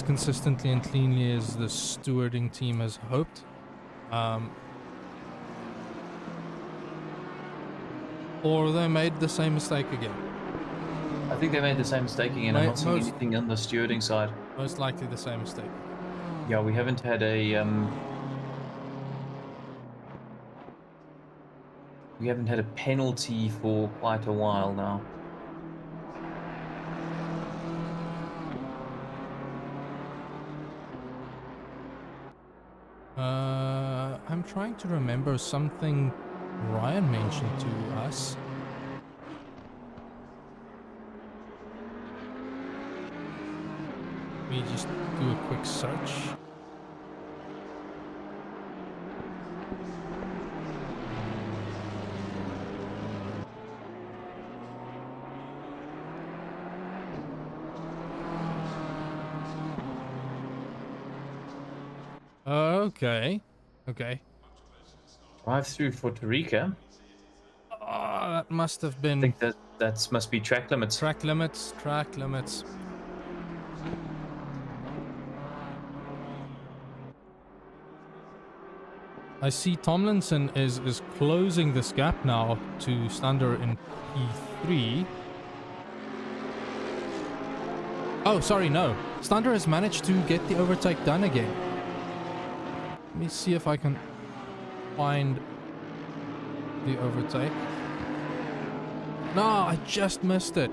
consistently and cleanly as the stewarding team has hoped. Or they made the same mistake again. I think they made the same mistake again. I'm not seeing anything on the stewarding side. Most likely the same mistake. Yeah, we haven't had a penalty for quite a while now. I'm trying to remember something Ryan mentioned to us. Let me just do a quick search. Okay. Drive through for Tarika. Oh, that must have been... I think that must be track limits. Track limits. I see Tomlinson is closing this gap now to Stander in P3. Oh, sorry, no. Stander has managed to get the overtake done again. Let me see if I can find the overtake. No, I just missed it.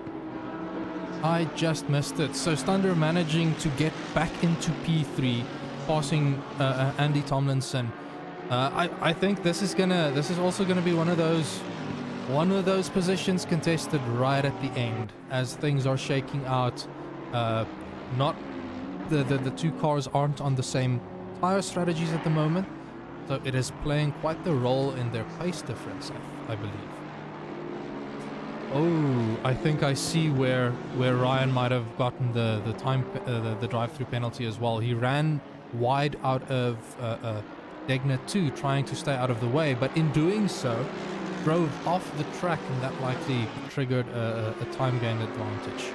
So Stander managing to get back into P3, passing Andy Tomlinson. I think this is also gonna be one of those positions contested right at the end as things are shaking out. Not the two cars aren't on the same tire strategies at the moment, so it is playing quite the role in their pace difference, I believe. Oh, I think I see where Ryan might have gotten the drive-through penalty as well. He ran wide out of Degner 2, trying to stay out of the way, but in doing so, drove off the track, and that likely triggered a time gain advantage.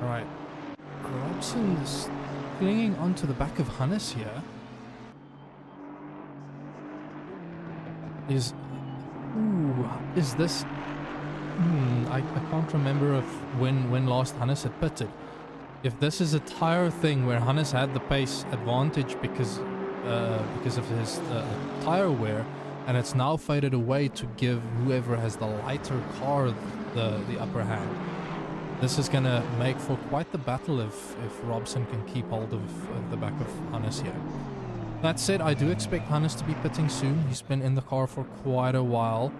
Right. Robson's clinging onto the back of Hannes here. Is this... I can't remember if when last Hannes had pitted. If this is a tire thing where Hannes had the pace advantage because of his tire wear, and it's now faded away to give whoever has the lighter car the upper hand. This is going to make for quite the battle if Robson can keep hold of the back of Hannes here. That said, I do expect Hannes to be pitting soon. He's been in the car for quite a while.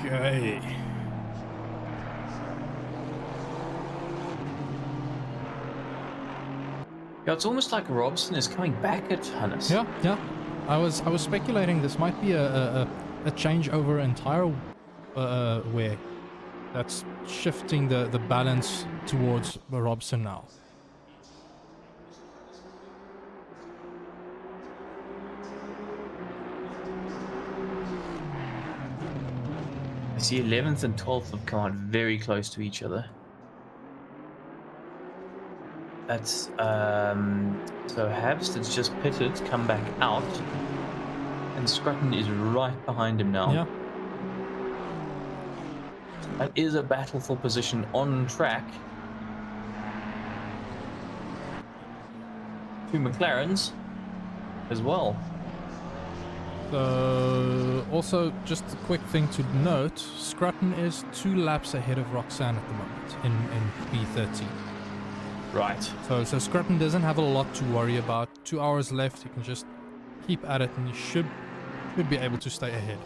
Okay. Yeah, it's almost like Robson is coming back at Hannes. Yeah, yeah. I was speculating this might be a changeover in tire wear that's shifting the balance towards Robson now. I see 11th and 12th have come out very close to each other. That's so Habsted's just pitted, come back out, and Scrutton is right behind him now. Yeah. That is a battle for position on track. Two McLarens as well. So, also, just a quick thing to note, Scrutton is 2 laps ahead of Roxanne at the moment in B13. Right. So Scrutton doesn't have a lot to worry about. 2 hours left, you can just keep at it and you should be able to stay ahead.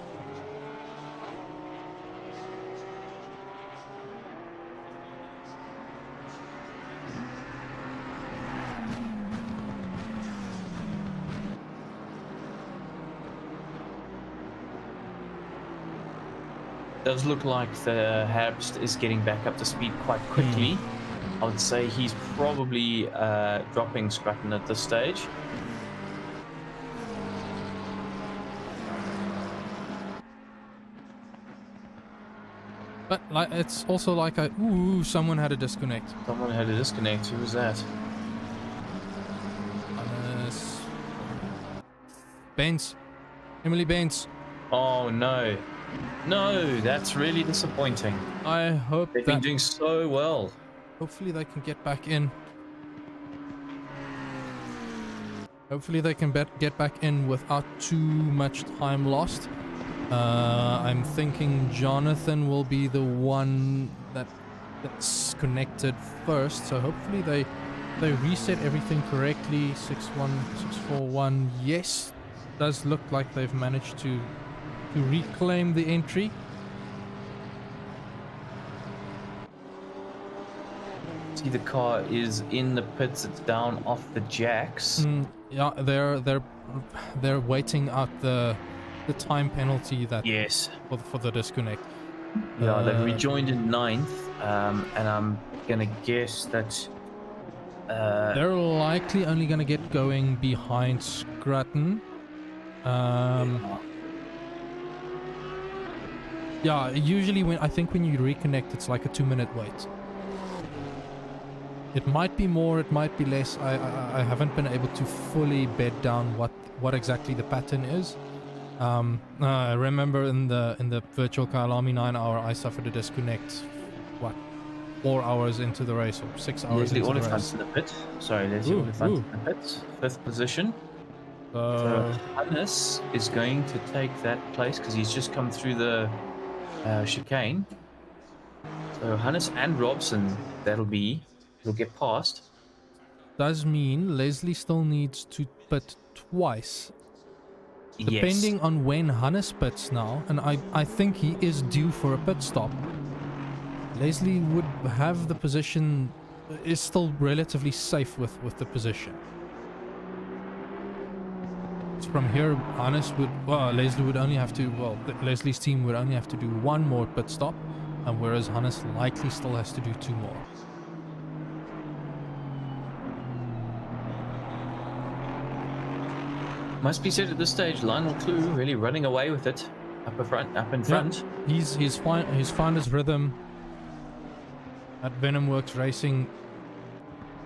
Does look like the Herbst is getting back up to speed quite quickly. I would say he's probably dropping Scrutton at this stage. But like, it's also like someone had a disconnect. Someone had a disconnect. Who was that? Benz. Emily Benz. Oh no. No, that's really disappointing. I hope They've been doing so well. Hopefully they can get back in. Hopefully they can get back in without too much time lost. I'm thinking Jonathan will be the one that's connected first. So hopefully they reset everything correctly. 61641. Yes, does look like they've managed to reclaim the entry. See, the car is in the pits. It's down off the jacks. Yeah, they're waiting out the time penalty yes for the disconnect. Yeah, they've rejoined in 9th, and I'm gonna guess that they're likely only gonna get going behind Scrutton. Yeah, usually when you reconnect, it's like a 2-minute wait. It might be more, it might be less. I haven't been able to fully bed down what exactly the pattern is. I remember in the virtual Kyalami 9 hour, I suffered a disconnect. 4 hours into the race or 6 hours Leslie into the race. Oliphant's in the pit. Sorry, Leslie Oliphant's in the pit. 5th position. So Hannes is going to take that place because he's just come through the chicane. So Hannes and Robson, he'll get past. Does mean Leslie still needs to pit twice. Depending on when Hannes pits now, and I think he is due for a pit stop. Leslie would have the position, is still relatively safe with the position. So from here, Leslie would only have to, Leslie's team would only have to do 1 more pit stop, and whereas Hannes likely still has to do 2 more. Must be said at this stage, Lionel Clue really running away with it up in front. Yeah, he's found his rhythm. That Venom Works Racing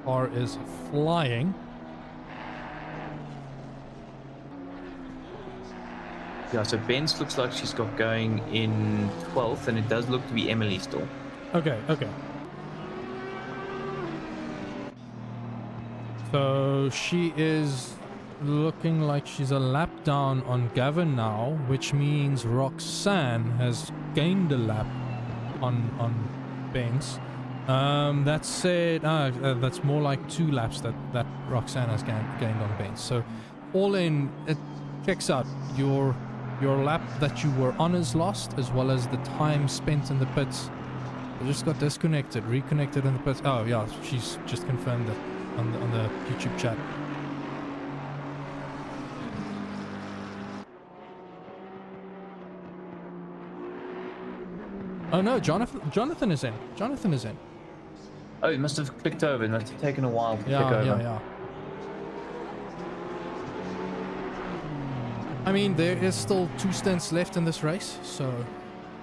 car is flying. Yeah, so Benz looks like she's got going in 12th, and it does look to be Emily still. Okay. So she is looking like she's a lap down on Gavin now, which means Roxanne has gained a lap on Benz. That said, that's more like 2 laps that Roxanne has gained on Benz. So all in, it checks out. Your your lap that you were on is lost, as well as the time spent in the pits. I just got disconnected, reconnected in the pits. Oh yeah, she's just confirmed it on the YouTube chat. Oh no, Jonathan is in. Jonathan is in. Oh, you must have clicked over. It must have taken a while to click over. Yeah. I mean, there is still 2 stints left in this race, so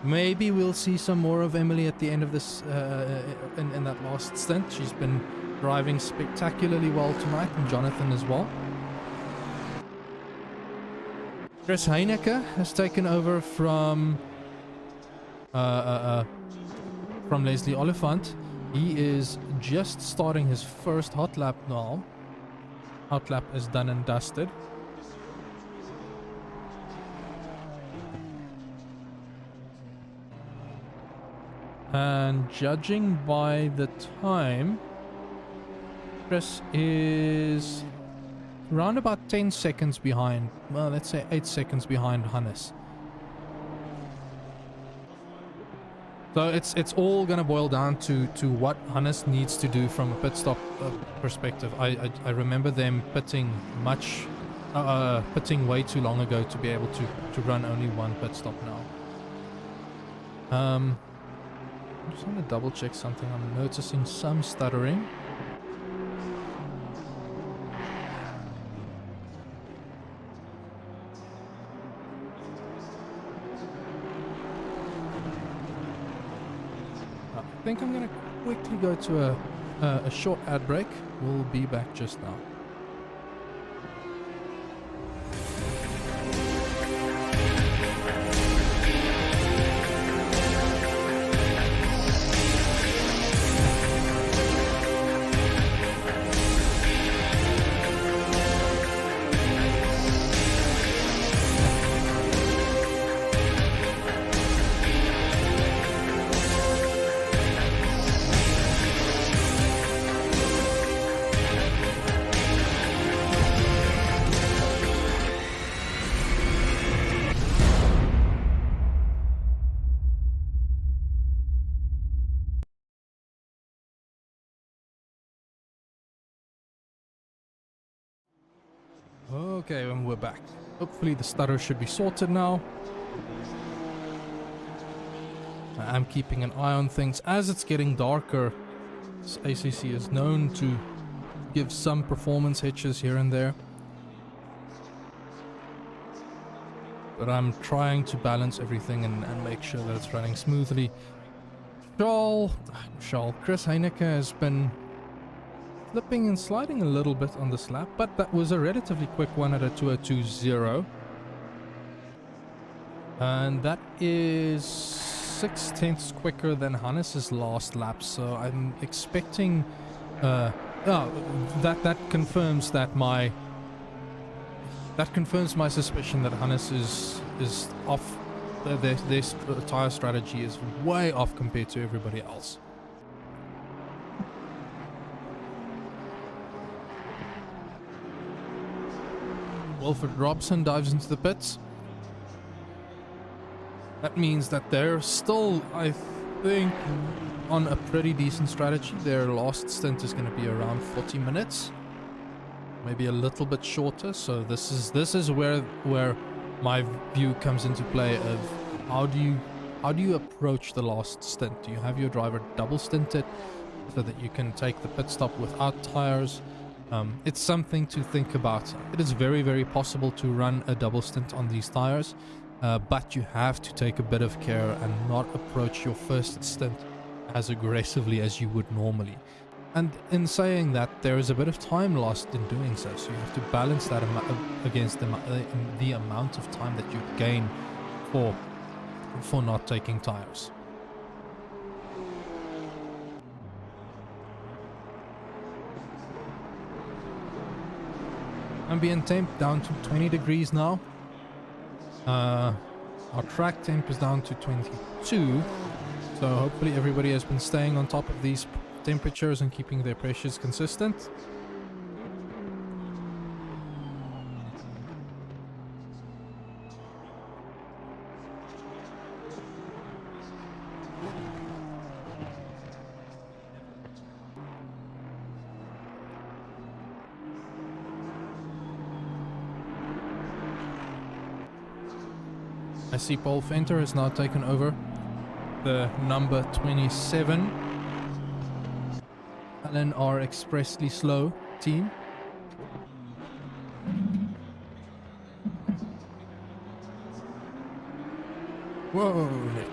maybe we'll see some more of Emily at the end of this, in that last stint. She's been driving spectacularly well tonight, and Jonathan as well. Chris Heineke has taken over from Leslie Oliphant. He is just starting his first hot lap now. Hot lap is done and dusted. And judging by the time, Chris is around about 10 seconds behind. Well, let's say 8 seconds behind Hannes. So it's all going to boil down to what Hannes needs to do from a pit stop perspective. I remember them pitting way too long ago to be able to run only one pit stop now. I just want to double check something. I'm noticing some stuttering. I think I'm going to quickly go to a short ad break. We'll be back just now. Okay, and we're back. Hopefully the stutter should be sorted now. I'm keeping an eye on things as it's getting darker. ACC is known to give some performance hitches here and there, but I'm trying to balance everything and make sure that it's running smoothly. Chris Heineke has been flipping and sliding a little bit on this lap, but that was a relatively quick one at a 2:02.0. And that is 6/10 quicker than Hannes' last lap, so I'm expecting that confirms my suspicion that Hannes is off. Their tire strategy is way off compared to everybody else. Wilfred Robson dives into the pits. That means that they're still, I think, on a pretty decent strategy. Their last stint is going to be around 40 minutes, maybe a little bit shorter. So this is where my view comes into play of how do you approach the last stint? Do you have your driver double stinted so that you can take the pit stop without tires? It's something to think about. It is very, very possible to run a double stint on these tires, but you have to take a bit of care and not approach your first stint as aggressively as you would normally. And in saying that, there is a bit of time lost in doing so, so you have to balance that against the amount of time that you gain for not taking tires. Ambient temp down to 20 degrees now. Our track temp is down to 22. So hopefully everybody has been staying on top of these temperatures and keeping their pressures consistent. I see Paul Venter has now taken over the number 27 LNR Expressly Slow team. Whoa, Nick.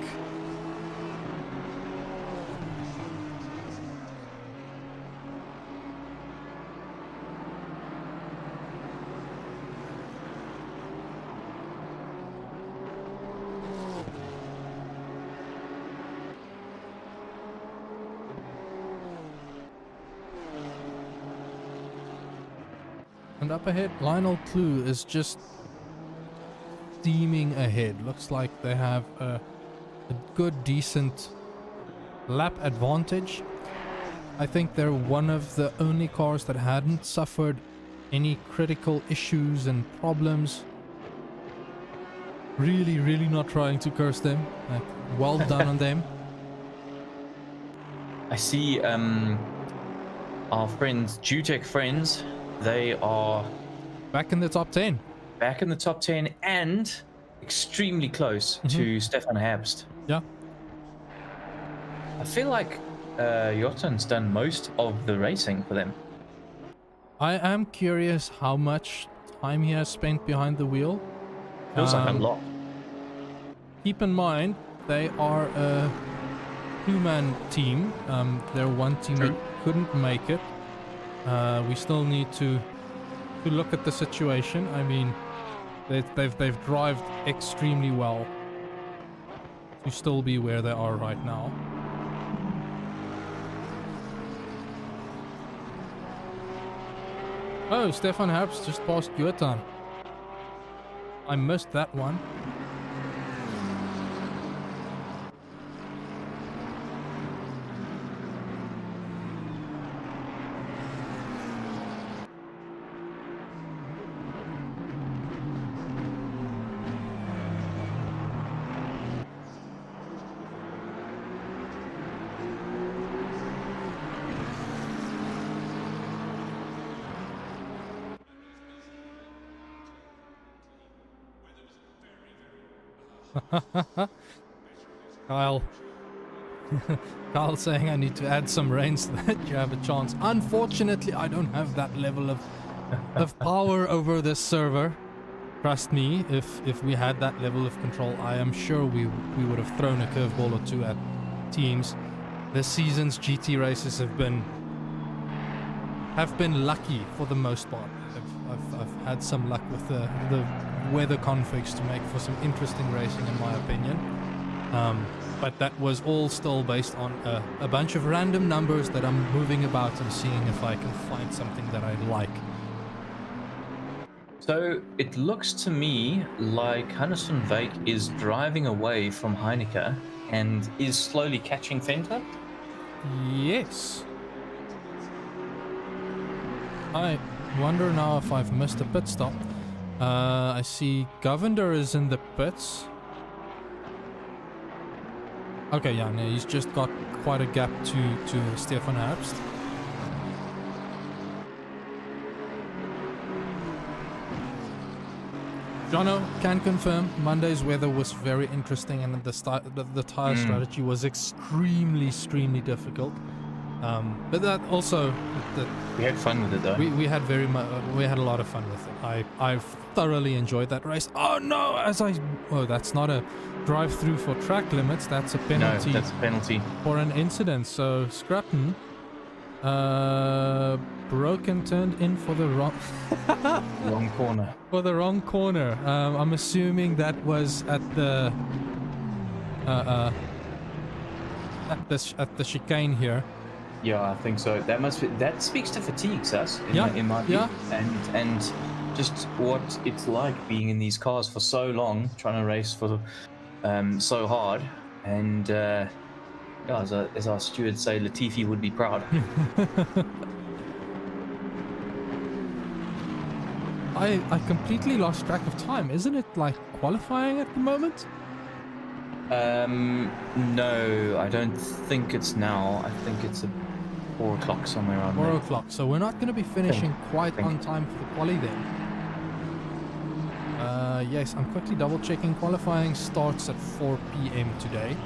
And up ahead, Lionel Clue is just steaming ahead. Looks like they have a good, decent lap advantage. I think they're one of the only cars that hadn't suffered any critical issues and problems. Really, really not trying to curse them. Like, well done on them. I see our friends, Jutech friends, they are Back in the top 10. back in the top 10 and extremely close to Stefan Habst. Yeah. I feel like Jotten's done most of the racing for them. I am curious how much time he has spent behind the wheel. Feels like a lot. Keep in mind, they are a two-man team. They're one team that couldn't make it. We still need to look at the situation. I mean, they've drived extremely well to still be where they are right now. Oh, Stefan Habst just passed Jotan. I missed that one. Kyle saying I need to add some rain so that you have a chance. Unfortunately, I don't have that level of power over this server. Trust me, if we had that level of control, I am sure we would have thrown a curveball or two at teams. This season's GT races have been lucky for the most part. I've had some luck with the weather configs to make for some interesting racing, in my opinion. But that was all still based on a bunch of random numbers that I'm moving about and seeing if I can find something that I like. So it looks to me like Hannes van Wyk is driving away from Heineke and is slowly catching Venter. Yes. I wonder now if I've missed a pit stop. I see Govender is in the pits. Okay, yeah, no, he's just got quite a gap to Stefan Habst. Jono can confirm Monday's weather was very interesting and the tire strategy was extremely difficult. But that also, We had fun with it though. we had we had a lot of fun with it. I've thoroughly enjoyed that race. Oh no! That's not a drive-through for track limits. That's a penalty. No, that's a penalty. For an incident. So Scrapton broke and turned in for the Wrong corner. for the wrong corner. I'm assuming that was at the at the chicane here. Yeah, I think so. That speaks to fatigue, Sas, in my view. Yeah. And just what it's like being in these cars for so long, trying to race for so hard. And as our stewards say, Latifi would be proud. I completely lost track of time. Isn't it like qualifying at the moment? No, I don't think it's now. I think it's 4 o'clock somewhere around 4 there. o'clock. So we're not going to be finishing quite on time for the quali then. yes, I'm quickly double checking. Qualifying starts at 4 p.m. today.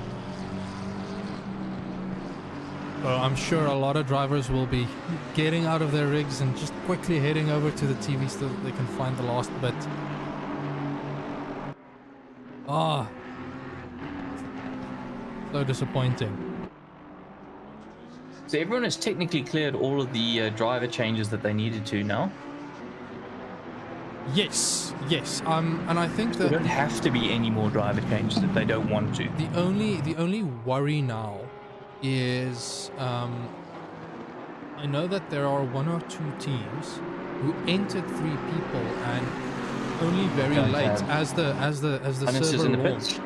So I'm sure a lot of drivers will be getting out of their rigs and just quickly heading over to the TV so that they can find the last bit. Ah, so disappointing. So everyone has technically cleared all of the driver changes that they needed to now. Yes, and I think There that don't have to be any more driver changes if they don't want to. the only worry now is I know that there are 1 or 2 teams who entered 3 people and only very Don't late have- as the Hannes is server in the launched. pits.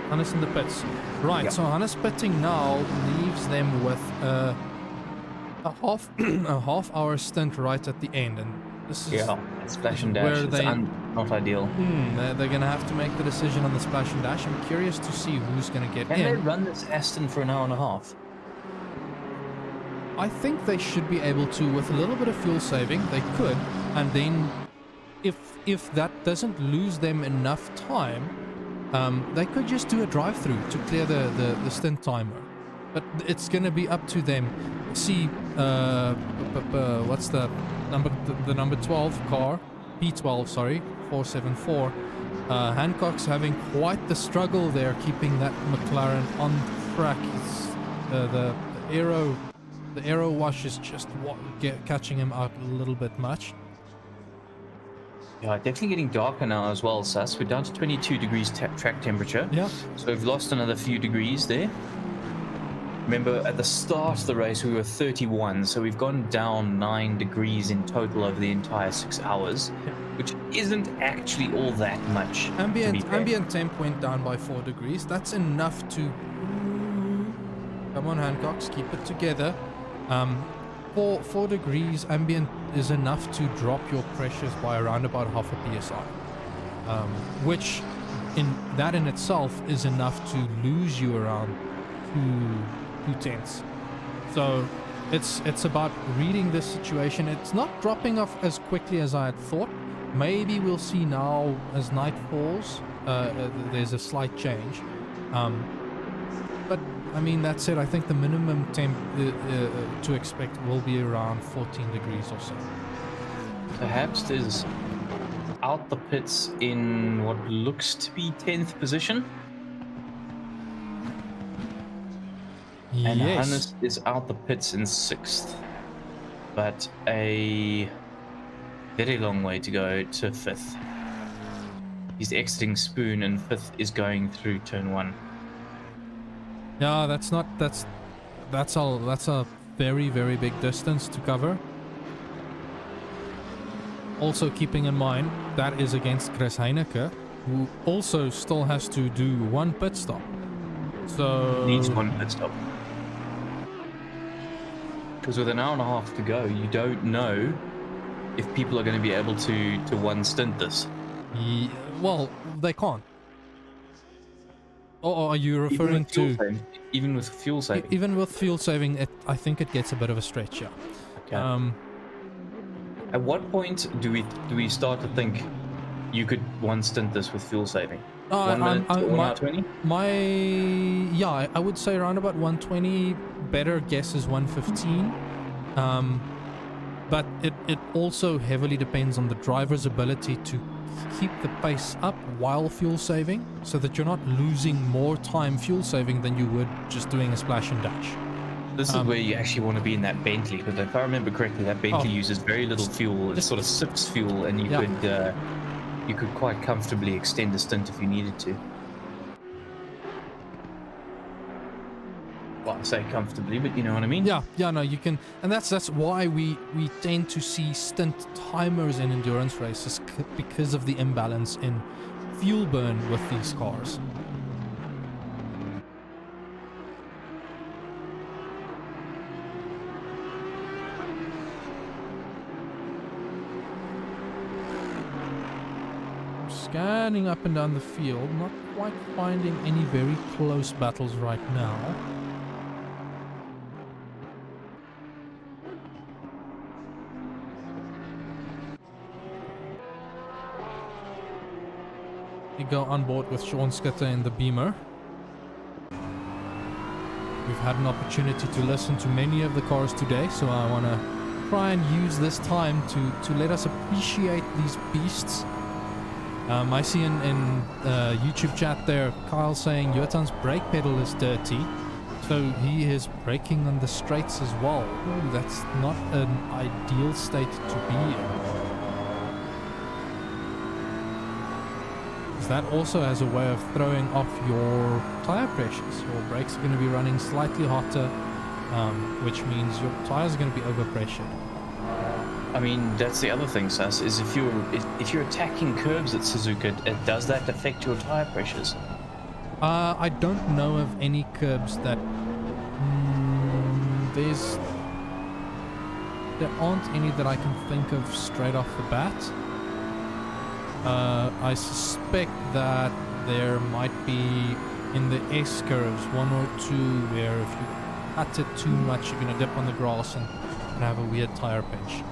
Hannes in the pits. Right, Yeah. so Hannes pitting now leaves them with a half hour stint right at the end, and this is Yeah, splash and where dash. It's they- not ideal. they're gonna have to make the decision on the splash and dash. I'm curious to see who's gonna get Can they in. run this Aston for an hour and a half? I think they should be able to, with a little bit of fuel saving, they could, and then if that doesn't lose them enough time, they could just do a drive-through to clear the stint timer. But it's going to be up to them. See, what's the number 12 car? P12, sorry, 474. Hancock's having quite the struggle there, keeping that McLaren on track. It's, the aero wash is just catching him out a little bit much. Yeah, definitely getting darker now as well, Sas. We're down to 22 degrees track temperature. Yeah. So we've lost another few degrees there. Remember, at the start of the race, we were 31, so we've gone down 9 degrees in total over the entire 6 hours, which isn't actually all that much. to be fair. Ambient temp went down by 4 degrees. That's enough to... Come on, Hancocks, keep it together. 4 degrees ambient is enough to drop your pressures by around about half a psi, which in itself is enough to lose you around 2/10. So it's about reading this situation. It's not dropping off as quickly as I had thought. Maybe we'll see now as night falls, there's a slight change. But I mean, that said, I think the minimum temp to expect will be around 14 degrees or so. Perhaps there's out the pits in what looks to be 10th position. And Yes. Hannes is out the pits in 6th. But a very long way to go to 5th. He's exiting Spoon and 5th is going through turn 1. Yeah, that's a very, very big distance to cover. Also keeping in mind that is against Chris Heineke, who also still has to do 1 pit stop. So Needs 1 pit stop. Because with an hour and a half to go, you don't know if people are going to be able to one stint this. well, they can't. Or are you referring to... Even with fuel saving? Even with fuel saving, I think it gets a bit of a stretch, yeah. Okay. At what point do we start to think you could one stint this with fuel saving? 1 minute to 1 hour 20? I would say around about 120. Better guess is 115. But it also heavily depends on the driver's ability to keep the pace up while fuel saving, so that you're not losing more time fuel saving than you would just doing a splash and dash. This is where you actually want to be in that Bentley, because if I remember correctly, that Bentley uses very little fuel. It sort of sips fuel, and you could quite comfortably extend the stint if you needed to. Well, I say comfortably, but you know what I mean? No, you can, and that's why we tend to see stint timers in endurance races, because of the imbalance in fuel burn with these cars. Scanning up and down the field, not quite finding any very close battles right now. You go on board with Sean Skitter in the Beamer. We've had an opportunity to listen to many of the cars today, so I want to try and use this time to let us appreciate these beasts. I see in YouTube chat there, Kyle saying Jotan's brake pedal is dirty, so he is braking on the straights as well. Ooh, that's not an ideal state to be in. That also has a way of throwing off your tire pressures. Your brakes are going to be running slightly hotter, which means your tires are going to be overpressured. I mean, that's the other thing, Sas, is if you're attacking curbs at Suzuka, does that affect your tire pressures? I don't know of any curbs that there aren't any that I can think of straight off the bat. I suspect that there might be in the S curves 1 or 2 where if you cut it too much, you're going to dip on the grass and have a weird tire pinch.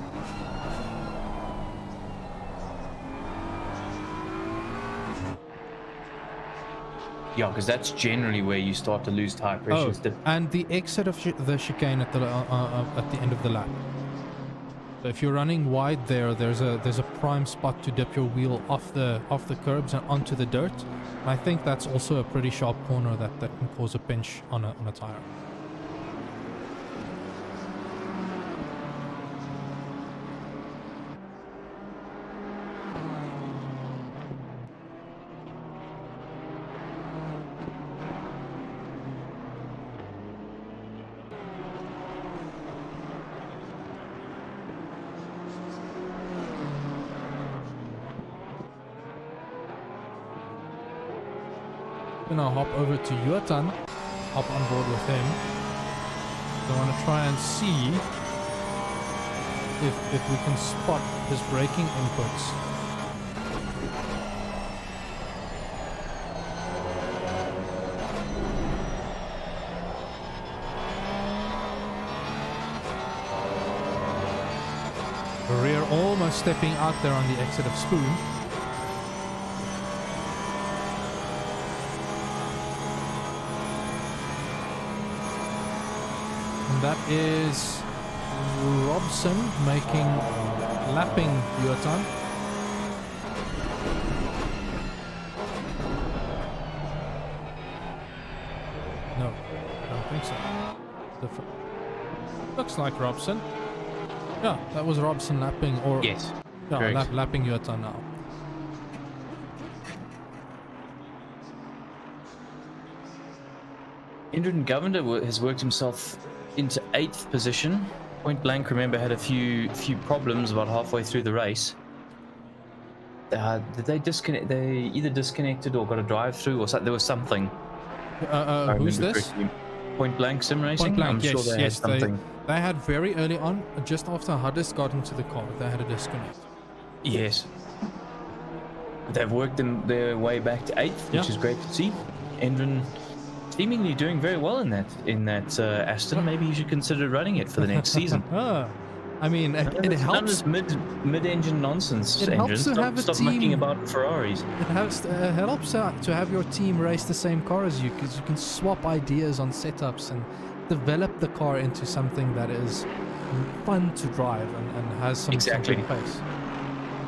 Yeah, because that's generally where you start to lose tire pressures. And the exit of the chicane at the end of the lap. So if you're running wide there's a prime spot to dip your wheel off the curbs and onto the dirt. And I think that's also a pretty sharp corner that can cause a pinch on a tire. Then I'll hop over to Jotan, hop on board with him. So I want to try and see if we can spot his braking inputs. The rear almost stepping out there on the exit of Spoon. That is Robson lapping Jotan. No, I don't think so. Different. Looks like Robson. Yeah, that was Robson lapping, or yes, yeah, lapping Jotan now. Indrid Governor has worked himself into 8th position. Point Blank, remember, had a few problems about halfway through the race. Did they disconnect? They either disconnected or got a drive through, or there was something. Who's this? Correctly. Point Blank Sim Racing. Point Blank, I'm sure they had something. They had very early on, just after Hodgson got into the car, they had a disconnect. Yes. They've worked their way back to 8th, which is great to see. Endron seemingly doing very well in that Aston. Maybe you should consider running it for the next season. I mean, it helps. None is mid-engine nonsense. It helps to have a stop team. mucking about Ferraris. It helps to have your team race the same car as you, because you can swap ideas on setups and develop the car into something that is fun to drive and has some good pace.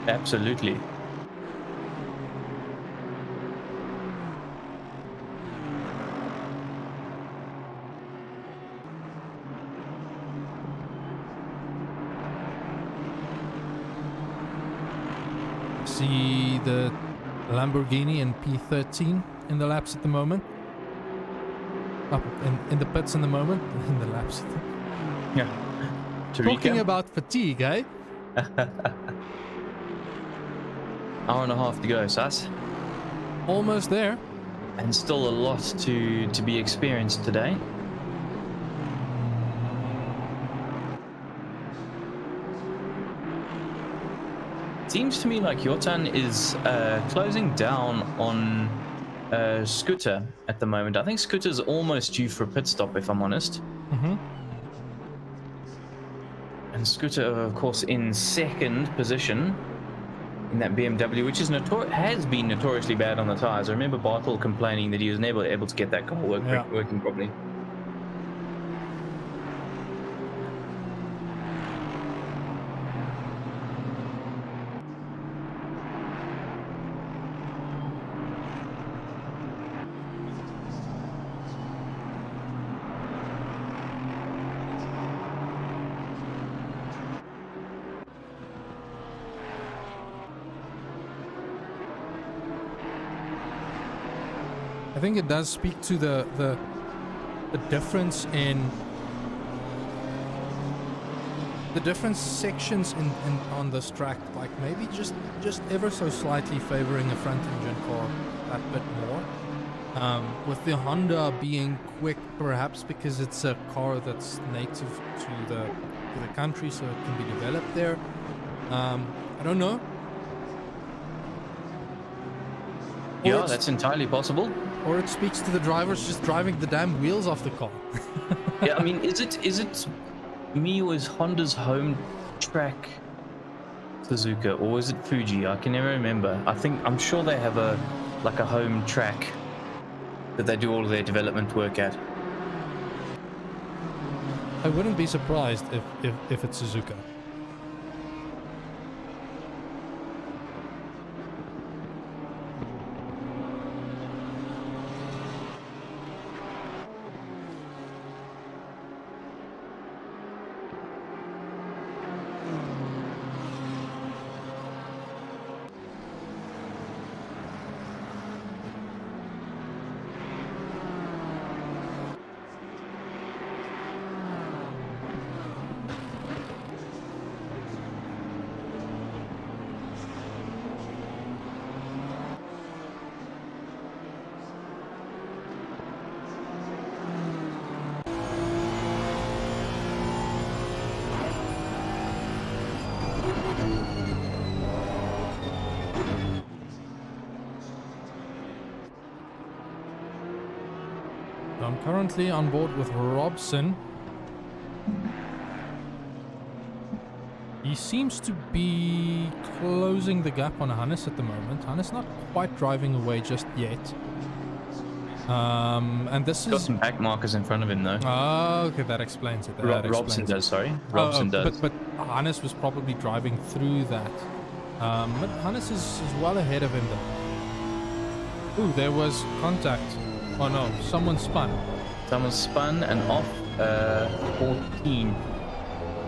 Absolutely. See the Lamborghini in P13 in the laps at the moment. Up in the pits in the moment. In the laps. Yeah. Talking about fatigue, eh? Hour and a half to go, Sas. Almost there. And still a lot to be experienced today. Seems to me like Jotan is closing down on Scooter at the moment. I think Scooter's almost due for a pit stop, if I'm honest. Mm-hmm. And Scooter, of course, in 2nd position. in that BMW, which is has been notoriously bad on the tires. I remember Bartel complaining that he was never able to get that car working properly. I think it does speak to the difference in the different sections in on this track, like maybe just ever so slightly favoring a front engine car that bit more. With the Honda being quick, perhaps because it's a car that's native to the country, so it can be developed there. I don't know. Yeah, that's entirely possible. Or it speaks to the drivers just driving the damn wheels off the car. Yeah, I mean, is it me, or is Honda's home track Suzuka, or is it Fuji? I can never remember. I'm sure they have a home track that they do all of their development work at. I wouldn't be surprised if it's Suzuka. I'm currently on board with Robson. He seems to be closing the gap on Hannes at the moment. Hannes not quite driving away just yet. And this Got is... some back markers in front of him though. Oh, okay, that explains it. Robson does, sorry. Robson does. But Hannes was probably driving through that. But Hannes is well ahead of him though. Ooh, there was contact. Oh no, someone spun. Someone spun and off 14.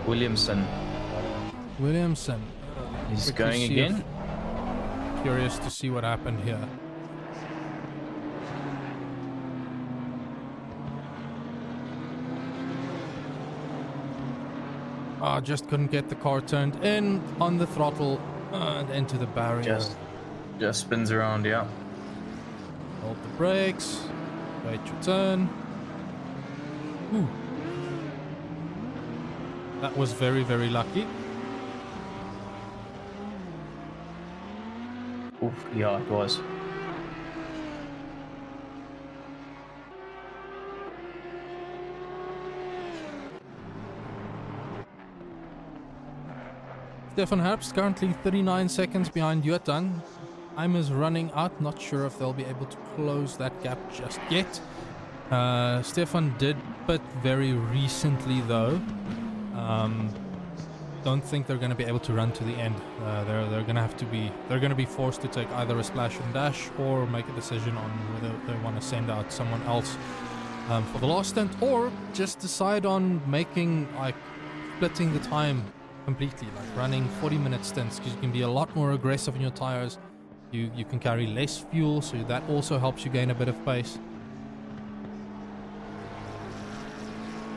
Williamson. He's Quickly going see again. Curious to see what happened here. Just couldn't get the car turned in on the throttle and into the barrier. Just spins around, yeah. Hold the brakes. Wait your turn. Ooh. That was very, very lucky. Oof, yeah, it was. Stefan Herbst currently 39 seconds behind Yuatan. Time is running out. Not sure if they'll be able to close that gap just yet. Stefan did pit very recently though. Don't think they're going to be able to run to the end. They're going to have to be. They're going to be forced to take either a splash and dash or make a decision on whether they want to send out someone else for the last stint, or just decide on making splitting the time completely, like running 40-minute stints, because you can be a lot more aggressive in your tires. You can carry less fuel, so that also helps you gain a bit of pace.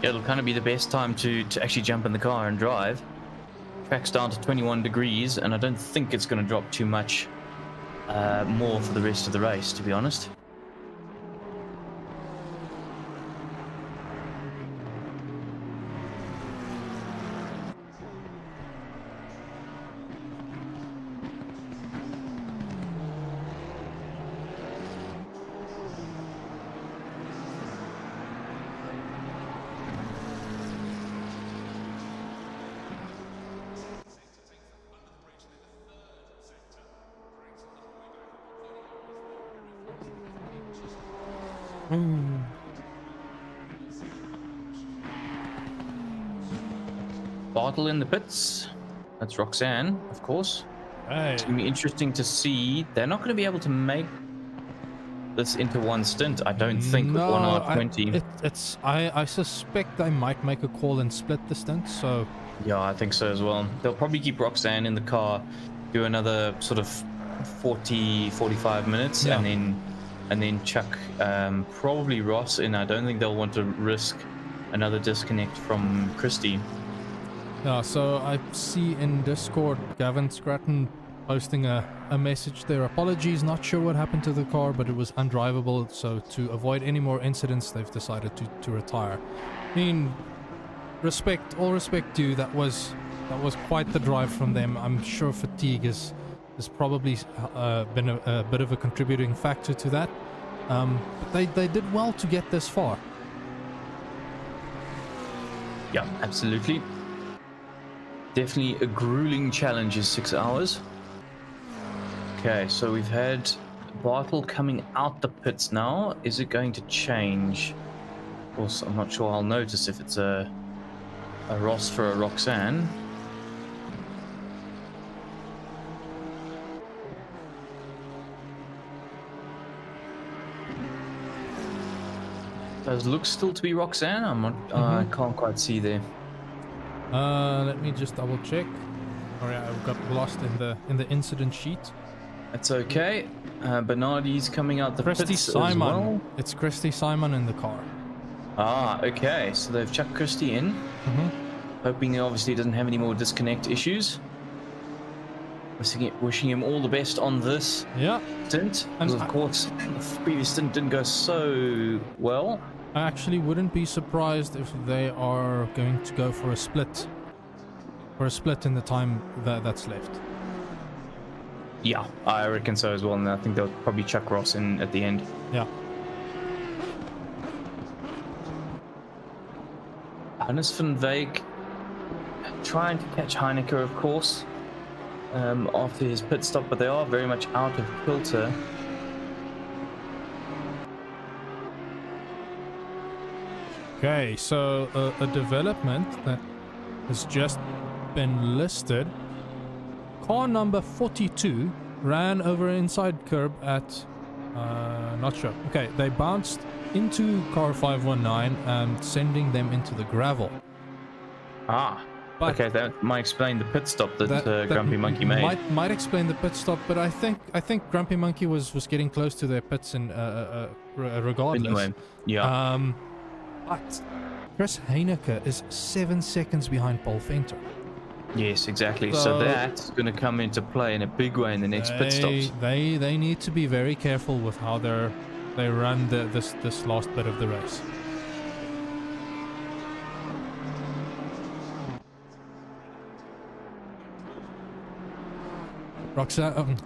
Yeah, it'll kind of be the best time to actually jump in the car and drive. Track's down to 21 degrees, and I don't think it's going to drop too much more for the rest of the race, to be honest. Mm. Bartle in the pits. That's Roxanne, of course. Hey. It's going to be interesting to see. They're not going to be able to make this into one stint, I don't think, with 1 hour 20. I suspect they might make a call and split the stint, so... Yeah, I think so as well. They'll probably keep Roxanne in the car, do another sort of 45 minutes, Yeah. and then chuck probably Ross in. I don't think they'll want to risk another disconnect from Christie. Yeah, so I see in Discord Gavin Scratton posting a message there. Apologies, not sure what happened to the car, but it was undrivable, so to avoid any more incidents, they've decided to retire. I mean, all respect due, that was quite the drive from them. I'm sure fatigue has probably been a bit of a contributing factor to that. But they did well to get this far. Yeah, absolutely. Definitely a grueling challenge is 6 hours. Okay, so we've had Bartle coming out the pits now. Is it going to change? Of course, I'm not sure I'll notice if it's a Ross for a Roxanne. Does look still to be Roxanne? I'm not. I can't quite see there. Let me just double check. Sorry, I got lost in the incident sheet. That's okay. Bernardi's coming out the Christy pits Simon. as well. It's Christy Simon in the car. Ah, okay. So they've chucked Christy in, hoping he obviously doesn't have any more disconnect issues. Wishing him all the best on this stint. And Because of course, the previous stint didn't go so well. I actually wouldn't be surprised if they are going to go for a split. For a split in the time that's left. Yeah, I reckon so as well, and I think they'll probably chuck Ross in at the end. Yeah. Hannes van Wijk trying to catch Heineke, of course, after his pit stop, but they are very much out of kilter. Okay, so a development that has just been listed. Car number 42 ran over an inside curb at, not sure. Okay, they bounced into car 519, sending them into the gravel. Ah, But okay, that might explain the pit stop that Grumpy Monkey made. Might explain the pit stop, but I think Grumpy Monkey was getting close to their pits in regardless. Anyway, yeah. But Chris Heineke is 7 seconds behind Paul Venter. Yes, exactly. So that's going to come into play in a big way in the next pit stops. They need to be very careful with how they run this last bit of the race.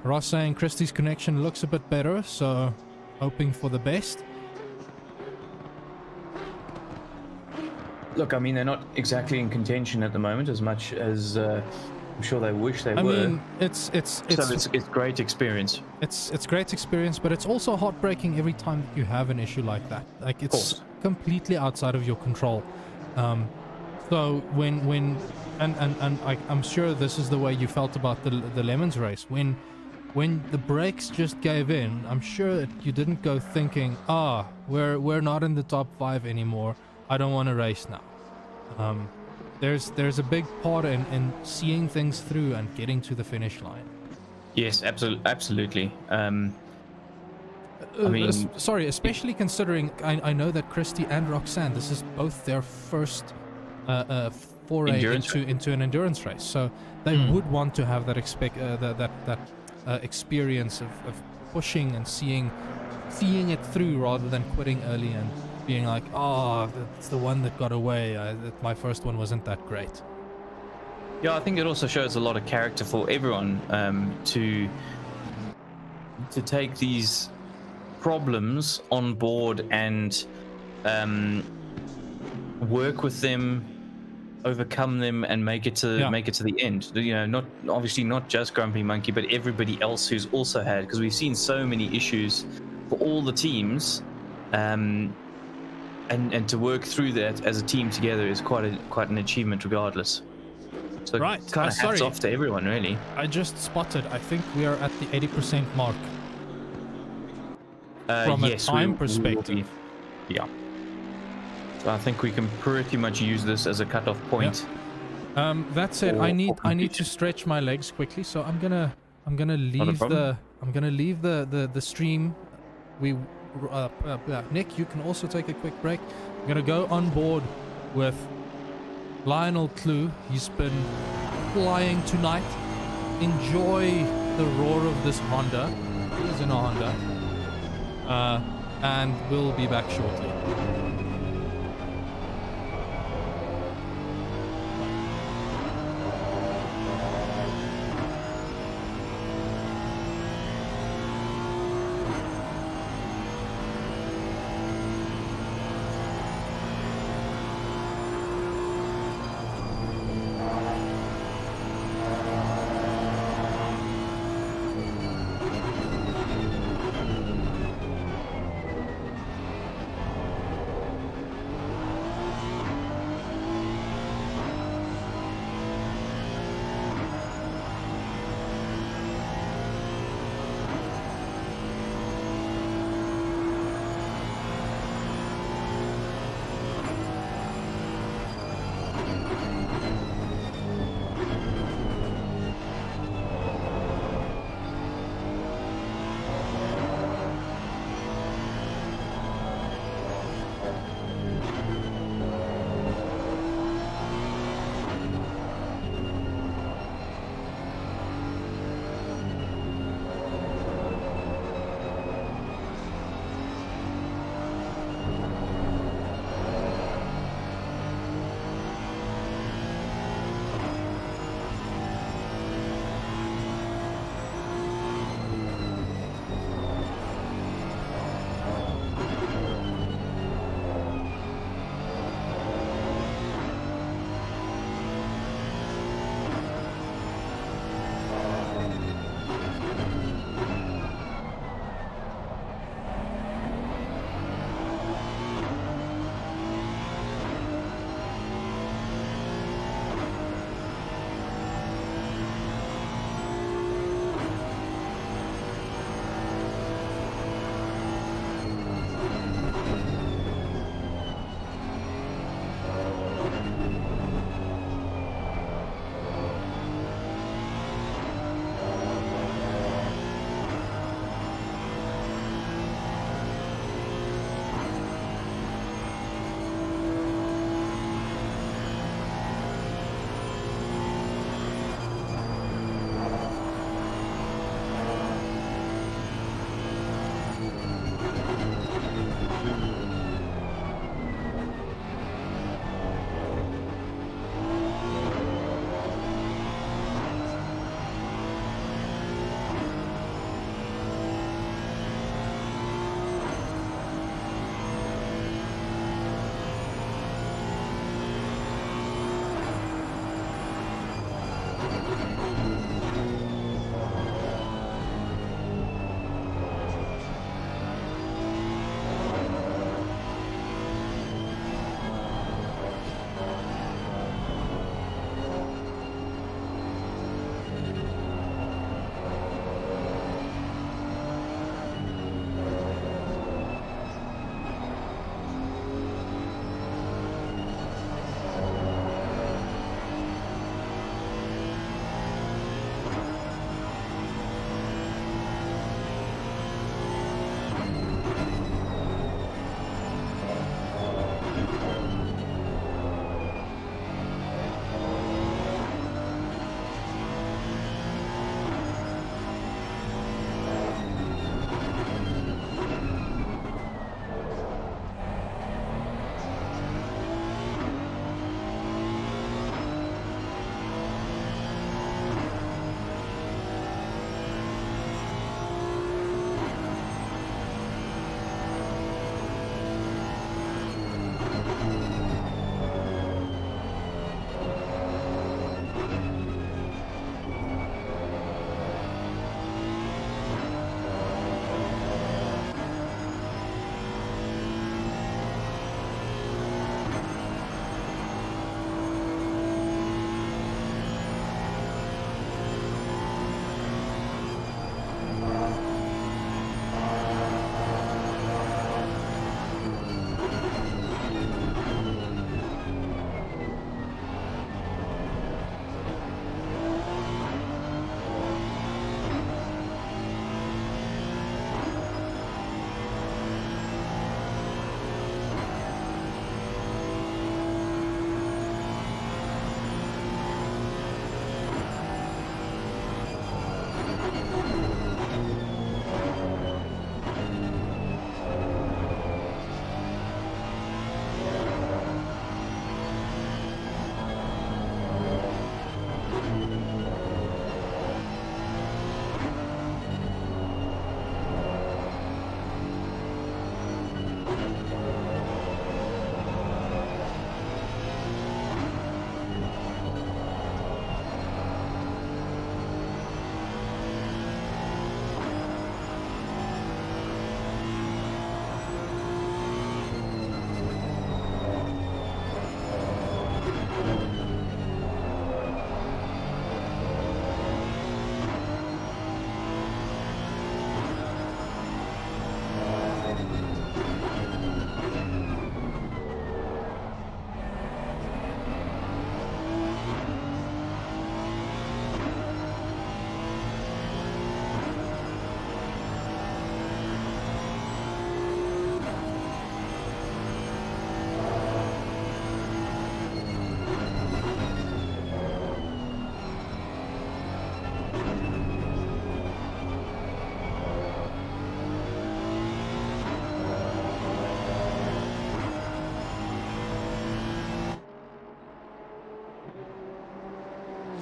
Ross saying Christie's connection looks a bit better, so hoping for the best. Look, I mean, they're not exactly in contention at the moment as much as I'm sure they wish they were. I mean, it's great experience. It's great experience, but it's also heartbreaking every time that you have an issue like that. Like, it's completely outside of your control. So I'm sure this is the way you felt about the Lemons race. When the brakes just gave in, I'm sure that you didn't go thinking, we're not in the top 5 anymore. I don't want to race now. There's a big part in seeing things through and getting to the finish line. Yes, absolutely. I mean, especially considering I know that Christy and Roxanne, this is both their first foray into an endurance race, so they would want to have that experience of pushing and seeing it through rather than quitting early and being like, that's the one that got away. My first one wasn't that great. Yeah, I think it also shows a lot of character for everyone to take these problems on board and work with them, overcome them, and make it to the end. You know, not just Grumpy Monkey, but everybody else who's also had, because we've seen so many issues for all the teams and to work through that as a team together is quite an achievement regardless. So Right, kind of hats sorry. off to everyone, really. I just spotted. I think we are at the 80% mark. From a Yes, time will perspective. yeah. So I think we can pretty much use this as a cutoff point. That said, Or I need to completion. stretch my legs quickly, so I'm gonna leave problem. the stream. Nick, you can also take a quick break. I'm gonna go on board with Lionel Clue. He's been flying tonight. Enjoy the roar of this Honda. He is in a Honda. And we'll be back shortly.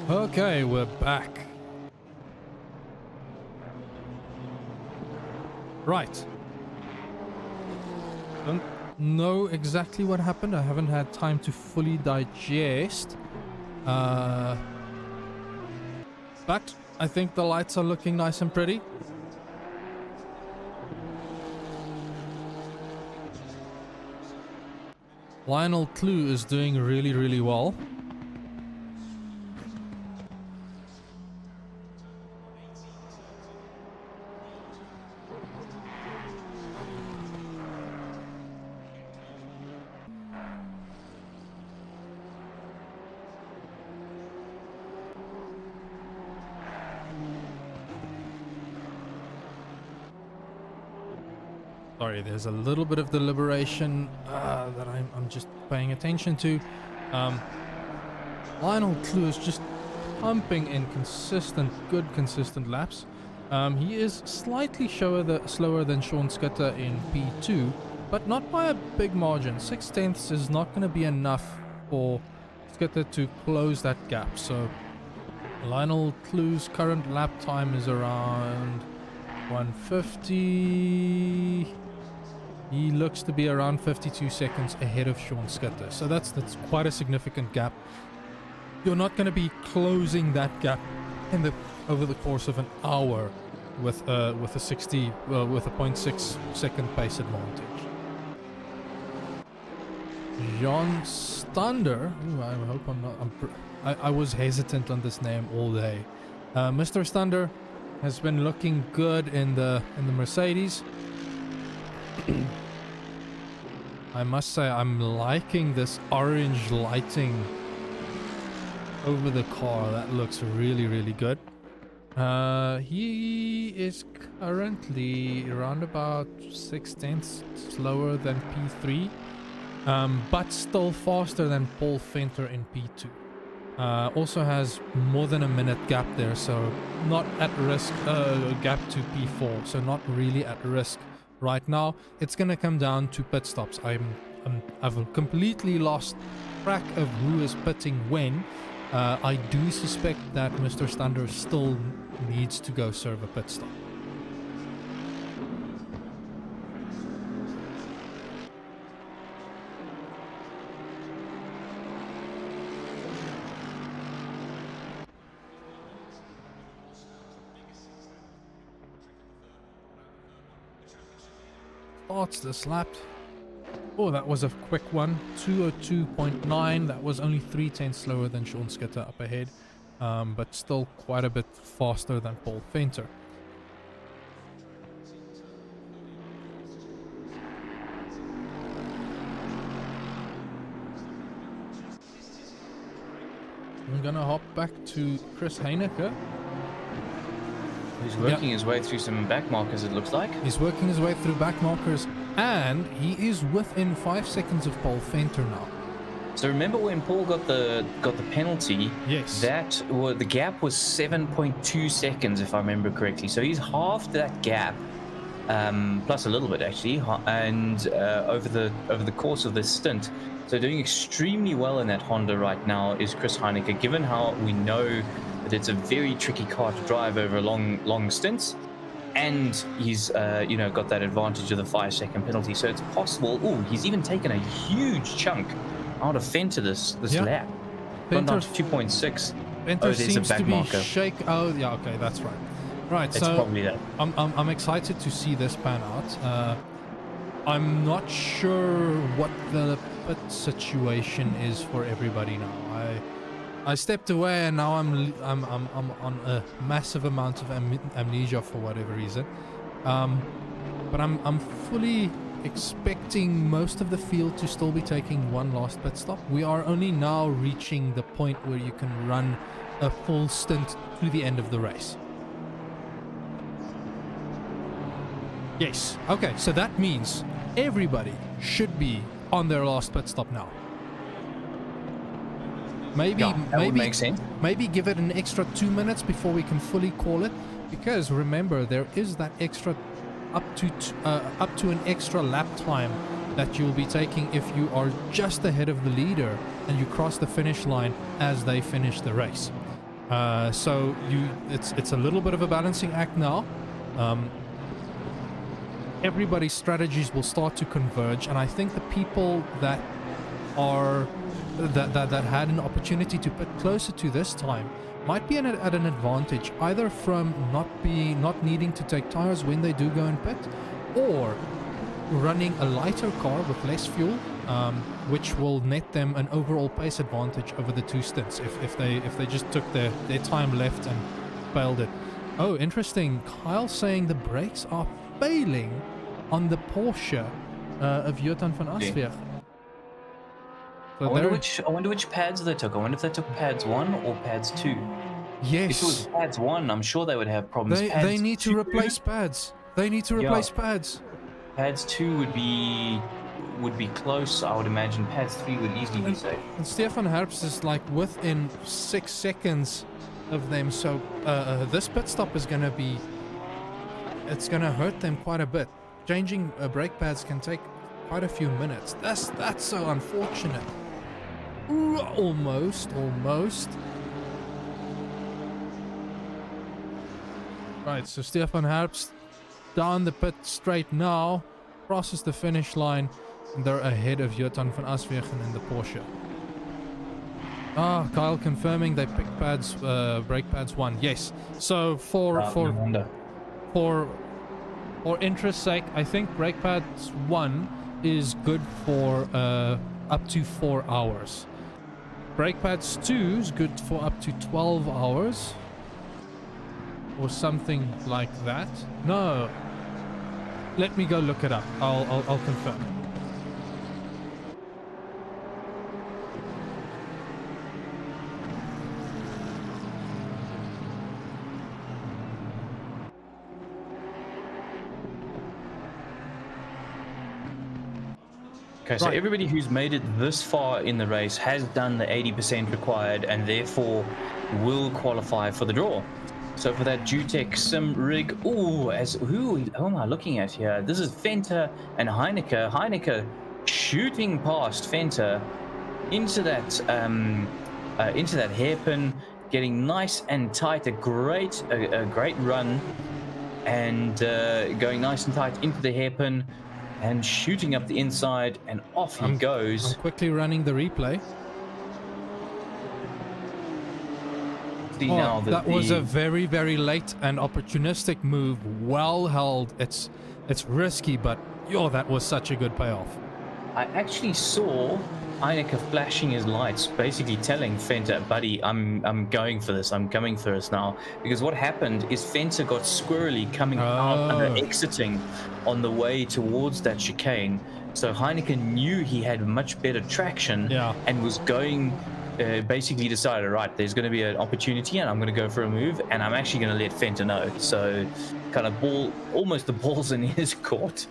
Okay, we're back. Right. Don't know exactly what happened. I haven't had time to fully digest. But I think the lights are looking nice and pretty. Lionel Clue is doing really, really well. Sorry, there's a little bit of deliberation that I'm just paying attention to. Lionel Clue is just pumping in good consistent laps. He is slightly slower than Sean Scudder in P2, but not by a big margin. 6/10 is not going to be enough for Scudder to close that gap. So Lionel Clue's current lap time is around 150. He looks to be around 52 seconds ahead of Sean Scudder. So that's quite a significant gap. You're not going to be closing that gap over the course of an hour with a 0.6 second pace advantage. Jan Stander. I hope I'm not. I was hesitant on this name all day. Mr. Stander has been looking good in the Mercedes. I must say I'm liking this orange lighting over the car. That looks really, really good. He is currently around about 6/10 slower than P3, but still faster than Paul Venter in P2. Also has more than a minute gap there, so not at risk. Gap to P4, so not really at risk right now. It's gonna come down to pit stops. I've completely lost track of who is pitting when. I do suspect that Mr. Stander still needs to go serve a pit stop. Starts this lap. Oh, that was a quick one. 202.9. That was only 3/10 slower than Sean Scudder up ahead, but still quite a bit faster than Paul Venter. I'm gonna hop back to Chris Heineke. He's working his way through some back markers, it looks like. He's working his way through back markers, and he is within 5 seconds of Paul Venter now. So remember when Paul got the penalty? Yes. The gap was 7.2 seconds, if I remember correctly. So he's halved that gap, plus a little bit actually, and over the course of this stint. So doing extremely well in that Honda right now is Chris Heineke, given how we know that it's a very tricky car to drive over long stints, and he's got that advantage of the 5-second penalty. So it's possible. Oh, he's even taken a huge chunk out of Venter this lap. Gone down to 2.6. Venter there's a seems back to be marker. Oh, yeah, okay, that's right. Right, It's so probably that. I'm excited to see this pan out. I'm not sure what the pit situation is for everybody now. I stepped away, and now I'm on a massive amount of amnesia for whatever reason. But I'm fully expecting most of the field to still be taking one last pit stop. We are only now reaching the point where you can run a full stint to the end of the race. Yes. Okay, so that means everybody should be on their last pit stop now. That would make sense. Maybe give it an extra 2 minutes before we can fully call it, because remember, there is that extra up to an extra lap time that you'll be taking if you are just ahead of the leader and you cross the finish line as they finish the race. So it's a little bit of a balancing act now. Everybody's strategies will start to converge, and I think the people that had an opportunity to pit closer to this time might be at an advantage, either from not needing to take tires when they do go in pit, or running a lighter car with less fuel, which will net them an overall pace advantage over the two stints if they just took their time left and failed it. Oh, interesting. Kyle saying the brakes are failing on the Porsche of Jotan van Asweg. I wonder which pads they took. I wonder if they took pads 1 or pads 2. Yes. If it was pads 1, I'm sure they would have problems. They need to replace pads. They need to replace pads. Pads 2 would be close, I would imagine. Pads 3 would easily be safe. And Stefan Herbst is like within 6 seconds of them, so this pit stop is going to be... It's going to hurt them quite a bit. Changing brake pads can take quite a few minutes. That's so unfortunate. Ooh, almost. Right, so Stefan Herbst down the pit straight now, crosses the finish line, and they're ahead of Jotan van Aswegen in the Porsche. Kyle confirming they picked pads, brake pads 1. Yes. So for interest's sake, I think brake pads 1 is good for up to 4 hours. Brake pads 2 is good for up to 12 hours. Or something like that. No. Let me go look it up. I'll confirm. Okay, so everybody who's made it this far in the race has done the 80% required and therefore will qualify for the draw. So for that Jutec Sim rig, who am I looking at here? This is Fenter and Heineke. Heineke shooting past Fenter into that hairpin, getting nice and tight. A great run, and going nice and tight into the hairpin and shooting up the inside, and off he goes. I'm quickly running the replay. That was a very, very late and opportunistic move. Well held. It's risky, but that was such a good payoff. I actually saw Heineke flashing his lights, basically telling Fenter, buddy, I'm going for this. I'm coming for this now. Because what happened is Fenter got squirrely coming out and exiting on the way towards that chicane. So Heineke knew he had much better traction and was going... basically decided, right, there's going to be an opportunity and I'm going to go for a move, and I'm actually going to let Fenter know. So kind of almost the ball's in his court.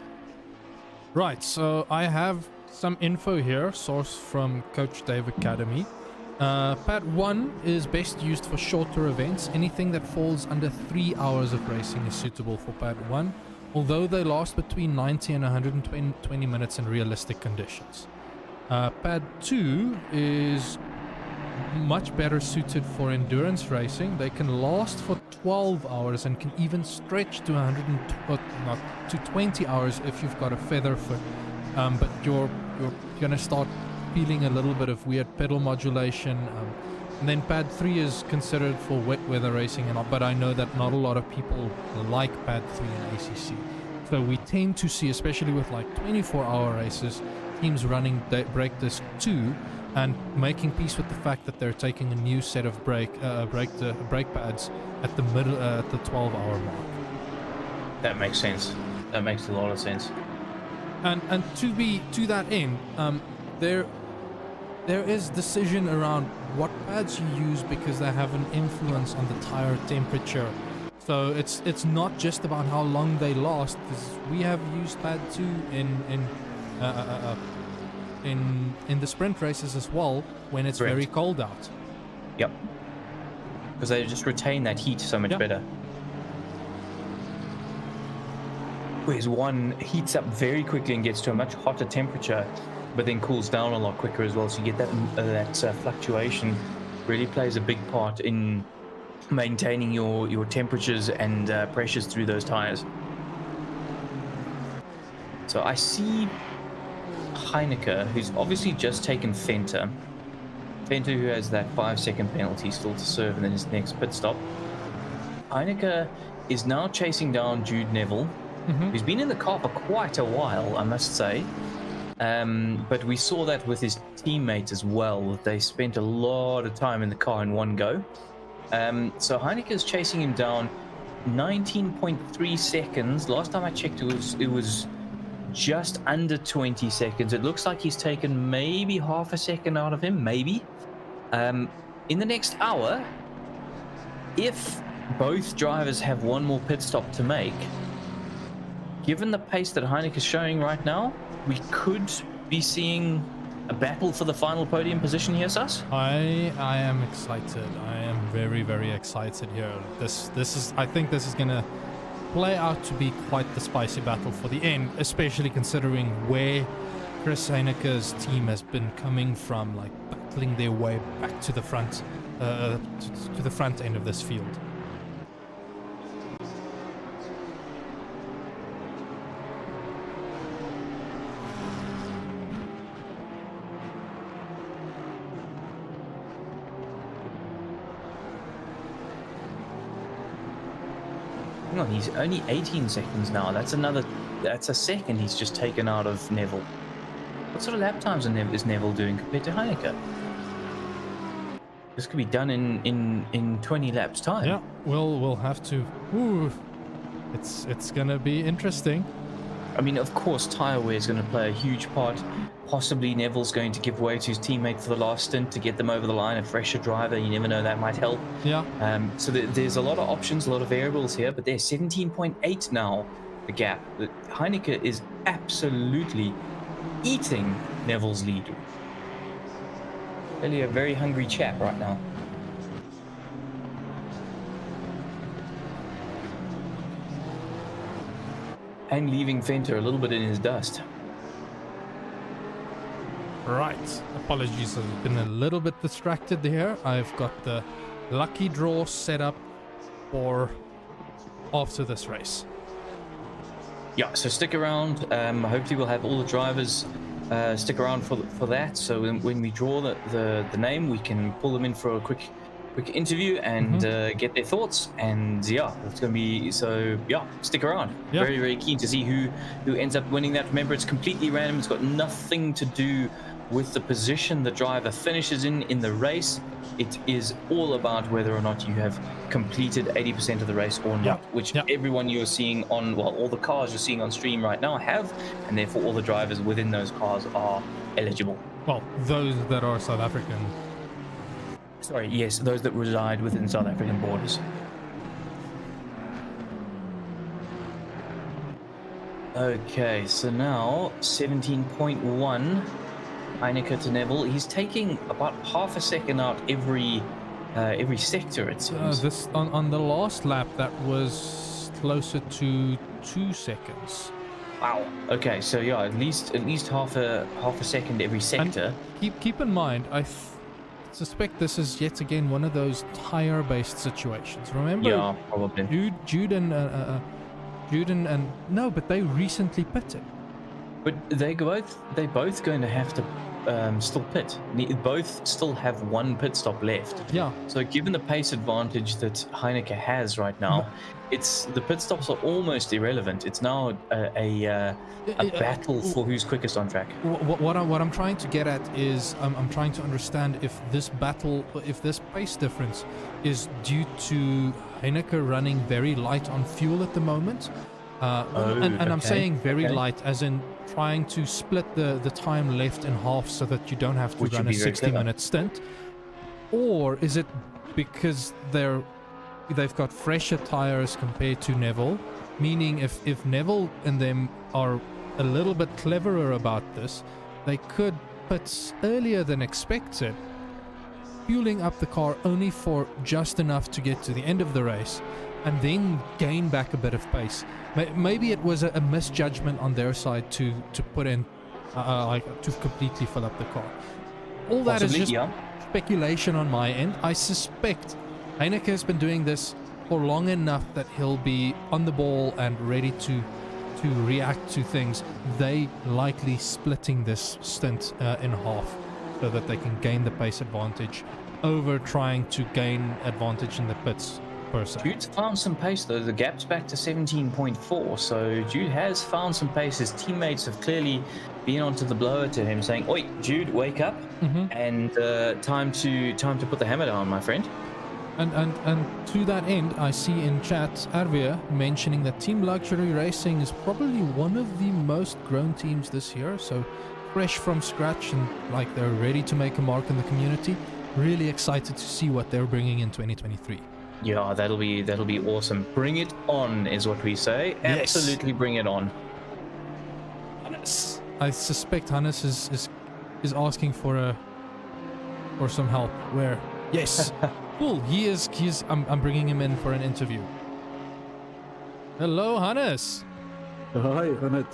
Right, so I have some info here, sourced from Coach Dave Academy. Pad 1 is best used for shorter events. Anything that falls under 3 hours of racing is suitable for Pad 1, although they last between 90 and 120 minutes in realistic conditions. Pad 2 is much better suited for endurance racing. They can last for 12 hours and can even stretch to 20 hours if you've got a feather foot. But you're going to start feeling a little bit of weird pedal modulation. And then Pad 3 is considered for wet weather racing, but I know that not a lot of people like Pad 3 in ACC. So we tend to see, especially with like 24-hour races, teams running brake disc 2 and making peace with the fact that they're taking a new set of brake pads at the middle at the 12-hour mark. That makes sense. That makes a lot of sense. And to that end, there is decision around what pads you use because they have an influence on the tire temperature. So it's not just about how long they last, because we have used Pad 2 in the sprint races as well when it's very cold out. Yep. Because they just retain that heat so much better. Whereas one heats up very quickly and gets to a much hotter temperature, but then cools down a lot quicker as well. So you get that fluctuation really plays a big part in maintaining your temperatures and pressures through those tires. So I see Heineke, who's obviously just taken Fenter, who has that 5-second penalty still to serve and then his next pit stop. Heineke is now chasing down Jude Neville, who's been in the car for quite a while, I must say. But we saw that with his teammates as well. They spent a lot of time in the car in one go. So Heineke is chasing him down 19.3 seconds. Last time I checked, it was just under 20 seconds. It looks like he's taken maybe half a second out of him, maybe. In the next hour, if both drivers have one more pit stop to make, given the pace that Heineke is showing right now, we could be seeing a battle for the final podium position here, Sus. I am excited. I am very, very excited here. I think this is gonna play out to be quite the spicy battle for the end, especially considering where Chris Heineke's team has been coming from, like battling their way back to the front, to the front end of this field. Hang on, he's only 18 seconds now. That's a second he's just taken out of Neville. What sort of lap times is Neville doing compared to Heineke? This could be done in 20 laps time. Yeah, we'll have to. Ooh, it's gonna be interesting. I mean, of course, tyre wear is going to play a huge part. Possibly Neville's going to give way to his teammate for the last stint to get them over the line. A fresher driver, you never know, that might help. Yeah. So there's a lot of options, a lot of variables here, but there's 17.8 now, the gap. Heineke is absolutely eating Neville's lead. Really a very hungry chap right now. And leaving Fenter a little bit in his dust. Right. Apologies, I've been a little bit distracted here. I've got the lucky draw set up for after this race. Yeah, so stick around. Hopefully we'll have all the drivers stick around for that. So when we draw the name, we can pull them in for a quick interview and get their thoughts. And yeah, it's going to be, so yeah, stick around. Yeah. Very, very keen to see who ends up winning that. Remember, it's completely random. It's got nothing to do with the position the driver finishes in the race. It is all about whether or not you have completed 80% of the race or not, which everyone you're seeing on, well, all the cars you're seeing on stream right now have, and therefore all the drivers within those cars are eligible. Well, those that are South African. Sorry, yes, those that reside within South African borders. Okay, so now 17.1 Heineke to Neville. He's taking about half a second out every sector, it seems. This on the last lap, that was closer to 2 seconds. Wow. Okay, so yeah, at least half a second every sector. And keep in mind, I suspect this is yet again one of those tire-based situations. Remember? Yeah, probably. Jude and no, but they recently pitted. But they both going to have to still pit. Both still have one pit stop left. Yeah. So given the pace advantage that Heineke has right now, the pit stops are almost irrelevant. It's now a battle for who's quickest on track. What I'm trying to get at is I'm trying to understand if this pace difference is due to Heineke running very light on fuel at the moment. And I'm saying very light as in trying to split the time left in half so that you don't have to run a 60-minute stint. Or is it because they've got fresher tires compared to Neville, meaning if Neville and them are a little bit cleverer about this, they could pit earlier than expected, fueling up the car only for just enough to get to the end of the race and then gain back a bit of pace. Maybe it was a misjudgment on their side to put in to completely fill up the car. All that is just speculation on my end. I suspect Heineke has been doing this for long enough that he'll be on the ball and ready to react to things. They likely splitting this stint in half so that they can gain the pace advantage over trying to gain advantage in the pits per se. Jude's found some pace though. The gap's back to 17.4, so Jude has found some pace. His teammates have clearly been onto the blower to him, saying, "Oi, Jude, wake up!" And time to put the hammer down, my friend. And to that end, I see in chat Arvia mentioning that Team Luxury Racing is probably one of the most grown teams this year. So fresh from scratch and like they're ready to make a mark in the community. Really excited to see what they're bringing in 2023. Yeah, that'll be awesome. Bring it on, is what we say. Yes. Absolutely bring it on. Hannes. I suspect Hannes is asking for some help. Where? Yes. Cool. He is. I'm bringing him in for an interview. Hello, Hannes. Hi, Hannes.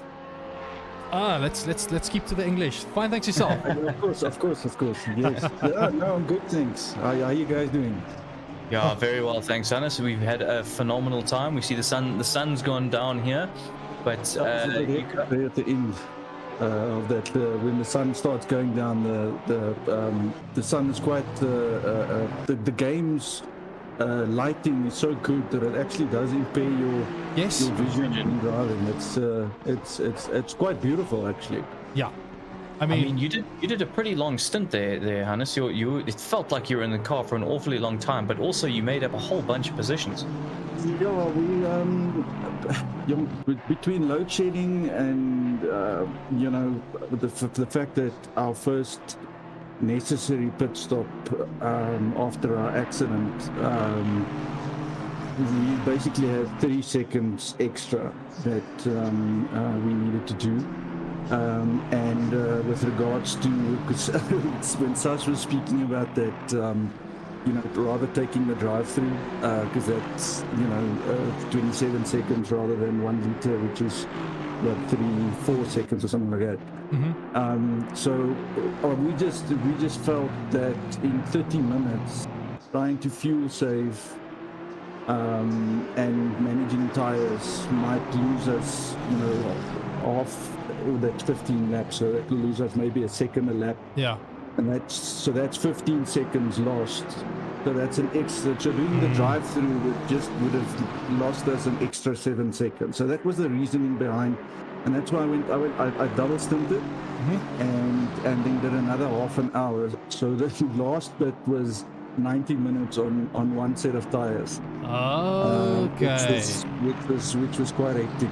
Let's keep to the English. Fine, thanks yourself. Of course. Yes. Yeah, no, I'm good, thanks. How are you guys doing? Yeah, very well, thanks, Hannes. We've had a phenomenal time. We see the sun's gone down here, but There at the end of that, when the sun starts going down, the sun is quite the game's lighting is so good that it actually does impair your vision in driving. It's quite beautiful actually. Yeah. I mean, you did a pretty long stint there, Hannes. It felt like you were in the car for an awfully long time, but also you made up a whole bunch of positions. Yeah, we between load shedding and the fact that our first necessary pit stop after our accident, we basically had 3 seconds extra that we needed to do. And with regards to, when Sas was speaking about that, rather taking the drive-through, because that's 27 seconds rather than 1 liter, which is 3-4 seconds or something like that. So we just felt that in 30 minutes, trying to fuel save and managing tires might lose us, off that 15 laps, so that will lose us maybe a second a lap. Yeah. And that's 15 seconds lost. So that's an extra. So doing the drive-through would have lost us an extra 7 seconds. So that was the reasoning behind, and that's why I double stinted, and then did another half an hour. So the last bit was 90 minutes on one set of tires. Okay. Which was quite hectic.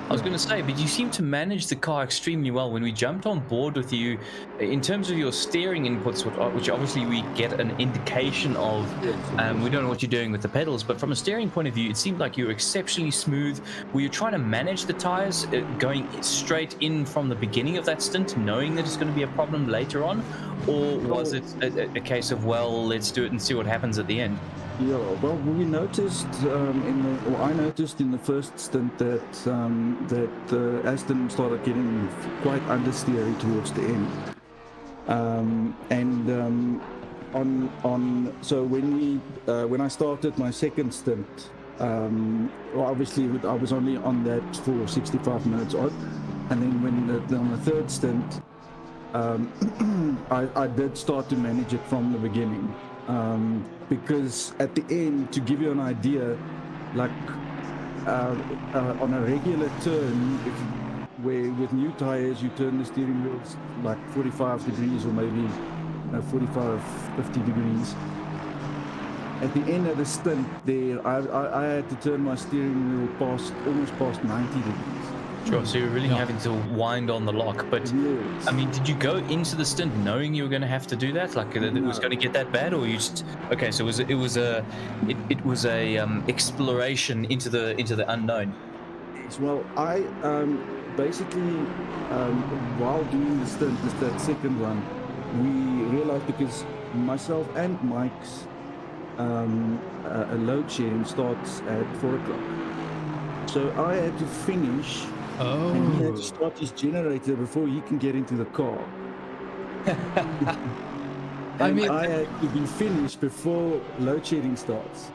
I was going to say, but you seem to manage the car extremely well. When we jumped on board with you, in terms of your steering inputs, which obviously we get an indication of, we don't know what you're doing with the pedals, but from a steering point of view, it seemed like you were exceptionally smooth. Were you trying to manage the tires going straight in from the beginning of that stint, knowing that it's going to be a problem later on? Or was it a case of, well, let's do it and see what happens at the end? Yeah, well, we noticed I noticed in the first stint that Aston started getting quite understeery towards the end, so when I started my second stint, obviously I was only on that for 65 minutes odd, and then on the third stint, I did start to manage it from the beginning. Because at the end, to give you an idea, like on a regular turn, where with new tires you turn the steering wheels like 45 degrees or maybe 45, 50 degrees. At the end of the stint there, I had to turn my steering wheel almost past 90 degrees. Sure, so you're really having to wind on the lock, but yes. I mean, did you go into the stint knowing you were going to have to do that, like that it was going to get that bad, or you just so it was a exploration into the unknown? Yes, well, I basically while doing the stint, that second one, we realized, because myself and Mike's load sharing starts at 4 o'clock, so I had to finish. And he had to start his generator before he can get into the car. I And mean, I had to be finished before load shedding starts.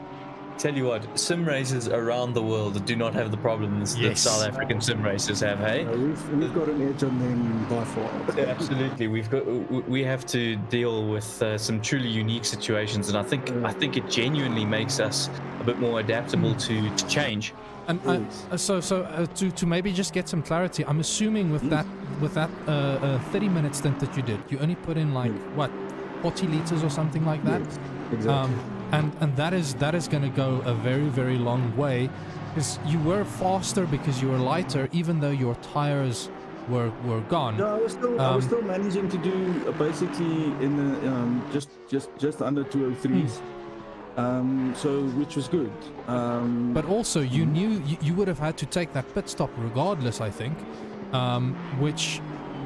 Tell you what, sim racers around the world do not have the problems that Yes. South African sim racers have, hey? We've got an edge on them by far. Absolutely, we have to deal with some truly unique situations, and I think it genuinely makes us a bit more adaptable to change. And to maybe just get some clarity, I'm assuming with that 30-minute stint that you did, you only put in like what 40 liters or something like that. Yes, exactly. And that is going to go a very, very long way, because you were faster because you were lighter, even though your tires were gone. No, I was still managing to do basically in the just under 203s. So which was good. But also you knew you would have had to take that pit stop regardless, I think, which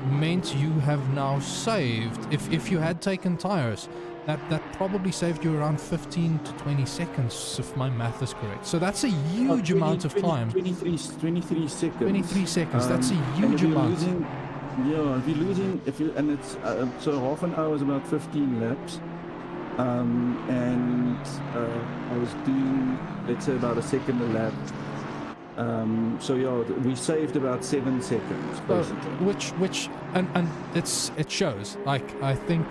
meant you have now saved, if you had taken tires, that probably saved you around 15 to 20 seconds, if my math is correct. So that's a huge amount of time. 23 seconds. 23 seconds, that's a And huge if you're amount. and it's so half an hour is about 15 laps. And I was doing, let's say, about a second a lap. So yeah, we saved about 7 seconds basically. Which and it shows. Like I think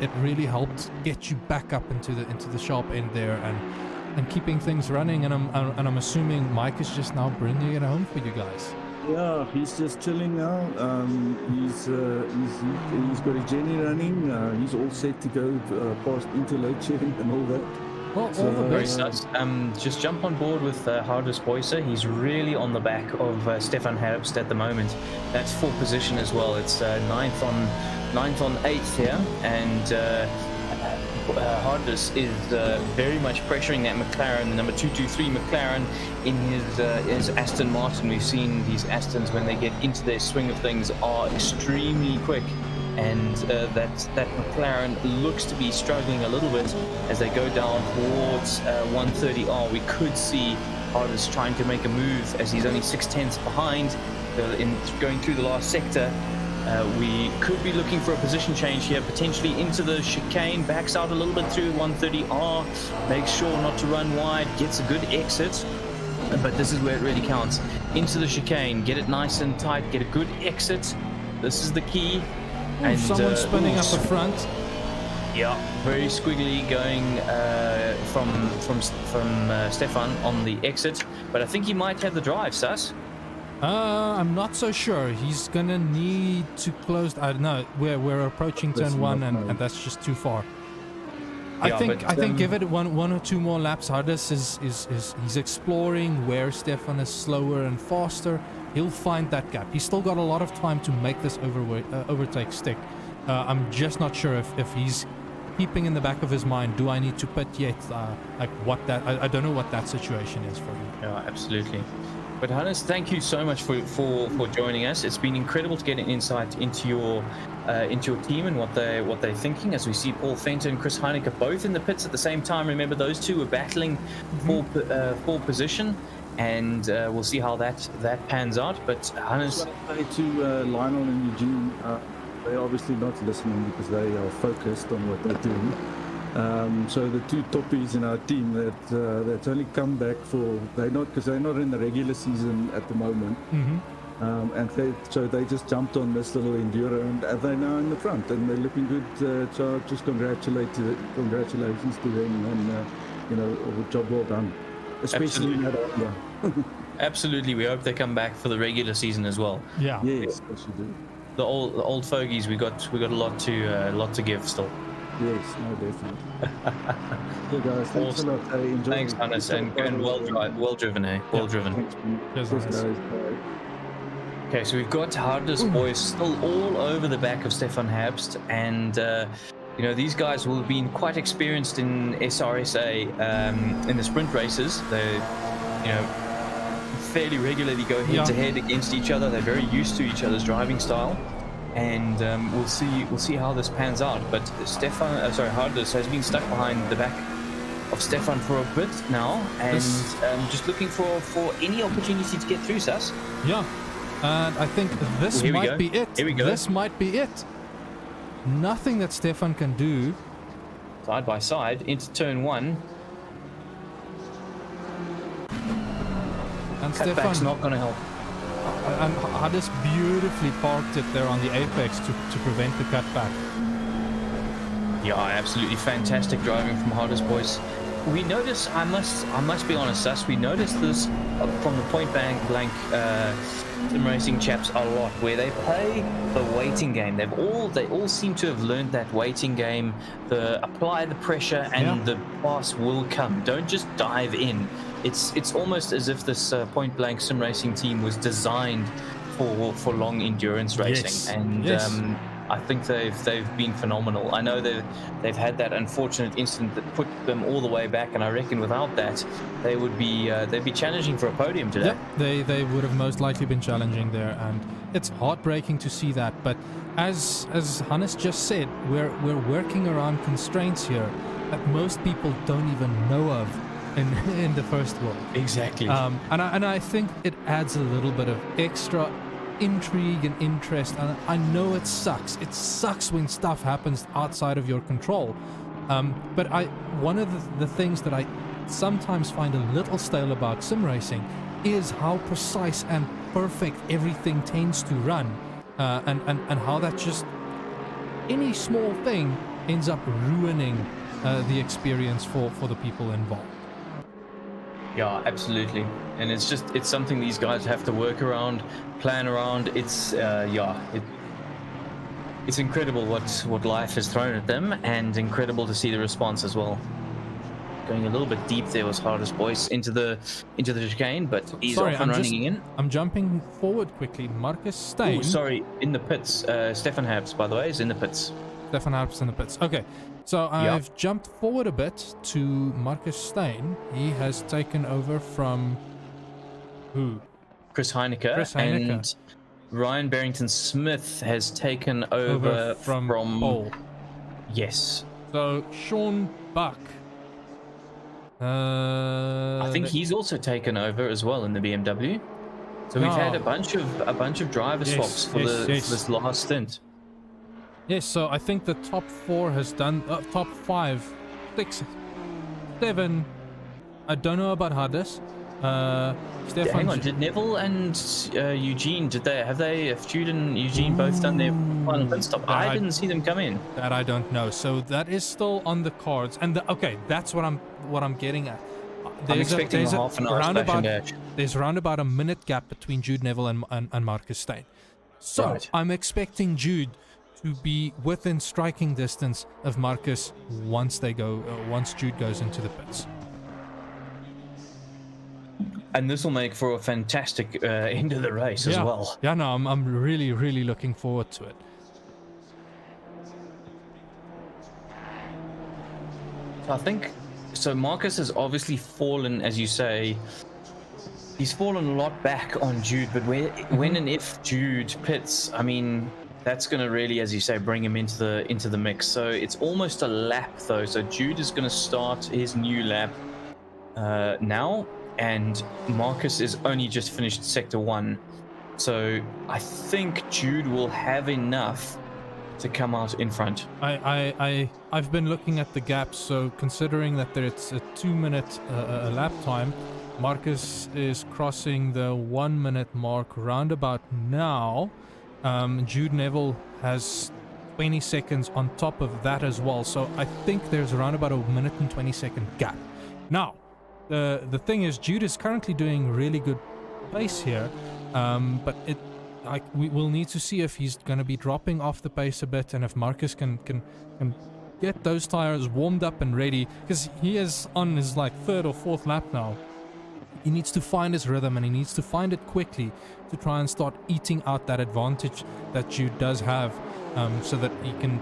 it really helped get you back up into the sharp end there and keeping things running. And I'm assuming Mike is just now bringing it home for you guys. Yeah, he's just chilling now. He's got his Jenny running. He's all set to go past into load shedding and all that. Well, So, all the Very best. nuts. Just jump on board with Hardus Boyser. He's really on the back of Stefan Herbst at the moment. That's full position as well. It's ninth on 8th here, and Hardus is very much pressuring that McLaren, the number 223 McLaren, in his Aston Martin. We've seen these Astons, when they get into their swing of things, are extremely quick. And that McLaren looks to be struggling a little bit as they go down towards 130R. We could see Hardus trying to make a move as he's only 6/10 behind in going through the last sector. We could be looking for a position change here, potentially into the chicane, backs out a little bit through 130R, makes sure not to run wide, gets a good exit. But this is where it really counts. Into the chicane, get it nice and tight, get a good exit. This is the key. And someone spinning up the front. Yeah, very squiggly going from Stefan on the exit, but I think he might have the drive, Sus. I'm not so sure. He's gonna need to close. I don't know. We're approaching turn 1, and that's just too far. Yeah, I think give it one or two more laps. Hardus is he's exploring where Stefan is slower and faster. He'll find that gap. He's still got a lot of time to make this overtake stick. I'm just not sure if he's keeping in the back of his mind, do I need to pit yet? Like what that, I don't know what that situation is for him. Yeah, absolutely. But Hannes, thank you so much for joining us. It's been incredible to get an insight into your team and what they're thinking. As we see Paul Fenter and Chris Heineke both in the pits at the same time. Remember, those two were battling for position. And we'll see how that pans out. But Hannes, to Lionel and Eugene, they're obviously not listening because they are focused on what they're doing. So the two toppies in our team that's only come back they're not in the regular season at the moment. And they just jumped on this little enduro and they're now in the front and they're looking good. So just congratulations to them and job well done. Especially in that area. Absolutely, we hope they come back for the regular season as well. Yeah. Yes, yes, you do. The old fogies, we got a lot to give still. Yes, no, definitely. Hey guys, thanks a lot. Enjoy. Thanks, Hannes, and well driven, eh? Well driven. Thanks, guys. Bye. Okay, so we've got Hardus boys still all over the back of Stefan Herbst, and these guys will have been quite experienced in SRSA in the sprint races. They, fairly regularly go head to head against each other. They're very used to each other's driving style, and we'll see how this pans out. But Hardus has been stuck behind the back of Stefan for a bit now, and just looking for any opportunity to get through, Sas. Yeah, and I think this might be it. Here we go. This might be it. nothing that Stefan can do. Side by side into turn 1. And Cutback's Stefan not going to help. and Hadis beautifully parked it there on the apex to prevent the cutback. Yeah, absolutely fantastic driving from Hodgson, boys. We notice, I must be honest, Sus, we noticed this from the point blank sim racing chaps a lot, where they play the waiting game. They all seem to have learned that waiting game. The apply the pressure and the pass will come. Don't just dive in. It's almost as if this point blank sim racing team was designed for long endurance racing. And I think they've been phenomenal. I know they've had that unfortunate incident that put them all the way back, and I reckon without that they would be they'd be challenging for a podium today. Yep, they would have most likely been challenging there, and it's heartbreaking to see that. But as Hannes just said, we're working around constraints here that most people don't even know of in the first world. Exactly. And I think it adds a little bit of extra intrigue and interest, and I know it sucks when stuff happens outside of your control, but one of the things that I sometimes find a little stale about sim racing is how precise and perfect everything tends to run, and how that just any small thing ends up ruining the experience for the people involved. Yeah, absolutely. And it's something these guys have to work around, plan around. It's it's incredible what life has thrown at them, and incredible to see the response as well. Going a little bit deep there was Hardest Boys into the chicane, but he's off and running in. I'm jumping forward quickly. Marcus Stein. Oh, sorry, in the pits. Stefan Habs, by the way, is in the pits. Stefan Habs in the pits. Okay. So I've jumped forward a bit to Marcus Stein. He has taken over from who? Chris Heineke. And Ryan Barrington Smith has taken over from Paul. Yes. So Sean Buck. I think he's also taken over as well in the BMW. So we've had a bunch of driver swaps for this last stint. Yes, so I think the top 4 has done, top 5, 6, 7, I don't know about Hades. Stefan, hang on, did Neville and Eugene, have Jude and Eugene both done their final pit stop? I didn't see them come in. That I don't know, so that is still on the cards, and that's what I'm getting at. I'm expecting a half an hour splash and dash. There's around about a minute gap between Jude Neville and Marcus Stein. So I'm expecting Jude to be within striking distance of Marcus once Jude goes into the pits. And this will make for a fantastic end of the race as well. Yeah, no, I'm really, really looking forward to it. I think so. Marcus has obviously fallen, as you say. He's fallen a lot back on Jude, but when and if Jude pits, I mean, that's going to really, as you say, bring him into the mix. So it's almost a lap though. So Jude is going to start his new lap now, and Marcus is only just finished sector 1. So I think Jude will have enough to come out in front. I've been looking at the gaps. So considering that it's a 2-minute lap time, Marcus is crossing the 1 minute mark roundabout now. Jude Neville has 20 seconds on top of that as well. So I think there's around about a 1 minute and 20 second gap. Now, the thing is, Jude is currently doing really good pace here, but we will need to see if he's going to be dropping off the pace a bit, and if Marcus can get those tires warmed up and ready, because he is on his 3rd or 4th lap now. He needs to find his rhythm, and he needs to find it quickly to try and start eating out that advantage that Jude does have, so that he can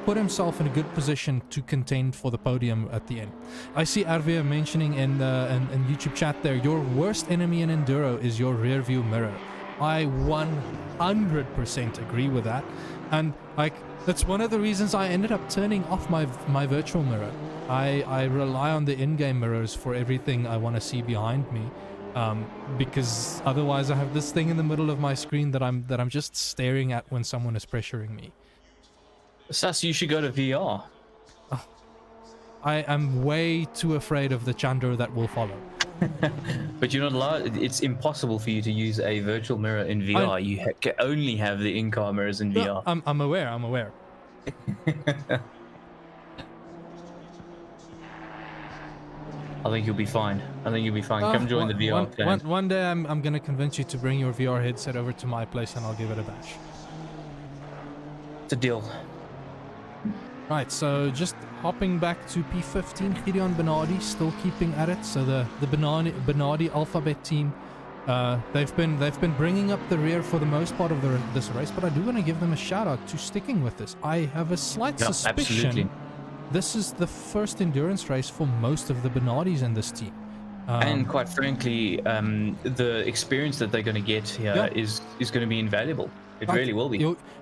put himself in a good position to contend for the podium at the end. I see Arvia mentioning in YouTube chat there, your worst enemy in Enduro is your rear view mirror. I 100% agree with that, and that's one of the reasons I ended up turning off my virtual mirror. I rely on the in-game mirrors for everything I want to see behind me, because otherwise I have this thing in the middle of my screen that I'm just staring at when someone is pressuring me. Sus, you should go to VR. I am way too afraid of the Chandra that will follow. But you're not allowed. It's impossible for you to use a virtual mirror in VR. You can only have the in-car mirrors in VR. I'm aware. I'm aware. I think you'll be fine. I think you'll be fine. Come join the VR clan. One day I'm gonna convince you to bring your VR headset over to my place and I'll give it a bash. It's a deal. Right, so just hopping back to P15, Gideon Bernardi still keeping at it. So the Bernardi Alphabet team, they've been bringing up the rear for the most part of this race, but I do want to give them a shout out to sticking with this. I have a slight suspicion absolutely. This is the first endurance race for most of the Bernardis in this team. And quite frankly, the experience that they're going to get here is going to be invaluable. It really will be.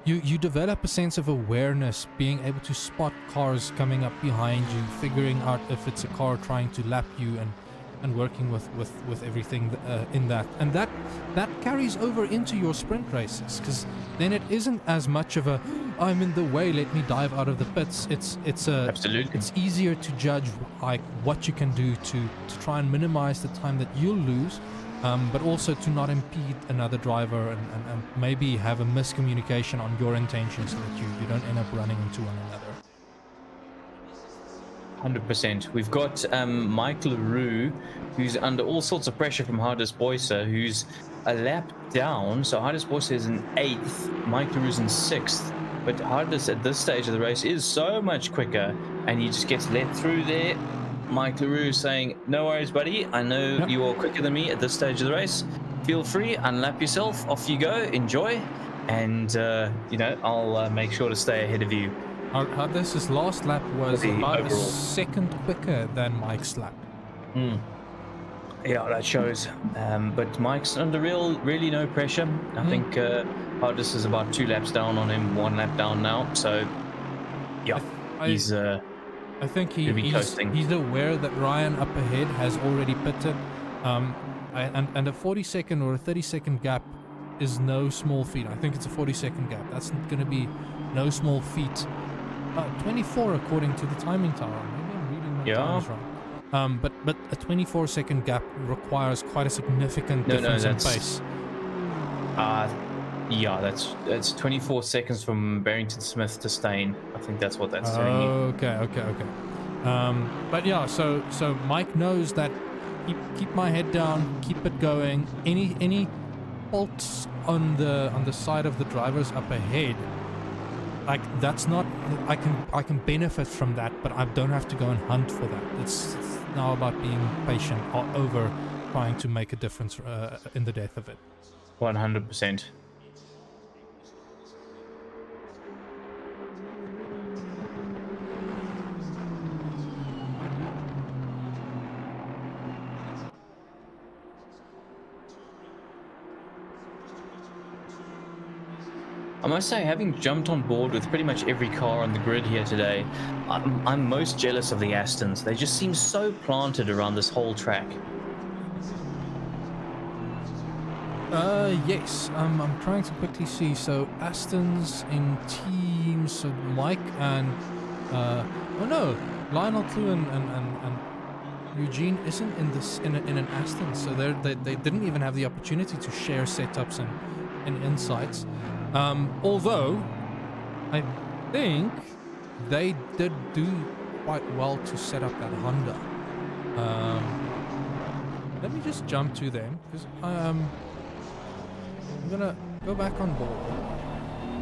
You develop a sense of awareness, being able to spot cars coming up behind you, figuring out if it's a car trying to lap you, and working with everything in that. And that carries over into your sprint races, because then it isn't as much of a I'm in the way, let me dive out of the pits. Absolutely. It's easier to judge like what you can do to try and minimize the time that you'll lose. But also to not impede another driver and maybe have a miscommunication on your intentions so that you don't end up running into one another. 100%. We've got Mike LaRue, who's under all sorts of pressure from Hardest Boyser, who's a lap down. So Hardest Boyser is in 8th, Mike LaRue's in 6th. But Hardest at this stage of the race is so much quicker, and he just gets let through there. Mike LaRue saying, no worries, buddy. I know you are quicker than me at this stage of the race. Feel free, unlap yourself. Off you go. Enjoy. And, I'll make sure to stay ahead of you. His last lap was about a second quicker than Mike's lap. Yeah, that shows. But Mike's under really no pressure. I think Hardest is about 2 laps down on him, 1 lap down now. So, yeah, he's... I think he's aware that Ryan up ahead has already pitted, and a 40-second or a 30-second gap is no small feat. I think it's a 40-second gap. That's going to be no small feat. 24 according to the timing tower. Maybe I'm reading my times wrong. But a 24-second gap requires quite a significant difference in pace. Yeah, that's 24 seconds from Barrington Smith to Stain. I think that's what that's telling you. Okay. But yeah, so Mike knows that keep my head down, keep it going. Any faults on the side of the drivers up ahead, like that's not. I can benefit from that, but I don't have to go and hunt for that. It's now about being patient over trying to make a difference in the death of it. 100%. I must say, having jumped on board with pretty much every car on the grid here today, I'm most jealous of the Astons. They just seem so planted around this whole track. Yes. I'm trying to quickly see. So Aston's in teams. So Mike and Lionel Clue and Eugene isn't in this in an Aston. So they didn't even have the opportunity to share setups and insights. Although I think they did do quite well to set up that Honda. Let me just jump to them because I'm gonna go back on board.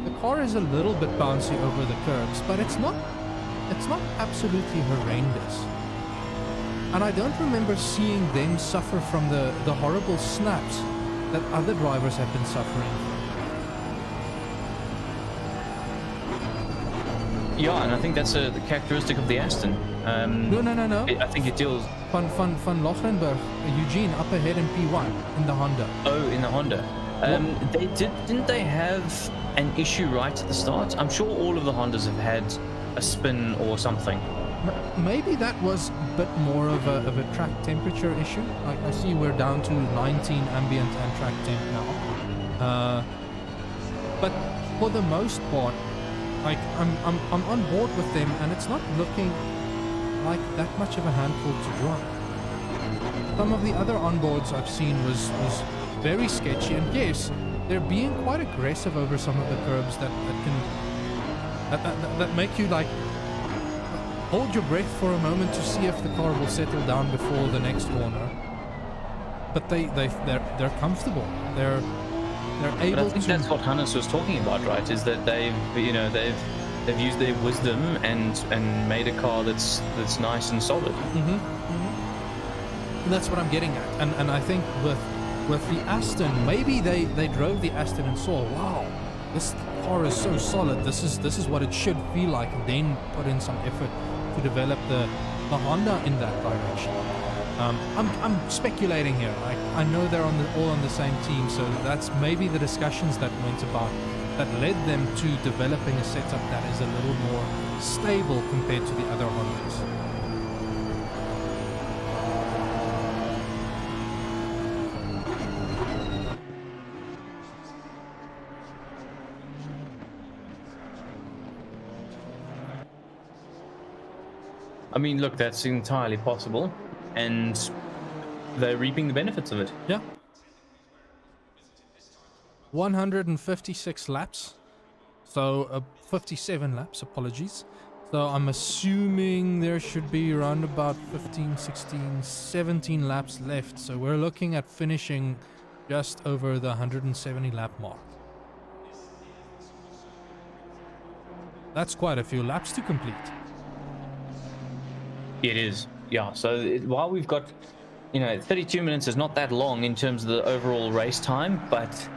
The car is a little bit bouncy over the curbs, but it's not absolutely horrendous. And I don't remember seeing them suffer from the horrible snaps that other drivers have been suffering from. Yeah, and I think that's the characteristic of the Aston. No. I think it deals... Van Lochrenberg, Eugene up ahead in P1 in the Honda. Oh, in the Honda. Didn't they have an issue right at the start? I'm sure all of the Hondas have had a spin or something. Maybe that was a bit more of a track temperature issue. I see we're down to 19 ambient and track temp now. But for the most part, Like I'm on board with them, and it's not looking like that much of a handful to drive. Some of the other onboards I've seen was very sketchy, and yes, they're being quite aggressive over some of the curbs that make you like hold your breath for a moment to see if the car will settle down before the next corner. But they're comfortable. They're able But I think to. that's what Hannes was talking about, right? Is that they've used their wisdom and made a car that's nice and solid. And that's what I'm getting at. And I think with the Aston, maybe they drove the Aston and saw, wow, this car is so solid. This is what it should feel like, and then put in some effort to develop the Honda in that direction. I'm speculating here. I know they're all on the same team, so that's maybe the discussions that went about that led them to developing a setup that is a little more stable compared to the other Hondas. I mean, look, that's entirely possible, and they're reaping the benefits of it. Yeah. 156 laps. So 57 laps, apologies. So I'm assuming there should be around about 15, 16, 17 laps left. So we're looking at finishing just over the 170 lap mark. That's quite a few laps to complete. It is, yeah. So while we've got, 32 minutes is not that long in terms of the overall race time, but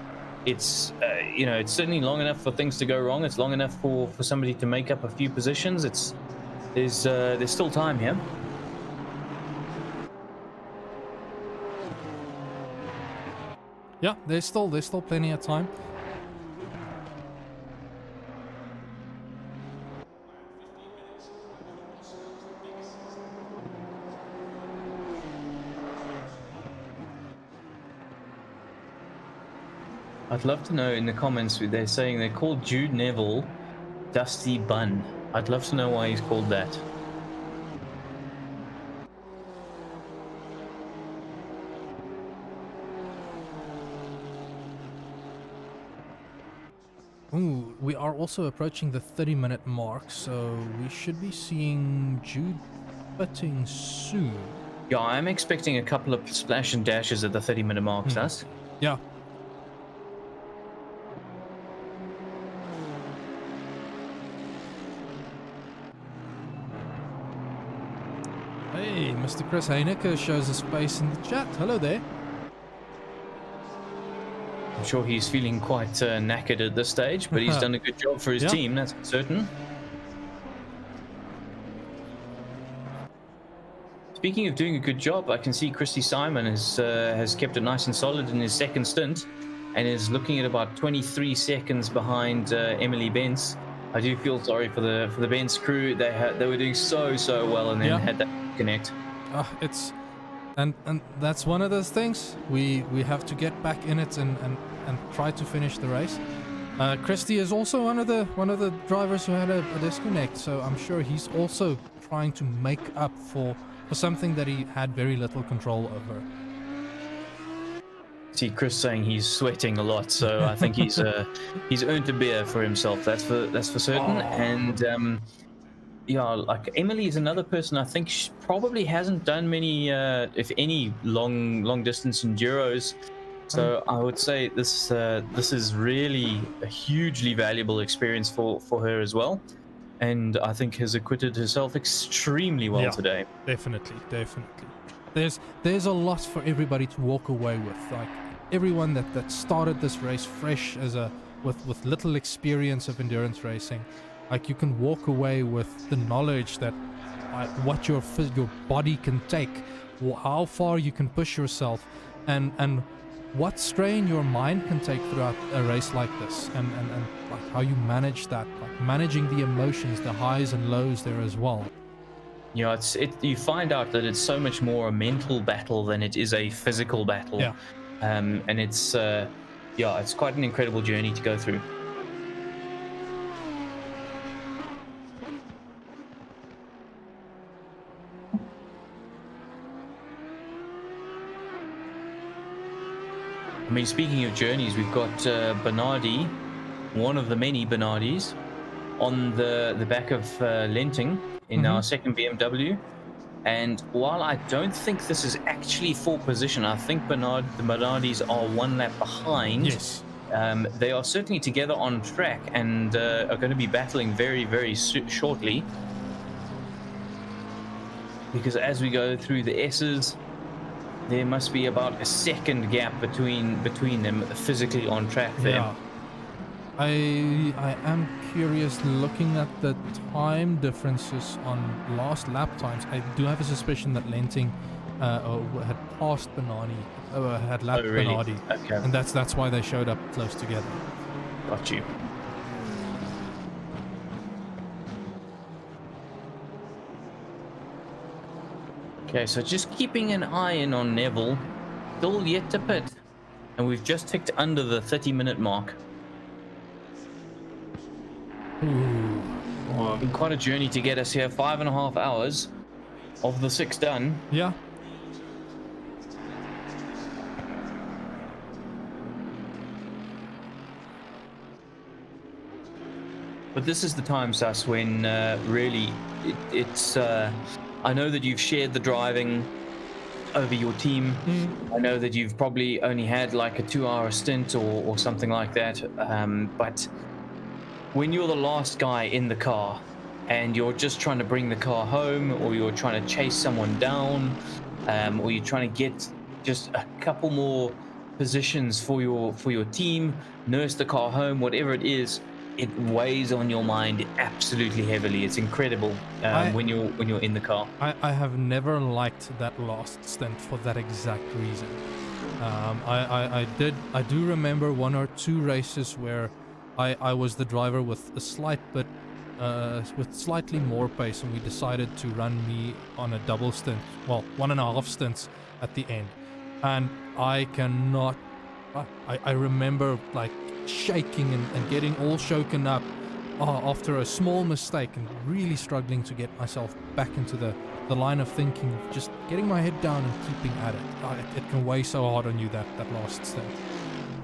it's, it's certainly long enough for things to go wrong. It's long enough for somebody to make up a few positions. There's still time here. Yeah, there's still plenty of time. I'd love to know in the comments, they're saying they called Jude Neville Dusty Bun. I'd love to know why he's called that. Ooh, we are also approaching the 30-minute mark, so we should be seeing Jude pitting soon. Yeah, I'm expecting a couple of splash and dashes at the 30-minute mark, Sus. Yeah. Hey, Mr. Chris Heineke shows his face in the chat. Hello there. I'm sure he's feeling quite knackered at this stage, but he's done a good job for his team, that's for certain. Speaking of doing a good job, I can see Christy Simon has kept it nice and solid in his second stint and is looking at about 23 seconds behind Emily Bence. I do feel sorry for the Bence crew. They were doing so well and then had that connect. And that's one of those things. We have to get back in it and try to finish the race. Christy is also one of the drivers who had a disconnect, so I'm sure he's also trying to make up for something that he had very little control over. See Chris saying he's sweating a lot, so I think he's earned a beer for himself. That's for certain. And like Emily is another person I think she probably hasn't done many, if any, long distance enduros. So I would say this is really a hugely valuable experience for her as well. And I think has acquitted herself extremely well today. Definitely. There's a lot for everybody to walk away with. Like everyone that started this race fresh with little experience of endurance racing, like you can walk away with the knowledge that what your body can take, how far you can push yourself, and what strain your mind can take throughout a race like this, and like how you manage that, like managing the emotions, the highs and lows there as well. You find out that it's so much more a mental battle than it is a physical battle. And it's quite an incredible journey to go through. I mean, speaking of journeys, we've got Bernardi, one of the many Bernardis, on the back of Lenting in our second BMW. And while I don't think this is actually full position, I think the Bernardis are one lap behind. Yes. They are certainly together on track and are going to be battling very, very shortly. Because as we go through the S's, there must be about a second gap between them physically on track there. Yeah. I am curious, looking at the time differences on last lap times. I do have a suspicion that Lenting had passed Bernardi, had lapped Oh, really? Bernardi, Okay. and that's why they showed up close together. Got you. Okay, so just keeping an eye in on Neville, still yet to pit, and we've just ticked under the 30-minute mark. Ooh. Been quite a journey to get us here. 5.5 hours of the 6 done. Yeah. But this is the time, Sus, when really it's... I know that you've shared the driving over your team. I know that you've probably only had like a 2-hour stint or something like that. But when you're the last guy in the car and you're just trying to bring the car home, or you're trying to chase someone down, or you're trying to get just a couple more positions for your team, nurse the car home, whatever it is, it weighs on your mind absolutely heavily. It's incredible when you're in the car. I have never liked that last stint for that exact reason. I do remember 1 or 2 races where I was the driver with a slight bit with slightly more pace, and we decided to run me on a double stint, well, 1.5 stints at the end, and I cannot. I remember like shaking and getting all shaken up after a small mistake, and really struggling to get myself back into the line of thinking, of just getting my head down and keeping at it. It can weigh so hard on you, that last stint.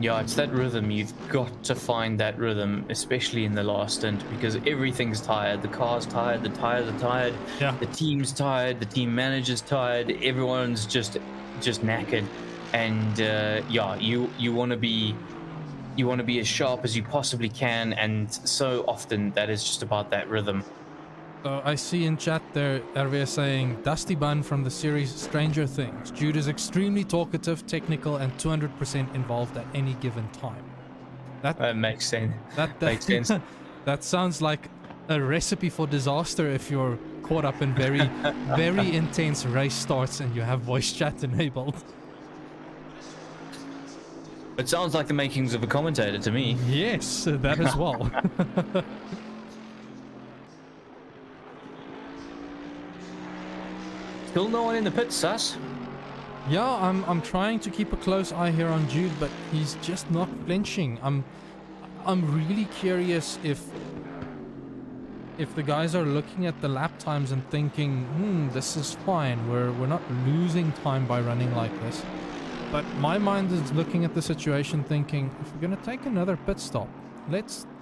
Yeah, it's that rhythm. You've got to find that rhythm, especially in the last stint, because everything's tired. The car's tired, the tires are tired, Yeah. the team's tired, the team manager's tired, everyone's just knackered. And yeah, you want to be as sharp as you possibly can, and so often that is just about that rhythm. So I see in chat there, Hervé saying, Dusty Bun from the series Stranger Things. Jude is extremely talkative, technical, and 200% involved at any given time. That makes sense. That Makes sense. That sounds like a recipe for disaster if you're caught up in very, very intense race starts and you have voice chat enabled. It sounds like the makings of a commentator to me. Yes, that as well. Still no one in the pits, Sus. Yeah, I'm trying to keep a close eye here on Jude, but he's just not flinching. I'm really curious if the guys are looking at the lap times and thinking, this is fine. We're not losing time by running like this. But my mind is looking at the situation thinking, if we're gonna take another pit stop,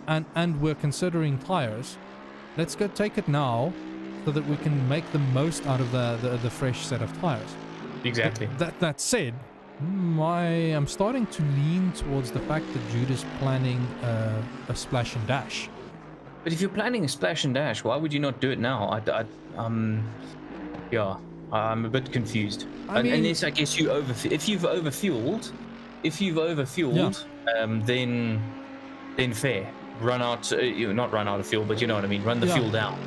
and we're considering tires, let's go take it now, so that we can make the most out of the fresh set of tires. Exactly. That said, I'm starting to lean towards the fact that Jude is planning a splash and dash. But if you're planning a splash and dash, why would you not do it now? Yeah, I'm a bit confused. I mean, unless I guess if you've overfueled, then fair. Run out, not run out of fuel, but you know what I mean. Run the fuel down.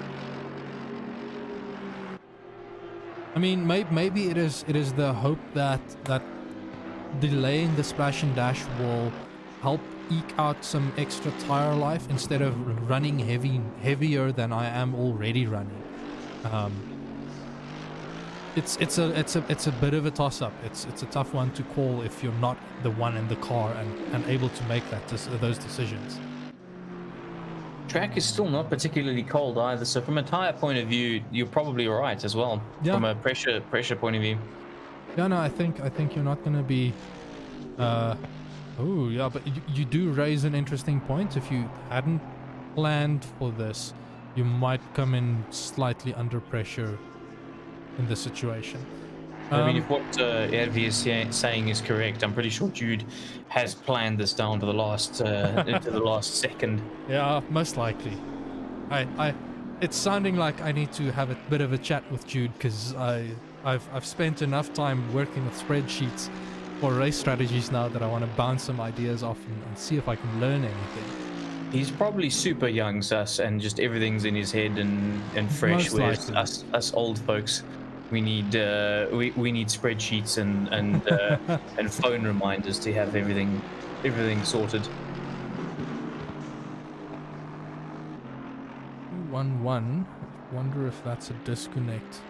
I mean, maybe it is the hope that delaying the splash and dash will help eke out some extra tire life instead of running heavier than I am already running. It's a bit of a toss up. It's a tough one to call if you're not the one in the car and able to make those decisions. Track is still not particularly cold either, so from a tire point of view, you're probably right as well. Yeah. From a pressure point of view. Yeah, no, I think you're not going to be Oh, yeah, but you do raise an interesting point. If you hadn't planned for this, you might come in slightly under pressure in this situation. I mean, if what Ervi is saying is correct, I'm pretty sure Jude has planned this down to the last into the last second. Yeah, most likely. It's sounding like I need to have a bit of a chat with Jude, because I've spent enough time working with spreadsheets for race strategies now that I want to bounce some ideas off and see if I can learn anything. He's probably super young, sus, and just everything's in his head and fresh. Most Whereas likely. us old folks, we need spreadsheets and and phone reminders to have everything sorted. 2-1-1. Wonder if that's a disconnect.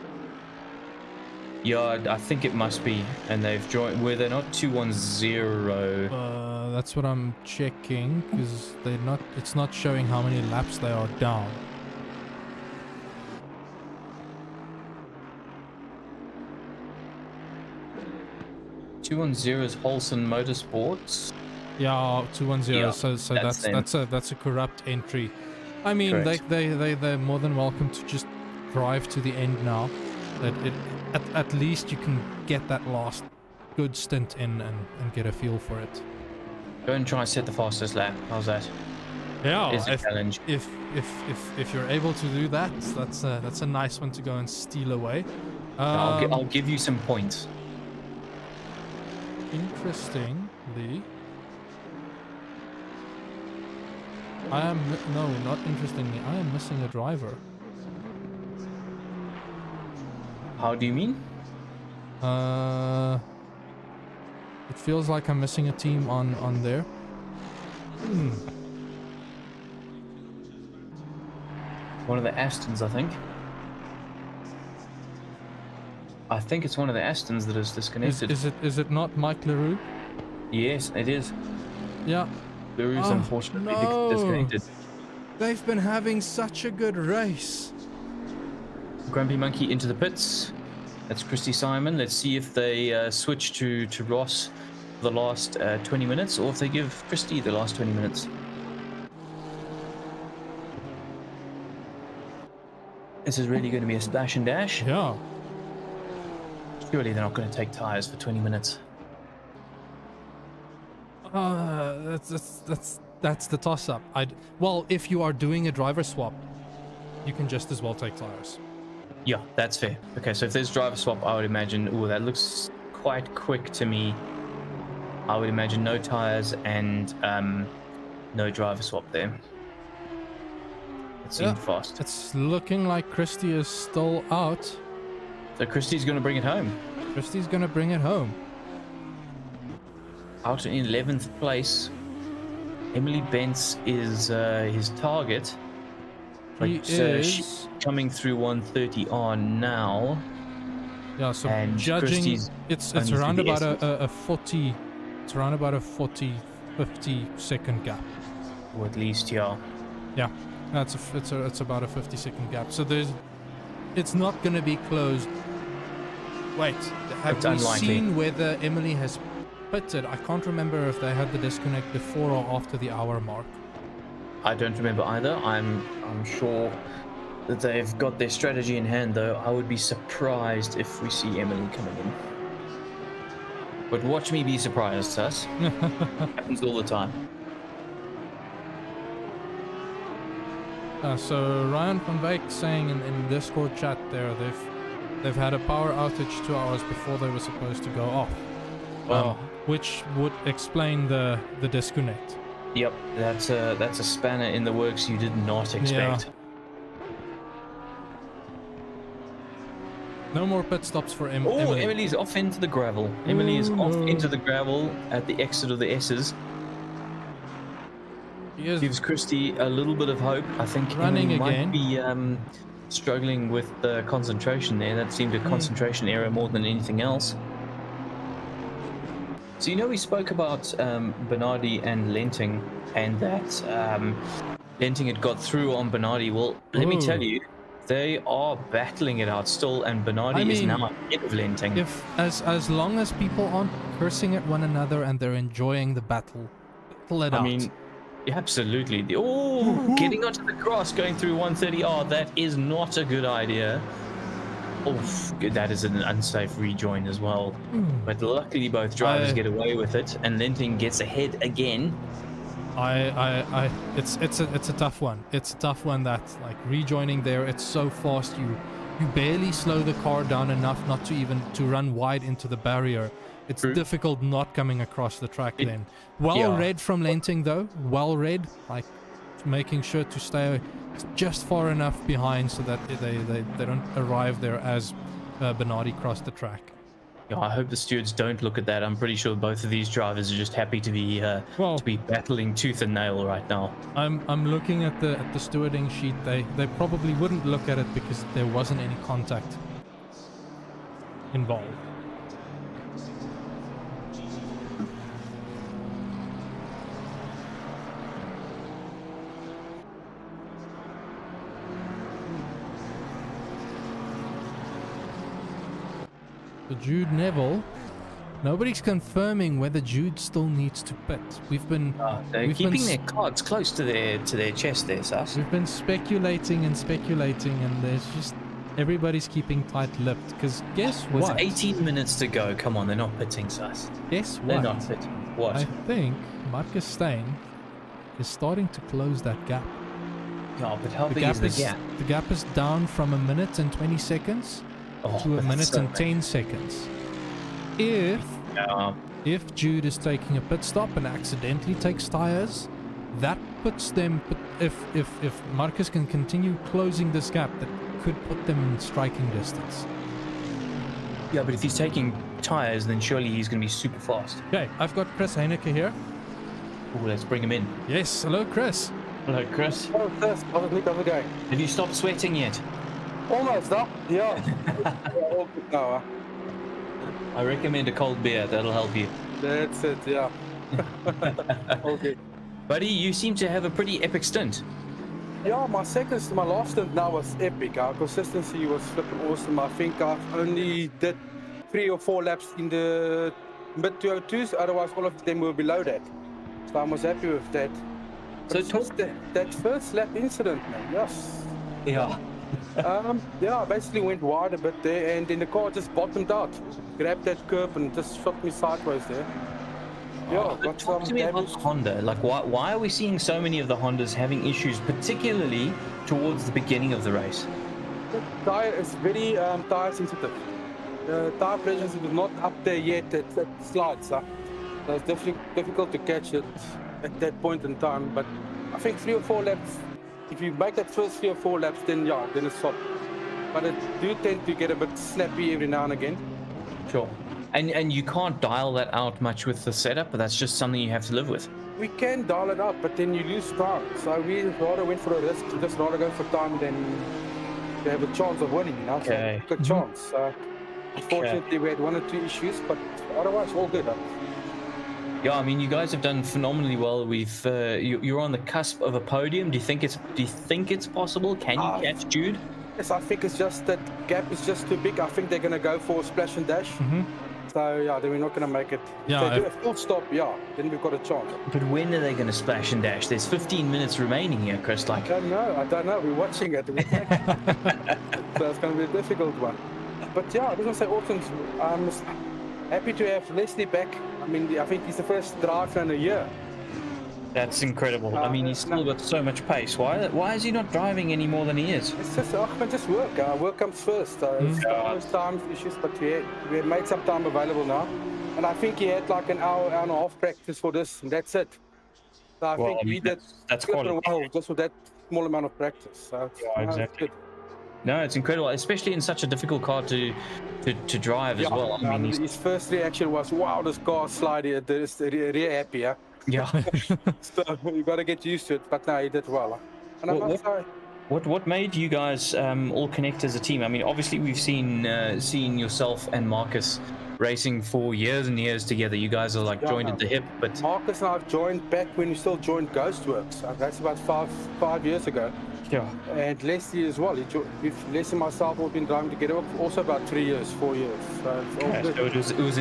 Yeah, I think it must be, and they've joined. Were they not 2-1-0? That's what I'm checking, because they're not. It's not showing how many laps they are down. Is Hodgson Motorsports. Yeah, 2-1-0. Yeah, So that's a corrupt entry. I mean, Correct. they're more than welcome to just drive to the end now. At least you can get that last good stint in and get a feel for it. Go and try and set the fastest lap. How's that? Yeah, It's a challenge. if you're able to do that, that's a nice one to go and steal away. I'll give you some points. Interestingly, not interestingly, I am missing a driver. How do you mean? It feels like I'm missing a team on there. One of the Astons, I think. I think it's one of the Astons that is disconnected. Is it not Mike LaRue? Yes, it is. Yeah. Laroux's Oh, unfortunately no. disconnected. They've been having such a good race. Grumpy Monkey into the pits. That's Christy Simon. Let's see if they switch to Ross for the last 20 minutes, or if they give Christy the last 20 minutes. This is really going to be a splash and dash. Yeah. Surely they're not going to take tires for 20 minutes. That's the toss-up. Well, if you are doing a driver swap, you can just as well take tires. Yeah, that's fair. Okay, so if there's driver swap, I would imagine, oh, that looks quite quick to me. I would imagine no tires and no driver swap there. It seemed fast. It's looking like Christy is still out. So Christy's going to bring it home. Christy's gonna bring it home. Out in 11th place. Emily Bentz is his target. But He she's is. coming through 130 on now. Yeah, so And judging, Christie's it's only around through the about S's. a 40. It's around about a 40, 50 second gap. Or at least, yeah. Yeah, it's about a 50-second gap. So it's not gonna be closed. Wait, have It's we unlikely. seen whether Emily has pitted? I can't remember if they had the disconnect before or after the hour mark. I don't remember either. I'm sure that they've got their strategy in hand, though. I would be surprised if we see Emily coming in. But watch me be surprised, Sus. Happens all the time. So Ryan van Wyk saying in Discord chat there, they've had a power outage 2 hours before they were supposed to go off. Which would explain the disconnect. Yep, that's a spanner in the works you did not expect. No more pit stops for Oh, Emily. Emily's off into the gravel. Emily is off into the gravel at the exit of the S's. He is Gives Christy a little bit of hope. I think Running Emily again. might be struggling with the concentration there. That seemed a concentration error more than anything else. So we spoke about Bernardi and Lenting, and that Lenting had got through on Bernardi. Well, let me tell you, They are battling it out still, and Bernardi I is mean, now ahead of Lenting. If as long as people aren't cursing at one another and they're enjoying the battle it I out. mean, yeah, absolutely. Oh, getting onto the grass, going through 130R, that is not a good idea. Oh, that is an unsafe rejoin as well. But luckily both drivers get away with it, and Lenting gets ahead again. It's a tough one. It's a tough one. That like rejoining there, it's so fast. You barely slow the car down enough not to even to run wide into the barrier. It's difficult not coming across the track then. Well read from Lenting though. Well read, like making sure to stay just far enough behind so that they don't arrive there as Bernardi crossed the track. Yeah, I hope the stewards don't look at that. I'm pretty sure both of these drivers are just happy to be battling tooth and nail right now. I'm looking at the stewarding sheet. They probably wouldn't look at it because there wasn't any contact involved. So Jude Neville, nobody's confirming whether Jude still needs to pit. They're keeping their cards close to their chest there, Sas. We've been speculating, and there's just everybody's keeping tight-lipped. Because guess what? With 18 minutes to go, come on, they're not pitting, Sas. Guess what? They're not pitting. What? I think Marcus Stein is starting to close that gap. No, but how big is the gap? The gap is down from 1 minute and 20 seconds. To 1 minute and 10 seconds. If Jude is taking a pit stop and accidentally takes tires, that puts them. If Marcus can continue closing this gap, that could put them in striking distance. Yeah, but if he's taking tires, then surely he's going to be super fast. Okay, I've got Chris Heineke here. Oh, let's bring him in. Yes, hello, Chris. Hello, Chris. Oh, Chris, how's it going? Have you stopped sweating yet? Almost up, yeah. All good now. I recommend a cold beer. That'll help you. That's it, yeah. Okay. Buddy, you seem to have a pretty epic stint. Yeah, my last stint now was epic. Our consistency was flipping awesome. I think I've only did 3 or 4 laps in the mid 202s, otherwise all of them were below that. So I was happy with that. So that first lap incident, man, yes. Yeah. I basically went wide a bit there, and then the car just bottomed out. Grabbed that curb and just shot me sideways there. Yeah, got talk to me about Honda. Like, why are we seeing so many of the Hondas having issues, particularly towards the beginning of the race? The tire is very tire sensitive. The tire pressure is not up there yet. It slides. So it's definitely difficult to catch it at that point in time. But I think 3 or 4 laps. If you make that first 3 or 4 laps, then it's soft. But it do tend to get a bit snappy every now and again. Sure. And you can't dial that out much with the setup, but that's just something you have to live with. We can dial it out, but then you lose time. So we rather went for a risk, just rather go for time than to have a chance of winning, you know? Okay. So, good chance. Unfortunately, we had 1 or 2 issues, but otherwise, all good. Yeah, I mean, you guys have done phenomenally well. You're on the cusp of a podium. Do you think it's possible? Can you catch Jude? Yes, I think it's just that gap is just too big. I think they're going to go for a splash and dash. So yeah, then we're not going to make it. Yeah, if they do a full stop, then we've got a chance. But when are they going to splash and dash? There's 15 minutes remaining here, Chris. Like, I don't know. We're watching it. So it's going to be a difficult one. But yeah, I was going to say awesome. I'm happy to have Leslie back. I mean, I think he's the first driver in a year. That's incredible. I mean, he's still got so much pace. Why is he not driving any more than he is? It's just work. Work comes first. It's time issues, but we had made some time available now. And I think he had like an hour and a half practice for this, and that's it. So I think we did that's quality. Well just with that small amount of practice. So exactly. No, it's incredible, especially in such a difficult car to drive as well. I mean, his first reaction was, "Wow, this car sliding. It's really happy." Yeah. So you got to get used to it. But no, he did well. And I'm not sorry. What made you guys all connect as a team? I mean, obviously we've seen yourself and Marcus racing for years and years together. You guys are like joined at the hip, but Marcus and I've joined back when we still joined Ghostworks. That's about five years ago. Yeah. And Leslie as well. Leslie and myself have been driving together also about 3 years, 4 years. So it's all Okay, good. so it was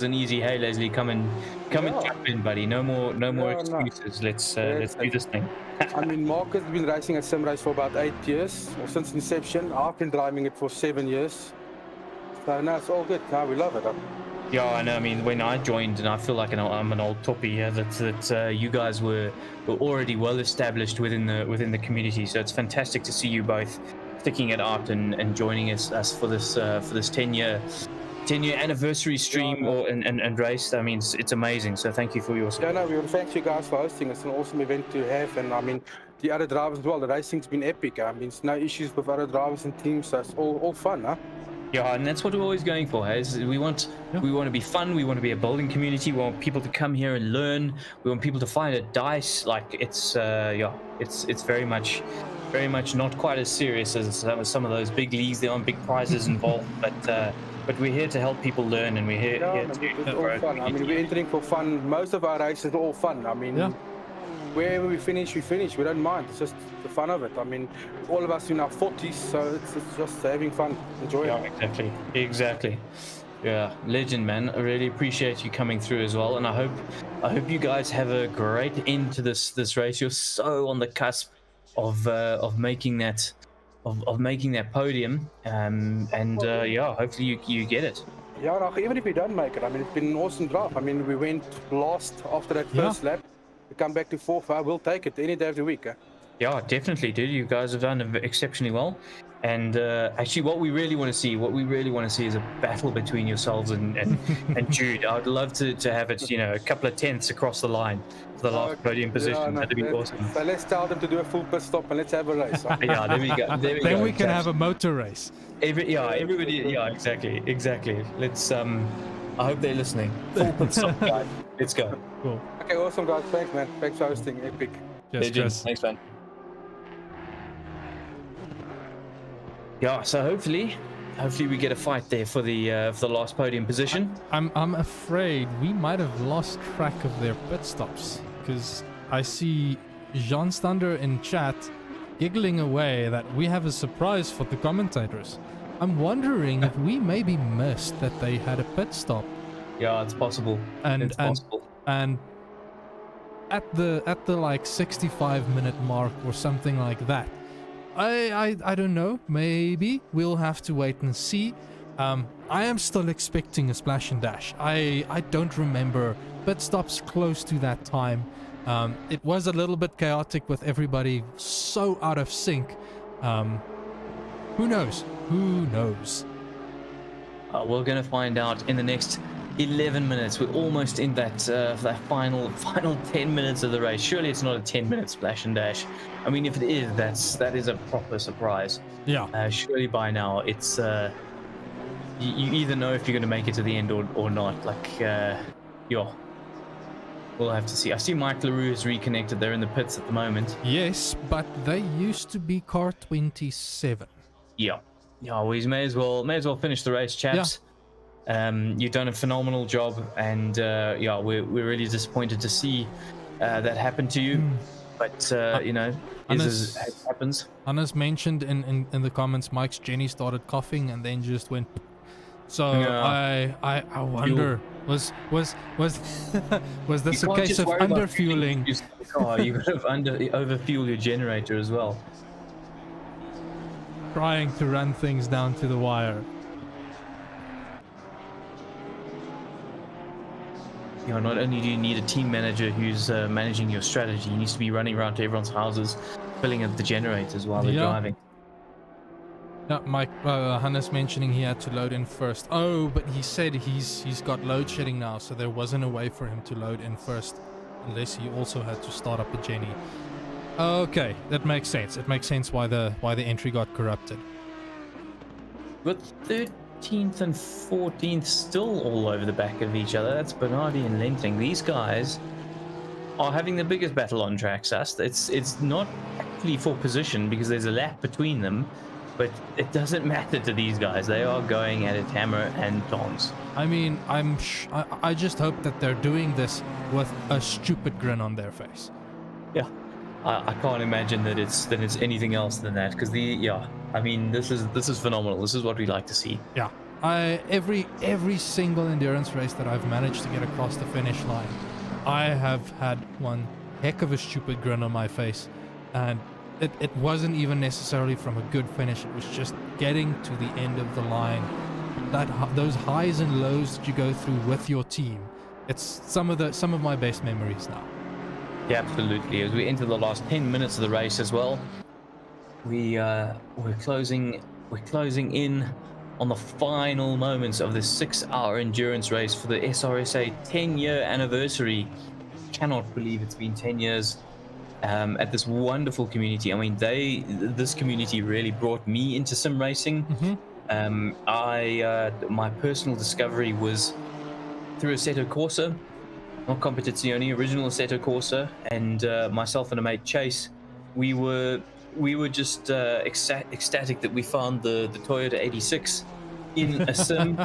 an easy. Hey Leslie, come and Yeah. jump in, buddy. No more No. excuses. Let's do this thing. I mean, Mark has been racing at Sim Race for about 8 years, or since inception. I've been driving it for 7 years. So no, it's all good. No, we love it. Yeah, I know. I mean, when I joined, and I feel like I'm an old toppy here, that you guys were already well established within the community. So it's fantastic to see you both sticking it out and joining us for this 10-year anniversary stream and race. I mean, it's amazing. So thank you for your support. Yeah, no, we want to thank you guys for hosting. It's an awesome event to have, and I mean, the other drivers as well. The racing's been epic. I mean, it's no issues with other drivers and teams. So it's all fun, huh? Yeah, and that's what we're always going for. Hey? We want to be fun. We want to be a bowling community. We want people to come here and learn. We want people to find a dice. Like it's very much not quite as serious as some of those big leagues. There aren't big prizes involved, but we're here to help people learn, and we're here it's all fun. I mean, we're entering for fun. Most of our races are all fun. I mean, wherever we finish. We don't mind. It's just the fun of it. I mean, all of us in our 40s, so it's just having fun, enjoying it. Exactly. Yeah, legend, man. I really appreciate you coming through as well, and I hope you guys have a great end to this race. You're so on the cusp of making that podium, hopefully you get it. Yeah, no, even if we don't make it, I mean, it's been an awesome drive. I mean, we went last after that first lap. We come back to fourth. I will take it any day of the week. Yeah, definitely, dude. You guys have done exceptionally well. And actually, what we really want to see is a battle between yourselves and Jude. I'd love to have it, a couple of tenths across the line for the last podium position. That'd be awesome. So let's tell them to do a full pit stop and let's have a race. Yeah, there we go. Then we can have a motor race. Everybody. Yeah, exactly. Let's. I hope they're listening. Full pit stop, guys. Let's go. Cool. Okay, awesome, guys. Thanks, man. Thanks for hosting. Epic. Cheers. Thanks, man. Yeah, so hopefully we get a fight there for the last podium position. I'm afraid we might have lost track of their pit stops, because I see Jean Stander in chat giggling away that we have a surprise for the commentators. I'm wondering if we maybe missed that they had a pit stop. Yeah, it's possible. And at the like 65-minute mark or something like that. I don't know. Maybe we'll have to wait and see. I am still expecting a splash and dash. I don't remember pit stops close to that time. It was a little bit chaotic with everybody so out of sync. Who knows? We're gonna find out in the next 11 minutes. We're almost in that final 10 minutes of the race. Surely it's not a 10-minute splash and dash. I mean, if it is, that is a proper surprise. Yeah. Surely by now it's you either know if you're going to make it to the end or not. Like, we'll have to see. I see Mike LaRue is reconnected. They're in the pits at the moment. Yes, but they used to be car 27. Yeah. Well, we may as well finish the race, chaps. Yeah. You've done a phenomenal job, and we're really disappointed to see that happen to you. But it happens. Anna's mentioned in the comments, Mike's Jenny started coughing and then just went. So yeah. I wonder, was this a case of underfueling? You could have overfuel your generator as well. Trying to run things down to the wire. Not only do you need a team manager who's managing your strategy, he needs to be running around to everyone's houses, filling up the generators while they're driving. Yeah, Mike, Hannes mentioning he had to load in first. Oh, but he said he's got load shedding now, so there wasn't a way for him to load in first, unless he also had to start up a Jenny. Okay, that makes sense. It makes sense why the entry got corrupted. But 13th and 14th still all over the back of each other. That's Bernardi and Lenting. These guys are having the biggest battle on track, Sus. It's not actually for position because there's a lap between them, but it doesn't matter to these guys. They are going at it hammer and tongs. I mean, I just hope that they're doing this with a stupid grin on their face. Yeah, I can't imagine that it's anything else than that. Because I mean, this is phenomenal. This is what we like to see. Yeah. Every single endurance race that I've managed to get across the finish line, I have had one heck of a stupid grin on my face, and it wasn't even necessarily from a good finish. It was just getting to the end of the line. Those highs and lows that you go through with your team. It's some of my best memories now. Yeah, absolutely. As we enter the last 10 minutes of the race as well, we're closing in on the final moments of this 6-hour endurance race for the SRSA 10-year anniversary. Cannot believe it's been 10 years at this wonderful community. I mean, this community really brought me into sim racing. My personal discovery was through Assetto Corsa, not Competizione, original Assetto Corsa, and myself and a mate Chase, we were just ecstatic that we found the Toyota 86 in a sim,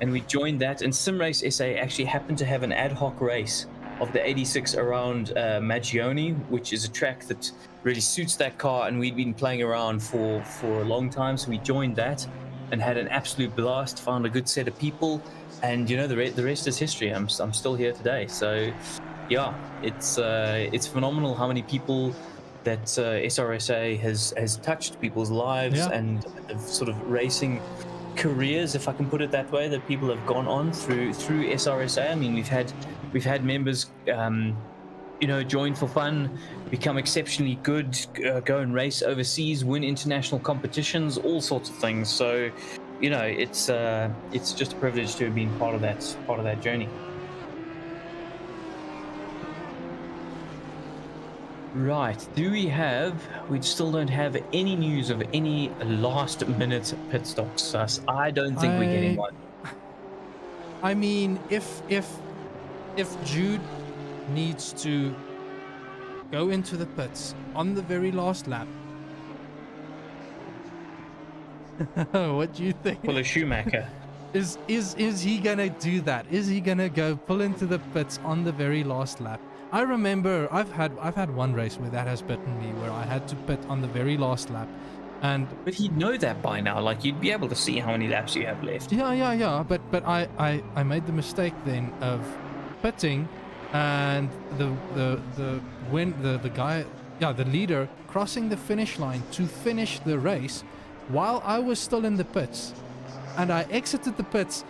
and we joined that. And Sim Race SA actually happened to have an ad hoc race of the 86 around Magione, which is a track that really suits that car, and we'd been playing around for a long time, so we joined that and had an absolute blast, found a good set of people, and the rest is history. I'm still here today. So yeah, it's phenomenal how many people that SRSA has touched people's lives and sort of racing careers, if I can put it that way, that people have gone on through SRSA. I mean, we've had members join for fun, become exceptionally good, go and race overseas, win international competitions, all sorts of things. So it's just a privilege to have been part of that journey. Right, we still don't have any news of any last minute pit stops. I don't think we're getting one. I mean, if Jude needs to go into the pits on the very last lap, what do you think? Well, a Schumacher. Is he gonna do that? Is he gonna go pull into the pits on the very last lap? I remember I've had one race where that has bitten me, where I had to pit on the very last lap, but he'd know that by now. Like, you'd be able to see how many laps you have left. Yeah. But I made the mistake then of pitting, and the leader crossing the finish line to finish the race while I was still in the pits, and I exited the pits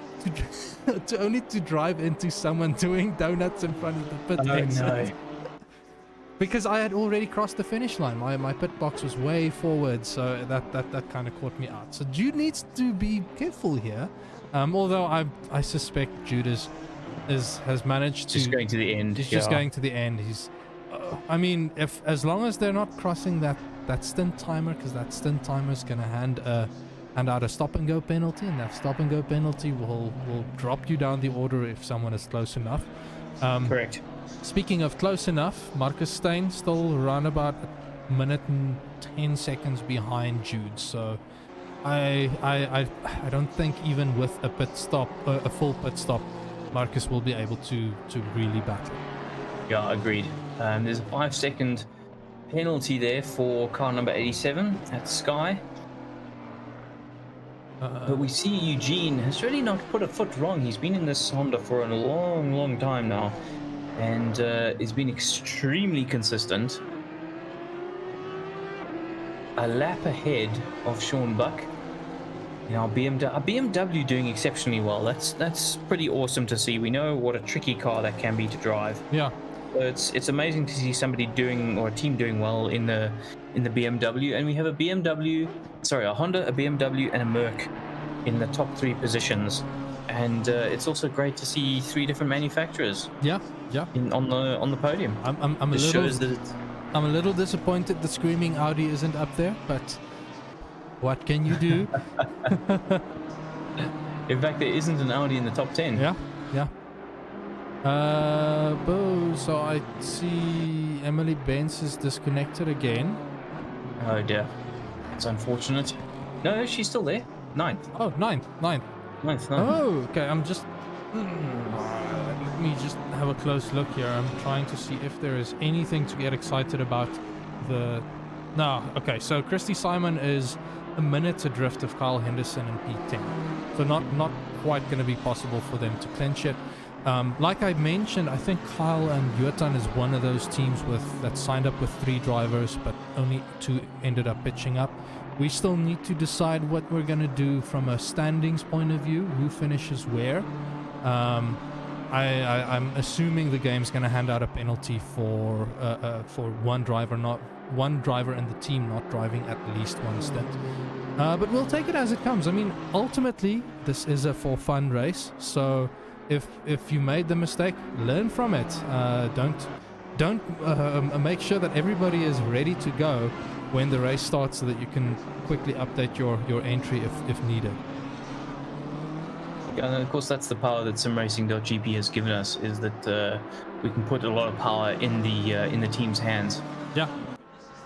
to drive into someone doing donuts in front of the pit exit. No. Because I had already crossed the finish line. My pit box was way forward, so that kind of caught me out. So Jude needs to be careful here. Although I suspect Jude has managed to... Just going to the end. He's just going to the end. I mean, as long as they're not crossing that stint timer, because that stint timer is going to hand out a stop and go penalty, and that stop and go penalty will drop you down the order if someone is close enough. Correct. Speaking of close enough, Marcus Stein still run about a minute and 10 seconds behind Jude. So I don't think even with a pit stop, a full pit stop, Marcus will be able to really battle. Yeah, agreed. There's a 5-second penalty there for car number 87 at Sky. But we see Eugene has really not put a foot wrong. He's been in this Honda for a long, long time now, and he's been extremely consistent. A lap ahead of Sean Buck. Our BMW doing exceptionally well. That's pretty awesome to see. We know what a tricky car that can be to drive. Yeah. So it's amazing to see somebody a team doing well in the BMW, and we have a Honda, a BMW, and a Merc in the top 3 positions. And it's also great to see 3 different manufacturers. Yeah. On the podium. I'm a little disappointed the screaming Audi isn't up there, but what can you do? In fact, there isn't an Audi in the top 10. Yeah. So I see Emily Benz is disconnected again. Oh dear, it's unfortunate. No, she's still there. 9th. Oh, 9th. Oh, okay. I'm just... let me just have a close look here. I'm trying to see if there is anything to get excited about No, okay, so Christy Simon is a minute adrift of Kyle Henderson in P10. So not quite going to be possible for them to clinch it. Like I mentioned, I think Kyle and Yuatan is one of those teams that signed up with 3 drivers, but only 2 ended up pitching up. We still need to decide what we're going to do from a standings point of view, who finishes where. I'm assuming the game's going to hand out a penalty for one driver in the team not driving at least one stint. But we'll take it as it comes. I mean, ultimately, this is a for fun race, so if you made the mistake, learn from it. Don't make sure that everybody is ready to go when the race starts, so that you can quickly update your entry if needed. And of course, that's the power that simracing.gp has given us, is that we can put a lot of power in the team's hands. Yeah.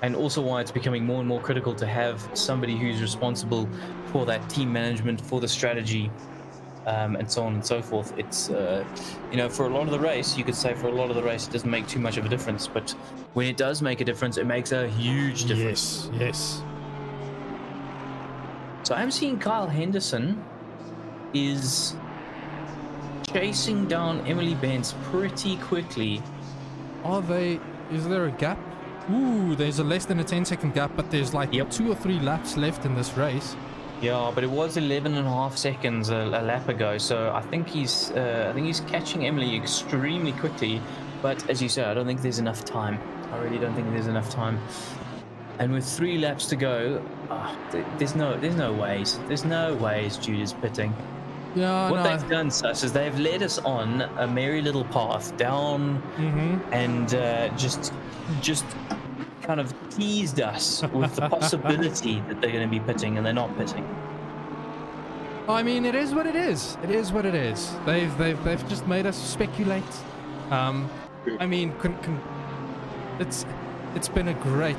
And also why it's becoming more and more critical to have somebody who's responsible for that team management, for the strategy, and so on and so forth. It's, for a lot of the race, you could say for a lot of the race, it doesn't make too much of a difference. But when it does make a difference, it makes a huge difference. Yes. So I'm seeing Kyle Henderson is chasing down Emily Bentz pretty quickly. Is there a gap? Ooh, there's a less than a 10-second gap, but there's like 2 or 3 laps left in this race. Yeah, but it was 11.5 seconds a lap ago, so I think he's catching Emily extremely quickly. But as you say, I don't think there's enough time. I really don't think there's enough time. And with 3 laps to go, there's no ways Jude is pitting. Yeah, what they've done, Sus, is they've led us on a merry little path down, and just kind of teased us with the possibility that they're going to be pitting, and they're not pitting. I mean, it is what it is. It is what it is. They've just made us speculate. I mean, it's been a great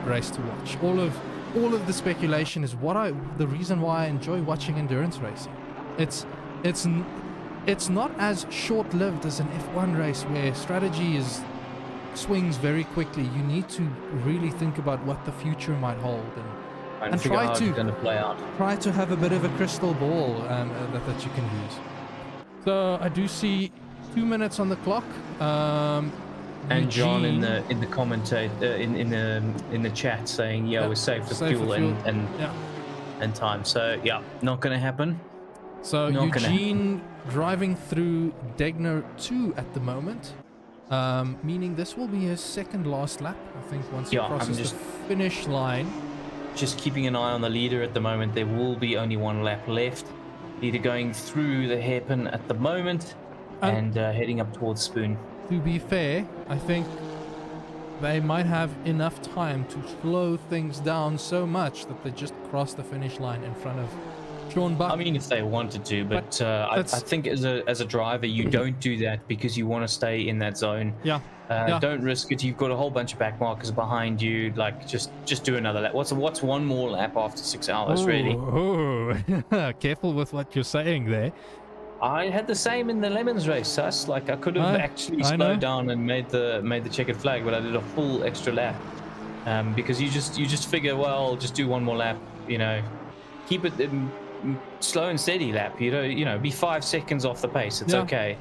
race to watch. All of the speculation is the reason why I enjoy watching endurance racing. It's not as short-lived as an F1 race where strategy swings very quickly. You need to really think about what the future might hold and try to going to play out. Try to have a bit of a crystal ball that you can use. So I do see 2 minutes on the clock. And John in the commentate in the chat saying, we're safe for fuel and time. So not going to happen. So Eugene driving through Degner 2 at the moment, meaning this will be his second last lap, I think, once he crosses the finish line. Just keeping an eye on the leader at the moment. There will be only 1 lap left. Leader going through the hairpin at the moment and heading up towards Spoon. To be fair, I think they might have enough time to slow things down so much that they just cross the finish line in front of Sean Buck. I mean, if they wanted to, but I think as a driver, you don't do that because you want to stay in that zone. Don't risk it. You've got a whole bunch of back markers behind you. Like, just do another lap. What's 1 more lap after 6 hours, really? Careful with what you're saying there. I had the same in the Lemons race, Sus. Like, I could have actually slowed down and made the checkered flag, but I did a full extra lap because you just figure, well, just do 1 more lap. Keep it slow and steady lap. Be 5 seconds off the pace. It's okay.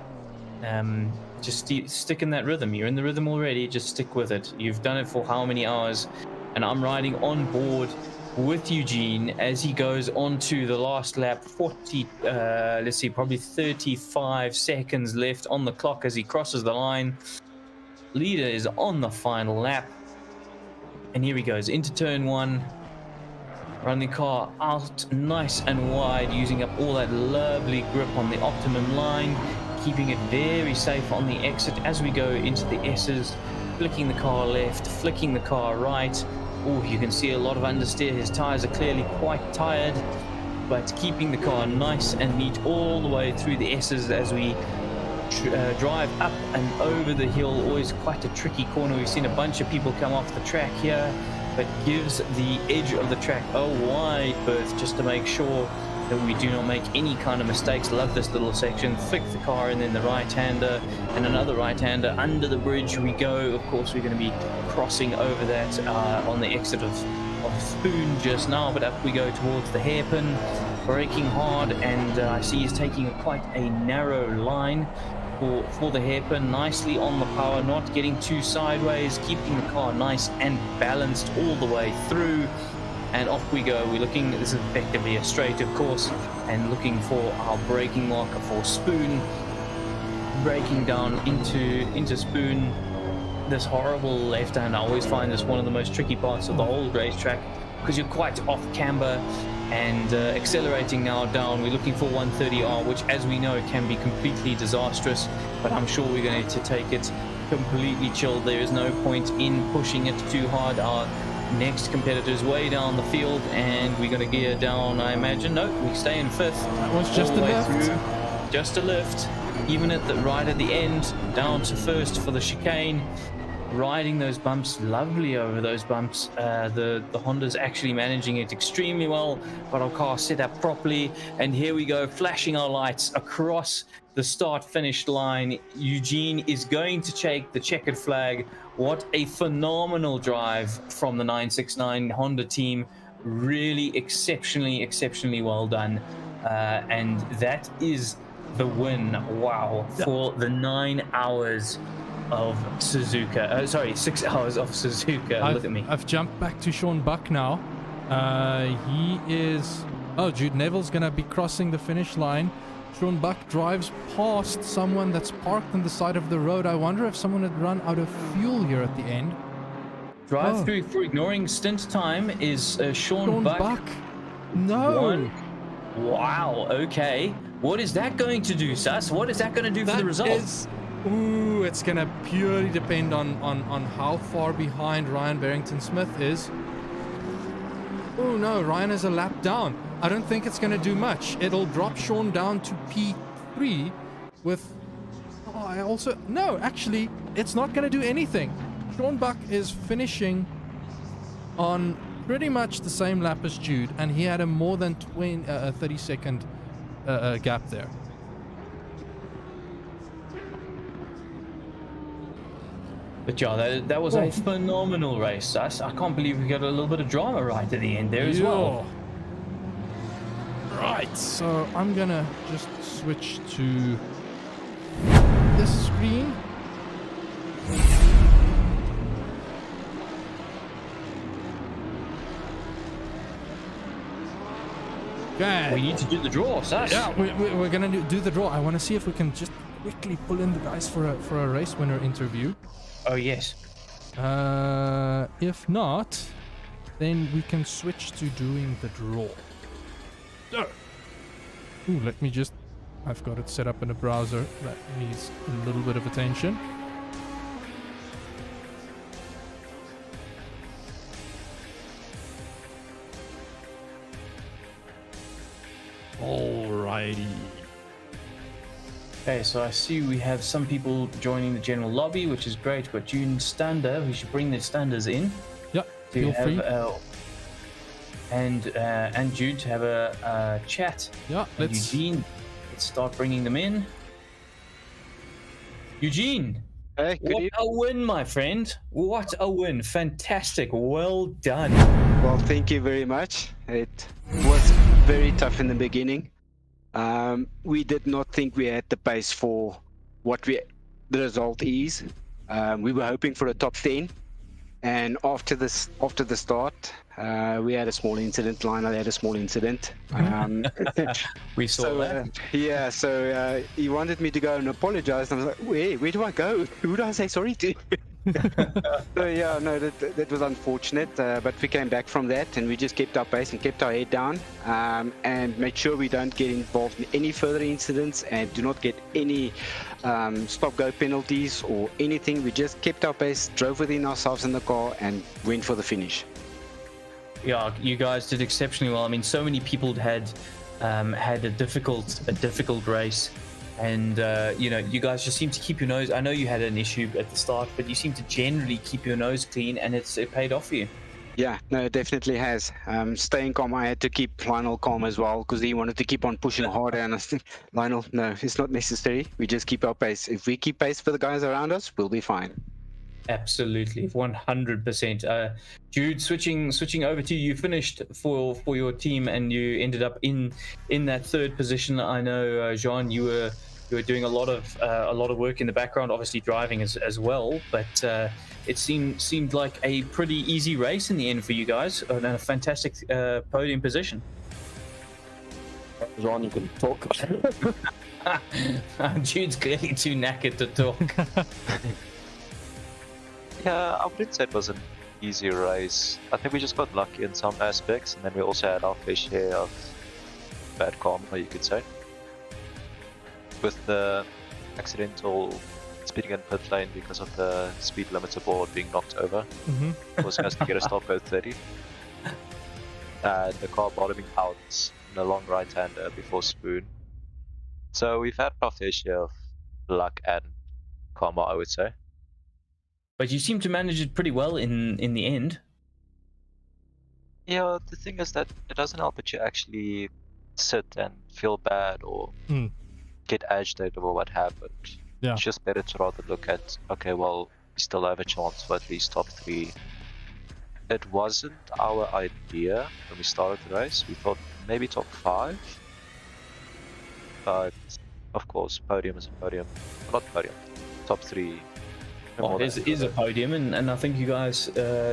Just stick in that rhythm. You're in the rhythm already. Just stick with it. You've done it for how many hours? And I'm riding on board with Eugene as he goes on to the last lap. Probably 35 seconds left on the clock as he crosses the line. Leader is on the final lap, and here he goes into turn 1, running the car out nice and wide, using up all that lovely grip on the optimum line, keeping it very safe on the exit as we go into the S's, flicking the car left, flicking the car right. Oh, you can see a lot of understeer. His tires are clearly quite tired, but keeping the car nice and neat all the way through the S's as we drive up and over the hill. Always quite a tricky corner. We've seen a bunch of people come off the track here, but gives the edge of the track a wide berth just to make sure that we do not make any kind of mistakes. Love this little section. Flick the car and then the right-hander and another right-hander. Under the bridge we go. Of course, we're going to be crossing over that on the exit of Spoon just now, but up we go towards the hairpin, braking hard, and I see he's taking quite a narrow line for the hairpin, nicely on the power, not getting too sideways, keeping the car nice and balanced all the way through, and off we go. We're looking, this is effectively a straight, of course, and looking for our braking marker for Spoon, braking down into Spoon. This horrible left hand, I always find this one of the most tricky parts of the whole racetrack, because you're quite off camber and accelerating now down. We're looking for 130R, which, as we know, can be completely disastrous, but I'm sure we're going to take it completely chilled. There is no point in pushing it too hard. Our next competitor is way down the field, and we're going to gear down, I imagine. No, we stay in fifth. That was just a lift. Just a lift. Even right at the end, down to first for the chicane. Riding those bumps, lovely over those bumps. The Honda's actually managing it extremely well. Got our car set up properly, and here we go, flashing our lights across the start-finish line. Eugene is going to take the checkered flag. What a phenomenal drive from the 969 Honda team. Really exceptionally well done. And that is the win. Wow, for the 9 hours of Suzuka. 6 hours of Suzuka. Look at me. I've jumped back to Sean Buck now. He is... Oh, Jude Neville's going to be crossing the finish line. Sean Buck drives past someone that's parked on the side of the road. I wonder if someone had run out of fuel here at the end. Drive through for ignoring stint time is Sean Buck. No. Wow, okay. What is that going to do, Sus? What is that going to do for the results? Ooh, it's going to purely depend on how far behind Ryan Barrington-Smith is. Oh no, Ryan is a lap down. I don't think it's going to do much. It'll drop Sean down to P3 with... No, actually, it's not going to do anything. Sean Buck is finishing on pretty much the same lap as Jude, and he had a more than 30-second gap there. But yeah, that was a phenomenal race, Sus. I can't believe we got a little bit of drama right at the end there as well. Right, so I'm gonna just switch to this screen. Okay. We need to do the draw, Sus. Yeah, we're gonna do the draw. I want to see if we can just quickly pull in the guys for a race winner interview. Oh yes. If not, then we can switch to doing the draw. Ooh, let me just... I've got it set up in a browser that needs a little bit of attention. Alrighty. Okay, so I see we have some people joining the general lobby, which is great. We've got June Stander. We should bring the Standers in. Yep, feel free. And Jude to have a chat. Yeah, let's... Eugene, let's start bringing them in. Eugene, hey, what a win, my friend. What a win. Fantastic. Well done. Well, thank you very much. It was very tough in the beginning. We did not think we had the pace for what the result is. We were hoping for a top 10, and after the start, we had a small incident. Lionel had a small incident. We saw that. Yeah, so he wanted me to go and apologize, and I was like, where do I go? Who do I say sorry to? So yeah, no, that was unfortunate, but we came back from that, and we just kept our pace and kept our head down, and made sure we don't get involved in any further incidents and do not get any stop-go penalties or anything. We just kept our pace, drove within ourselves in the car, and went for the finish. Yeah, you guys did exceptionally well. I mean, so many people had a difficult race. And, you guys just seem to keep your nose... I know you had an issue at the start, but you seem to generally keep your nose clean, and it paid off for you. Yeah, no, it definitely has. Staying calm, I had to keep Lionel calm as well, because he wanted to keep on pushing harder, and I think, Lionel, no, it's not necessary. We just keep our pace. If we keep pace for the guys around us, we'll be fine. Absolutely, 100%. Jude, switching over to you. You finished for your team, and you ended up in that third position. I know, Jean, you were doing a lot of work in the background, obviously driving as well. But it seemed like a pretty easy race in the end for you guys, and a fantastic podium position. Jean, you can talk. Jude's clearly too knackered to talk. Yeah, I wouldn't say it was an easy race. I think we just got lucky in some aspects, and then we also had our fair share of bad karma, you could say. With the accidental speeding in pit lane because of the speed limiter board being knocked over, it was supposed to get a stop go 30. And the car bottoming out in a long right-hander before Spoon. So we've had our fair share of luck and karma, I would say. But you seem to manage it pretty well in the end. Yeah, the thing is that it doesn't help that you actually sit and feel bad or get agitated over what happened. Yeah. It's just better to rather look at, okay, well, we still have a chance for at least top 3. It wasn't our idea when we started the race. We thought maybe top 5. But, of course, podium is a podium. Well, not podium, top 3. Well, it is a podium, and I think you guys,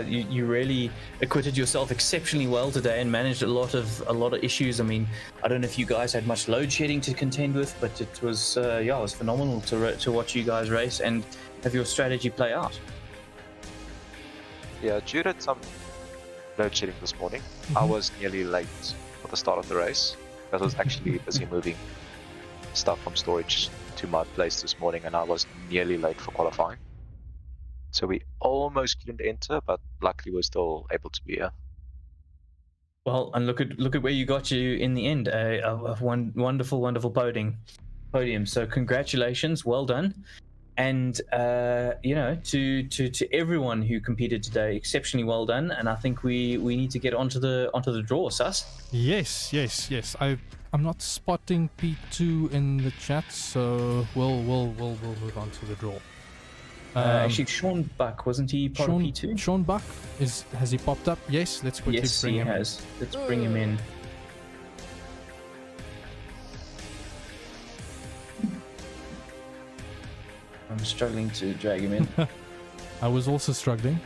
you really acquitted yourself exceptionally well today and managed a lot of issues. I mean, I don't know if you guys had much load shedding to contend with, but it was it was phenomenal to watch you guys race and have your strategy play out. Yeah, due to some load shedding this morning, I was nearly late for the start of the race because I was actually busy moving stuff from storage to my place this morning, and I was nearly late for qualifying. So we almost couldn't enter, but luckily we're still able to be here. Well, and look at where you got you in the end. A wonderful podium. So congratulations, well done. And to everyone who competed today, exceptionally well done. And I think we need to get onto the draw, Sus. Yes. I'm not spotting P2 in the chat, so we'll move on to the draw. Actually, Sean Buck, wasn't he part of P2? Sean Buck, has he popped up? Yes, let's quickly bring him in. Yes, let's bring him in. I'm struggling to drag him in. I was also struggling.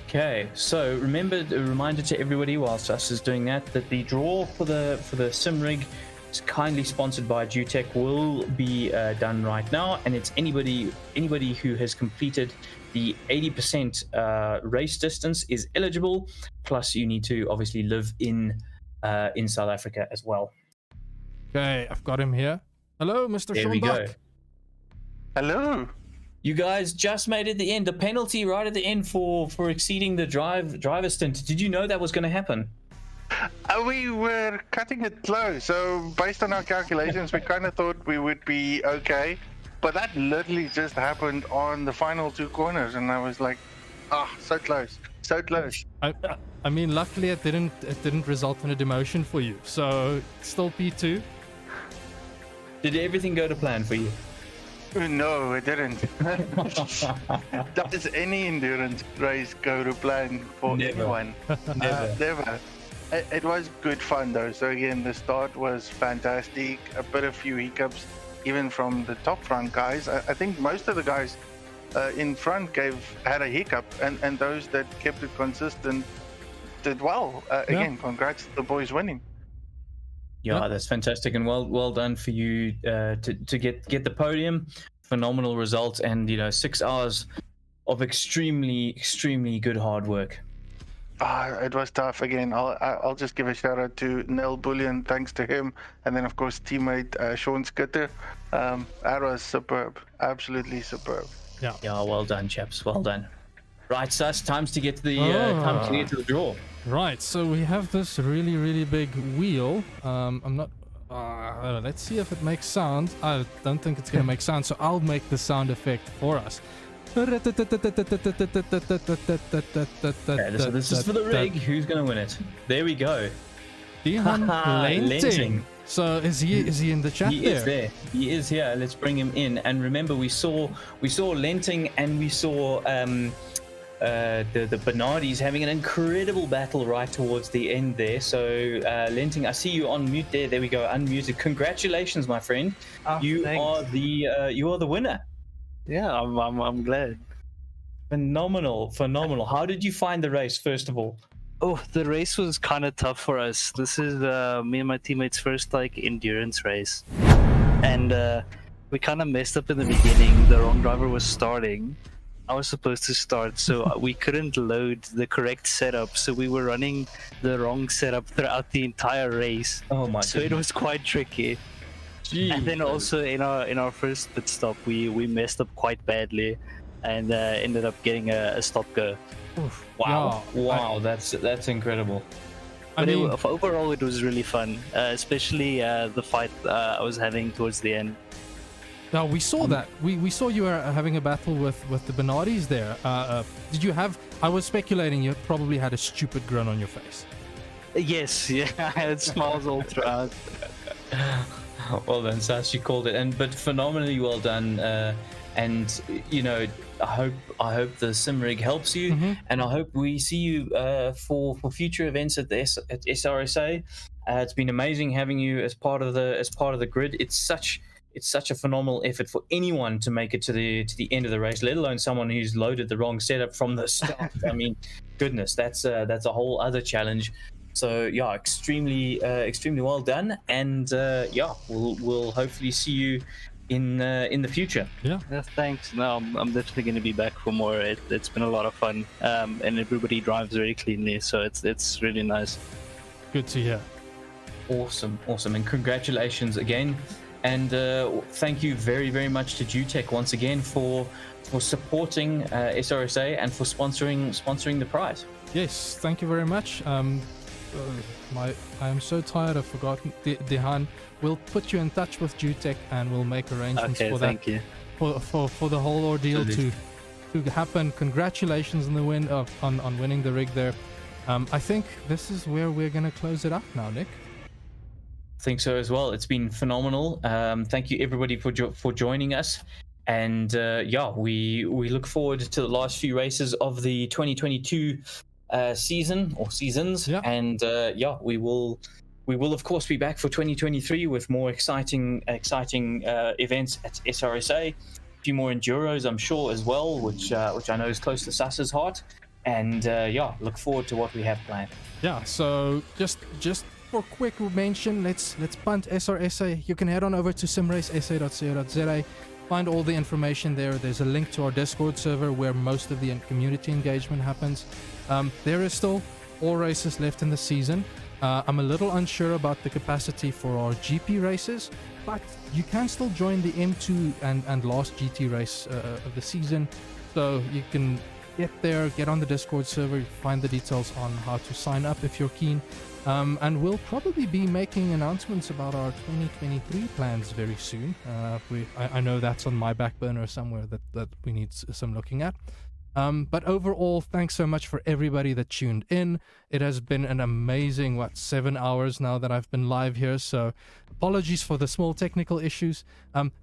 Okay, so remember, a reminder to everybody whilst us is doing that the draw for the sim rig is kindly sponsored by Jutech will be done right now, and it's anybody who has completed the 80% race distance is eligible. Plus, you need to obviously live in South Africa as well. Okay, I've got him here. Hello, Mr. There Sean we Buck. go. Hello. You guys just made it at the end. A penalty right at the end for exceeding the driver stint. Did you know that was going to happen? We were cutting it close, so based on our calculations, we kind of thought we would be okay. But that literally just happened on the final 2 corners, and I was like, so close, so close. I mean, luckily it didn't result in a demotion for you, so still P2. Did everything go to plan for you? No, it didn't. Does any endurance race go to plan for anyone? Never. It was good fun though. So again, the start was fantastic. A few hiccups, even from the top front guys. I think most of the guys in front had a hiccup, and those that kept it consistent did well. Again, congrats to the boys winning. Yeah, that's fantastic, and well done for you to get the podium. Phenomenal result, and 6 hours of extremely good hard work. It was tough. Again, I'll just give a shout out to Nel Bullion, thanks to him, and then of course teammate Sean Skitter. That was superb, absolutely superb. Yeah, well done, chaps, well done. Right, Sus, time to get to the draw. Right, so we have this really big wheel. I'm not. Let's see if it makes sound. I don't think it's gonna make sound, so I'll make the sound effect for us. Okay, this is for the rig. Who's gonna win it? There we go. Dihan Lenting. So is he in the chat He is there. He is here. Let's bring him in. And remember, we saw Lenting and we saw the Bernardis having an incredible battle right towards the end there. So Lenting, I see you on mute there. There we go, unmuted. Congratulations, my friend. You are the winner. Yeah, I'm glad. Phenomenal. How did you find the race, first of all? Oh, the race was kind of tough for us. This is me and my teammates' first endurance race, and we kind of messed up in the beginning. The wrong driver was starting. I was supposed to start, so we couldn't load the correct setup. So we were running the wrong setup throughout the entire race. Oh my! So it was quite tricky. Jeez. And then also in our first pit stop, we messed up quite badly, and ended up getting a stop go. Wow, that's incredible. But overall, it was really fun, especially the fight I was having towards the end. Now we saw that. We saw you were having a battle with the Bernardis there. Did you have? I was speculating you probably had a stupid grin on your face. Yes, yeah, I had smiles all throughout. Well done, Sas, you called it, but phenomenally well done. And I hope the sim rig helps you, and I hope we see you for future events at SRSA. It's been amazing having you as part of the grid. It's such a phenomenal effort for anyone to make it to the end of the race, let alone someone who's loaded the wrong setup from the start. I mean, goodness, that's a whole other challenge. So yeah, extremely well done, and we'll hopefully see you in the future. Yeah, thanks. No, I'm definitely going to be back for more. It's been a lot of fun, and everybody drives very cleanly, so it's really nice. Good to hear. Awesome, and congratulations again, and thank you very, very much to Jutech once again for supporting SRSA and for sponsoring the prize. Yes, thank you very much. I am so tired I've forgotten. Dehan, we'll put you in touch with Jutech and we'll make arrangements for that. Thank you. For the whole ordeal to happen. Congratulations on the win on winning the rig there. I think this is where we're gonna close it up now, Nick. I think so as well. It's been phenomenal. Thank you everybody for joining us, and we look forward to the last few races of the 2022 season or seasons, and we will of course be back for 2023 with more exciting events at SRSA, a few more enduros I'm sure as well, which I know is close to Sas's heart, and look forward to what we have planned. So just for quick mention, let's punt SRSA. You can head on over to simracesa.co.za, find all the information there. There's a link to our Discord server where most of the community engagement happens. There is still 4 races left in the season. I'm a little unsure about the capacity for our GP races, but you can still join the M2 and last GT race of the season. So you can get there, get on the Discord server, find the details on how to sign up if you're keen. And we'll probably be making announcements about our 2023 plans very soon. I know that's on my back burner somewhere that we need some looking at. But overall, thanks so much for everybody that tuned in. It has been an amazing, 7 hours now that I've been live here. So apologies for the small technical issues.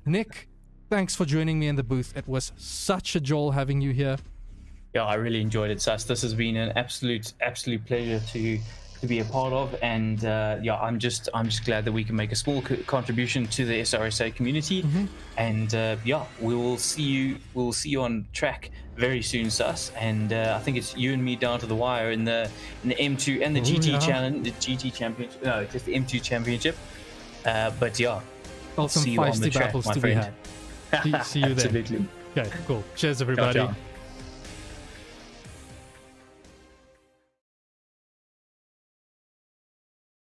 Nick, thanks for joining me in the booth. It was such a joy having you here. Yeah, I really enjoyed it, Sas. This has been an absolute pleasure to be a part of, and I'm just glad that we can make a small contribution to the SRSA community. And we will see you on track very soon, Sus, and I think it's you and me down to the wire in the M2 and the GT challenge, the GT championship, no, just the M2 championship. But some see you on the feisty track, battles my to friend. be had. See you there. Absolutely. Okay, cool. Cheers, everybody. Ciao, ciao.